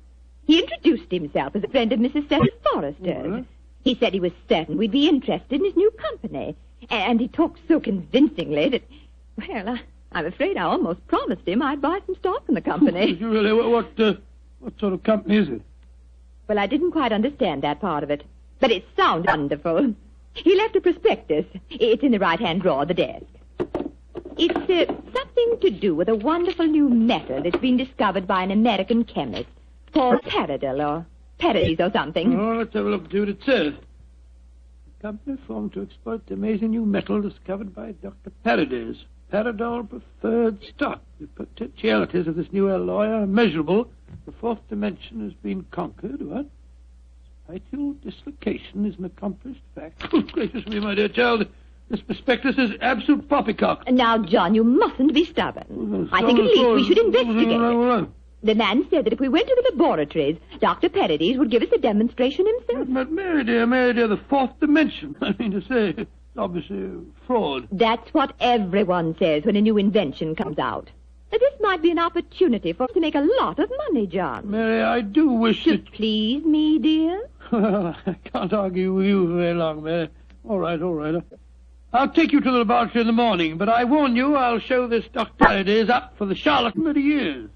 He introduced himself as a friend of Mrs. Cecil Forrester's. He said he was certain we'd be interested in his new company. And he talked so convincingly that, well, I'm afraid I almost promised him I'd buy some stock in the company. Did you really? What sort of company is it? Well, I didn't quite understand that part of it. But it sounded wonderful. He left a prospectus. It's in the right-hand drawer of the desk. It's something to do with a wonderful new metal that's been discovered by an American chemist called Paradol or Paradis or something. Oh, let's have a look and see what it says. A company formed to exploit the amazing new metal discovered by Dr. Paradis. Paradol preferred stock. The potentialities of this new alloy are immeasurable. The fourth dimension has been conquered. What? Vital dislocation is an accomplished fact. Oh, gracious me, my dear child. This prospectus is absolute poppycock. Now, John, you mustn't be stubborn. I think at least we should investigate it. The man said that if we went to the laboratories, Dr. Paradis would give us a demonstration himself. But Mary dear, the fourth dimension. I mean to say, it's obviously fraud. That's what everyone says when a new invention comes out. Now, this might be an opportunity for us to make a lot of money, John. Mary, I do wish to please me, dear. Well, I can't argue with you very long, Mary. All right. I'll take you to the laboratory in the morning, but I warn you, I'll show this Dr. Paradis up for the charlatan that he is.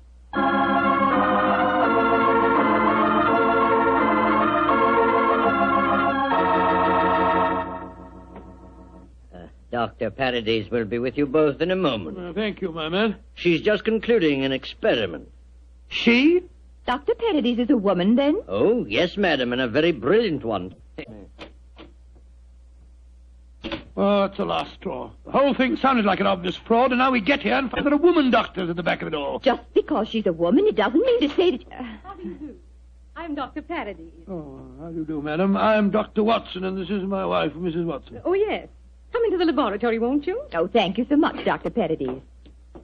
Dr. Paradis will be with you both in a moment. Thank you, my man. She's just concluding an experiment. She? Dr. Paradis is a woman, then? Oh, yes, madam, and a very brilliant one. Oh, it's a last straw. The whole thing sounded like an obvious fraud, and now we get here and find there are woman doctors at the back of it all. Just because she's a woman, it doesn't mean to say that... How do you do? I'm Dr. Paradis. Oh, how do you do, madam? I'm Dr. Watson, and this is my wife, Mrs. Watson. Oh, yes. Come into the laboratory, won't you? Oh, thank you so much, Dr. Paradis.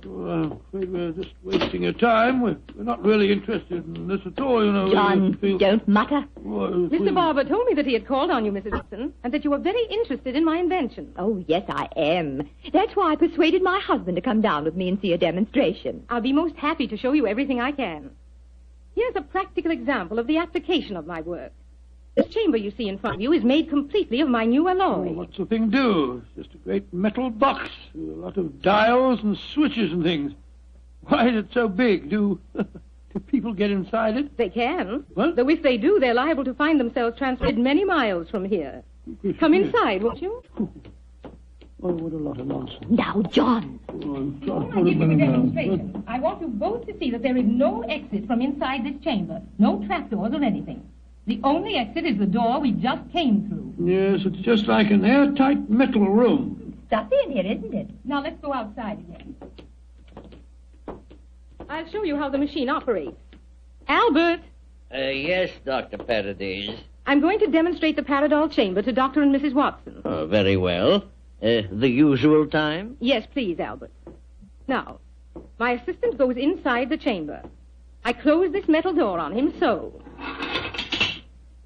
Oh, I'm afraid we're just wasting your time. We're not really interested in this at all, you know. John, don't mutter. Mr. Barber told me that he had called on you, Mrs. Watson, and that you were very interested in my invention. Oh, yes, I am. That's why I persuaded my husband to come down with me and see a demonstration. I'll be most happy to show you everything I can. Here's a practical example of the application of my work. This chamber you see in front of you is made completely of my new alloy. Oh, what's the thing do? It's just a great metal box with a lot of dials and switches and things. Why is it so big? Do people get inside it? They can. What? Though if they do, they're liable to find themselves transported many miles from here. Come inside, won't you? Oh, what a lot of nonsense. Now, John. I give you a demonstration. I want you both to see that there is no exit from inside this chamber. No trapdoors or anything. The only exit is the door we just came through. Yes, it's just like an airtight metal room. Stuffy in here, isn't it? Now let's go outside again. I'll show you how the machine operates. Albert! Yes, Dr. Paradis. I'm going to demonstrate the Paradol Chamber to Dr. and Mrs. Watson. Oh, very well. The usual time? Yes, please, Albert. Now, my assistant goes inside the chamber. I close this metal door on him, so.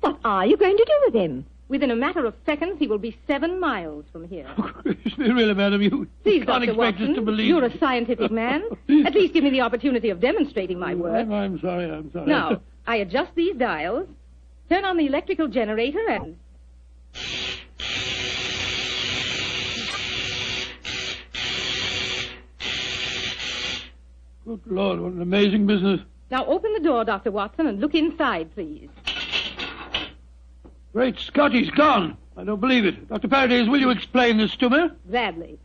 What are you going to do with him? Within a matter of seconds, he will be 7 miles from here. Really, madam, you Please, can't Dr. expect Watson, us to believe. you're a scientific man. At least give me the opportunity of demonstrating my work. I'm sorry. Now, I adjust these dials, turn on the electrical generator, and... Good Lord, what an amazing business. Now open the door, Dr. Watson, and look inside, please. Great Scott, he's gone. I don't believe it. Dr. Paradis, will you explain this to me? Gladly.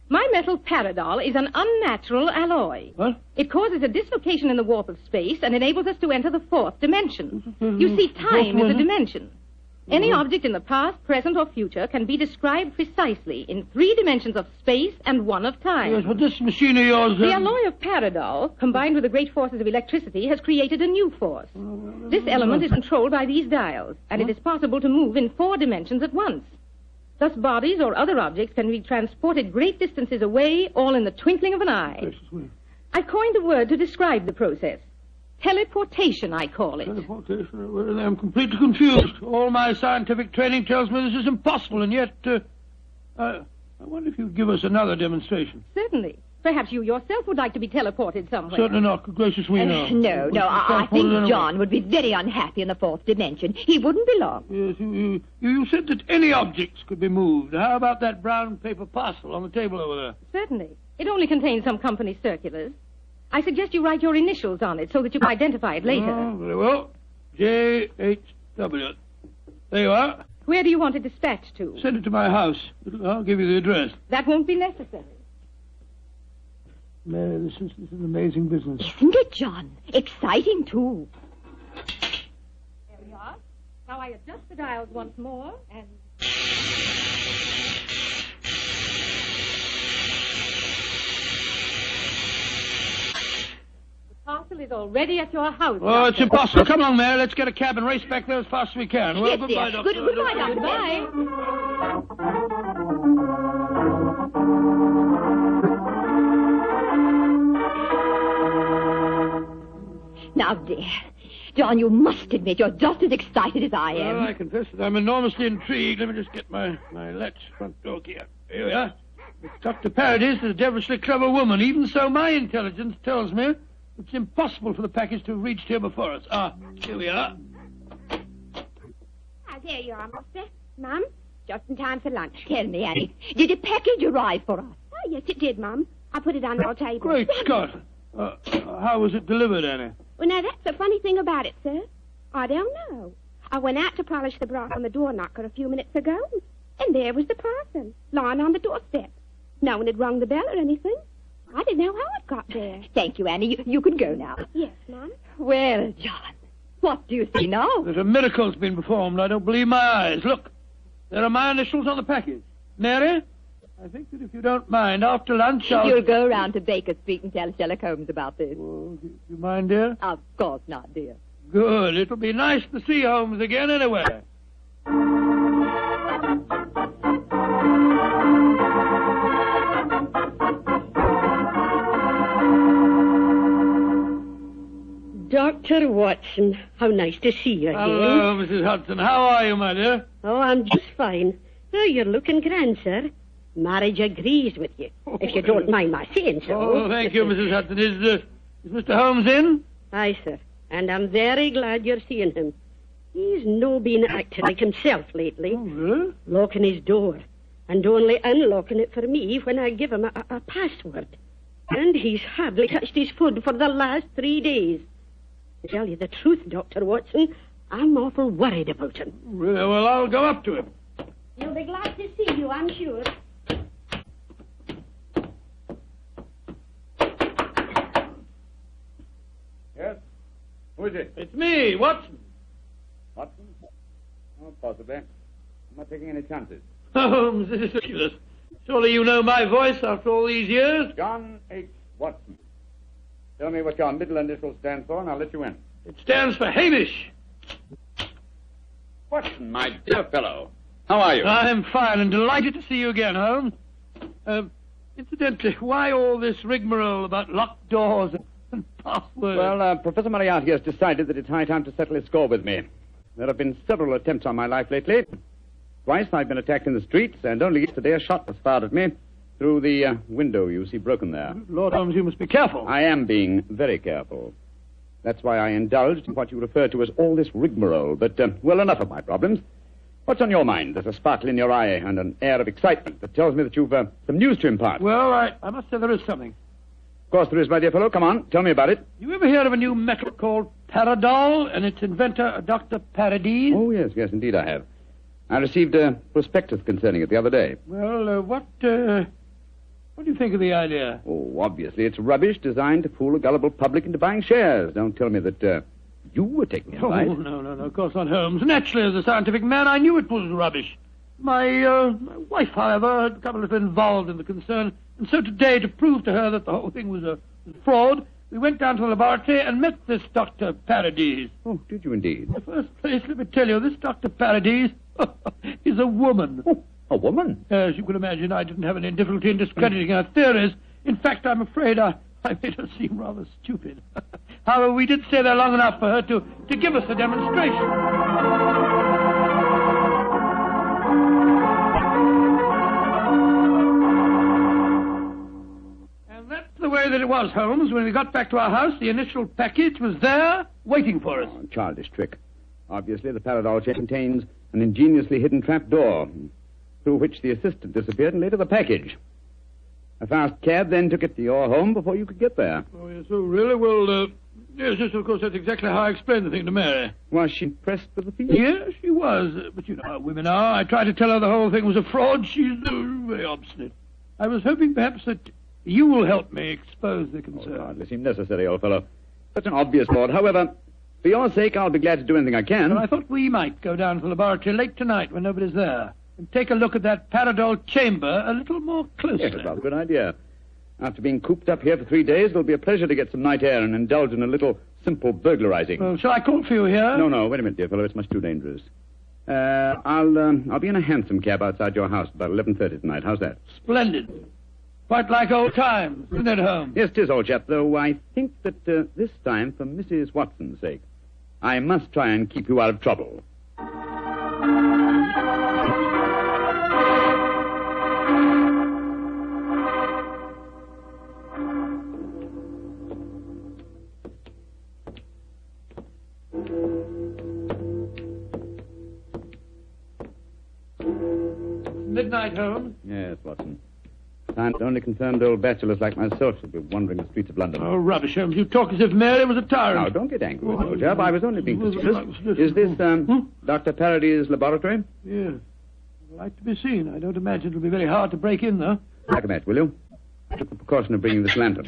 My metal Paradol is an unnatural alloy. What? It causes a dislocation in the warp of space and enables us to enter the 4th dimension. You see, time is a dimension. Any object in the past, present, or future can be described precisely in 3 dimensions of space and 1 of time. Yes, but this machine of yours... The alloy of Paradol, combined with the great forces of electricity, has created a new force. This element is controlled by these dials, and it is possible to move in 4 dimensions at once. Thus, bodies or other objects can be transported great distances away, all in the twinkling of an eye. I coined a word to describe the process. Teleportation, I call it. Teleportation? Well, I'm completely confused. All my scientific training tells me this is impossible, and yet... I wonder if you'd give us another demonstration. Certainly. Perhaps you yourself would like to be teleported somewhere. Certainly not. Good gracious me, no. No, I think John would be very unhappy in the 4th dimension. He wouldn't belong. Yes, you said that any objects could be moved. How about that brown paper parcel on the table over there? Certainly. It only contains some company circulars. I suggest you write your initials on it so that you can identify it later. Oh, very well. J.H.W. There you are. Where do you want it dispatched to? Send it to my house. I'll give you the address. That won't be necessary. Mary, this is an amazing business. Isn't it, John? Exciting, too. There we are. Now I adjust the dials once more, and... The parcel is already at your house. Oh, Doctor. it's impossible. Come on, Mary. Let's get a cab and race back there as fast as we can. Well, Yes, goodbye, dear. Doctor. Goodbye, Doctor. Goodbye. Now, dear, John, you must admit you're just as excited as I am. Well, I confess that I'm enormously intrigued. Let me just get my latch front door key up. Here we are. Dr. Paradis is a devilishly clever woman. Even so, my intelligence tells me it's impossible for the package to have reached here before us. Here we are. There you are, Master. Mum, just in time for lunch. Tell me, Annie, did the package arrive for us? Oh, yes, it did, Mum. I put it on your table. Great Scott. How was it delivered, Annie? Well, now, that's the funny thing about it, sir. I don't know. I went out to polish the brass on the door knocker a few minutes ago, and there was the parcel, lying on the doorstep. No one had rung the bell or anything. I didn't know how it got there. Thank you, Annie. You can go now. Yes, Mum. Well, John, what do you see now? That a miracle's been performed. I don't believe my eyes. Look, there are my initials on the package. Mary, I think that if you don't mind, after lunch You'll go round to Baker Street and tell Sherlock Holmes about this. Oh, do you mind, dear? Of course not, dear. Good. It'll be nice to see Holmes again anyway. Dr. Watson, how nice to see you again. Hello, Mrs. Hudson. How are you, my dear? Oh, I'm just fine. Oh, you're looking grand, sir. Marriage agrees with you, if you don't mind my saying so. Oh, thank you, Mrs. Hudson. Is Mr. Holmes in? Aye, sir. And I'm very glad you're seeing him. He's no been acting like himself lately. Oh, really? Locking his door. And only unlocking it for me when I give him a password. And he's hardly touched his food for the last 3 days. To tell you the truth, Dr. Watson, I'm awful worried about him. Really? Well, I'll go up to him. He'll be glad to see you, I'm sure. Yes? Who is it? It's me, Watson. Watson? Oh, possibly. I'm not taking any chances. Holmes, this is ridiculous. Surely you know my voice after all these years? John H. Watson. Tell me what your middle initial stands for, and I'll let you in. It stands for Hamish. Watson, my dear fellow. How are you? I'm fine and delighted to see you again, Holmes. Incidentally, why all this rigmarole about locked doors and passwords? Well, Professor Moriarty has decided that it's high time to settle his score with me. There have been several attempts on my life lately. Twice I've been attacked in the streets, and only yesterday a shot was fired at me through the window you see broken there. Lord Holmes, you must be careful. I am being very careful. That's why I indulged in what you refer to as all this rigmarole. But, well, enough of my problems. What's on your mind? There's a sparkle in your eye and an air of excitement that tells me that you've some news to impart. Well, I must say there is something. Of course there is, my dear fellow. Come on, tell me about it. You ever hear of a new metal called Paradol and its inventor, Dr. Paradis? Oh, yes, indeed I have. I received a prospectus concerning it the other day. Well, what do you think of the idea? Oh, obviously it's rubbish designed to fool a gullible public into buying shares. Don't tell me that you were taking advice. Oh, no, of course not, Holmes. Naturally, as a scientific man, I knew it was rubbish. My wife, however, had become a little involved in the concern, and so today, to prove to her that the whole thing was a fraud, we went down to the laboratory and met this Dr. Paradis. Oh, did you indeed? In the first place, let me tell you, this Dr. Paradis is a woman. Oh, a woman? As you can imagine, I didn't have any difficulty in discrediting her theories. In fact, I'm afraid I made her seem rather stupid. However, we did stay there long enough for her to give us a demonstration. And that's the way that it was, Holmes. When we got back to our house, the initial package was there, waiting for us. Oh, childish trick. Obviously, the Paradol Chamber contains an ingeniously hidden trap door, through which the assistant disappeared and later the package. A fast cab then took it to your home before you could get there. Oh, yes, oh, really? Well, yes, of course, that's exactly how I explained the thing to Mary. Was she pressed with the fees? Yes, she was. But you know how women are. I tried to tell her the whole thing was a fraud. She's very obstinate. I was hoping perhaps that you will help me expose the concern. Oh, hardly seemed necessary, old fellow. Such an obvious fraud. However, for your sake, I'll be glad to do anything I can. Well, I thought we might go down to the laboratory late tonight when nobody's there and take a look at that Paradol Chamber a little more closely. Yes, that's a good idea. After being cooped up here for 3 days, it'll be a pleasure to get some night air and indulge in a little simple burglarizing. Well, shall I call for you here? No, wait a minute, dear fellow. It's much too dangerous. I'll be in a hansom cab outside your house about 11:30 tonight. How's that? Splendid. Quite like old times, isn't it, Holmes? Yes, 'tis, old chap, though I think that this time, for Mrs. Watson's sake, I must try and keep you out of trouble. Midnight, Holmes? Yes, Watson. And only confirmed old bachelors like myself should be wandering the streets of London. Oh, rubbish, Holmes. You talk as if Mary was a tyrant. Now, don't get angry with me, old chap. I was only being facetious. Is this, Dr. Paradis' laboratory? Yes. I'd like to be seen. I don't imagine it'll be very hard to break in, though. Like a match, will you? I took the precaution of bringing this lantern.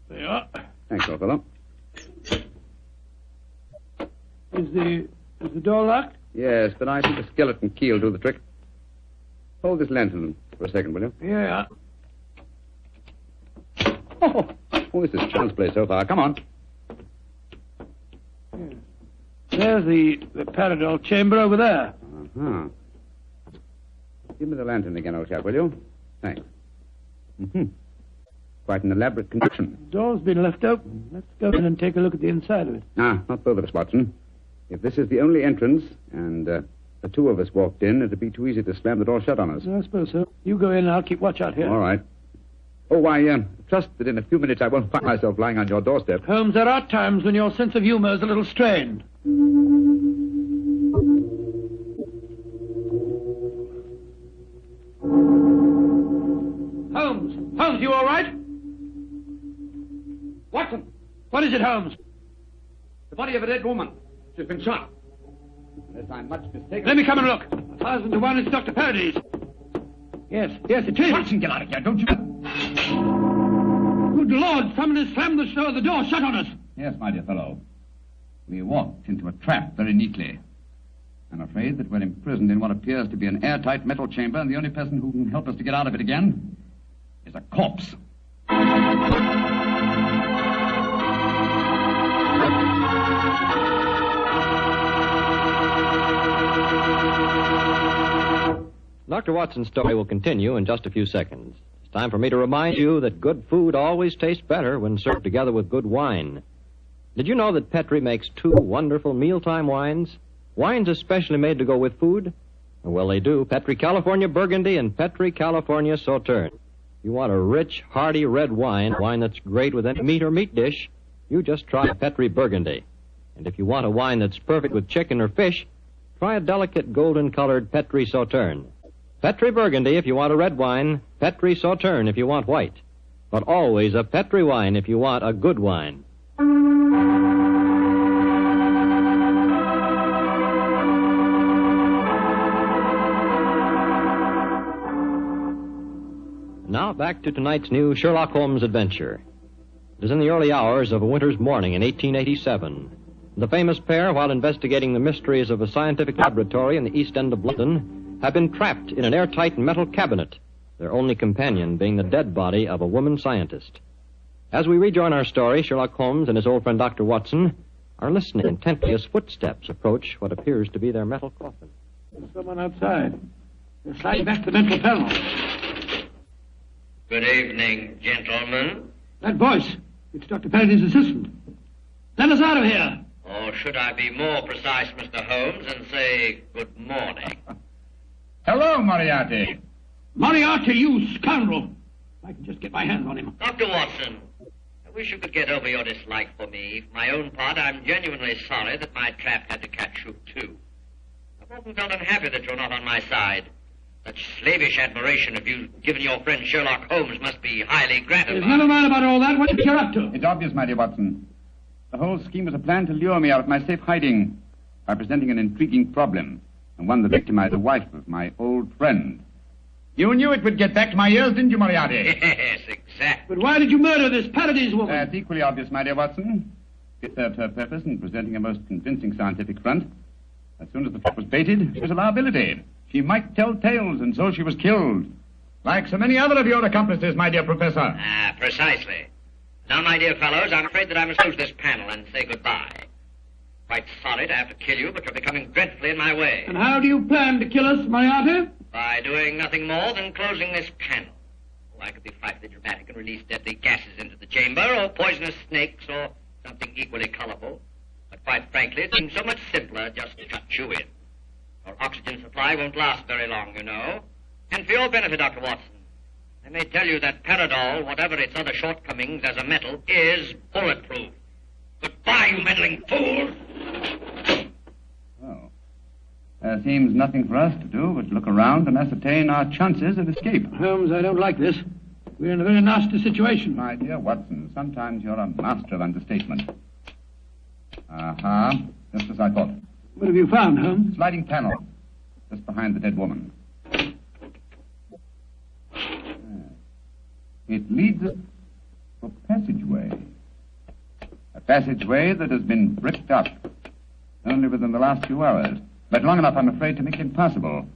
There you are. Thanks, old fellow. Is the door locked? Yes, but I think a skeleton key will do the trick. Hold this lantern for a second, will you? Yeah. Oh, this is child's play so far. Come on. There's the Paradol Chamber over there. Uh-huh. Give me the lantern again, old chap, will you? Thanks. Mm-hmm. Quite an elaborate construction. The door's been left open. Let's go in and take a look at the inside of it. Not both of us, Watson. If this is the only entrance, and the two of us walked in, it'd be too easy to slam the door shut on us. I suppose so. You go in and I'll keep watch out here. All right. Oh, I trust that in a few minutes I won't find myself lying on your doorstep. Holmes, there are times when your sense of humor is a little strained. Holmes, you all right? Watson! What is it, Holmes? The body of a dead woman. She's been shot. Unless I'm much mistaken... Let me come and look. 1,000 to 1 is Dr. Paradis. Yes, it is. Watson, get out of here, don't you? Good Lord, someone has slammed the door shut on us. Yes, my dear fellow. We walked into a trap very neatly. I'm afraid that we're imprisoned in what appears to be an airtight metal chamber, and the only person who can help us to get out of it again is a corpse. Dr. Watson's story will continue in just a few seconds. It's time for me to remind you that good food always tastes better when served together with good wine. Did you know that Petri makes 2 wonderful mealtime wines? Wines especially made to go with food? Well, they do. Petri California Burgundy and Petri California Sauterne. You want a rich, hearty red wine that's great with any meat or meat dish, you just try Petri Burgundy. And if you want a wine that's perfect with chicken or fish, try a delicate golden-colored Petri Sauterne. Petri Burgundy if you want a red wine, Petri Sauterne if you want white. But always a Petri wine if you want a good wine. Now back to tonight's new Sherlock Holmes adventure. It is in the early hours of a winter's morning in 1887. The famous pair, while investigating the mysteries of a scientific laboratory in the East End of London, have been trapped in an airtight metal cabinet, their only companion being the dead body of a woman scientist. As we rejoin our story, Sherlock Holmes and his old friend Dr. Watson are listening intently as footsteps approach what appears to be their metal coffin. There's someone outside. They're sliding back the mental panel. Good evening, gentlemen. That voice, it's Dr. Paradis' assistant. Let us out of here. Or should I be more precise, Mr. Holmes, and say good morning? Hello, Moriarty. Moriarty, you scoundrel. I can just get my hands on him. Dr. Watson, I wish you could get over your dislike for me. For my own part, I'm genuinely sorry that my trap had to catch you, too. I've often felt unhappy that you're not on my side. Such slavish admiration of you given your friend Sherlock Holmes must be highly gratifying. There's never mind about all that. What you're up to? It's obvious, my dear Watson. The whole scheme was a plan to lure me out of my safe hiding by presenting an intriguing problem, and one that victimized the wife of my old friend. You knew it would get back to my ears, didn't you, Moriarty? Yes, exactly. But why did you murder this Paradis woman? That's equally obvious, my dear Watson. It served her purpose in presenting a most convincing scientific front. As soon as the trap was baited, it was a liability. She might tell tales, and so she was killed. Like so many other of your accomplices, my dear Professor. Ah, precisely. Now, my dear fellows, I'm afraid that I must close this panel and say goodbye. Quite sorry to have to kill you, but you're becoming dreadfully in my way. And how do you plan to kill us, Moriarty? By doing nothing more than closing this panel. Oh, I could be frightfully dramatic and release deadly gases into the chamber, or poisonous snakes, or something equally colorful. But quite frankly, it seems so much simpler just to shut you in. Our oxygen supply won't last very long, you know. And for your benefit, Dr. Watson, I may tell you that Paradol, whatever its other shortcomings as a metal, is bulletproof. Goodbye, you meddling fools! Oh. There seems nothing for us to do but look around and ascertain our chances of escape. Holmes, I don't like this. We're in a very nasty situation. My dear Watson, sometimes you're a master of understatement. Aha, just as I thought. What have you found, Holmes? Sliding panel, just behind the dead woman. It leads us to a passageway. A passageway that has been bricked up. Only within the last few hours. But long enough, I'm afraid, to make it impossible.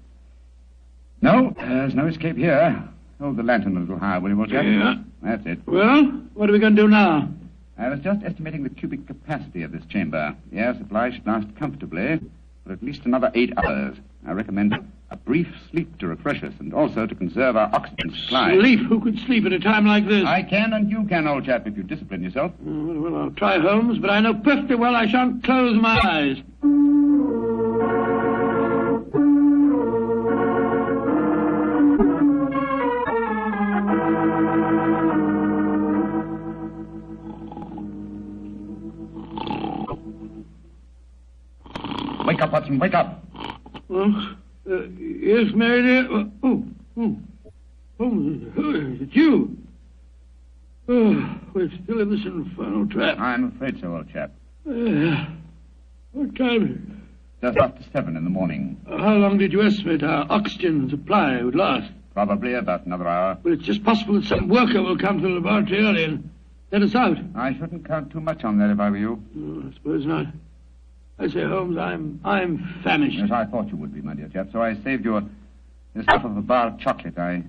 No, there's no escape here. Hold the lantern a little higher, will you, old chap? Yeah. That's it. Well, what are we going to do now? I was just estimating the cubic capacity of this chamber. Yes, supply should last comfortably for at least another 8 hours. I recommend a brief sleep to refresh us and also to conserve our oxygen supply. Sleep? Who could sleep at a time like this? I can and you can, old chap, if you discipline yourself. Well, I'll try, Holmes, but I know perfectly well I shan't close my eyes. Wake up, Watson, wake up. Yes, Mary dear. It's you. We're still in this infernal trap. I'm afraid so, old chap. What time is it? Just after 7 in the morning. How long did you estimate our oxygen supply would last? Probably about another hour. Well, it's just possible that some worker will come to the laboratory early and let us out. I shouldn't count too much on that if I were you. I suppose not. I say, Holmes, I'm famished. Yes, I thought you would be, my dear chap, so I saved you this half of a bar of chocolate. I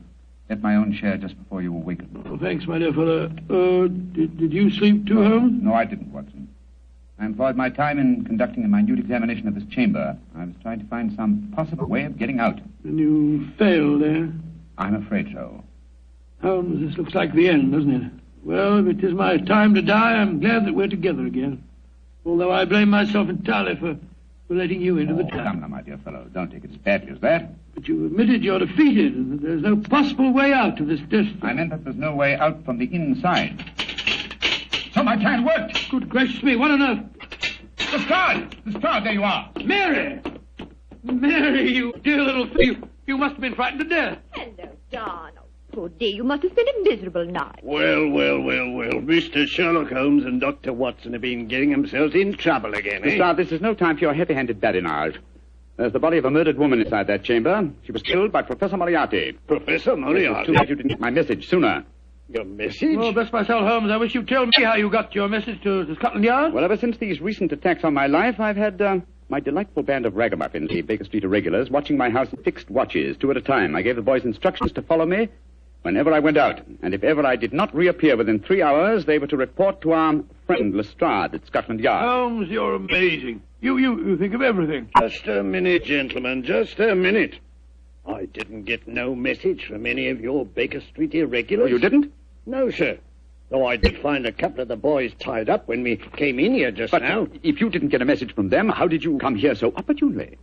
ate my own share just before you awakened. Oh, thanks, my dear fellow. Did you sleep too, Holmes? No, I didn't, Watson. I employed my time in conducting a minute examination of this chamber. I was trying to find some possible way of getting out. And you failed, eh? I'm afraid so. Holmes, this looks like the end, doesn't it? Well, if it is my time to die, I'm glad that we're together again. Although I blame myself entirely for letting you into the trap. Come now, my dear fellow. Don't take it as badly as that. But you admitted you're defeated and that there's no possible way out of this destiny. I meant that there's no way out from the inside. So my plan worked. Good gracious me, what on earth? The guard! There you are. Mary! Mary, you dear little thing. You must have been frightened to death. Hello, Don. Poor dear, you must have spent a miserable night. Well. Mr. Sherlock Holmes and Dr. Watson have been getting themselves in trouble again, eh? Mister, this is no time for your heavy-handed badinage. There's the body of a murdered woman inside that chamber. She was killed by Professor Moriarty. Professor Moriarty? Too bad you didn't get my message sooner. Your message? Oh, bless myself, Holmes. I wish you'd tell me how you got your message to Scotland Yard. Well, ever since these recent attacks on my life, I've had my delightful band of ragamuffins, the Baker Street irregulars, watching my house in fixed watches, 2 at a time. I gave the boys instructions to follow me whenever I went out. And if ever I did not reappear within 3 hours, they were to report to our friend Lestrade at Scotland Yard. Holmes, you're amazing. You think of everything. Just a minute, gentlemen, just a minute. I didn't get no message from any of your Baker Street irregulars. Oh, you didn't? No, sir. Though I did find a couple of the boys tied up when we came in here just now. But if you didn't get a message from them, how did you come here so opportunely?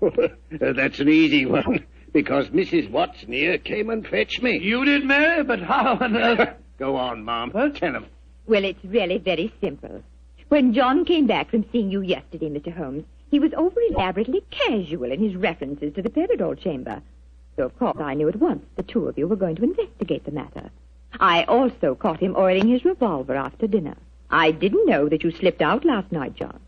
That's an easy one. Because Mrs. Watson here came and fetched me. You did, Mary? But how on earth? Go on, Mom. Tell him. Well, it's really very simple. When John came back from seeing you yesterday, Mr. Holmes, he was over elaborately casual in his references to the Paradol Chamber. So, of course, I knew at once the two of you were going to investigate the matter. I also caught him oiling his revolver after dinner. I didn't know that you slipped out last night, John.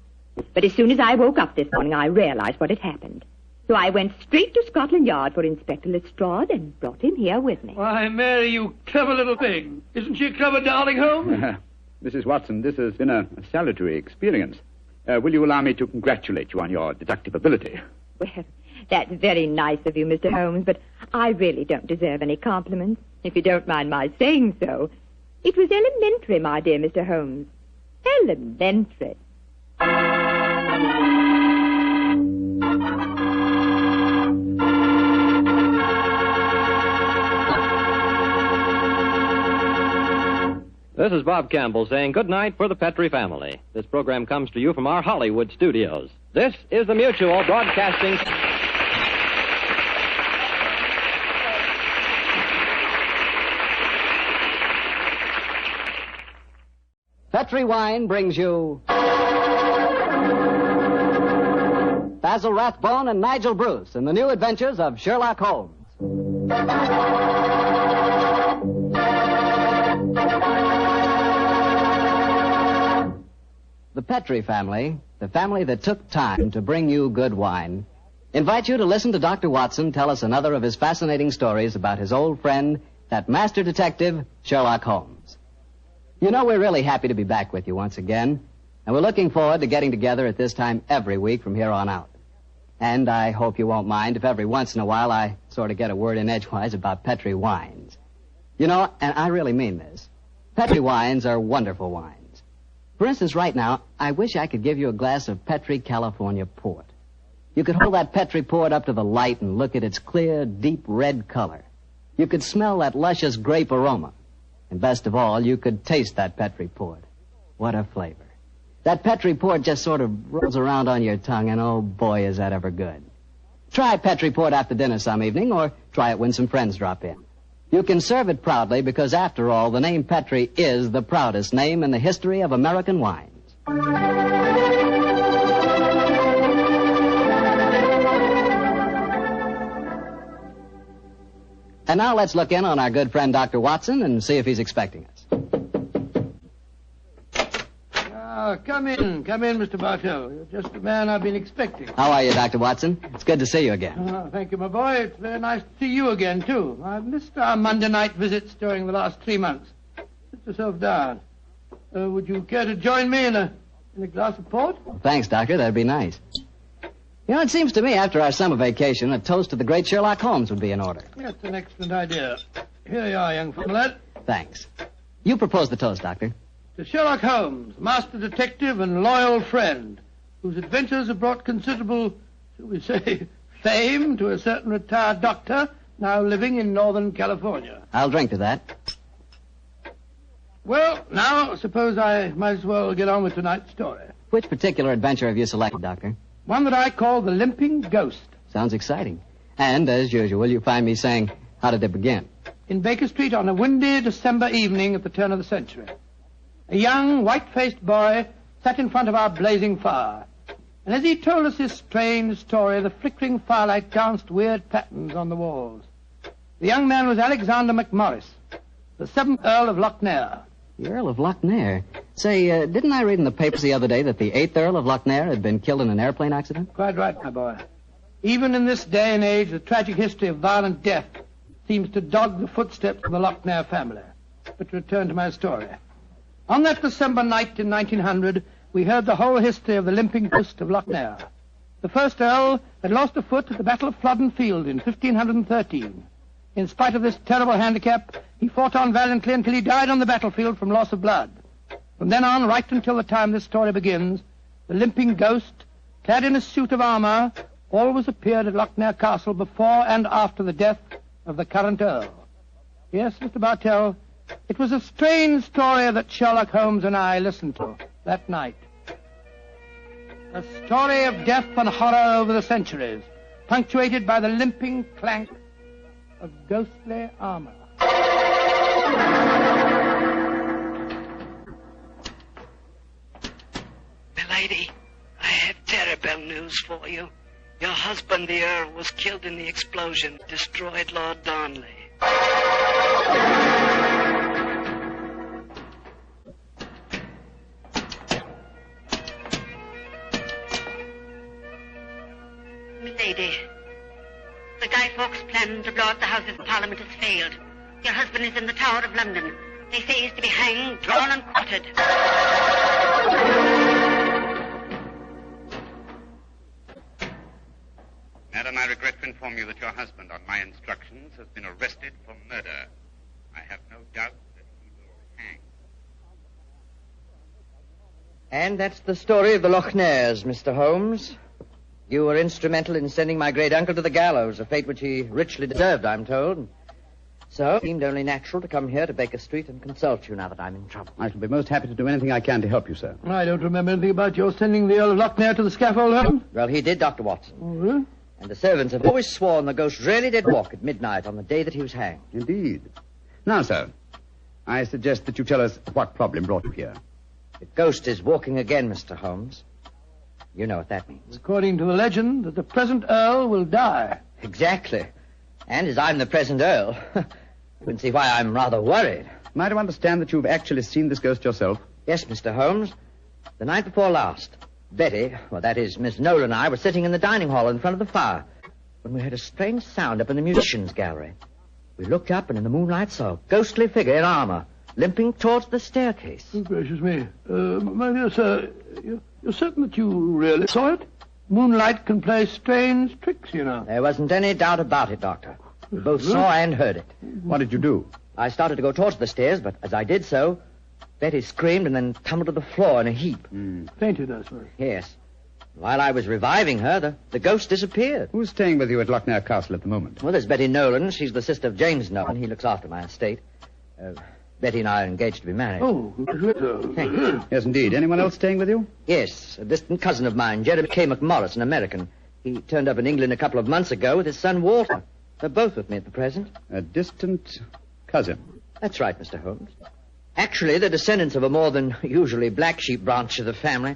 But as soon as I woke up this morning, I realized what had happened. So I went straight to Scotland Yard for Inspector Lestrade and brought him here with me. Why, Mary, you clever little thing. Isn't she a clever darling, Holmes? Mrs. Watson, this has been a salutary experience. Will you allow me to congratulate you on your deductive ability? Well, that's very nice of you, Mr. Holmes, but I really don't deserve any compliments, if you don't mind my saying so. It was elementary, my dear Mr. Holmes. Elementary. This is Bob Campbell saying good night for the Petrie family. This program comes to you from our Hollywood studios. This is the Mutual Broadcasting... Petrie Wine brings you Basil Rathbone and Nigel Bruce in the new adventures of Sherlock Holmes. The Petrie family, the family that took time to bring you good wine, invite you to listen to Dr. Watson tell us another of his fascinating stories about his old friend, that master detective, Sherlock Holmes. You know, we're really happy to be back with you once again. And we're looking forward to getting together at this time every week from here on out. And I hope you won't mind if every once in a while I sort of get a word in edgewise about Petri wines. You know, and I really mean this. Petri wines are wonderful wines. For instance, right now, I wish I could give you a glass of Petri California port. You could hold that Petri port up to the light and look at its clear, deep red color. You could smell that luscious grape aroma. And best of all, you could taste that Petri port. What a flavor. That Petri port just sort of rolls around on your tongue, and oh boy, is that ever good. Try Petri port after dinner some evening, or try it when some friends drop in. You can serve it proudly because, after all, the name Petri is the proudest name in the history of American wines. And now let's look in on our good friend Dr. Watson and see if he's expecting us. Come in, Mr. Bartell. You're just the man I've been expecting. How are you, Dr. Watson? It's good to see you again. Thank you, my boy. It's very nice to see you again, too. I've missed our Monday night visits during the last 3 months. Sit yourself down. Would you care to join me in a glass of port? Thanks, Doctor. That'd be nice. You know, it seems to me after our summer vacation, a toast to the great Sherlock Holmes would be in order. That's an excellent idea. Here you are, young fellow. Thanks. You propose the toast, Doctor. To Sherlock Holmes, master detective and loyal friend, whose adventures have brought considerable, shall we say, fame to a certain retired doctor now living in Northern California. I'll drink to that. Well, now, suppose I might as well get on with tonight's story. Which particular adventure have you selected, Doctor? One that I call the Limping Ghost. Sounds exciting. And, as usual, you find me saying, how did it begin? In Baker Street on a windy December evening at the turn of the century. A young, white-faced boy sat in front of our blazing fire. And as he told us his strange story, the flickering firelight danced weird patterns on the walls. The young man was Alexander McMorris, the 7th Earl of Lochnair. The Earl of Lochnair? Say, didn't I read in the papers the other day that the 8th Earl of Lochnair had been killed in an airplane accident? Quite right, my boy. Even in this day and age, the tragic history of violent death seems to dog the footsteps of the Lochnair family. But to return to my story. On that December night in 1900, we heard the whole history of the Limping Ghost of Lochnair. The first Earl had lost a foot at the Battle of Flodden Field in 1513. In spite of this terrible handicap, he fought on valiantly until he died on the battlefield from loss of blood. From then on, right until the time this story begins, the Limping Ghost, clad in a suit of armor, always appeared at Lochnair Castle before and after the death of the current Earl. Yes, Mr. Bartell, it was a strange story that Sherlock Holmes and I listened to that night. A story of death and horror over the centuries, punctuated by the limping clank of ghostly armor. Milady, I have terrible news for you. Your husband, the Earl, was killed in the explosion that destroyed Lord Darnley. Milady, the Guy Fawkes plan to blow up the Houses of Parliament has failed. Your husband is in the Tower of London. They say he's to be hanged, drawn, and quartered. Madam, I regret to inform you that your husband, on my instructions, has been arrested for murder. I have no doubt that he will hang. And that's the story of the Lochnairs, Mr. Holmes. You were instrumental in sending my great uncle to the gallows, a fate which he richly deserved, I'm told. So it seemed only natural to come here to Baker Street and consult you now that I'm in trouble. I shall be most happy to do anything I can to help you, sir. I don't remember anything about your sending the Earl of Lochnair to the scaffold, Holmes. Well, he did, Dr. Watson. Oh, really? And the servants have always sworn the ghost really did walk at midnight on the day that he was hanged. Indeed. Now, sir, I suggest that you tell us what problem brought you here. The ghost is walking again, Mr. Holmes. You know what that means. According to the legend, that the present Earl will die. Exactly. And as I'm the present Earl, you can see why I'm rather worried. Am I to understand that you've actually seen this ghost yourself? Yes, Mr. Holmes. The night before last, Betty, well, that is, Miss Noel and I were sitting in the dining hall in front of the fire when we heard a strange sound up in the musicians' gallery. We looked up and in the moonlight saw a ghostly figure in armor limping towards the staircase. Oh, gracious me. My dear sir, you're certain that you really saw it? Moonlight can play strange tricks, you know. There wasn't any doubt about it, Doctor. We both saw and heard it. What did you do? I started to go towards the stairs, but as I did so, Betty screamed and then tumbled to the floor in a heap. Fainted, I suppose. Yes. While I was reviving her, the ghost disappeared. Who's staying with you at Lochnair Castle at the moment? Well, there's Betty Nolan. She's the sister of James Nolan. He looks after my estate. Betty and I are engaged to be married. Oh, thank you. Yes, indeed. Anyone else staying with you? Yes, a distant cousin of mine, Jeremy K. McMorris, an American. He turned up in England a couple of months ago with his son Walter. They're both with me at the present. A distant cousin? That's right, Mr. Holmes. Actually, they're descendants of a more than usually black sheep branch of the family.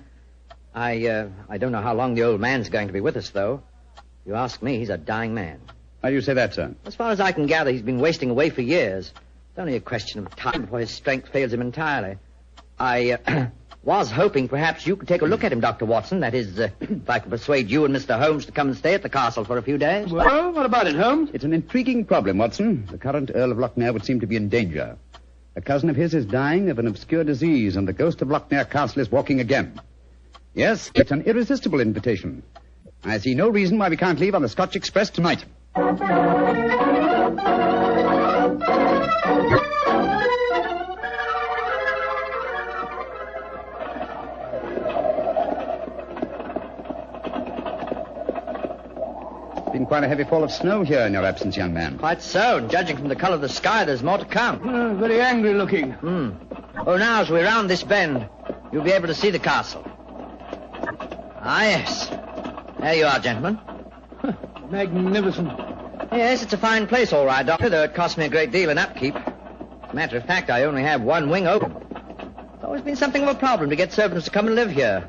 I don't know how long the old man's going to be with us, though. If you ask me, he's a dying man. Why do you say that, sir? As far as I can gather, he's been wasting away for years. It's only a question of time before his strength fails him entirely. I was hoping perhaps you could take a look at him, Dr. Watson. That is, if I could persuade you and Mr. Holmes to come and stay at the castle for a few days. Well, what about it, Holmes? It's an intriguing problem, Watson. The current Earl of Lochnair would seem to be in danger. A cousin of his is dying of an obscure disease, and the ghost of Lochnair Castle is walking again. Yes, it's an irresistible invitation. I see no reason why we can't leave on the Scotch Express tonight. It's been quite a heavy fall of snow here in your absence, young man. Quite so, and judging from the colour of the sky, there's more to come. Very angry looking. Oh, now, as we round this bend, you'll be able to see the castle. Ah, yes. There you are, gentlemen. Magnificent. Yes, it's a fine place, all right, Doctor, though it cost me a great deal in upkeep. As a matter of fact, I only have one wing open. It's always been something of a problem to get servants to come and live here.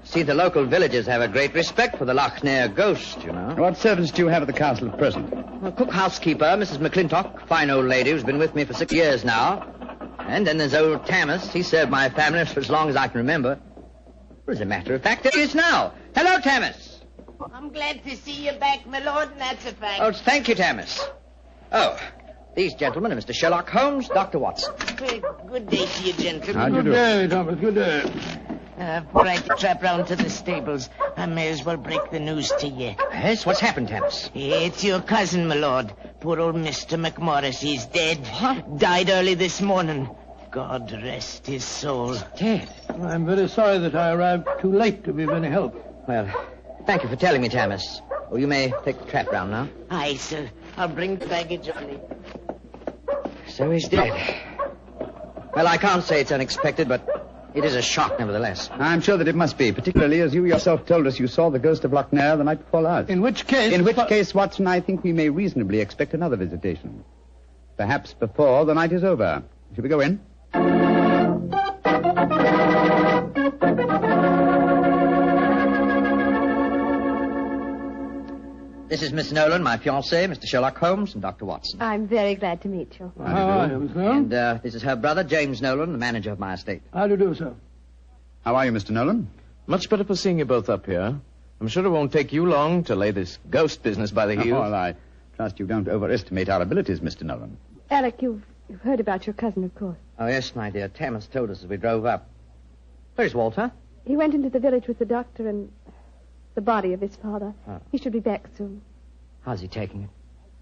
See, the local villagers have a great respect for the Lochnair ghost, you know. What servants do you have at the castle at present? A cook housekeeper, Mrs. McClintock, fine old lady who's been with me for 6 years now. And then there's old Tammas. He served my family for as long as I can remember. As a matter of fact, there he is now. Hello, Tammas. I'm glad to see you back, my lord, and that's a fact. Oh, thank you, Tammas. Oh, these gentlemen are Mr. Sherlock Holmes, Dr. Watson. Good day to you, gentlemen. How do you do? Good day, Thomas. Good day. Before I trap round to the stables, I may as well break the news to you. Yes? What's happened, Tammas? It's your cousin, my lord. Poor old Mr. McMorris. He's dead. What? Died early this morning. God rest his soul. Dead? I'm very sorry that I arrived too late to be of any help. Well, thank you for telling me, Tammas. Oh, you may take the trap round now. Aye, sir. I'll bring the baggage only. So he's dead. Well, I can't say it's unexpected, but it is a shock nevertheless. I'm sure that it must be, particularly as you yourself told us you saw the ghost of Lochnair the night before last. In which case... In which case, Watson, I think we may reasonably expect another visitation. Perhaps before the night is over. Shall we go in? This is Miss Nolan, my fiancée, Mr. Sherlock Holmes, and Dr. Watson. I'm very glad to meet you. How do you do, sir? And this is her brother, James Nolan, the manager of my estate. How do you do, sir? How are you, Mr. Nolan? Much better for seeing you both up here. I'm sure it won't take you long to lay this ghost business by the heels. Well, I trust you don't overestimate our abilities, Mr. Nolan. Alec, you've heard about your cousin, of course. Oh, yes, my dear. Tammas told us as we drove up. Where's Walter? He went into the village with the doctor and the body of his father. Oh. He should be back soon. How's he taking it?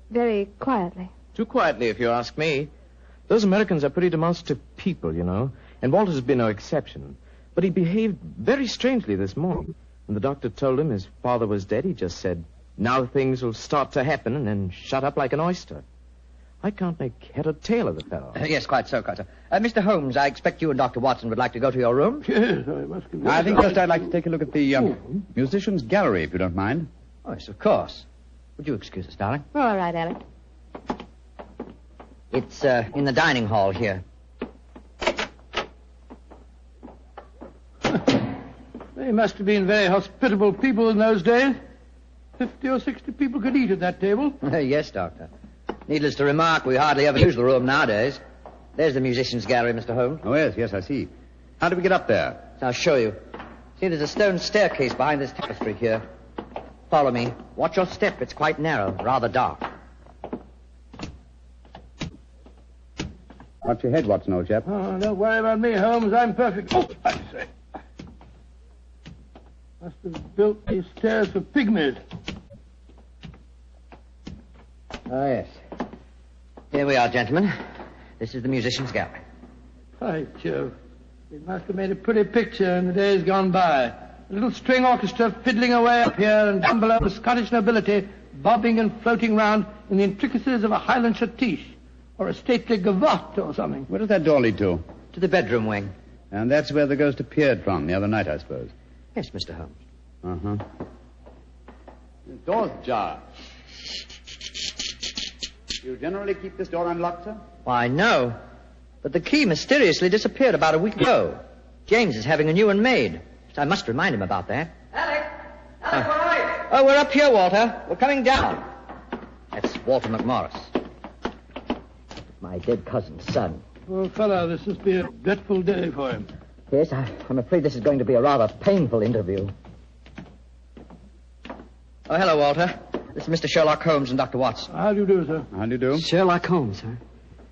Very quietly. Too quietly, if you ask me. Those Americans are pretty demonstrative people, you know, and Walter's been no exception. But he behaved very strangely this morning. When the doctor told him his father was dead, he just said, now things will start to happen, and then shut up like an oyster. I can't make head or tail of the fellow. Yes, quite so, quite so. Mr. Holmes, I expect you and Dr. Watson would like to go to your room. Yes, I must confess. I think first I'd like to take a look at the musicians' gallery, if you don't mind. Oh, yes, of course. Would you excuse us, darling? All right, Alec. It's in the dining hall here. They must have been very hospitable people in those days. 50 or 60 people could eat at that table. Yes, Doctor. Needless to remark, we hardly ever use the room nowadays. There's the musicians' gallery, Mr. Holmes. Oh, yes, I see. How do we get up there? I'll show you. See, there's a stone staircase behind this tapestry here. Follow me. Watch your step. It's quite narrow, rather dark. Watch your head, Watson, old chap. Oh, don't worry about me, Holmes. I'm perfect. Oh, I say. Must have built these stairs for pygmies. Oh, yes. Here we are, gentlemen. This is the musician's gallery. By Jove. It must have made a pretty picture in the days gone by. A little string orchestra fiddling away up here, and down below the Scottish nobility bobbing and floating round in the intricacies of a Highland schottische or a stately gavotte or something. Where does that door lead to? To the bedroom wing. And that's where the ghost appeared from the other night, I suppose. Yes, Mr. Holmes. Uh-huh. The door's ajar. You generally keep this door unlocked, sir? Why, no. But the key mysteriously disappeared about a week ago. James is having a new one made. I must remind him about that. Alec, where are you? Oh, we're up here, Walter. We're coming down. That's Walter McMorris. My dead cousin's son. Poor fellow, this must be a dreadful day for him. Yes, I'm afraid this is going to be a rather painful interview. Oh, hello, Walter. This is Mr. Sherlock Holmes and Dr. Watson. How do you do, sir? How do you do? Sherlock Holmes, huh?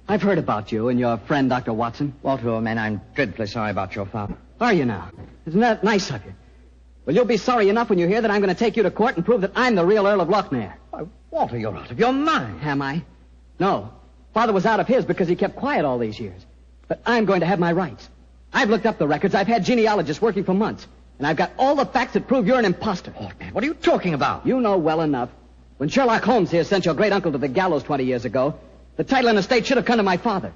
I've heard about you and your friend, Dr. Watson. Walter, old man, I'm dreadfully sorry about your father. Are you now? Isn't that nice of you? Well, you'll be sorry enough when you hear that I'm going to take you to court and prove that I'm the real Earl of Lochmere. Why, Walter, you're out of your mind. Am I? No. Father was out of his because he kept quiet all these years. But I'm going to have my rights. I've looked up the records. I've had genealogists working for months. And I've got all the facts that prove you're an imposter. Oh, man, what are you talking about? You know well enough. When Sherlock Holmes here sent your great-uncle to the gallows 20 years ago, the title and estate should have come to my father.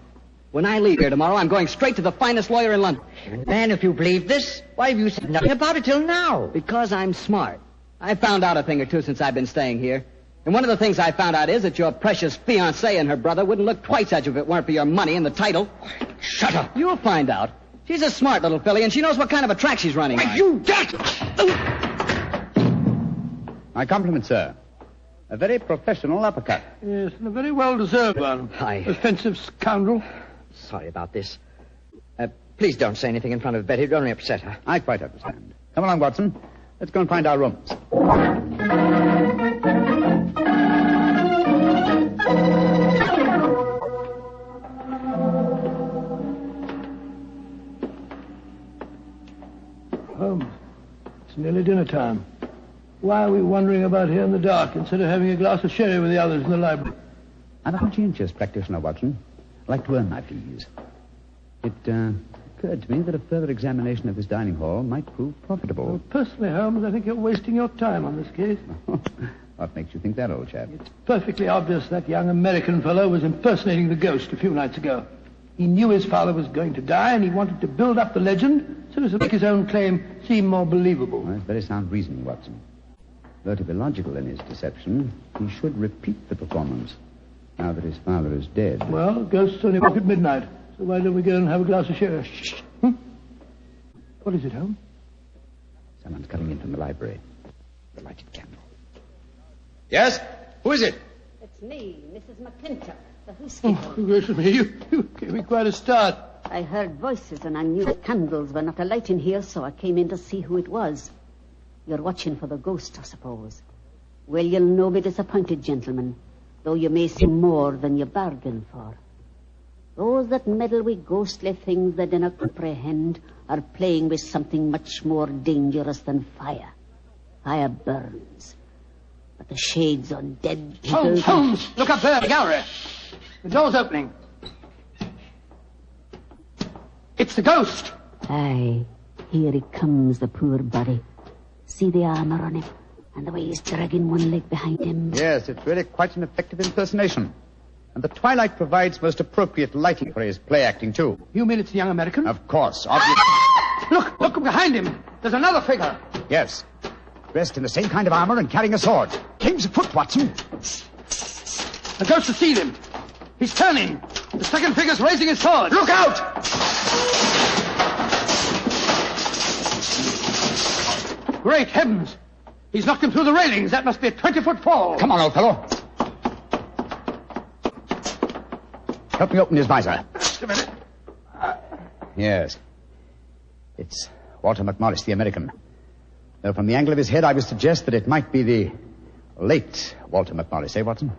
When I leave here tomorrow, I'm going straight to the finest lawyer in London. Man, if you believe this, why have you said nothing about it till now? Because I'm smart. I found out a thing or two since I've been staying here. And one of the things I found out is that your precious fiancée and her brother wouldn't look twice at you if it weren't for your money and the title. Shut up. You'll find out. She's a smart little filly, and she knows what kind of a track she's running on. You dirt! My compliments, sir. A very professional uppercut. Yes, and a very well-deserved one. Offensive scoundrel. Sorry about this. Please don't say anything in front of Betty. It'll only upset her. I quite understand. Come along, Watson. Let's go and find our rooms. Holmes, it's nearly dinner time. Why are we wandering about here in the dark instead of having a glass of sherry with the others in the library? I'm a conscientious practitioner, Watson. I like to earn my fees. It occurred to me that a further examination of this dining hall might prove profitable. Well, personally, Holmes, I think you're wasting your time on this case. What makes you think that, old chap? It's perfectly obvious that young American fellow was impersonating the ghost a few nights ago. He knew his father was going to die, and he wanted to build up the legend so as to make his own claim seem more believable. Well, that's very sound reasoning, Watson. Though to be logical in his deception, he should repeat the performance now that his father is dead. Well, ghosts only work at midnight, so why don't we go and have a glass of sherry? What is it, Holmes? Someone's coming in from the library. The lighted candle. Yes? Who is it? It's me, Mrs. McClintock, the whiskey. Oh, gracious me, you gave me quite a start. I heard voices and I knew the candles were not alight in here, so I came in to see who it was. You're watching for the ghost, I suppose. Well, you'll no be disappointed, gentlemen, though you may see more than you bargained for. Those that meddle with ghostly things they dinna comprehend are playing with something much more dangerous than fire. Fire burns. But the shades on dead people... Holmes! Look up there, the gallery. The door's opening. It's the ghost. Aye, here he comes, the poor body. See the armor on him, and the way he's dragging one leg behind him. Yes, it's really quite an effective impersonation. And the twilight provides most appropriate lighting for his play acting, too. You mean it's the young American? Of course, obviously. Look behind him. There's another figure. Yes. Dressed in the same kind of armor and carrying a sword. King's foot, Watson. The ghost has seen him. He's turning. The second figure's raising his sword. Look out! Great heavens. He's knocked him through the railings. That must be a 20-foot fall. Come on, old fellow. Help me open his visor. Just a minute. Yes. It's Walter McMorris, the American. Though from the angle of his head, I would suggest that it might be the late Walter McMorris, eh, Watson?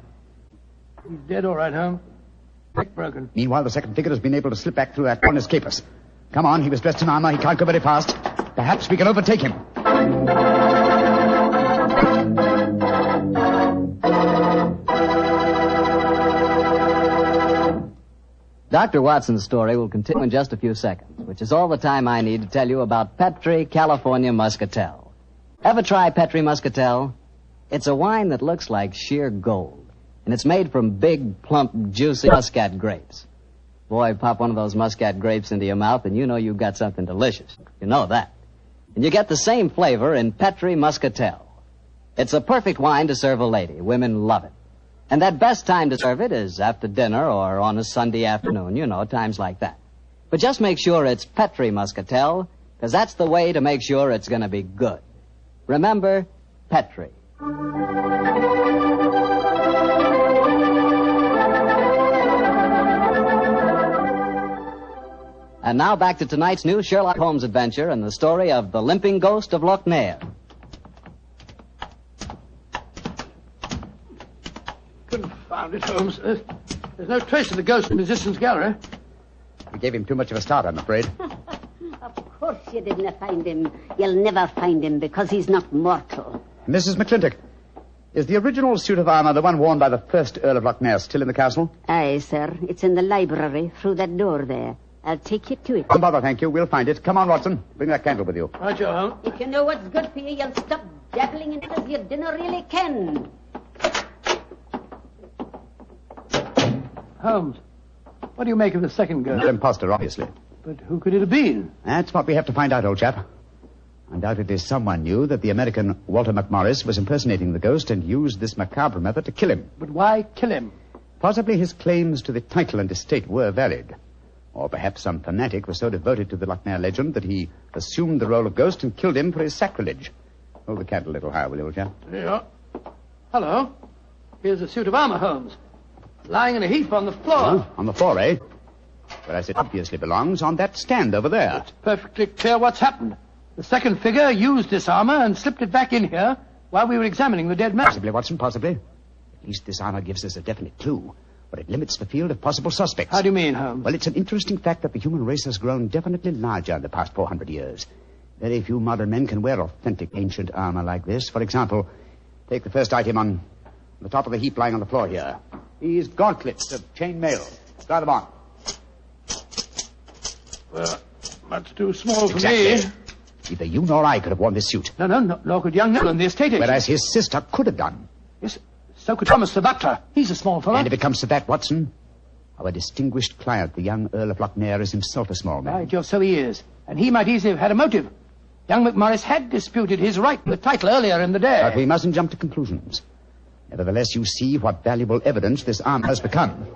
He's dead, all right, Holmes. Neck broken. Meanwhile, the second figure has been able to slip back through that door and escape us. Come on, he was dressed in armor. He can't go very fast. Perhaps we can overtake him. Dr. Watson's story will continue in just a few seconds, which is all the time I need to tell you about Petri California Muscatel. Ever try Petri Muscatel? It's a wine that looks like sheer gold, and it's made from big, plump, juicy muscat grapes. Boy, pop one of those muscat grapes into your mouth, and you know you've got something delicious. You know that. And you get the same flavor in Petri Muscatel. It's a perfect wine to serve a lady. Women love it. And that best time to serve it is after dinner or on a Sunday afternoon, you know, times like that. But just make sure it's Petri Muscatel, because that's the way to make sure it's going to be good. Remember, Petri. And now back to tonight's new Sherlock Holmes adventure and the story of the Limping Ghost of Loch Ness. Confound it, Holmes. There's no trace of the ghost in Musician's Gallery. We gave him too much of a start, I'm afraid. Of course you didn't find him. You'll never find him because he's not mortal. Mrs. McClintock, is the original suit of armor the one worn by the first Earl of Loch Ness still in the castle? Aye, sir. It's in the library through that door there. I'll take you to it. Don't bother, thank you. We'll find it. Come on, Watson. Bring that candle with you. Right, you Holmes. If you know what's good for you, you'll stop dabbling in it as you dinner really can. Holmes, what do you make of the second ghost? An imposter, obviously. But who could it have been? That's what we have to find out, old chap. Undoubtedly someone knew that the American Walter McMorris was impersonating the ghost and used this macabre method to kill him. But why kill him? Possibly his claims to the title and estate were valid. Or perhaps some fanatic was so devoted to the Loch Ness legend that he assumed the role of ghost and killed him for his sacrilege. Hold the candle a little higher, will you, old chap? Yeah. Hello. Here's a suit of armor, Holmes. Lying in a heap on the floor. Oh, on the floor, eh? Whereas it obviously belongs on that stand over there. It's perfectly clear what's happened. The second figure used this armor and slipped it back in here while we were examining the dead man. Possibly, Watson, possibly. At least this armor gives us a definite clue. But it limits the field of possible suspects. How do you mean, Holmes? Well, it's an interesting fact that the human race has grown definitely larger in the past 400 years. Very few modern men can wear authentic ancient armor like this. For example, take the first item on the top of the heap lying on the floor here. These gauntlets of chain mail. Try them on. Well, much too small for exactly. me. Neither you nor I could have worn this suit. No, nor could young Nolan, the estate agent. Whereas his sister could have done. Yes, so could Thomas the butler. He's a small fellow. And if it comes to that, Watson, our distinguished client, the young Earl of Loch Ness, is himself a small man. Right, Joe, so he is. And he might easily have had a motive. Young McMorris had disputed his right to the title earlier in the day. But we mustn't jump to conclusions. Nevertheless, you see what valuable evidence this armor has become.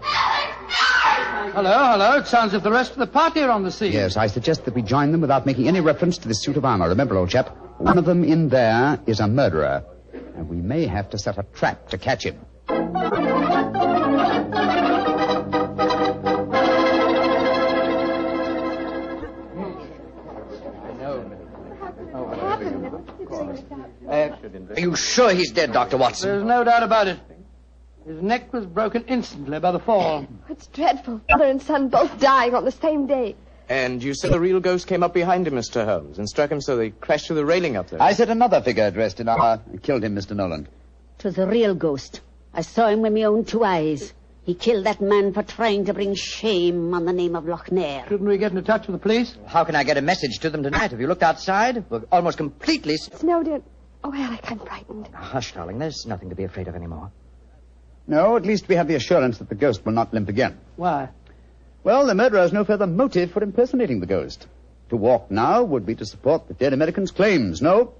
Hello. It sounds as if the rest of the party are on the scene. Yes, I suggest that we join them without making any reference to this suit of armor. Remember, old chap, one of them in there is a murderer. And we may have to set a trap to catch him. Are you sure he's dead, Dr. Watson? There's no doubt about it. His neck was broken instantly by the fall. It's dreadful. Father and son both dying on the same day. And you said the real ghost came up behind him, Mr. Holmes, and struck him so they crashed through the railing up there. I said another figure dressed in armor killed him, Mr. Nolan. It was a real ghost. I saw him with my own two eyes. He killed that man for trying to bring shame on the name of Loch Ness. Shouldn't we get into touch with the police? How can I get a message to them tonight? Have you looked outside? We're almost completely... Snowed in. Oh, Alec, I'm frightened. Hush, darling. There's nothing to be afraid of anymore. No, at least we have the assurance that the ghost will not limp again. Why? Well, the murderer has no further motive for impersonating the ghost. To walk now would be to support the dead American's claims. No.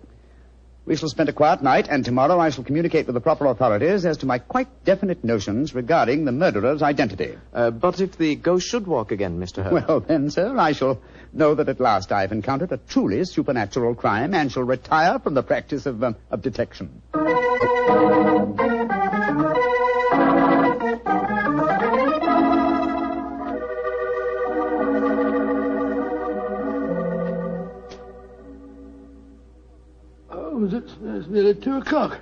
We shall spend a quiet night, and tomorrow I shall communicate with the proper authorities as to my quite definite notions regarding the murderer's identity. But if the ghost should walk again, Mr. Holmes? Well, then, sir, I shall know that at last I've encountered a truly supernatural crime and shall retire from the practice of detection. It's nearly 2 o'clock.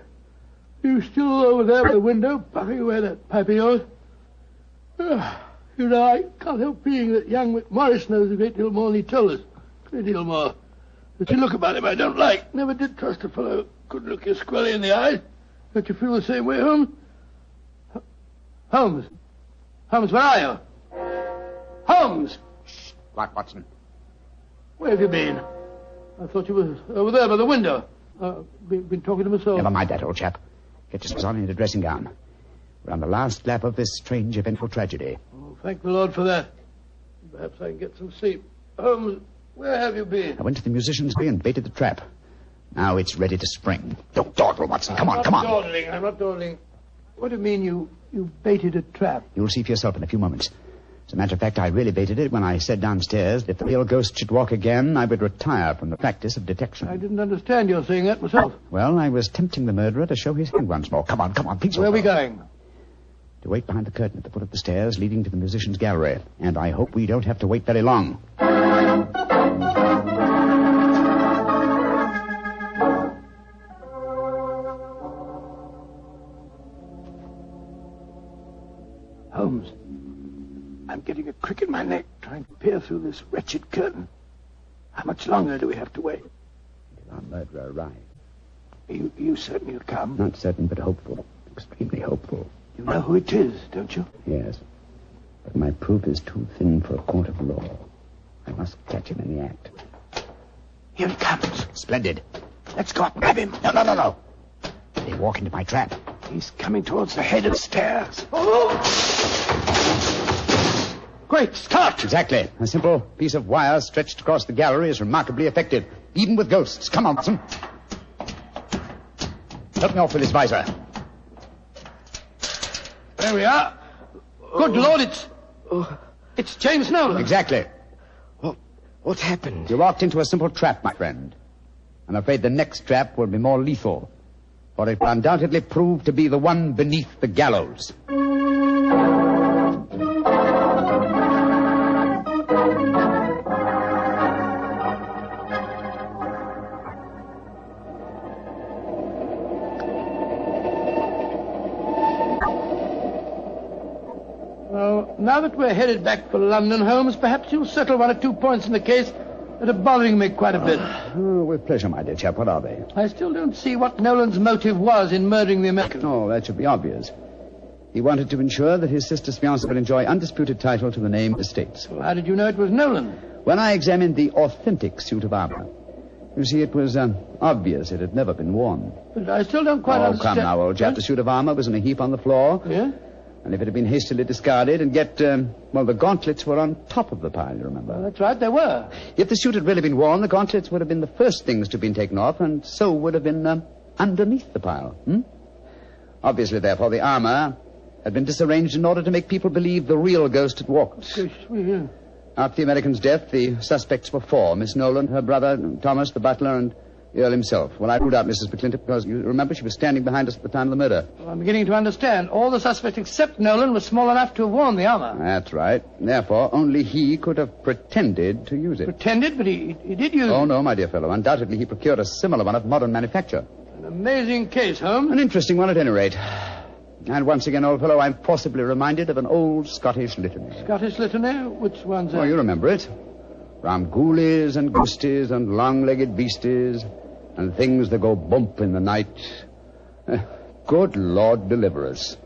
You still over there by the window, puffing away that pipe of yours? You know, I can't help being that young McMorris knows a great deal more than he told us. A great deal more. But you look about him I don't like. Never did trust a fellow who could look you squarely in the eye. Don't you feel the same way, Holmes? Holmes? Holmes, where are you? Holmes! Shh. Quiet, Watson. Where have you been? I thought you were over there by the window. Been talking to myself. Never mind that, old chap. Get yourself on in a dressing gown. We're on the last lap of this strange, eventful tragedy. Oh, thank the Lord for that. Perhaps I can get some sleep. Holmes, where have you been? I went to the musician's bay and baited the trap. Now it's ready to spring. Don't dawdle, Watson. Come on. I'm not dawdling. What do you mean you baited a trap? You'll see for yourself in a few moments. As a matter of fact, I really baited it when I said downstairs that if the real ghost should walk again, I would retire from the practice of detection. I didn't understand your saying that myself. Well, I was tempting the murderer to show his hand once more. Come on, please. Where are we going? To wait behind the curtain at the foot of the stairs leading to the musician's gallery. And I hope we don't have to wait very long. Holmes, I'm getting a crick in my neck trying to peer through this wretched curtain. How much longer do we have to wait? Until our murderer arrives. You certain he'll come? Not certain, but hopeful. Extremely hopeful. You know who it is, don't you? Yes. But my proof is too thin for a court of law. I must catch him in the act. Here he comes. Splendid. Let's go up and grab him. No. Did he walk into my trap? He's coming towards the head of the stairs. Oh! Great Scott! Exactly. A simple piece of wire stretched across the gallery is remarkably effective, even with ghosts. Come on, Watson. Help me off with his visor. There we are. Good Lord, it's James Nolan. Exactly. What happened? You walked into a simple trap, my friend. I'm afraid the next trap will be more lethal, for it will undoubtedly prove to be the one beneath the gallows. Well, now that we're headed back for London, Holmes, perhaps you'll settle one or two points in the case that are bothering me quite a bit. With pleasure, my dear chap. What are they? I still don't see what Nolan's motive was in murdering the American. Oh, that should be obvious. He wanted to ensure that his sister's fiancé would enjoy undisputed title to the named estates. Well, how did you know it was Nolan? When I examined the authentic suit of armor, you see, it was obvious it had never been worn. But I still don't quite understand. Oh, come now, old chap. The suit of armor was in a heap on the floor. Yeah? And if it had been hastily discarded, and yet, the gauntlets were on top of the pile, you remember? Well, that's right, they were. If the suit had really been worn, the gauntlets would have been the first things to have been taken off, and so would have been underneath the pile. Obviously, therefore, the armor had been disarranged in order to make people believe the real ghost had walked. Yeah. After the American's death, the suspects were four: Miss Nolan, her brother, Thomas, the butler, and the Earl himself. Well, I ruled out Mrs. McClintock because, you remember, she was standing behind us at the time of the murder. Well, I'm beginning to understand. All the suspects except Nolan were small enough to have worn the armor. That's right. Therefore, only he could have pretended to use it. Pretended? But he did use it. Oh, no, my dear fellow. Undoubtedly, he procured a similar one of modern manufacture. An amazing case, Holmes. An interesting one, at any rate. And once again, old fellow, I'm forcibly reminded of an old Scottish litany. Scottish litany? Which one's that? Oh, you remember it. From ghoulies and ghosties and long-legged beasties and things that go bump in the night. Good Lord deliver us.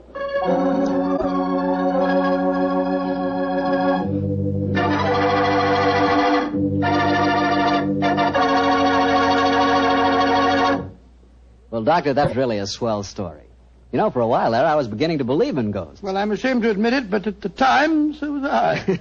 Well, Doctor, that's really a swell story. You know, for a while there, I was beginning to believe in ghosts. Well, I'm ashamed to admit it, but at the time, so was I.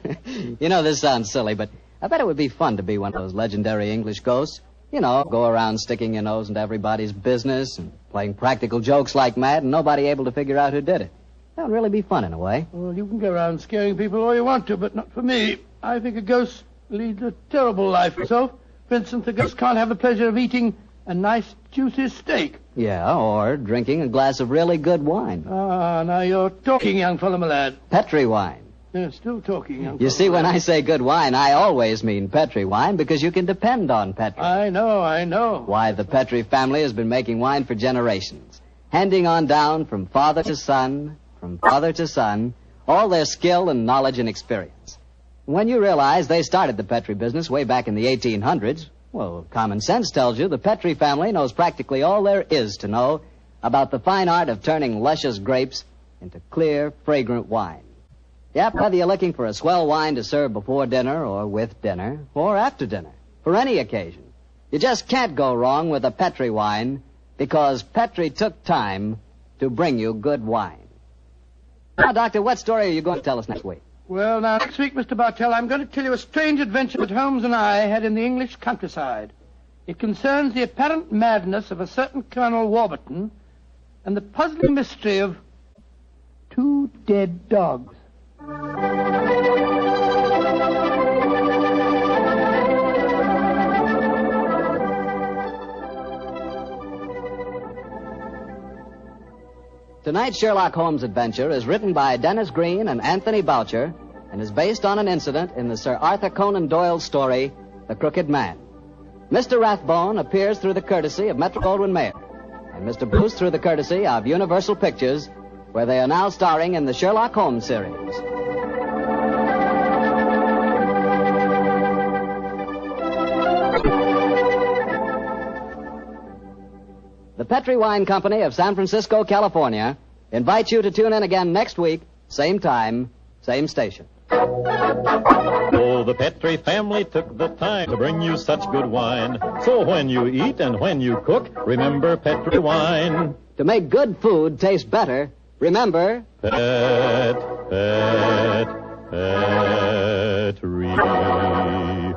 You know, this sounds silly, but I bet it would be fun to be one of those legendary English ghosts. You know, go around sticking your nose into everybody's business and playing practical jokes like mad and nobody able to figure out who did it. That would really be fun in a way. Well, you can go around scaring people all you want to, but not for me. I think a ghost leads a terrible life herself. For instance, a ghost can't have the pleasure of eating a nice, juicy steak. Yeah, or drinking a glass of really good wine. Ah, now you're talking, young fellow, my lad. Petri wine. Yeah, still talking, young fellow. You see, when I say good wine, I always mean Petri wine because you can depend on Petri. I know. Why, the Petri family has been making wine for generations, handing on down from father to son, all their skill and knowledge and experience. When you realize they started the Petri business way back in the 1800s, well, common sense tells you the Petri family knows practically all there is to know about the fine art of turning luscious grapes into clear, fragrant wine. Yep, whether you're looking for a swell wine to serve before dinner or with dinner or after dinner, for any occasion, you just can't go wrong with a Petri wine because Petri took time to bring you good wine. Now, Doctor, what story are you going to tell us next week? Well, now, next week, Mr. Bartell, I'm going to tell you a strange adventure that Holmes and I had in the English countryside. It concerns the apparent madness of a certain Colonel Warburton and the puzzling mystery of 2 dead dogs. Tonight's Sherlock Holmes adventure is written by Dennis Green and Anthony Boucher and is based on an incident in the Sir Arthur Conan Doyle story, The Crooked Man. Mr. Rathbone appears through the courtesy of Metro-Goldwyn-Mayer, and Mr. Bruce through the courtesy of Universal Pictures, where they are now starring in the Sherlock Holmes series. The Petri Wine Company of San Francisco, California, invites you to tune in again next week, same time, same station. Oh, the Petri family took the time to bring you such good wine. So when you eat and when you cook, remember Petri wine. To make good food taste better, remember... Petri wine.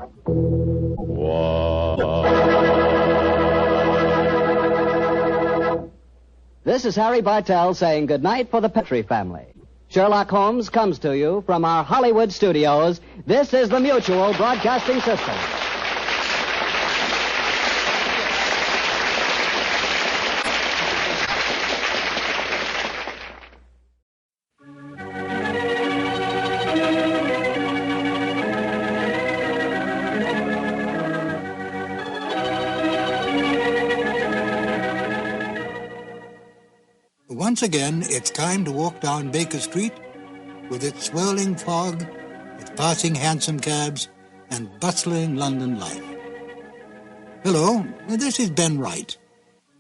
This is Harry Bartell saying goodnight for the Petri family. Sherlock Holmes comes to you from our Hollywood studios. This is the Mutual Broadcasting System. Once again, it's time to walk down Baker Street with its swirling fog, its passing hansom cabs, and bustling London life. Hello, this is Ben Wright,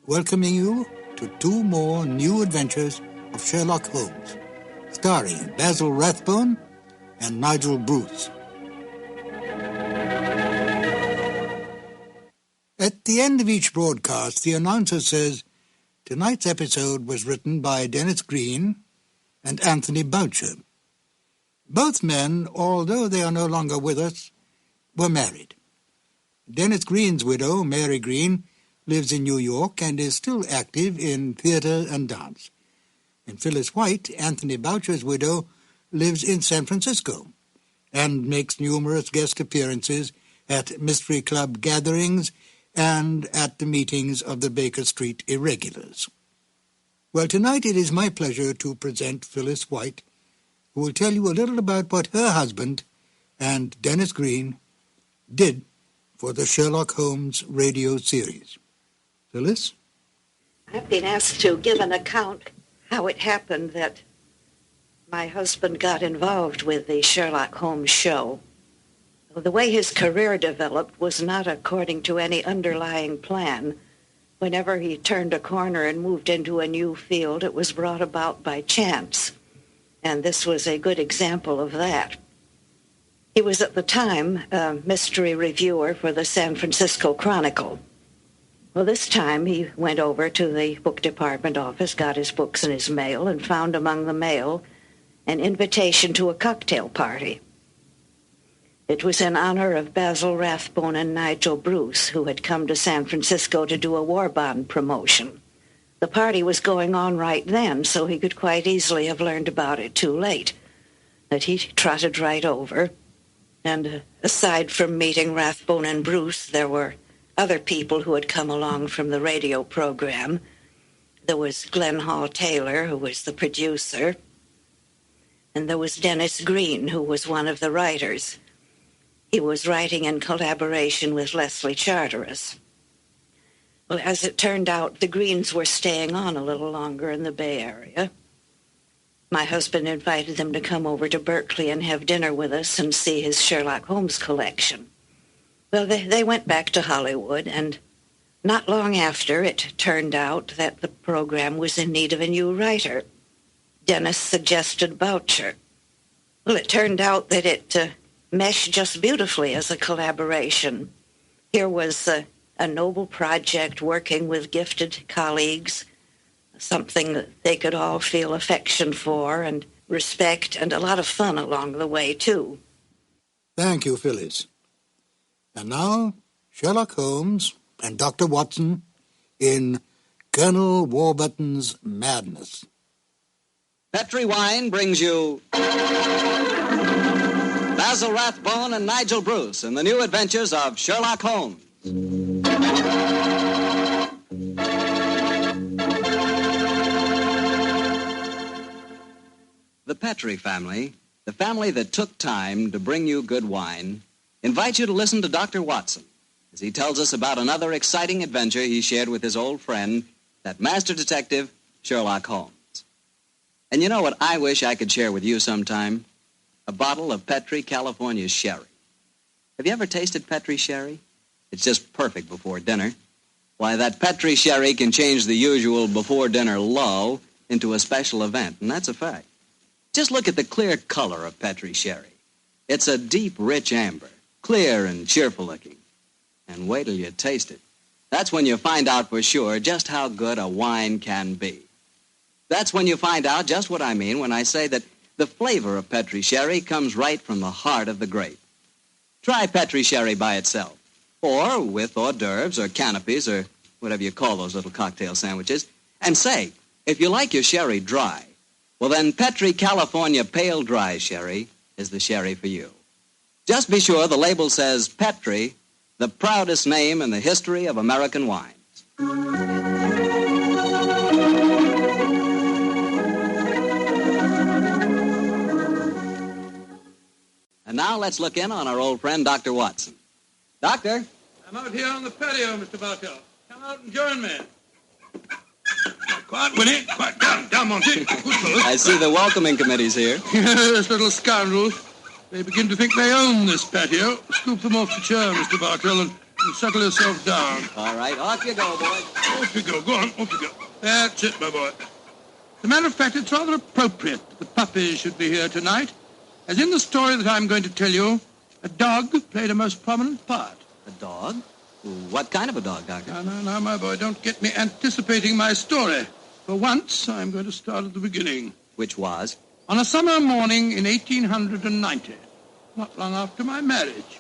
welcoming you to 2 more new adventures of Sherlock Holmes, starring Basil Rathbone and Nigel Bruce. At the end of each broadcast, the announcer says, tonight's episode was written by Dennis Green and Anthony Boucher. Both men, although they are no longer with us, were married. Dennis Green's widow, Mary Green, lives in New York and is still active in theater and dance. And Phyllis White, Anthony Boucher's widow, lives in San Francisco and makes numerous guest appearances at mystery club gatherings and at the meetings of the Baker Street Irregulars. Well, tonight it is my pleasure to present Phyllis White, who will tell you a little about what her husband and Dennis Green did for the Sherlock Holmes radio series. Phyllis? I've been asked to give an account how it happened that my husband got involved with the Sherlock Holmes show. The way his career developed was not according to any underlying plan. Whenever he turned a corner and moved into a new field, it was brought about by chance. And this was a good example of that. He was at the time a mystery reviewer for the San Francisco Chronicle. Well, this time he went over to the book department office, got his books in his mail, and found among the mail an invitation to a cocktail party. It was in honor of Basil Rathbone and Nigel Bruce, who had come to San Francisco to do a war bond promotion. The party was going on right then, so he could quite easily have learned about it too late. But he trotted right over, and aside from meeting Rathbone and Bruce, there were other people who had come along from the radio program. There was Glenn Hall Taylor, who was the producer, and there was Dennis Green, who was one of the writers. He was writing in collaboration with Leslie Charteris. Well, as it turned out, the Greens were staying on a little longer in the Bay Area. My husband invited them to come over to Berkeley and have dinner with us and see his Sherlock Holmes collection. Well, they went back to Hollywood, and not long after, it turned out that the program was in need of a new writer. Dennis suggested Boucher. Well, it turned out that it meshed just beautifully as a collaboration. Here was a noble project working with gifted colleagues, something that they could all feel affection for and respect, and a lot of fun along the way, too. Thank you, Phyllis. And now, Sherlock Holmes and Dr. Watson in Colonel Warburton's Madness. Petri Wine brings you Basil Rathbone and Nigel Bruce in the new adventures of Sherlock Holmes. The Petri family, the family that took time to bring you good wine, invites you to listen to Dr. Watson as he tells us about another exciting adventure he shared with his old friend, that master detective, Sherlock Holmes. And you know what I wish I could share with you sometime? A bottle of Petri California sherry. Have you ever tasted Petri sherry? It's just perfect before dinner. Why, that Petri sherry can change the usual before-dinner lull into a special event, and that's a fact. Just look at the clear color of Petri sherry. It's a deep, rich amber, clear and cheerful-looking. And wait till you taste it. That's when you find out for sure just how good a wine can be. That's when you find out just what I mean when I say that the flavor of Petri sherry comes right from the heart of the grape. Try Petri sherry by itself, or with hors d'oeuvres or canopies or whatever you call those little cocktail sandwiches, and say, if you like your sherry dry, well then Petri California Pale Dry Sherry is the sherry for you. Just be sure the label says Petri, the proudest name in the history of American wines. And now let's look in on our old friend, Dr. Watson. Doctor? I'm out here on the patio, Mr. Bartell. Come out and join me. Quiet, Winnie. Quiet. Down, Monty. I see the welcoming committee's here. Yes, little scoundrels. They begin to think they own this patio. Scoop them off the chair, Mr. Bartell, and settle yourself down. All right, off you go, boy. Off you go. Go on, off you go. That's it, my boy. As a matter of fact, it's rather appropriate that the puppies should be here tonight. As in the story that I'm going to tell you, a dog played a most prominent part. A dog? What kind of a dog, Doctor? No, my boy, don't get me anticipating my story. For once, I'm going to start at the beginning. Which was? On a summer morning in 1890, not long after my marriage.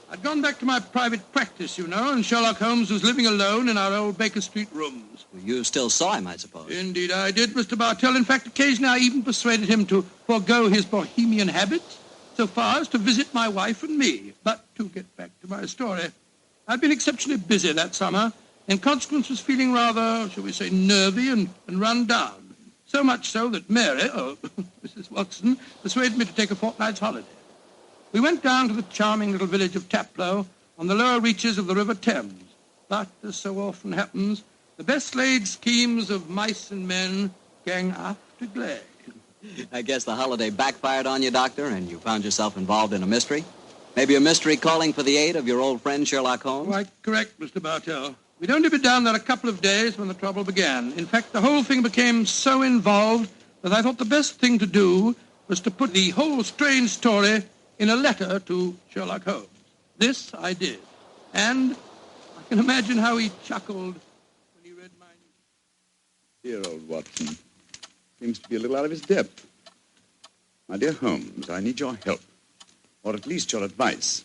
I'd gone back to my private practice, you know, and Sherlock Holmes was living alone in our old Baker Street rooms. Well, you still saw him, I suppose. Indeed I did, Mr. Bartell. In fact, occasionally I even persuaded him to forego his bohemian habits so far as to visit my wife and me. But to get back to my story, I'd been exceptionally busy that summer. In consequence, was feeling rather, shall we say, nervy and run down. So much so that Mary, Mrs. Watson, persuaded me to take a fortnight's holiday. We went down to the charming little village of Taplow on the lower reaches of the River Thames. But, as so often happens, the best laid schemes of mice and men gang after glade. I guess the holiday backfired on you, Doctor, and you found yourself involved in a mystery? Maybe a mystery calling for the aid of your old friend Sherlock Holmes? Quite correct, Mr. Bartell. We'd only been down there a couple of days when the trouble began. In fact, the whole thing became so involved that I thought the best thing to do was to put the whole strange story in a letter to Sherlock Holmes. This I did. And I can imagine how he chuckled when he read my Dear old Watson. Seems to be a little out of his depth. My dear Holmes, I need your help. Or at least your advice.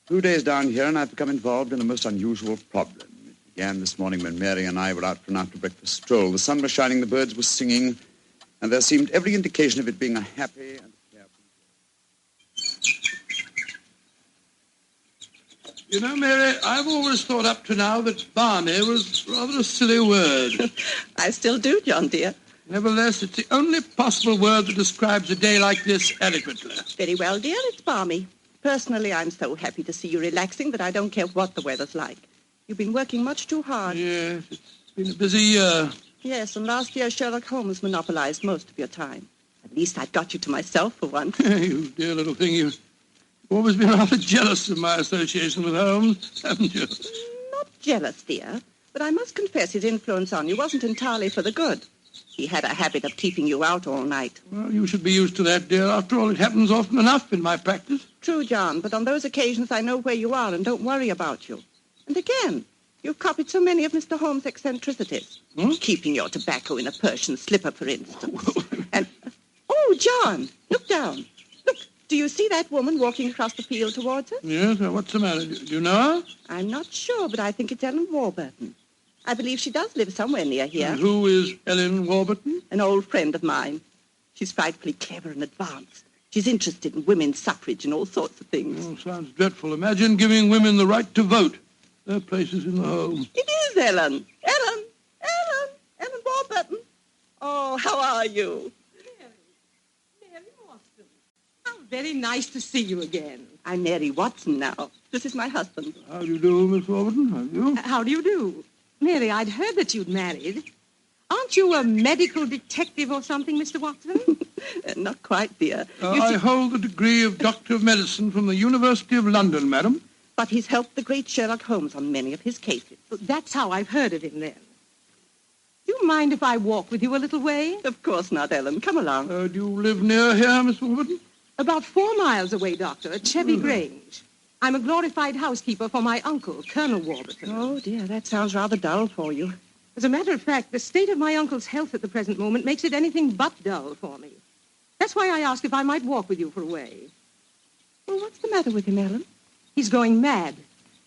2 days down here, and I've become involved in a most unusual problem. It began this morning when Mary and I were out for an after-breakfast stroll. The sun was shining, the birds were singing, and there seemed every indication of it being a happy and carefree. You know, Mary, I've always thought up to now that balmy was rather a silly word. I still do, John, dear. Nevertheless, it's the only possible word that describes a day like this adequately. Very well, dear, it's balmy. Personally, I'm so happy to see you relaxing that I don't care what the weather's like. You've been working much too hard. Yes, it's been a busy year. Yes, and last year Sherlock Holmes monopolized most of your time. At least I've got you to myself for once. You dear little thing, you've always been rather jealous of my association with Holmes, haven't you? Not jealous, dear, but I must confess his influence on you wasn't entirely for the good. He had a habit of keeping you out all night. Well, you should be used to that, dear. After all, it happens often enough in my practice. True, John, but on those occasions I know where you are and don't worry about you. And again, you've copied so many of Mr. Holmes' eccentricities. Keeping your tobacco in a Persian slipper, for instance. And, oh, John, look down. Look, do you see that woman walking across the field towards us? Yes, what's the matter? Do you know her? I'm not sure, but I think it's Ellen Warburton. I believe she does live somewhere near here. And who is Ellen Warburton? An old friend of mine. She's frightfully clever and advanced. She's interested in women's suffrage and all sorts of things. Oh, sounds dreadful. Imagine giving women the right to vote. Their place is in the home. It is Ellen. Ellen Warburton. Oh, how are you? Mary Watson. How very nice to see you again. I'm Mary Watson now. This is my husband. How do you do, Miss Warburton? How do you? How do you do? Mary, I'd heard that you'd married. Aren't you a medical detective or something, Mr. Watson? Not quite, dear. I hold the degree of Doctor of Medicine from the University of London, madam. But he's helped the great Sherlock Holmes on many of his cases. That's how I've heard of him, then. Do you mind if I walk with you a little way? Of course not, Ellen. Come along. Do you live near here, Miss Warburton? About 4 miles away, Doctor, at Chevy Grange. I'm a glorified housekeeper for my uncle, Colonel Warburton. Oh, dear, that sounds rather dull for you. As a matter of fact, the state of my uncle's health at the present moment makes it anything but dull for me. That's why I asked if I might walk with you for a way. Well, what's the matter with him, Ellen? He's going mad.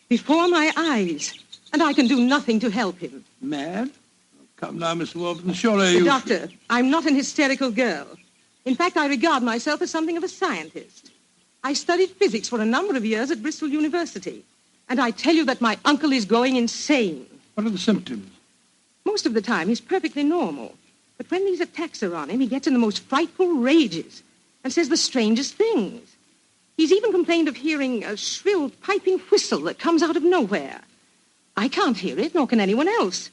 Before my eyes. And I can do nothing to help him. Mad? Oh, come now, Miss Warburton, surely you... Doctor, I'm not an hysterical girl. In fact, I regard myself as something of a scientist. I studied physics for a number of years at Bristol University. And I tell you that my uncle is going insane. What are the symptoms? Most of the time, he's perfectly normal. But when these attacks are on him, he gets in the most frightful rages and says the strangest things. He's even complained of hearing a shrill piping whistle that comes out of nowhere. I can't hear it, nor can anyone else.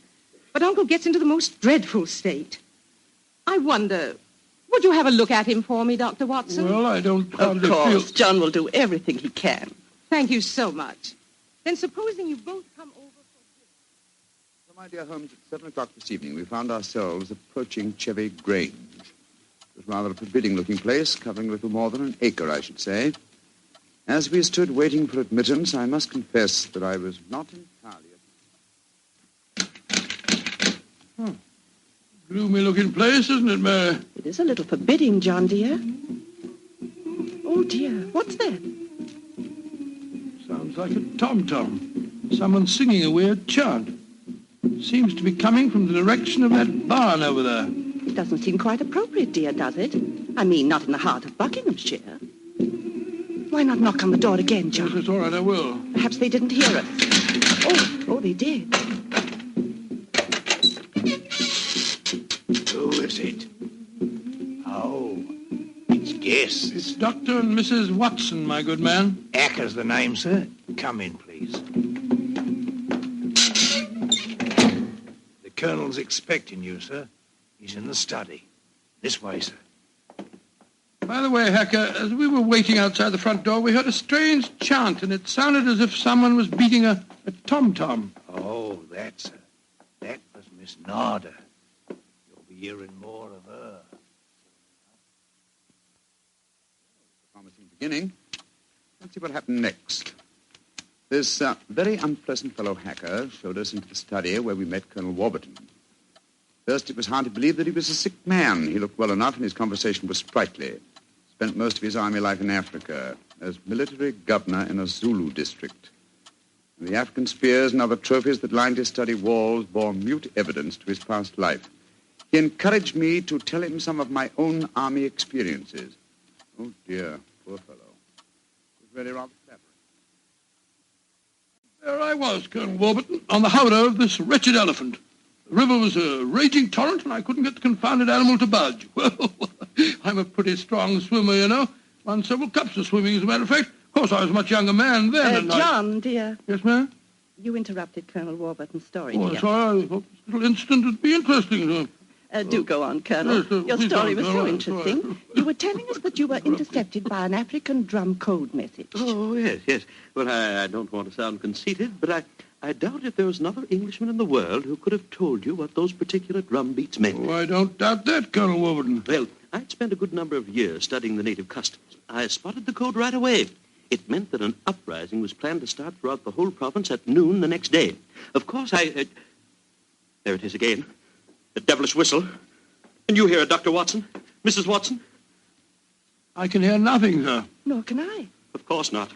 But Uncle gets into the most dreadful state. I wonder, would you have a look at him for me, Dr. Watson? Well, I don't hardly Of course, feel... John will do everything he can. Thank you so much. Then supposing you both come over... So, my dear Holmes, at 7 o'clock this evening, we found ourselves approaching Chevy Grange. It was rather a forbidding-looking place, covering a little more than an acre, I should say. As we stood waiting for admittance, I must confess that I was not entirely... Gloomy-looking place, isn't it, Mary? It is a little forbidding, John, dear. Oh, dear, what's that? Sounds like a tom-tom. Someone singing a weird chant. Seems to be coming from the direction of that barn over there. It doesn't seem quite appropriate, dear, does it? I mean, not in the heart of Buckinghamshire. Why not knock on the door again, John? Yes, it's all right, I will. Perhaps they didn't hear us. Oh, they did. Who is it? Oh, it's Guess. It's Dr. and Mrs. Watson, my good man. Acker's the name, sir. Come in, please. The Colonel's expecting you, sir. He's in the study. This way, sir. By the way, Hacker, as we were waiting outside the front door, we heard a strange chant, and it sounded as if someone was beating a tom-tom. Oh, that was Miss Narda. You'll be hearing more of her. Promising beginning. Let's see what happened next. This very unpleasant fellow Hacker showed us into the study where we met Colonel Warburton. First, it was hard to believe that he was a sick man. He looked well enough, and his conversation was sprightly. Spent most of his army life in Africa as military governor in a Zulu district. And the African spears and other trophies that lined his study walls bore mute evidence to his past life. He encouraged me to tell him some of my own army experiences. Oh, dear, poor fellow. It was really rather flattering. There I was, Colonel Warburton, on the howdah of this wretched elephant. The river was a raging torrent, and I couldn't get the confounded animal to budge. Well, I'm a pretty strong swimmer, you know. Won several cups of swimming, as a matter of fact. Of course, I was a much younger man then. John, dear. Yes, ma'am? You interrupted Colonel Warburton's story, Oh, dear. sorry. I thought this little incident would be interesting. Do go on, Colonel. Yes, Your please story don't. was so All right, interesting. all right. You were telling us that you were intercepted by an African drum code message. Oh, yes. Well, I don't want to sound conceited, but I doubt if there was another Englishman in the world who could have told you what those particular drum beats meant. Oh, I don't doubt that, Colonel Warburton. Well, I'd spent a good number of years studying the native customs. I spotted the code right away. It meant that an uprising was planned to start throughout the whole province at noon the next day. Of course, there it is again. The devilish whistle. Can you hear it, Dr. Watson? Mrs. Watson? I can hear nothing, sir. Nor can I. Of course not.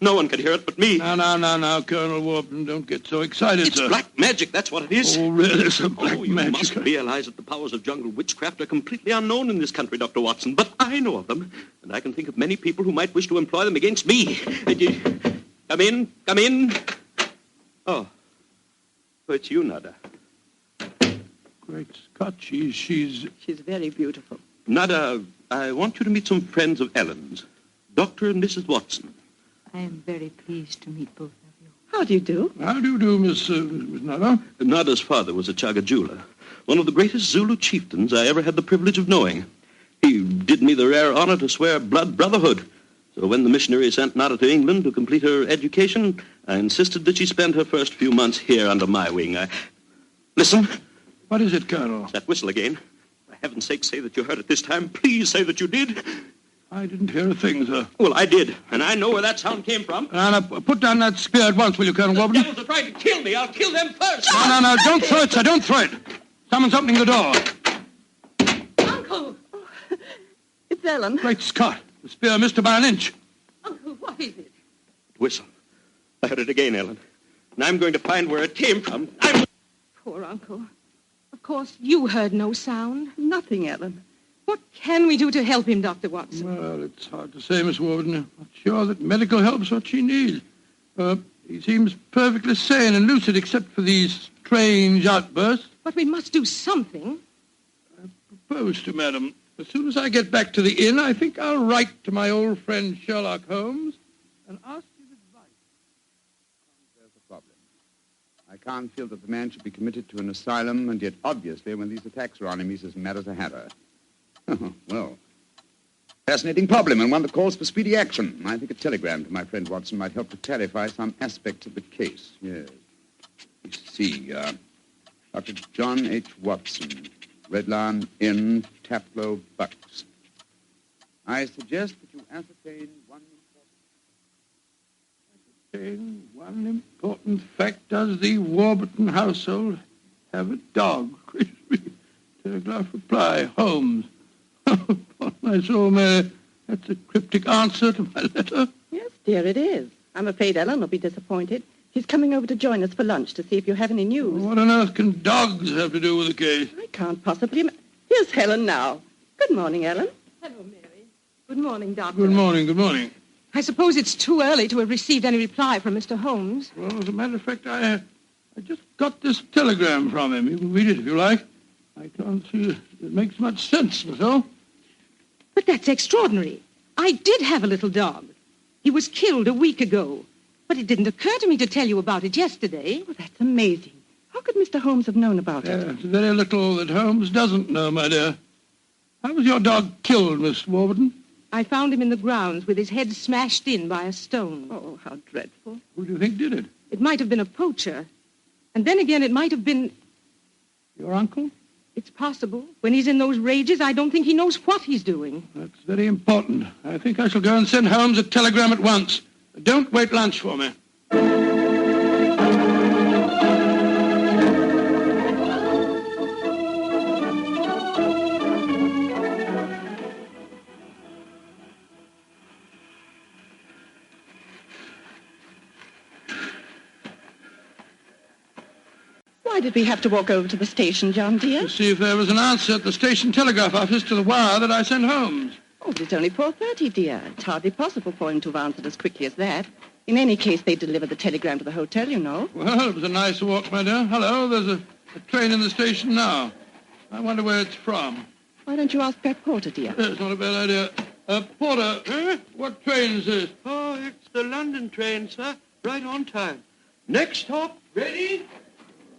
No one can hear it but me. Now, Colonel Warburton, don't get so excited, It's sir. black magic, that's what it is. Oh, really, sir, black you magic. must realize that the powers of jungle witchcraft are completely unknown in this country, Dr. Watson. But I know of them, and I can think of many people who might wish to employ them against me. Come in. Oh, it's you, Nada. Great Scott, she's very beautiful. Nada, I want you to meet some friends of Ellen's, Dr. and Mrs. Watson. I am very pleased to meet both of you. How do you do? How do you do, Miss Nada? Nada's father was a Chagajula, one of the greatest Zulu chieftains I ever had the privilege of knowing. He did me the rare honor to swear blood brotherhood. So when the missionary sent Nada to England to complete her education, I insisted that she spend her first few months here under my wing. Listen. What is it, Colonel? It's that whistle again. For heaven's sake, say that you heard it this time. Please say that you did. I didn't hear a thing, sir. Well, I did, and I know where that sound came from. Now, put down that spear at once, will you, Colonel Warburton? The devils are trying to kill me. I'll kill them first. No, don't throw it, sir, don't throw it. Someone's opening the door. Uncle! It's Ellen. Great Scott, the spear missed her by an inch. Uncle, what is it? Whistle. I heard it again, Ellen. And I'm going to find where it came from. Poor Uncle. Of course, you heard no sound. Nothing, Ellen. What can we do to help him, Dr. Watson? Well, it's hard to say, Miss Warburton. I'm not sure that medical help's what she needs. He seems perfectly sane and lucid except for these strange outbursts. But we must do something. I propose to, madam. As soon as I get back to the inn, I think I'll write to my old friend Sherlock Holmes and ask his advice. There's the problem. I can't feel that the man should be committed to an asylum, and yet obviously when these attacks are on him, he's as mad as a hatter. Well, fascinating problem, and one that calls for speedy action. I think a telegram to my friend Watson might help to clarify some aspects of the case. Yes. You see, Dr. John H. Watson, Red Lion Inn, Taplow, Bucks. I suggest that you ascertain one important fact. Does the Warburton household have a dog? Telegraph reply, Holmes. Upon my soul, Mary, that's a cryptic answer to my letter. Yes, dear, it is. I'm afraid Ellen will be disappointed. She's coming over to join us for lunch to see if you have any news. What on earth can dogs have to do with the case? I can't possibly... Here's Helen now. Good morning, Ellen. Hello, Mary. Good morning, Doctor. Good morning. I suppose it's too early to have received any reply from Mr. Holmes. Well, as a matter of fact, I just got this telegram from him. You can read it if you like. I can't see it makes much sense, myself. But that's extraordinary. I did have a little dog. He was killed a week ago. But it didn't occur to me to tell you about it yesterday. Oh, that's amazing. How could Mr. Holmes have known about it? There's very little that Holmes doesn't know, my dear. How was your dog killed, Miss Warburton? I found him in the grounds with his head smashed in by a stone. Oh, how dreadful. Who do you think did it? It might have been a poacher. And then again, it might have been... Your uncle? It's possible. When he's in those rages, I don't think he knows what he's doing. That's very important. I think I shall go and send Holmes a telegram at once. Don't wait lunch for me. Why did we have to walk over to the station, John, dear? To see if there was an answer at the station telegraph office to the wire that I sent Holmes. Oh, but it's only 4:30, dear. It's hardly possible for him to have answered as quickly as that. In any case, they delivered the telegram to the hotel, you know. Well, it was a nice walk, my dear. Hello, there's a train in the station now. I wonder where it's from. Why don't you ask that porter, dear? It's not a bad idea. Porter, what train is this? Oh, it's the London train, sir. Right on time. Next stop, ready?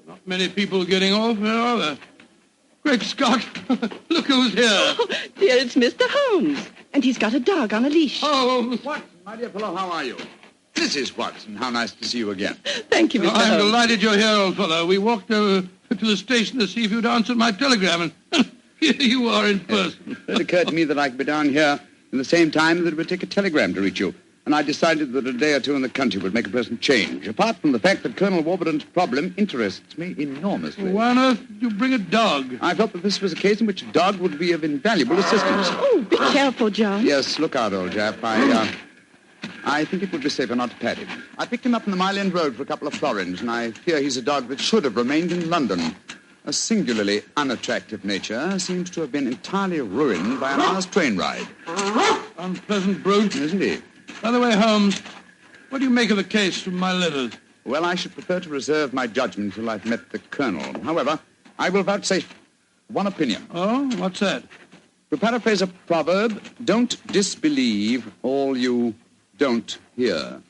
Not many people getting off, there are there? Great Scott! Look who's here! Oh, dear, it's Mr. Holmes. And he's got a dog on a leash. Oh, Watson, my dear fellow, how are you? Mrs. Watson, how nice to see you again. Thank you, Mr. I'm Holmes. delighted you're here, old fellow. We walked over to the station to see if you'd answered my telegram, and here you are in person. It occurred to me that I could be down here in the same time that it would take a telegram to reach you. And I decided that a day or two in the country would make a pleasant change, apart from the fact that Colonel Warburton's problem interests me enormously. Why on earth did you bring a dog? I felt that this was a case in which a dog would be of invaluable assistance. Oh, be careful, John. Yes, look out, old chap. I think it would be safer not to pat him. I picked him up on the Mile End Road for a couple of florins, and I fear he's a dog that should have remained in London. A singularly unattractive nature seems to have been entirely ruined by an hour's train ride. Unpleasant brute. Isn't he? By the way, Holmes, what do you make of the case from my letters? Well, I should prefer to reserve my judgment until I've met the Colonel. However, I will vouchsafe one opinion. Oh, what's that? To paraphrase a proverb, don't disbelieve all you don't hear.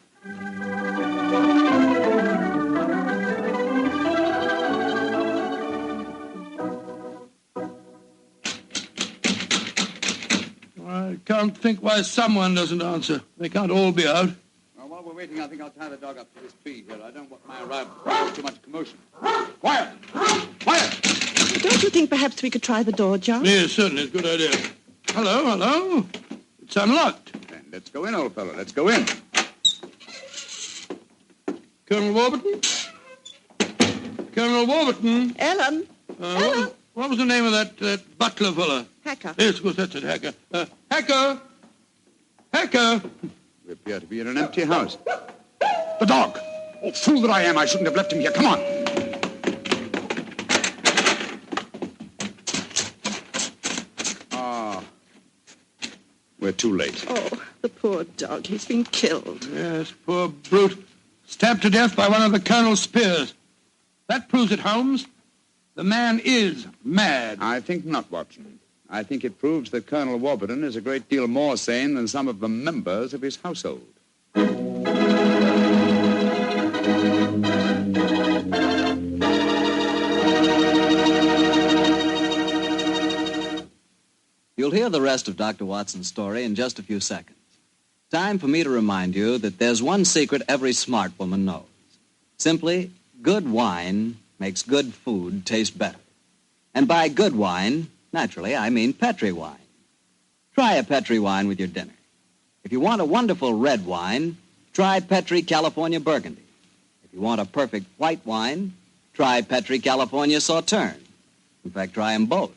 I can't think why someone doesn't answer. They can't all be out. Well, while we're waiting, I think I'll tie the dog up to this tree here. I don't want my arrival to cause too much commotion. Quiet! Quiet! Don't you think perhaps we could try the door, John? Yes, certainly. It's a good idea. Hello. It's unlocked. Then let's go in, old fellow. Let's go in. Colonel Warburton? Colonel Warburton? Ellen? Ellen? What was the name of that butler fella? Hacker. Yes, of course, that's it, Hacker. Hacker! Hacker! We appear to be in an empty house. The dog! Oh, fool that I am, I shouldn't have left him here. Come on! Ah. We're too late. Oh, the poor dog. He's been killed. Yes, poor brute. Stabbed to death by one of the Colonel's spears. That proves it, Holmes. The man is mad. I think not, Watson. I think it proves that Colonel Warburton is a great deal more sane than some of the members of his household. You'll hear the rest of Dr. Watson's story in just a few seconds. Time for me to remind you that there's one secret every smart woman knows. Simply, good wine makes good food taste better. And by good wine, naturally, I mean Petri wine. Try a Petri wine with your dinner. If you want a wonderful red wine, try Petri California Burgundy. If you want a perfect white wine, try Petri California Sauterne. In fact, try them both.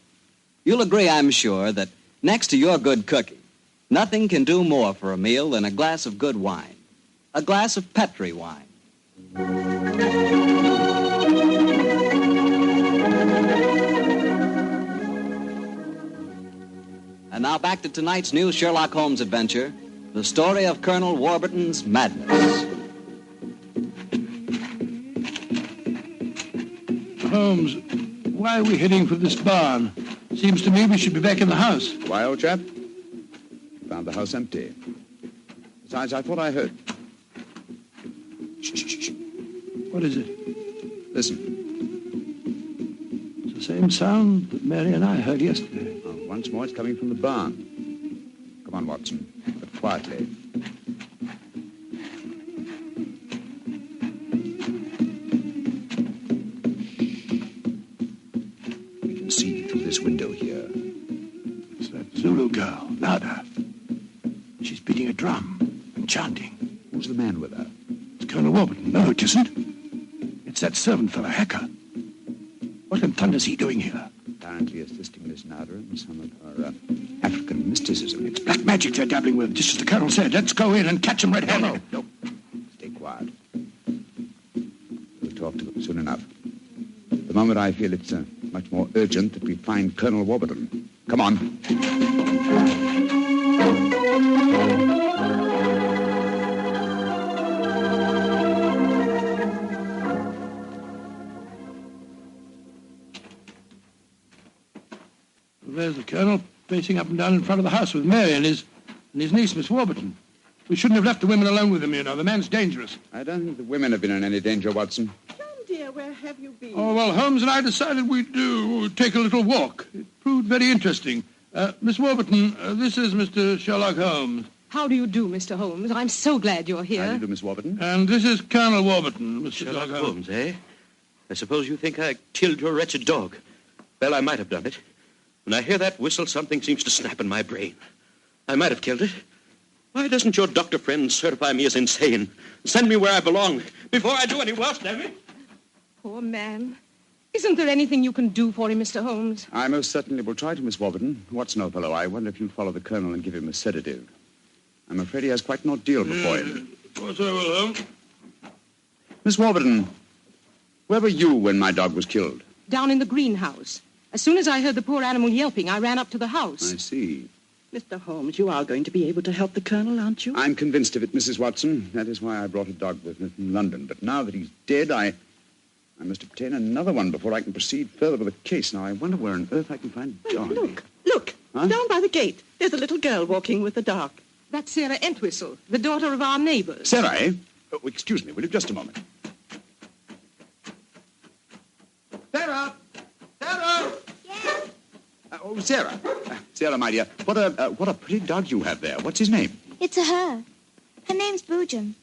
You'll agree, I'm sure, that next to your good cooking, nothing can do more for a meal than a glass of good wine. A glass of Petri wine. And now back to tonight's new Sherlock Holmes adventure, the story of Colonel Warburton's madness. Holmes, why are we heading for this barn? Seems to me we should be back in the house. Why, old chap? Found the house empty. Besides, I thought I heard. Shh. What is it? Listen. It's the same sound that Mary and I heard yesterday. Oh, once more, it's coming from the barn. Come on, Watson, but quietly. We can see through this window here. It's that Zulu girl, Nada. She's beating a drum and chanting. Who's the man with her? It's Colonel Warburton. No, it isn't. It's that servant fellow, Hacker. What in thunder's he doing here? Apparently assisting Miss Nada in some of her African mysticism. It's black magic they're dabbling with, just as the Colonel said. Let's go in and catch them red-handed. No. Stay quiet. We'll talk to them soon enough. At the moment, I feel it's much more urgent that we find Colonel Warburton. Come on. There's the Colonel pacing up and down in front of the house with Mary and his niece, Miss Warburton. We shouldn't have left the women alone with him, you know. The man's dangerous. I don't think the women have been in any danger, Watson. John, dear, where have you been? Oh, well, Holmes and I decided we'd take a little walk. It proved very interesting. Miss Warburton, this is Mr. Sherlock Holmes. How do you do, Mr. Holmes? I'm so glad you're here. How do you do, Miss Warburton? And this is Colonel Warburton, Mr. Sherlock Holmes, eh? I suppose you think I killed your wretched dog. Well, I might have done it. When I hear that whistle, something seems to snap in my brain. I might have killed it. Why doesn't your doctor friend certify me as insane? Send me where I belong before I do any worse, damn it. Poor man. Isn't there anything you can do for him, Mr. Holmes? I most certainly will try to, Miss Warburton. Watson, old fellow, I wonder if you'll follow the colonel and give him a sedative. I'm afraid he has quite an ordeal before him. Of course I will, Holmes. Miss Warburton, where were you when my dog was killed? Down in the greenhouse. As soon as I heard the poor animal yelping, I ran up to the house. I see. Mr. Holmes, you are going to be able to help the Colonel, aren't you? I'm convinced of it, Mrs. Watson. That is why I brought a dog with me from London. But now that he's dead, I must obtain another one before I can proceed further with the case. Now, I wonder where on earth I can find a dog. Look, Huh? down by the gate. There's a little girl walking with the dog. That's Sarah Entwistle, the daughter of our neighbors. Sarah, eh? Oh, excuse me, will you? Just a moment. Sarah! Sarah! Yes? Oh, Sarah. Sarah, my dear, what a pretty dog you have there. What's his name? It's a her. Her name's Boojum.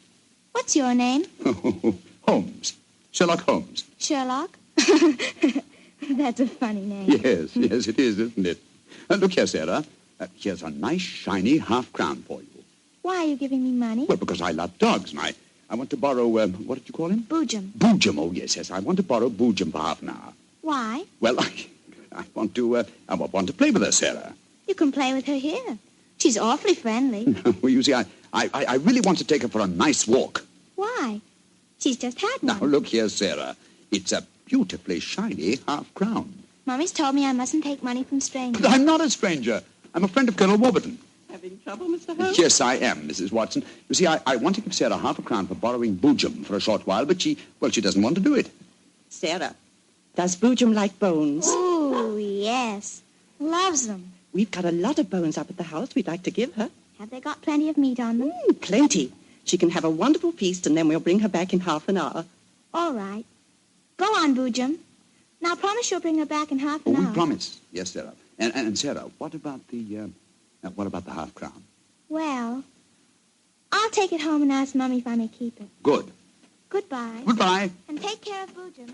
What's your name? Holmes. Sherlock Holmes. Sherlock? That's a funny name. Yes, it is, isn't it? Look here, Sarah. Here's a nice, shiny half-crown for you. Why are you giving me money? Well, because I love dogs, and I want to borrow, what did you call him? Boojum. Boojum, oh, yes. I want to borrow Boojum for half an hour. Why? Well, I want to play with her, Sarah. You can play with her here. She's awfully friendly. Well, you see, I really want to take her for a nice walk. Why? She's just had one. Now, look here, Sarah. It's a beautifully shiny half-crown. Mommy's told me I mustn't take money from strangers. But I'm not a stranger. I'm a friend of Colonel Warburton. Having trouble, Mr. Holmes? Yes, I am, Mrs. Watson. You see, I want to give Sarah half a crown for borrowing Boojum for a short while, but she doesn't want to do it. Sarah, does Boojum like bones? Oh, yes. Loves them. We've got a lot of bones up at the house we'd like to give her. Have they got plenty of meat on them? Plenty. She can have a wonderful feast, and then we'll bring her back in half an hour. All right. Go on, Boojum. Now, promise you'll bring her back in half an hour. We promise. Yes, Sarah. And Sarah, what about the half crown? Well, I'll take it home and ask Mummy if I may keep it. Good. Goodbye. Goodbye. And take care of Boojum.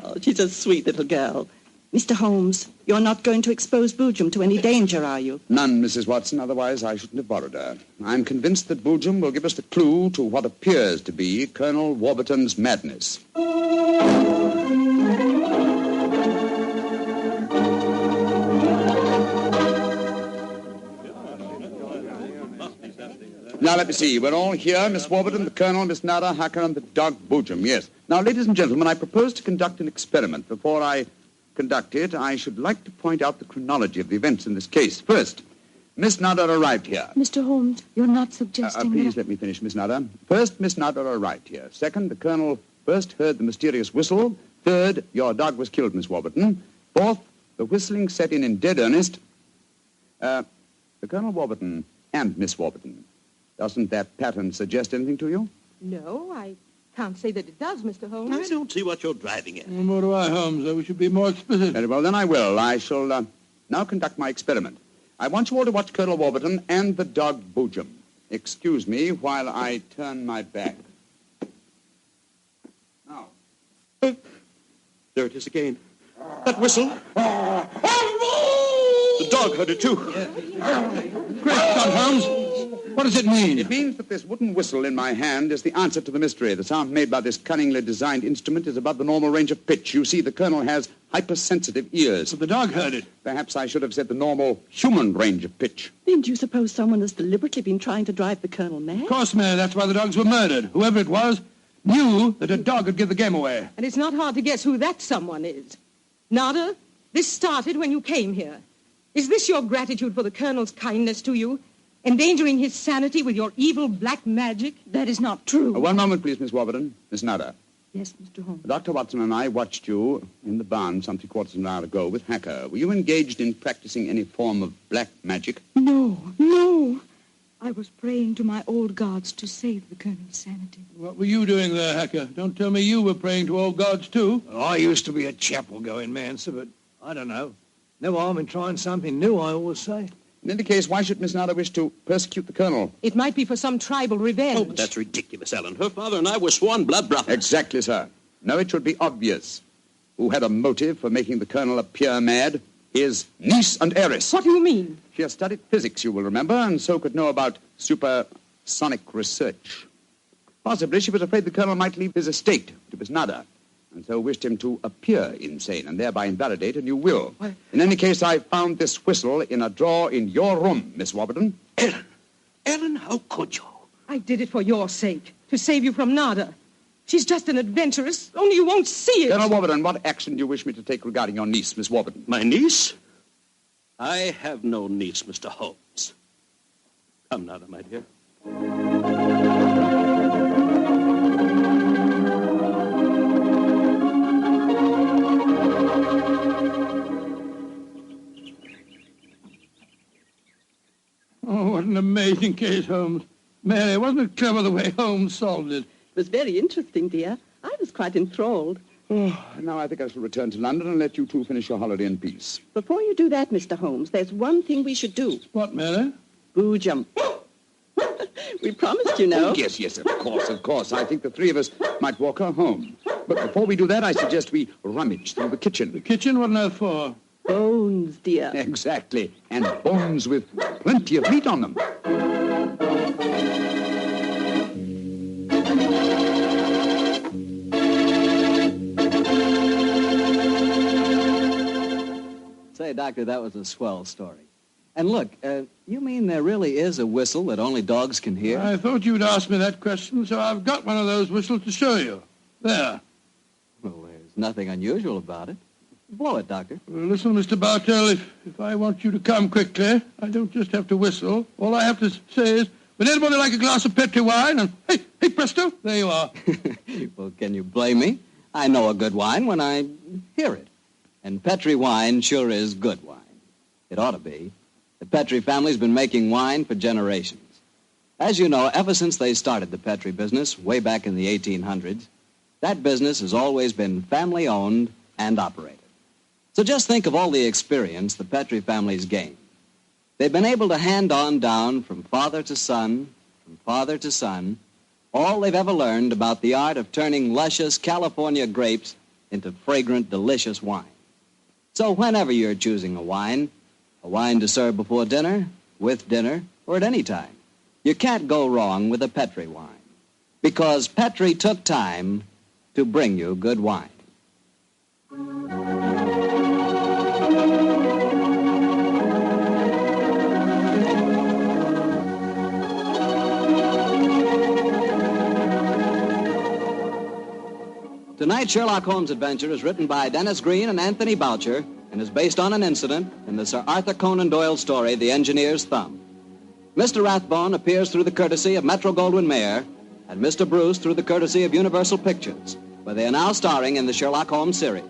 Oh, she's a sweet little girl. Mr. Holmes, you're not going to expose Boojum to any danger, are you? None, Mrs. Watson. Otherwise, I shouldn't have borrowed her. I'm convinced that Boojum will give us the clue to what appears to be Colonel Warburton's madness. Now, let me see. We're all here. Miss Warburton, the Colonel, Miss Nada, Hacker, and the dog Boojum. Yes. Now, ladies and gentlemen, I propose to conduct an experiment. Before I conduct it, I should like to point out the chronology of the events in this case. First, Miss Nada arrived here. Mr. Holmes, you're not suggesting Please let me finish, Miss Nada. First, Miss Nada arrived here. Second, the Colonel first heard the mysterious whistle. Third, your dog was killed, Miss Warburton. Fourth, the whistling set in dead earnest. The Colonel Warburton and Miss Warburton. Doesn't that pattern suggest anything to you? No, I can't say that it does, Mr. Holmes. I don't see what you're driving at. Nor do I, Holmes. We should be more explicit. Very well, then I will. I shall now conduct my experiment. I want you all to watch Colonel Warburton and the dog Boojum. Excuse me while I turn my back. Now. There it is again. That whistle. The dog heard it, too. Great Scott, Holmes. What does it mean? It means that this wooden whistle in my hand is the answer to the mystery. The sound made by this cunningly designed instrument is above the normal range of pitch. You see, the Colonel has hypersensitive ears. But the dog heard it. Perhaps I should have said the normal human range of pitch. Then do you suppose someone has deliberately been trying to drive the Colonel mad? Of course, Mary. That's why the dogs were murdered. Whoever it was knew that a dog would give the game away. And it's not hard to guess who that someone is. Nada, this started when you came here. Is this your gratitude for the Colonel's kindness to you? Endangering his sanity with your evil black magic? That is not true. One moment, please, Miss Warburton. Miss Nada. Yes, Mr. Holmes. Dr. Watson and I watched you in the barn some 3/4 of an hour ago with Hacker. Were you engaged in practicing any form of black magic? No. I was praying to my old gods to save the Colonel's sanity. What were you doing there, Hacker? Don't tell me you were praying to old gods, too. Well, I used to be a chapel-going man, sir, but I don't know. No harm in trying something new, I always say. In any case, why should Miss Nada wish to persecute the Colonel? It might be for some tribal revenge. Oh, but that's ridiculous, Ellen. Her father and I were sworn blood brothers. Exactly, sir. No, it should be obvious. Who had a motive for making the Colonel appear mad? His niece and heiress. What do you mean? She has studied physics, you will remember, and so could know about supersonic research. Possibly she was afraid the Colonel might leave his estate to Miss Nada, and so wished him to appear insane and thereby invalidate a new will. What? In any case, I found this whistle in a drawer in your room, Miss Warburton. Ellen, how could you? I did it for your sake, to save you from Nada. She's just an adventuress, only you won't see it. Colonel Warburton, what action do you wish me to take regarding your niece, Miss Warburton? My niece? I have no niece, Mr. Holmes. Come, Nada, my dear. Oh, what an amazing case, Holmes. Mary, wasn't it clever the way Holmes solved it? It was very interesting, dear. I was quite enthralled. Oh, now I think I shall return to London and let you two finish your holiday in peace. Before you do that, Mr. Holmes, there's one thing we should do. What, Mary? Boojum. We promised, you know. Oh, yes, of course. I think the three of us might walk her home. But before we do that, I suggest we rummage through the kitchen. The kitchen? What on earth for? Bones, dear. Exactly. And bones with plenty of meat on them. Say, Doctor, that was a swell story. And look, you mean there really is a whistle that only dogs can hear? I thought you'd ask me that question, so I've got one of those whistles to show you. There. Well, there's nothing unusual about it. Blow it, Doctor. Well, listen, Mr. Bartell, if I want you to come quickly, I don't just have to whistle. All I have to say is, would anybody like a glass of Petri wine? And hey, presto, there you are. Well, can you blame me? I know a good wine when I hear it. And Petri wine sure is good wine. It ought to be. The Petri family's been making wine for generations. As you know, ever since they started the Petri business way back in the 1800s, that business has always been family-owned and operated. So just think of all the experience the Petri family's gained. They've been able to hand on down from father to son, all they've ever learned about the art of turning luscious California grapes into fragrant, delicious wine. So whenever you're choosing a wine to serve before dinner, with dinner, or at any time, you can't go wrong with a Petri wine. Because Petri took time to bring you good wine. Tonight's Sherlock Holmes adventure is written by Dennis Green and Anthony Boucher and is based on an incident in the Sir Arthur Conan Doyle story, The Engineer's Thumb. Mr. Rathbone appears through the courtesy of Metro-Goldwyn-Mayer and Mr. Bruce through the courtesy of Universal Pictures, where they are now starring in the Sherlock Holmes series.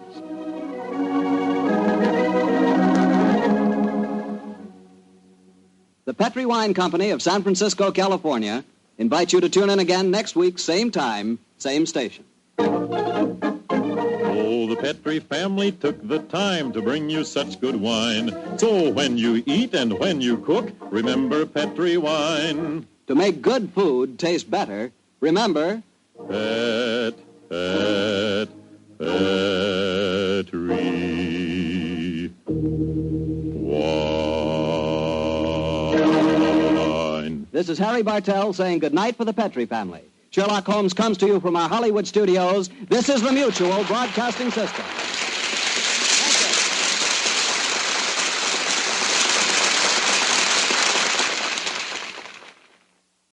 The Petri Wine Company of San Francisco, California, invites you to tune in again next week, same time, same station. Oh, the Petri family took the time to bring you such good wine. So when you eat and when you cook, remember Petri wine. To make good food taste better, remember... Petri wine. This is Harry Bartell saying goodnight for the Petri family. Sherlock Holmes comes to you from our Hollywood studios. This is the Mutual Broadcasting System.